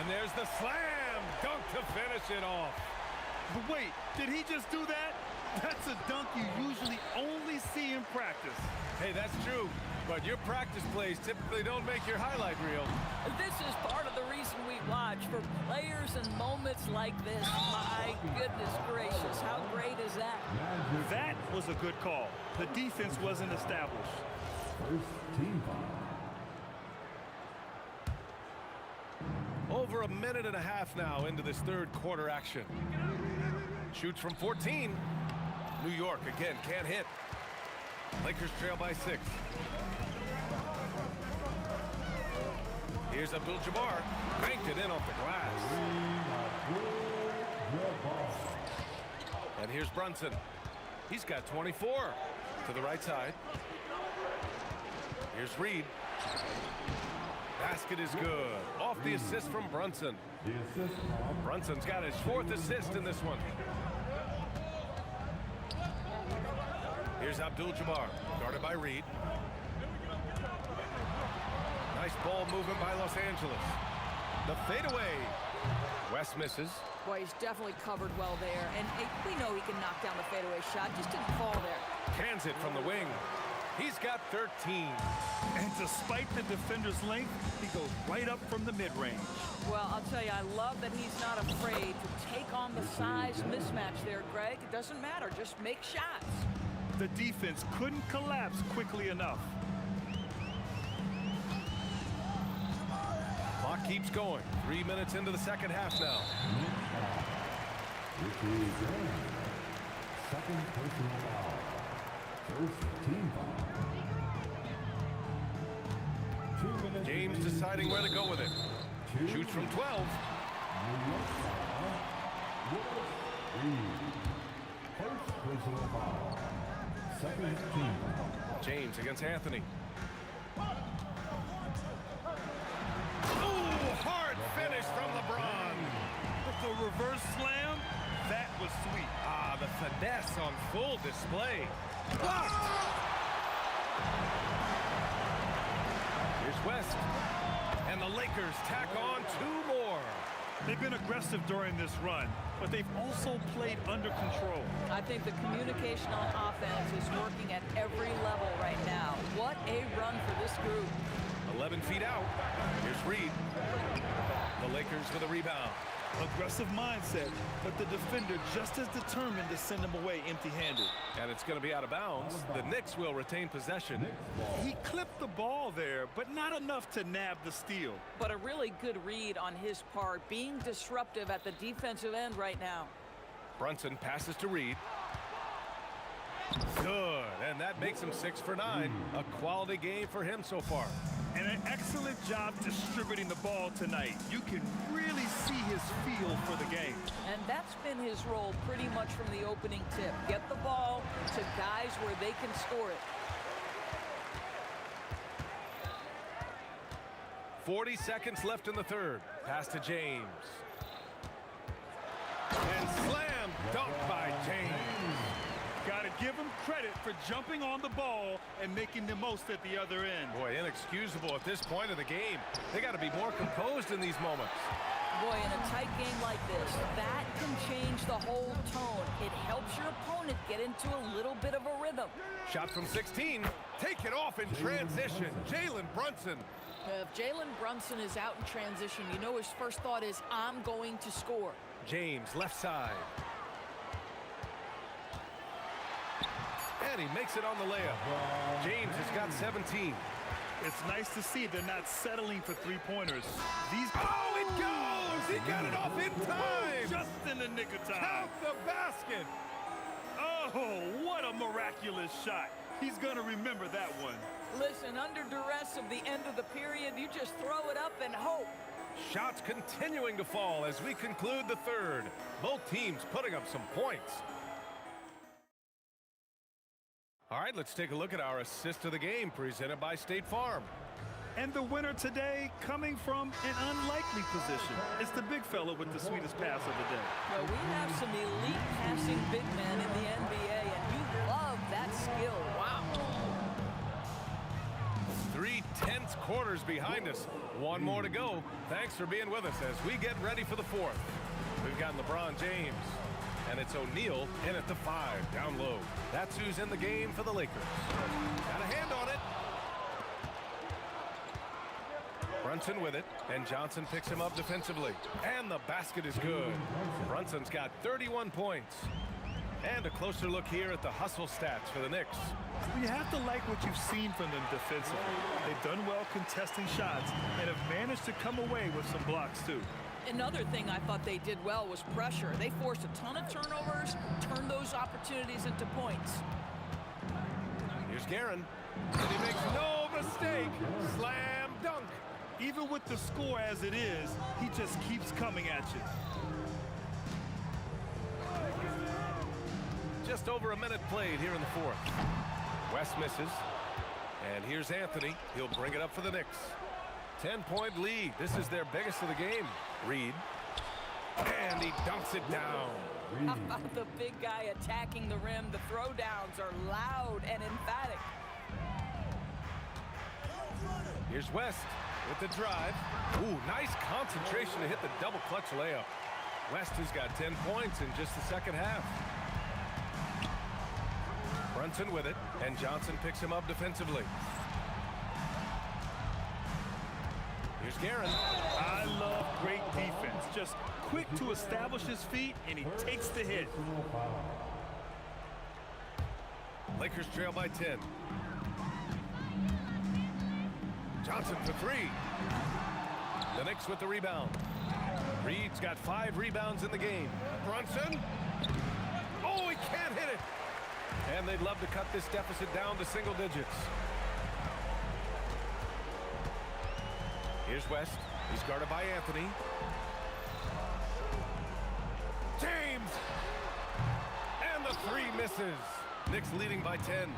Speaker 1: And there's the slam dunk to finish it off.
Speaker 3: But wait, did he just do that? That's a dunk you usually only see in practice.
Speaker 1: Hey, that's true. But your practice plays typically don't make your highlight reel.
Speaker 9: This is part of the reason we watch, for players and moments like this. My goodness gracious, how great is that?
Speaker 3: That was a good call. The defense wasn't established.
Speaker 4: First team foul.
Speaker 1: Over a minute and a half now into this 3rd quarter action. Shoots from 14. New York again can't hit. Lakers trail by 6. Here's Abdul-Jabbar. Banked it in off the glass. And here's Brunson. He's got 24 to the right side. Here's Reed. Basket is good. Off the assist from Brunson. Brunson's got his 4th assist in this one. Here's Abdul-Jabbar, guarded by Reed. Nice ball movement by Los Angeles. The fadeaway. West misses.
Speaker 9: Boy, he's definitely covered well there. And we know he can knock down the fadeaway shot. Just didn't fall there.
Speaker 1: Cans it from the wing. He's got 13.
Speaker 3: And despite the defender's length, he goes right up from the mid-range.
Speaker 9: Well, I'll tell you, I love that he's not afraid to take on the size mismatch there, Greg. It doesn't matter. Just make shots.
Speaker 3: The defense couldn't collapse quickly enough.
Speaker 1: Clock keeps going. 3 minutes into the second half now.
Speaker 4: Second personal foul. First team foul. 2 minutes.
Speaker 1: James deciding where to go with it. Shoots from 12.
Speaker 4: First personal foul. Second team foul.
Speaker 1: James against Anthony. Ooh, hard finish from LeBron.
Speaker 3: With the reverse slam, that was sweet.
Speaker 1: Ah, the finesse on full display. Blocked. Here's West. And the Lakers tack on 2 more.
Speaker 3: They've been aggressive during this run, but they've also played under control.
Speaker 9: I think the communication on offense is working at every level right now. What a run for this group.
Speaker 1: 11 feet out. Here's Reed. The Lakers with a rebound.
Speaker 3: Aggressive mindset, but the defender just as determined to send him away empty-handed.
Speaker 1: And it's going to be out of bounds. The Knicks will retain possession.
Speaker 3: He clipped the ball there, but not enough to nab the steal.
Speaker 9: But a really good read on his part, being disruptive at the defensive end right now.
Speaker 1: Brunson passes to Reed. Good, and that makes him 6 for 9. A quality game for him so far.
Speaker 3: And an excellent job distributing the ball tonight. You can really see his feel for the game.
Speaker 9: And that's been his role pretty much from the opening tip. Get the ball to guys where they can score it.
Speaker 1: 40 seconds left in the third. Pass to James. And slam dunk by James.
Speaker 3: Got to give him credit for jumping on the ball and making the most at the other end.
Speaker 1: Boy, inexcusable at this point of the game. They got to be more composed in these moments.
Speaker 9: Boy, in a tight game like this, that can change the whole tone. It helps your opponent get into a little bit of a rhythm.
Speaker 1: Shot from 16. Take it off in transition. Jalen Brunson.
Speaker 9: If Jalen Brunson is out in transition, you know his first thought is, I'm going to score.
Speaker 1: James, left side. And he makes it on the layup. James has got 17.
Speaker 3: It's nice to see they're not settling for three-pointers.
Speaker 1: Oh, it goes! He got it off in time!
Speaker 3: Just in the nick of time.
Speaker 1: Count the basket!
Speaker 3: Oh, what a miraculous shot. He's going to remember that one.
Speaker 9: Listen, under duress of the end of the period, you just throw it up and hope.
Speaker 1: Shots continuing to fall as we conclude the third. Both teams putting up some points. All right, let's take a look at our assist of the game presented by State Farm.
Speaker 3: And the winner today coming from an unlikely position. It's the big fella with the sweetest pass of the day.
Speaker 9: Well, we have some elite passing big men in the NBA, and you love that skill. Wow.
Speaker 1: 3 tense quarters behind us. One more to go. Thanks for being with us as we get ready for the fourth. We've got LeBron James. And it's O'Neal in at the 5, down low. That's who's in the game for the Lakers. Got a hand on it. Brunson with it, and Johnson picks him up defensively. And the basket is good. Brunson's got 31 points. And a closer look here at the hustle stats for the Knicks.
Speaker 3: You have to like what you've seen from them defensively. They've done well contesting shots and have managed to come away with some blocks too.
Speaker 9: Another thing I thought they did well was pressure. They forced a ton of turnovers, turned those opportunities into points.
Speaker 1: Here's Guerin, and he makes no mistake. Slam dunk.
Speaker 3: Even with the score as it is, he just keeps coming at you.
Speaker 1: Just over a minute played here in the fourth. West misses, and here's Anthony. He'll bring it up for the Knicks. 10-point lead. This is their biggest of the game. Reed. And he dunks it down.
Speaker 9: The big guy attacking the rim. The throwdowns are loud and emphatic.
Speaker 1: Here's West with the drive. Ooh, nice concentration to hit the double clutch layup. West has got 10 points in just the second half. Brunson with it, and Johnson picks him up defensively. Here's Guerin.
Speaker 3: I love great defense. Just quick to establish his feet, and he takes the hit.
Speaker 1: Lakers trail by 10. Johnson for three. The Knicks with the rebound. Reed's got 5 rebounds in the game. Brunson. Oh, he can't hit it. And they'd love to cut this deficit down to single digits. Here's West. He's guarded by Anthony. James! And the 3 misses. Knicks leading by 10.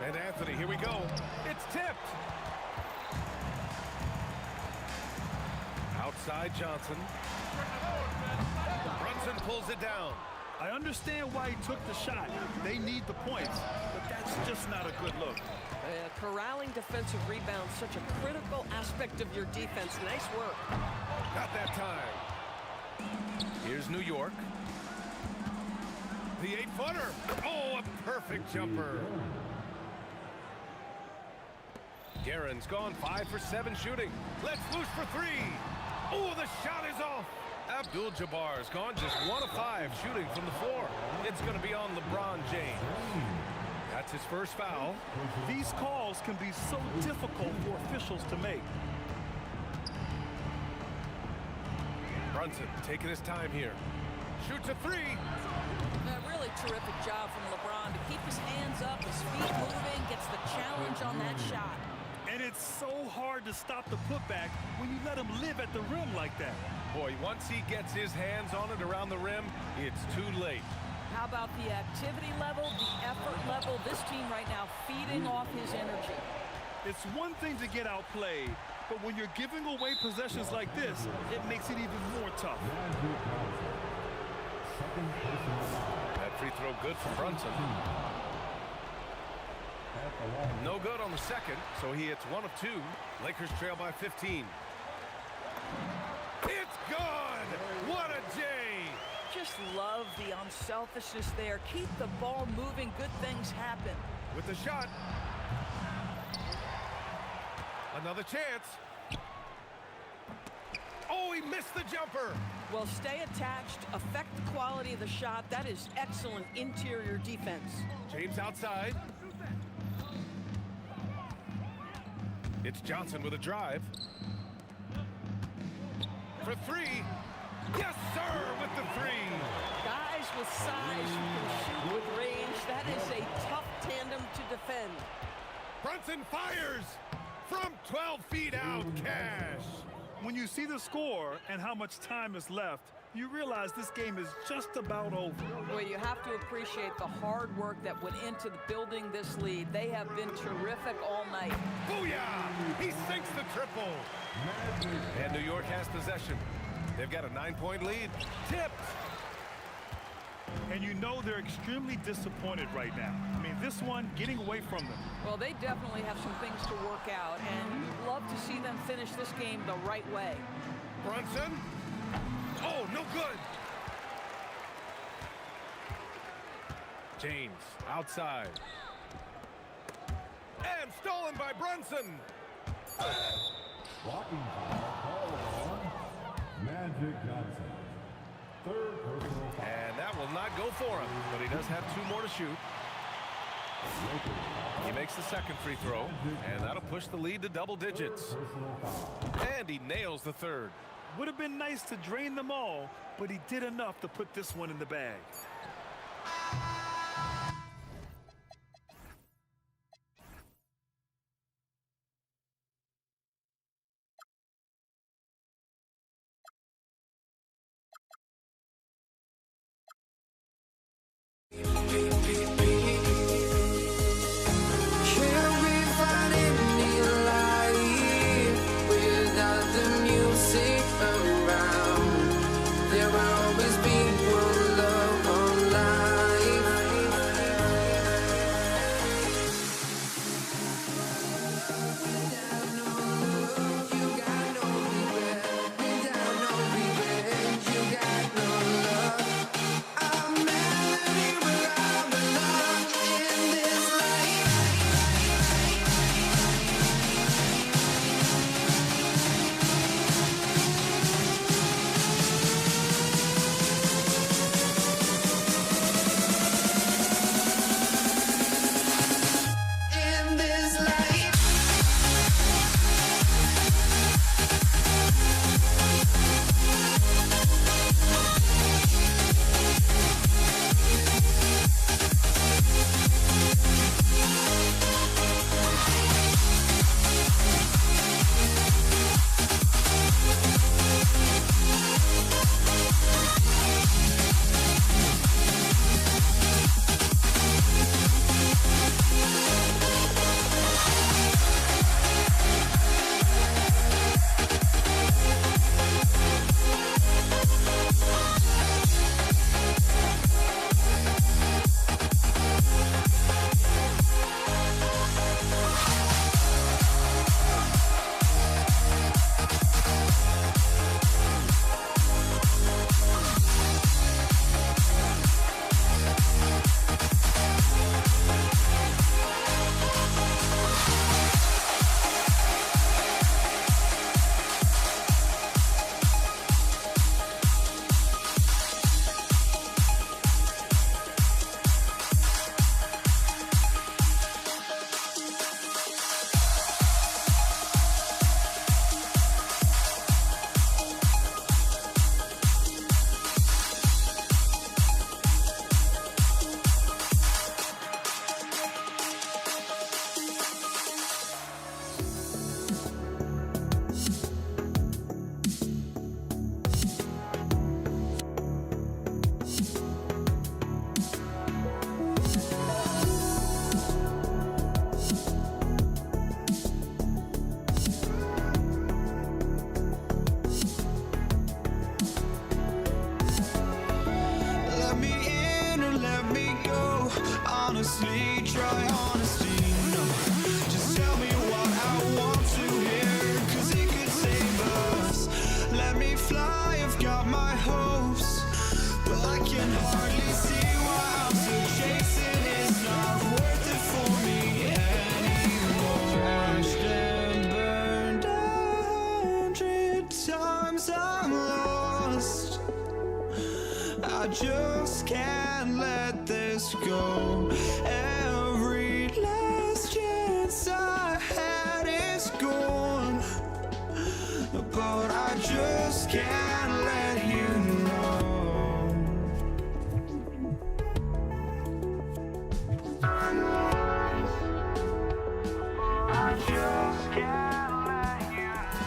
Speaker 1: And Anthony, here we go. It's tipped. Outside Johnson. Brunson pulls it down.
Speaker 3: I understand why he took the shot. They need the points, but that's just not a good look.
Speaker 9: Corralling defensive rebounds, such a critical aspect of your defense. Nice work.
Speaker 1: Not that time. Here's New York. The 8-footer. Oh, a perfect jumper. Guerin's gone 5 for 7 shooting. Let's loose for 3. Oh, the shot is off. Abdul-Jabbar's gone just 1 of 5 shooting from the floor. It's going to be on LeBron James. That's his first foul.
Speaker 3: These calls can be so difficult for officials to make.
Speaker 1: Brunson taking his time here. Shoots a 3.
Speaker 9: A really terrific job from LeBron to keep his hands up, his feet moving, gets the challenge on that shot.
Speaker 3: And it's so hard to stop the putback when you let him live at the rim like that.
Speaker 1: Boy, once he gets his hands on it around the rim, it's too late.
Speaker 9: How about the activity level, the effort level? This team right now feeding off his energy.
Speaker 3: It's one thing to get outplayed, but when you're giving away possessions like this, it makes it even more tough.
Speaker 1: That free throw good for Brunson. No good on the second, so he hits 1 of 2. Lakers trail by 15. It's gone! What a day!
Speaker 9: Just love the unselfishness there. Keep the ball moving. Good things happen.
Speaker 1: With the shot. Another chance. Oh, he missed the jumper.
Speaker 9: Well, stay attached, affect the quality of the shot. That is excellent interior defense.
Speaker 1: James outside. It's Johnson with a drive. For 3. Yes, sir, with the 3.
Speaker 9: Guys with size who can shoot with range. That is a tough tandem to defend.
Speaker 1: Brunson fires from 12 feet out. Cash.
Speaker 3: When you see the score and how much time is left, you realize this game is just about over.
Speaker 9: Well, you have to appreciate the hard work that went into building this lead. They have been terrific all night.
Speaker 1: Booyah! He sinks the triple. And New York has possession. They've got a 9-point lead. Tipped.
Speaker 3: And you know they're extremely disappointed right now. I mean, this one getting away from them.
Speaker 9: Well, they definitely have some things to work out, and you'd love to see them finish this game the right way.
Speaker 1: Brunson. Oh, no good. James outside. And stolen by Brunson.
Speaker 4: Blocking foul called on Magic Johnson. Third personal foul.
Speaker 1: And that will not go for him, but he does have 2 more to shoot. He makes the second free throw, and that'll push the lead to double digits. And he nails the third.
Speaker 3: Would have been nice to drain them all, but he did enough to put this one in the bag.
Speaker 6: Can't we find any light without the music around? There will always be one love. honestly, try honesty. No, just tell me what I want to hear, 'cause it could save us. Let me fly, I've got my hopes, but I can hardly see why I'm still chasing. It's not worth it for me anymore. Crashed and burned 100 times, I'm lost. I just can't let this go. Every last chance I had is gone, but I just can't let you know. I just can't let you know.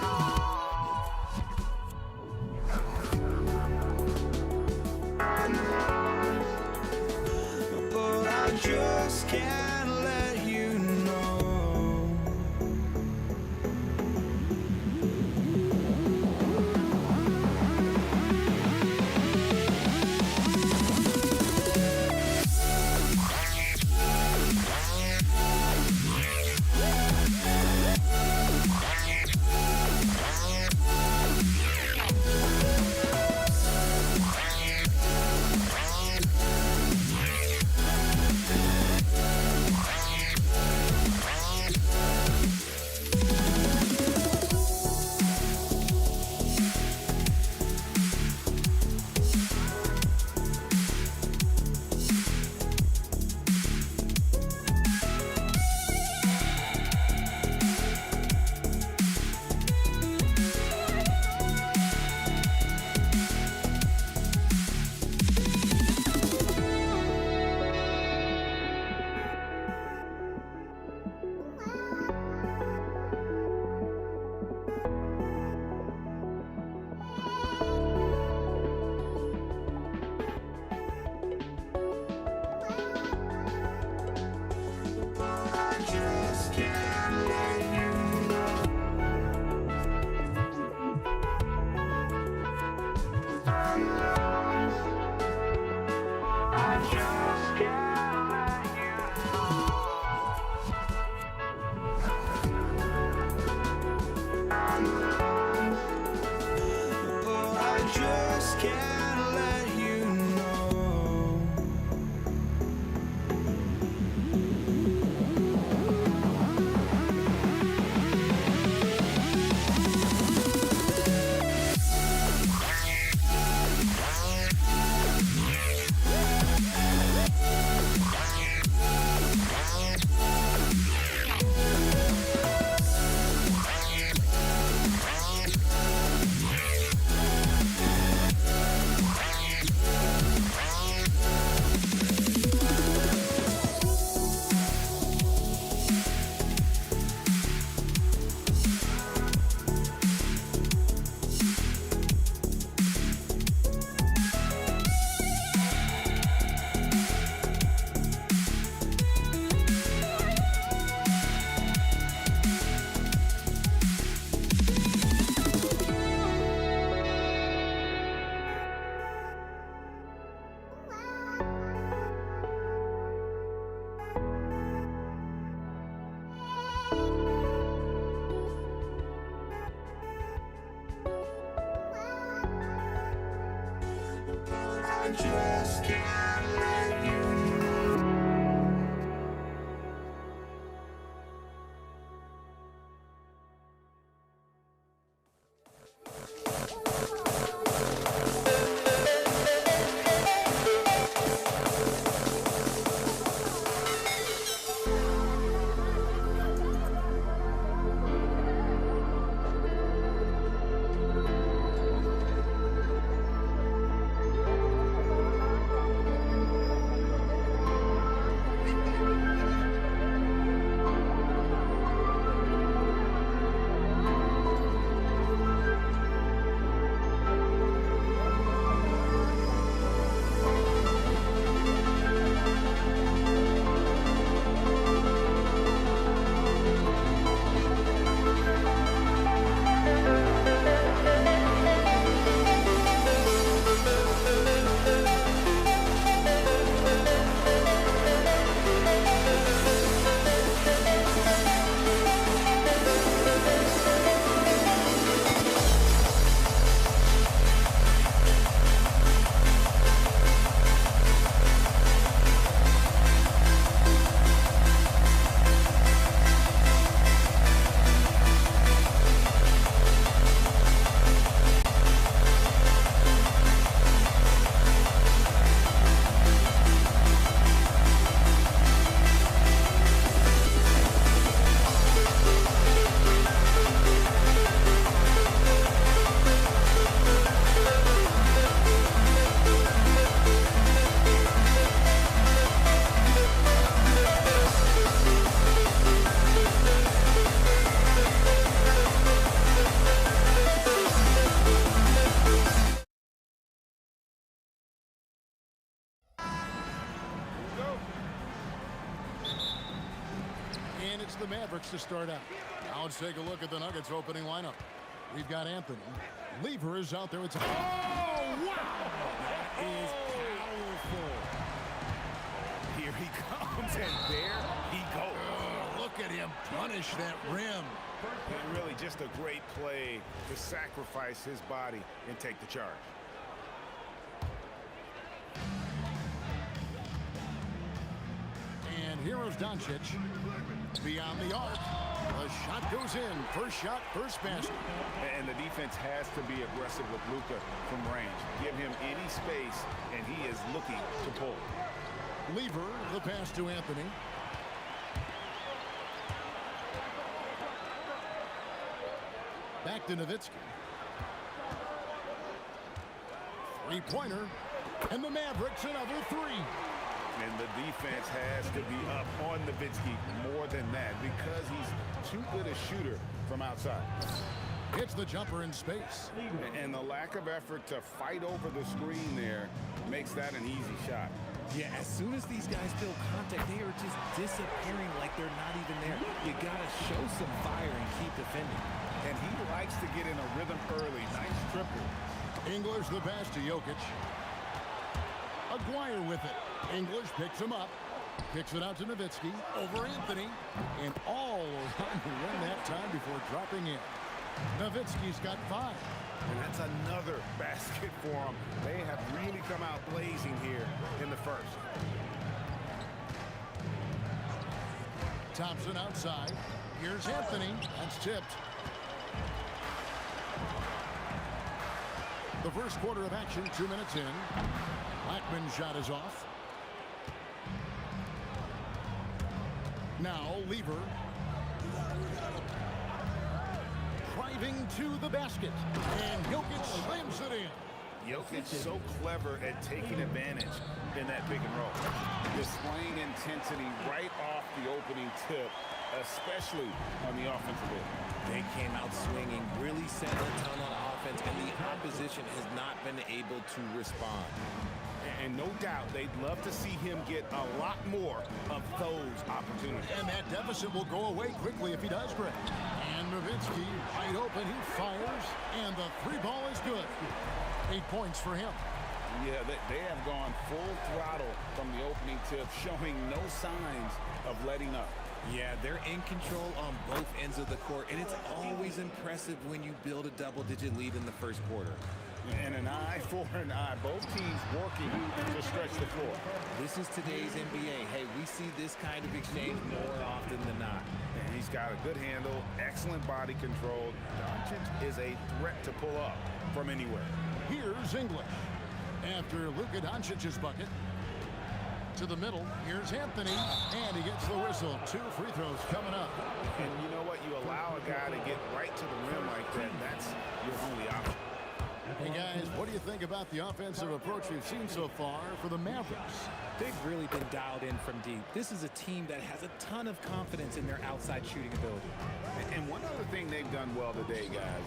Speaker 6: But I just can't let you know. Just can't let you know.
Speaker 2: it's the Mavericks to start out. Now let's take a look at the Nuggets opening lineup. We've got Anthony. Lever is out there. It's... Oh, wow!
Speaker 11: That is powerful.
Speaker 7: Here he comes, and there he goes.
Speaker 2: Oh, look at him punish that rim.
Speaker 7: And really just a great play to sacrifice his body and take the charge.
Speaker 2: And here is Doncic. Beyond the arc. The shot goes in. First shot, first basket.
Speaker 7: And the defense has to be aggressive with Luka from range. Give him any space, and he is looking to pull.
Speaker 2: Lever, the pass to Anthony. Back to Nowitzki. Three-pointer. And the Mavericks another three.
Speaker 7: And the defense has to be up on Nowitzki more than that because he's too good a shooter from outside.
Speaker 2: Hits the jumper in space.
Speaker 7: And the lack of effort to fight over the screen there makes that an easy shot.
Speaker 11: Yeah, as soon as these guys feel contact, they are just disappearing like they're not even there. You got to show some fire and keep defending.
Speaker 7: And he likes to get in a rhythm early. Nice triple.
Speaker 2: English the pass to Jokic. Aguirre with it. English picks him up. Kicks it out to Nowitzki. Over Anthony. And all around the rim that time before dropping in. Nowitzki's got 5.
Speaker 7: And that's another basket for him. They have really come out blazing here in the first.
Speaker 2: Thompson outside. Here's Anthony. That's tipped. The first quarter of action, 2 minutes in. Blackman's shot is off. Now, Lever. Driving to the basket. And Jokic slams it in.
Speaker 7: Jokic so clever at taking advantage in that pick and roll. Displaying intensity right off the opening tip, especially on the offensive end.
Speaker 11: They came out swinging, really set a ton on offense, and the opposition has not been able to respond.
Speaker 7: And no doubt they'd love to see him get a lot more of those opportunities.
Speaker 2: And that deficit will go away quickly if he does, Greg. And Nowitzki, wide open, he fires, and the 3 ball is good. 8 points for him.
Speaker 7: Yeah, they have gone full throttle from the opening tip, showing no signs of letting up.
Speaker 11: Yeah, they're in control on both ends of the court, and it's always impressive when you build a double-digit lead in the first quarter.
Speaker 7: And an eye for an eye. Both teams working to stretch the floor.
Speaker 11: This is today's NBA. Hey, we see this kind of exchange more often than not.
Speaker 7: And he's got a good handle, excellent body control. Doncic is a threat to pull up from anywhere.
Speaker 2: Here's English. After Luka Doncic's bucket. To the middle, here's Anthony, and he gets the whistle. 2 free throws coming up.
Speaker 7: And you know what? You allow a guy to get right to the rim like that, that's your only option.
Speaker 2: Hey, guys, what do you think about the offensive approach we've seen so far for the Mavericks?
Speaker 11: They've really been dialed in from deep. This is a team that has a ton of confidence in their outside shooting ability.
Speaker 7: And one other thing they've done well today, guys,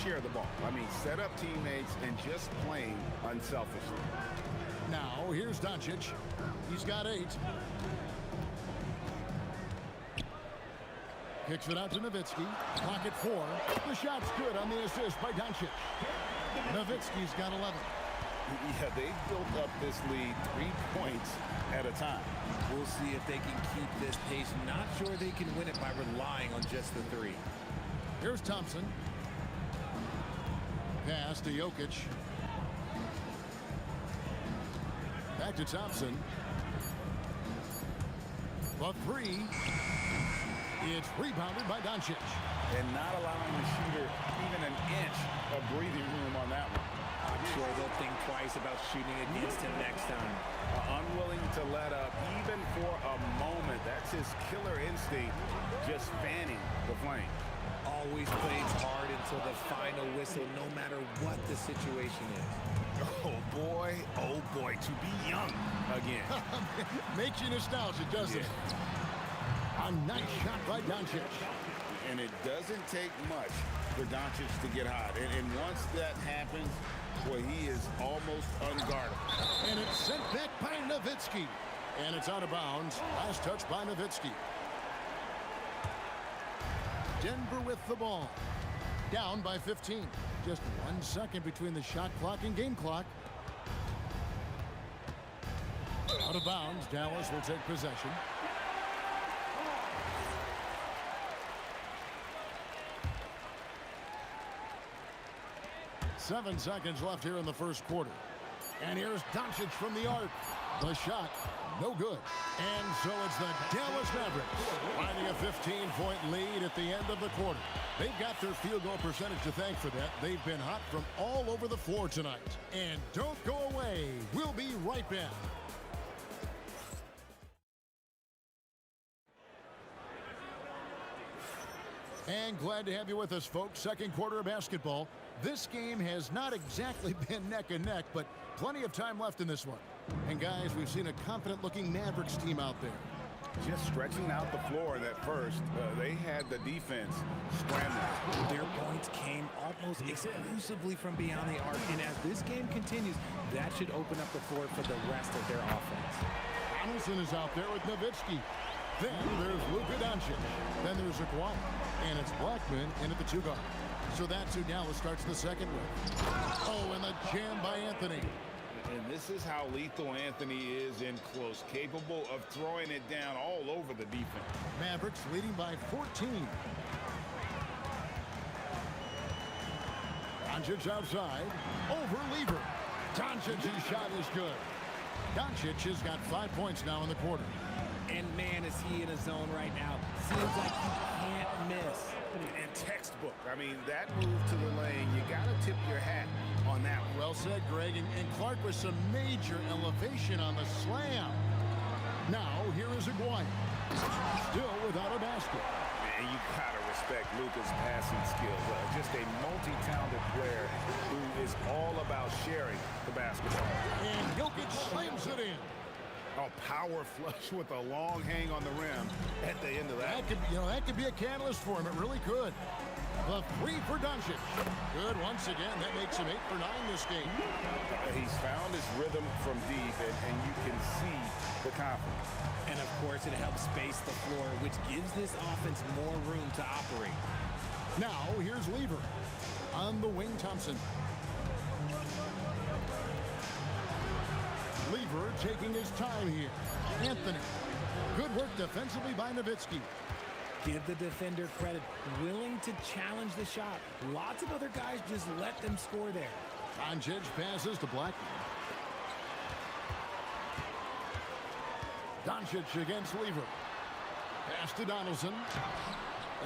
Speaker 7: share the ball. I mean, set up teammates and just playing unselfishly.
Speaker 2: Now, here's Doncic. He's got 8. Kicks it out to Nowitzki. Clock at 4. The shot's good on the assist by Doncic. Nowitzki's got 11.
Speaker 7: Yeah, they've built up this lead 3 points at a time.
Speaker 11: We'll see if they can keep this pace. Not sure they can win it by relying on just the 3.
Speaker 2: Here's Thompson. Pass to Jokic. Back to Thompson. The 3. It's rebounded by Doncic.
Speaker 7: And not allowing the shooter even an inch of breathing room on that one.
Speaker 11: I'm sure they'll think twice about shooting against him next time.
Speaker 7: Unwilling to let up even for a moment. That's his killer instinct, just fanning the flame.
Speaker 11: Always plays hard until the final whistle, no matter what the situation is.
Speaker 7: Oh boy, to be young again.
Speaker 2: Makes you nostalgic, doesn't it? A nice shot by Doncic.
Speaker 7: And it doesn't take much for Doncic to get hot. And once that happens, boy, he is almost unguardable.
Speaker 2: And it's sent back by Nowitzki. And it's out of bounds. Last touch by Nowitzki. Denver with the ball. Down by 15. Just 1 second between the shot clock and game clock. Out of bounds, Dallas will take possession. Seven seconds left here in the first quarter. And here's Doncic from the arc. The shot, no good. And so it's the Dallas Mavericks finding a 15-point lead at the end of the quarter. They've got their field goal percentage to thank for that. They've been hot from all over the floor tonight. And don't go away. We'll be right back. And glad to have you with us, folks. Second quarter of basketball. This game has not exactly been neck and neck, but plenty of time left in this one. And guys, we've seen a confident-looking Mavericks team out there.
Speaker 7: Just stretching out the floor at first. They had the defense scrambling.
Speaker 11: Their points came almost exclusively from beyond the arc, and as this game continues, that should open up the floor for the rest of their offense.
Speaker 2: Donaldson is out there with Nowitzki. Then there's Luka Doncic. Then there's Aguirre. And it's Blackman in at the 2 guard. So that's who Dallas starts the second with. Oh, and the jam by Anthony.
Speaker 7: And this is how lethal Anthony is in close, capable of throwing it down all over the defense.
Speaker 2: Mavericks leading by 14. Doncic outside, over Lever. Doncic's shot is good. Doncic has got 5 points now in the quarter.
Speaker 11: And man, is he in a zone right now. Seems like he can't miss.
Speaker 7: And textbook. I mean, that move to the lane, you got to tip your hat on that one.
Speaker 2: Well said, Greg. And Clark with some major elevation on the slam. Now, here is Aguirre. Still without a basket.
Speaker 7: Man, you got to respect Luka's passing skills. Just a multi-talented player who is all about sharing the basketball.
Speaker 2: And Jokic slams it in.
Speaker 7: A power flush with a long hang on the rim at the end of that.
Speaker 2: That could be a catalyst for him. It really could. The 3 for Doncic. Good once again. That makes him 8 for 9 this game.
Speaker 7: He's found his rhythm from deep, and you can see the confidence.
Speaker 11: And of course, it helps space the floor, which gives this offense more room to operate.
Speaker 2: Now, here's Lever. On the wing, Thompson. Lever taking his time here. Anthony. Good work defensively by Nowitzki.
Speaker 11: Give the defender credit. Willing to challenge the shot. Lots of other guys just let them score there.
Speaker 2: Doncic passes to Blackman. Doncic against Lever. Pass to Donaldson.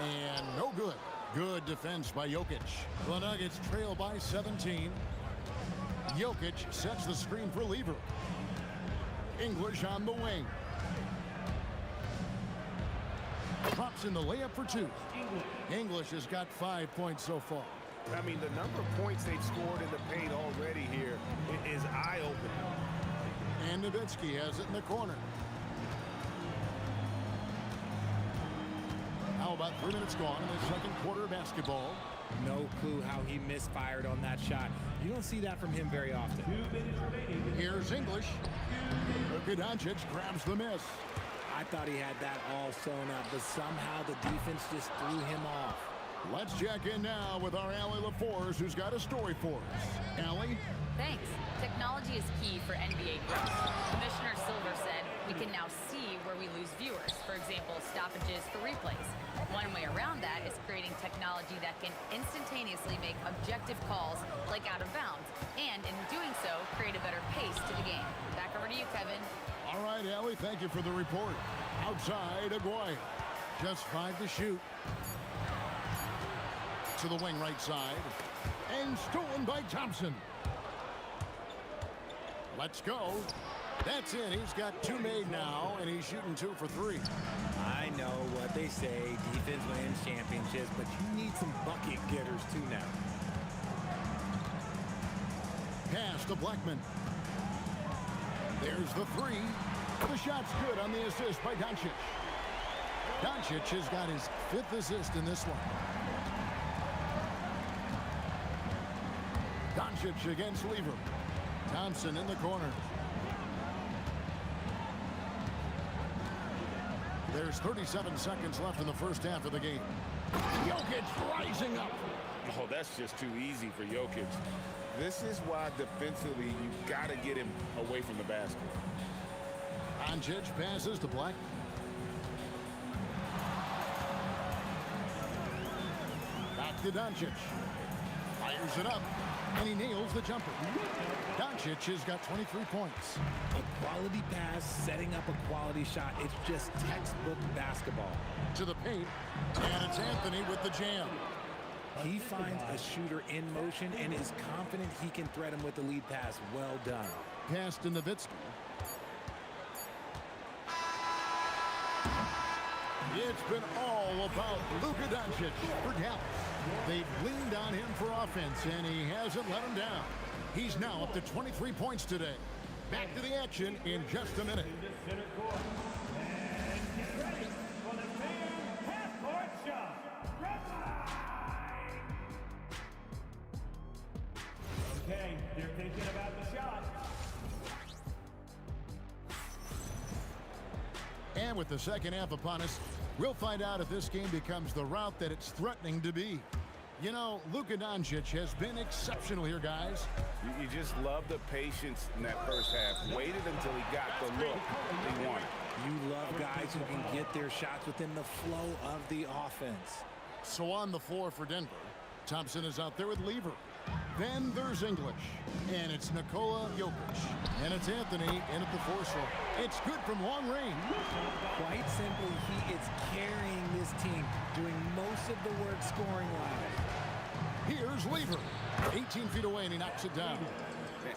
Speaker 2: And no good. Good defense by Jokic. The Nuggets trail by 17. Jokic sets the screen for Lever. English on the wing. Drops in the layup for 2. English has got 5 points so far.
Speaker 7: I mean, the number of points they've scored in the paint already here is eye-opening.
Speaker 2: And Nowitzki has it in the corner. How about 3 minutes gone in the second quarter of basketball?
Speaker 11: No clue how he misfired on that shot. You don't see that from him very often.
Speaker 2: Here's English. Luka Doncic grabs the miss.
Speaker 11: I thought he had that all sewn up, but somehow the defense just threw him off.
Speaker 2: Let's check in now with our Allie LaForce, who's got a story for us. Allie?
Speaker 5: Thanks. Technology is key for NBA growth. Commissioner Silver said we can now see where we lose viewers. For example, stoppages for replays. One way around that is creating technology that can instantaneously make objective calls like out of bounds, and in doing so, create a better pace to the game. Back over to you, Kevin.
Speaker 2: All right, Allie, thank you for the report. Outside, Aguirre. Just 5 to shoot. To the wing right side. And stolen by Thompson. Let's go. That's in. He's got 2 made now, and he's shooting 2 for 3.
Speaker 11: I know what they say, defense wins championships, but you need some bucket getters too now.
Speaker 2: Pass to Blackman. There's the 3. The shot's good on the assist by Doncic. Doncic has got his 5th assist in this one. Doncic against Lever. Thompson in the corner. There's 37 seconds left in the first half of the game. Jokic rising up.
Speaker 7: Oh, that's just too easy for Jokic. This is why defensively you got to get him away from the basket.
Speaker 2: Doncic passes to Black. Back to Doncic. Fires it up, and he nails the jumper. Doncic has got 23 points.
Speaker 11: A quality pass, setting up a quality shot. It's just textbook basketball.
Speaker 2: To the paint, and it's Anthony with the jam.
Speaker 11: He finds a shooter in motion and is confident he can thread him with the lead pass. Well done.
Speaker 2: Pass to Nowitzki. It's been all about Luka Doncic for Dallas. They've leaned on him for offense, and he hasn't let them down. He's now up to 23 points today. Back to the action in just a minute.
Speaker 4: Okay, they're thinking about the shot.
Speaker 2: And with the second half upon us, we'll find out if this game becomes the route that it's threatening to be. You know, Luka Doncic has been exceptional here, guys.
Speaker 7: You just love the patience in that first half. Waited until he got the look he wanted.
Speaker 11: You love guys who can get their shots within the flow of the offense.
Speaker 2: So on the floor for Denver, Thompson is out there with Lever. Then there's English, and it's Nikola Jokic, and it's Anthony in at the force hole. It's good from long range.
Speaker 11: Quite simply, he is carrying this team, doing most of the work scoring-wise.
Speaker 2: Here's Lever, 18 feet away, and he knocks it down.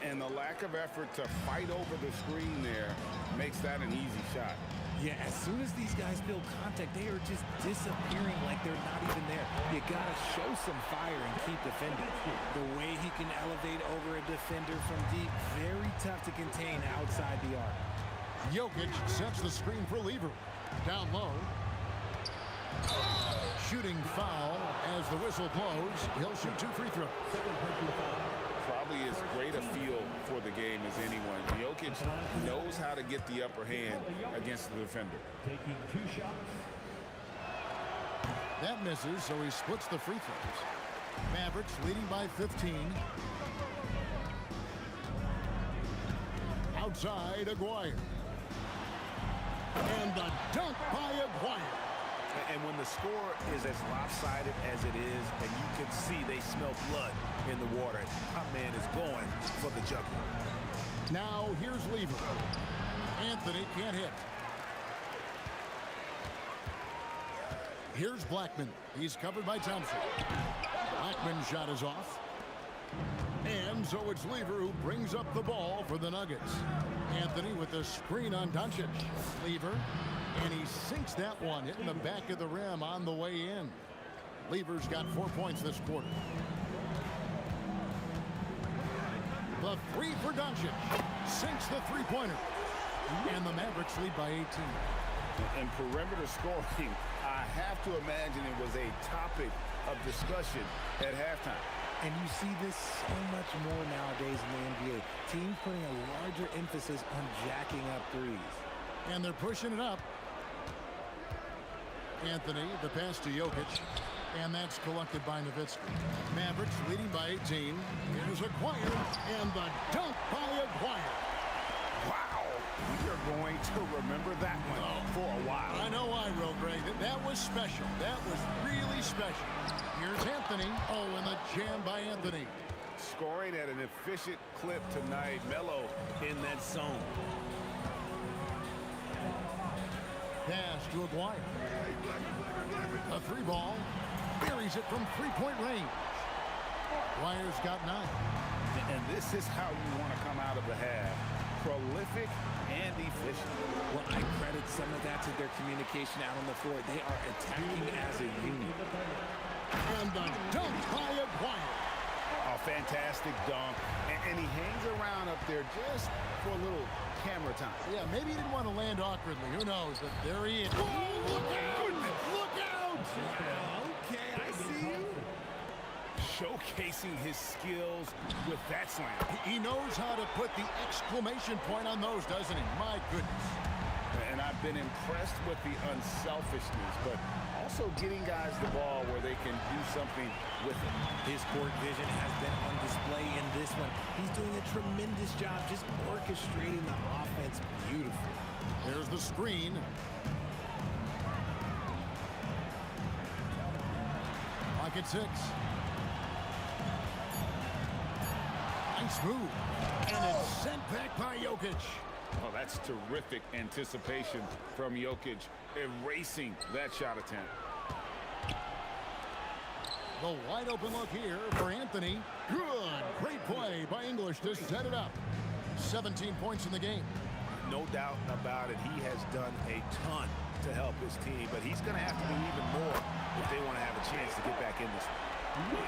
Speaker 7: And the lack of effort to fight over the screen there makes that an easy shot.
Speaker 11: Yeah, as soon as these guys feel contact, they are just disappearing like they're not even there. You got to show some fire and keep defending. The way he can elevate over a defender from deep, very tough to contain outside the arc.
Speaker 2: Jokic sets the screen for Lever. Down low. Shooting foul as the whistle blows. He'll shoot 2 free throws.
Speaker 7: Probably as great a feel for the game as anyone. Jokic knows how to get the upper hand against the defender.
Speaker 4: Taking 2 shots.
Speaker 2: That misses, so he splits the free throws. Mavericks leading by 15. Outside, Aguirre. And the dunk by Aguirre.
Speaker 3: And when the score is as lopsided as it is, and you can see they smell blood in the water, top man is going for the jugular.
Speaker 2: Now here's Lever. Anthony can't hit. Here's Blackman. He's covered by Thompson. Blackman's shot is off. And so it's Lever who brings up the ball for the Nuggets. Anthony with the screen on Doncic. Lever. And he sinks that one, hitting the back of the rim on the way in. Lever's got 4 points this quarter. The three for Doncic. Sinks the three-pointer. And the Mavericks lead by 18.
Speaker 7: And perimeter scoring, I have to imagine it was a topic of discussion at halftime.
Speaker 11: And you see this so much more nowadays in the NBA. Teams putting a larger emphasis on jacking up threes.
Speaker 2: And they're pushing it up. Anthony, the pass to Jokic. And that's collected by Nowitzki. Mavericks leading by 18. Here's Aguirre. And the dunk by Aguirre.
Speaker 7: Wow. We are going to remember that one for a while.
Speaker 2: I know I will, Greg. That was special. That was really special. Here's Anthony. Oh, and the jam by Anthony.
Speaker 7: Scoring at an efficient clip tonight. Melo in that zone.
Speaker 2: Pass to Aguirre. A three ball. Buries it from three-point range. Aguirre's got 9.
Speaker 7: And this is how you want to come out of the half. Prolific and efficient.
Speaker 11: Well, I credit some of that to their communication out on the floor. They are attacking as a unit.
Speaker 2: And the dunk by Aguirre.
Speaker 7: A fantastic dunk. And he hangs around up there just for a little camera time.
Speaker 2: Yeah, maybe he didn't want to land awkwardly. Who knows? But there he is. Whoa, look out! Look out!
Speaker 11: Okay, I see you.
Speaker 7: Showcasing his skills with that slam.
Speaker 2: He knows how to put the exclamation point on those, doesn't he? My goodness.
Speaker 7: And I Been impressed with the unselfishness, but also getting guys the ball where they can do something with it.
Speaker 11: His court vision has been on display in this one. He's doing a tremendous job just orchestrating the offense beautifully.
Speaker 2: There's the screen. Pocket 6. Nice move. And it's sent back by Jokic.
Speaker 7: Oh, that's terrific anticipation from Jokic, erasing that shot attempt.
Speaker 2: The wide open look here for Anthony. Good. Great play by English to set it up. 17 points in the game.
Speaker 7: No doubt about it. He has done a ton to help his team, but he's going to have to do even more if they want to have a chance to get back in this one.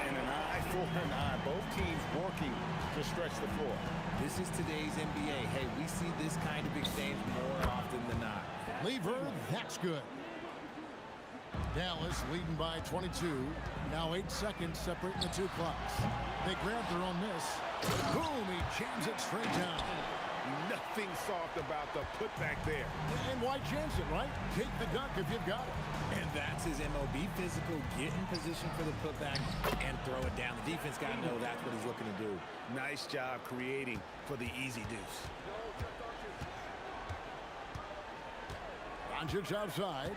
Speaker 7: And an eye for an eye. Both teams working to stretch the floor.
Speaker 11: This is today's NBA. Hey, we see this kind of exchange more often than not.
Speaker 2: Lever, that's good. Dallas leading by 22. Now 8 seconds separating the two clocks. They grab their own miss. Boom, he jams it straight down.
Speaker 7: Nothing soft about the putback there.
Speaker 2: And why chance it, right? Take the dunk if you've got it.
Speaker 11: And that's his MOB physical. Get in position for the putback and throw it down. The defense got to know that's what he's looking to do.
Speaker 7: Nice job creating for the easy deuce.
Speaker 2: Doncic outside.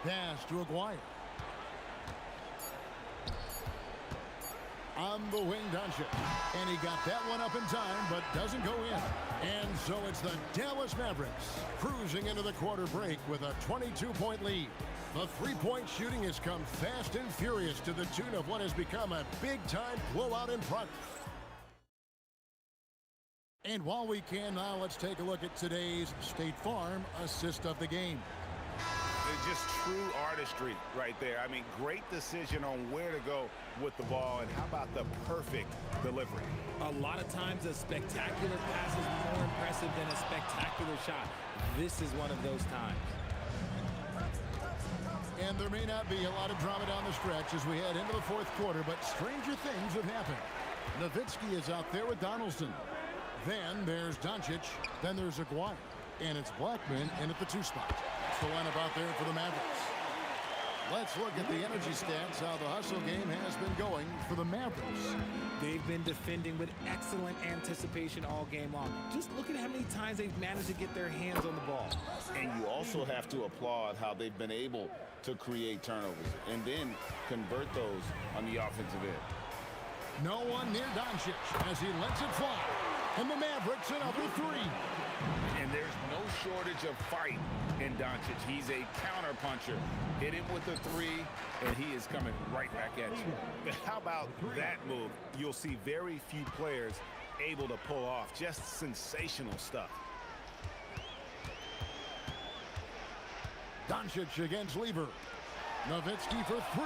Speaker 2: Pass to Aguirre. On the wing, Doncic. And he got that one up in time, but doesn't go in. And so it's the Dallas Mavericks cruising into the quarter break with a 22-point lead. The three-point shooting has come fast and furious to the tune of what has become a big-time blowout in progress. And while we can now, let's take a look at today's State Farm assist of the game.
Speaker 7: Just true artistry right there. I mean, great decision on where to go with the ball, and how about the perfect delivery?
Speaker 11: A lot of times a spectacular pass is more impressive than a spectacular shot. This is one of those times.
Speaker 2: And there may not be a lot of drama down the stretch as we head into the fourth quarter, but stranger things have happened. Nowitzki is out there with Donaldson. Then there's Doncic. Then there's Aguirre. And it's Blackman in at the 2 spot. That's the lineup out there for the Mavericks. Let's look at the energy stats, how the hustle game has been going for the Mavericks.
Speaker 11: They've been defending with excellent anticipation all game long. Just look at how many times they've managed to get their hands on the ball.
Speaker 7: And you also have to applaud how they've been able to create turnovers and then convert those on the offensive end.
Speaker 2: No one near Doncic as he lets it fly. And the Mavericks another 3.
Speaker 7: And there's no shortage of fight in Doncic. He's a counter-puncher. Hit him with a 3, and he is coming right back at you. How about that move? You'll see very few players able to pull off. Just sensational stuff.
Speaker 2: Doncic against Lever. Nowitzki for 3.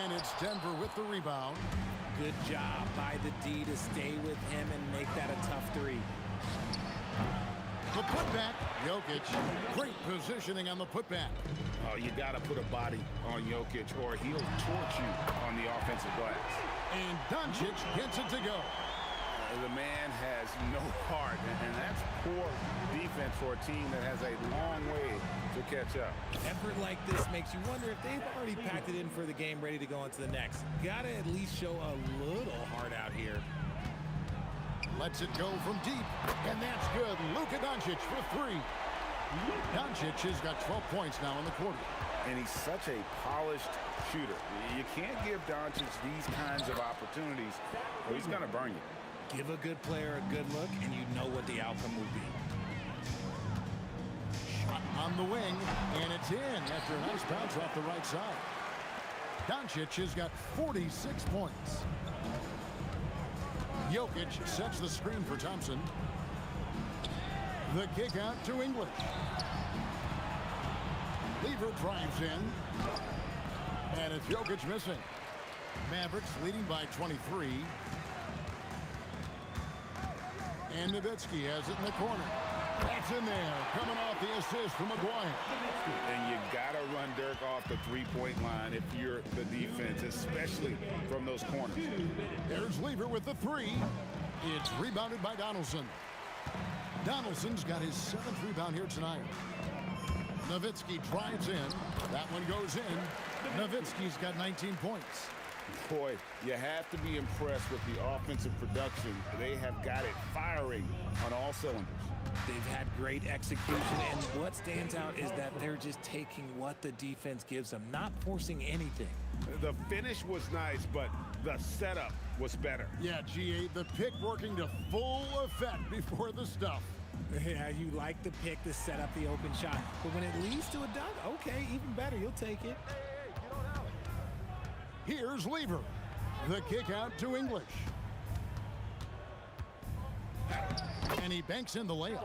Speaker 2: And it's Denver with the rebound.
Speaker 11: Good job by the D to stay with him and make that a tough 3.
Speaker 2: The putback, Jokic. Great positioning on the putback.
Speaker 7: Oh, you got to put a body on Jokic or he'll torch you on the offensive glass.
Speaker 2: And Doncic gets it to go.
Speaker 7: The man has no heart, and that's poor defense for a team that has a long way to catch up.
Speaker 11: Effort like this makes you wonder if they've already packed it in for the game ready to go into the next. Got to at least show a little heart out here.
Speaker 2: Lets it go from deep, and that's good. Luka Doncic for 3. Doncic has got 12 points now in the quarter.
Speaker 7: And he's such a polished shooter. You can't give Doncic these kinds of opportunities, or he's going to burn you.
Speaker 11: Give a good player a good look, and you know what the outcome will be.
Speaker 2: Shot on the wing, and it's in after a nice bounce off the right side. Doncic has got 46 points. Jokic sets the screen for Thompson. The kick out to English. Lever drives in. And it's Jokic missing. Mavericks leading by 23. And Nowitzki has it in the corner. That's in there. Coming off the assist from Aguirre.
Speaker 7: And you got to run Dirk off the three-point line if you're the defense, especially from those corners.
Speaker 2: There's Lever with the 3. It's rebounded by Donaldson. Donaldson's got his 7th rebound here tonight. Nowitzki drives in. That one goes in. Nowitzki's got 19 points.
Speaker 7: Boy, you have to be impressed with the offensive production. They have got it firing on all cylinders.
Speaker 11: They've had great execution, and what stands out is that they're just taking what the defense gives them, not forcing anything.
Speaker 7: The finish was nice, but the setup was better.
Speaker 2: Yeah, GA, the pick working to full effect before the stuff.
Speaker 11: Yeah, you like the pick to set up the open shot, but when it leads to a dunk, okay, even better, you'll take it.
Speaker 2: Here's Lever. The kick out to English. And he banks in the layup.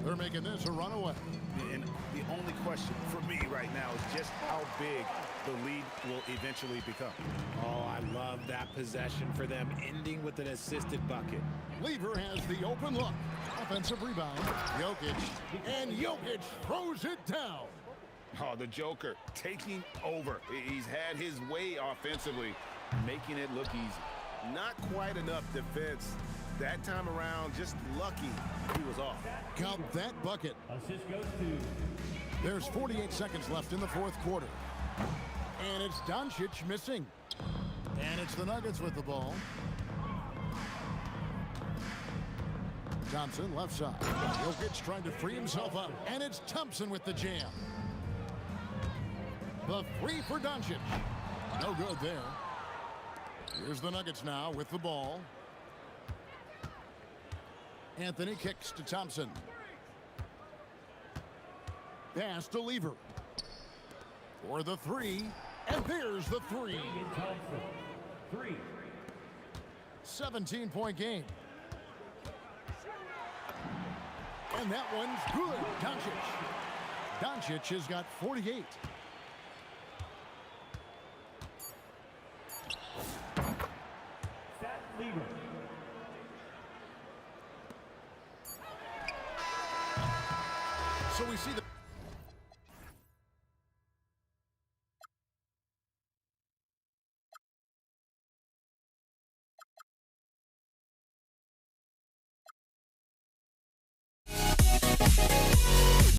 Speaker 2: They're making this a runaway.
Speaker 7: And the only question for me right now is just how big the lead will eventually become.
Speaker 11: Oh, I love that possession for them, ending with an assisted bucket.
Speaker 2: Lever has the open look. Offensive rebound. Jokic. And Jokic throws it down.
Speaker 7: Oh, the Joker taking over. He's had his way offensively, making it look easy. Not quite enough defense. That time around, just lucky he was off.
Speaker 2: Count that bucket.
Speaker 4: Assist goes to...
Speaker 2: There's 48 seconds left in the 4th quarter. And it's Doncic missing. And it's the Nuggets with the ball. Thompson left side. Jokic trying to free himself up. And it's Thompson with the jam. The 3 for Doncic. No good there. Here's the Nuggets now with the ball. Anthony kicks to Thompson. Pass to Lever. For the 3. And there's the 3. 17-point game. And that one's good. Doncic has got 48. So we see the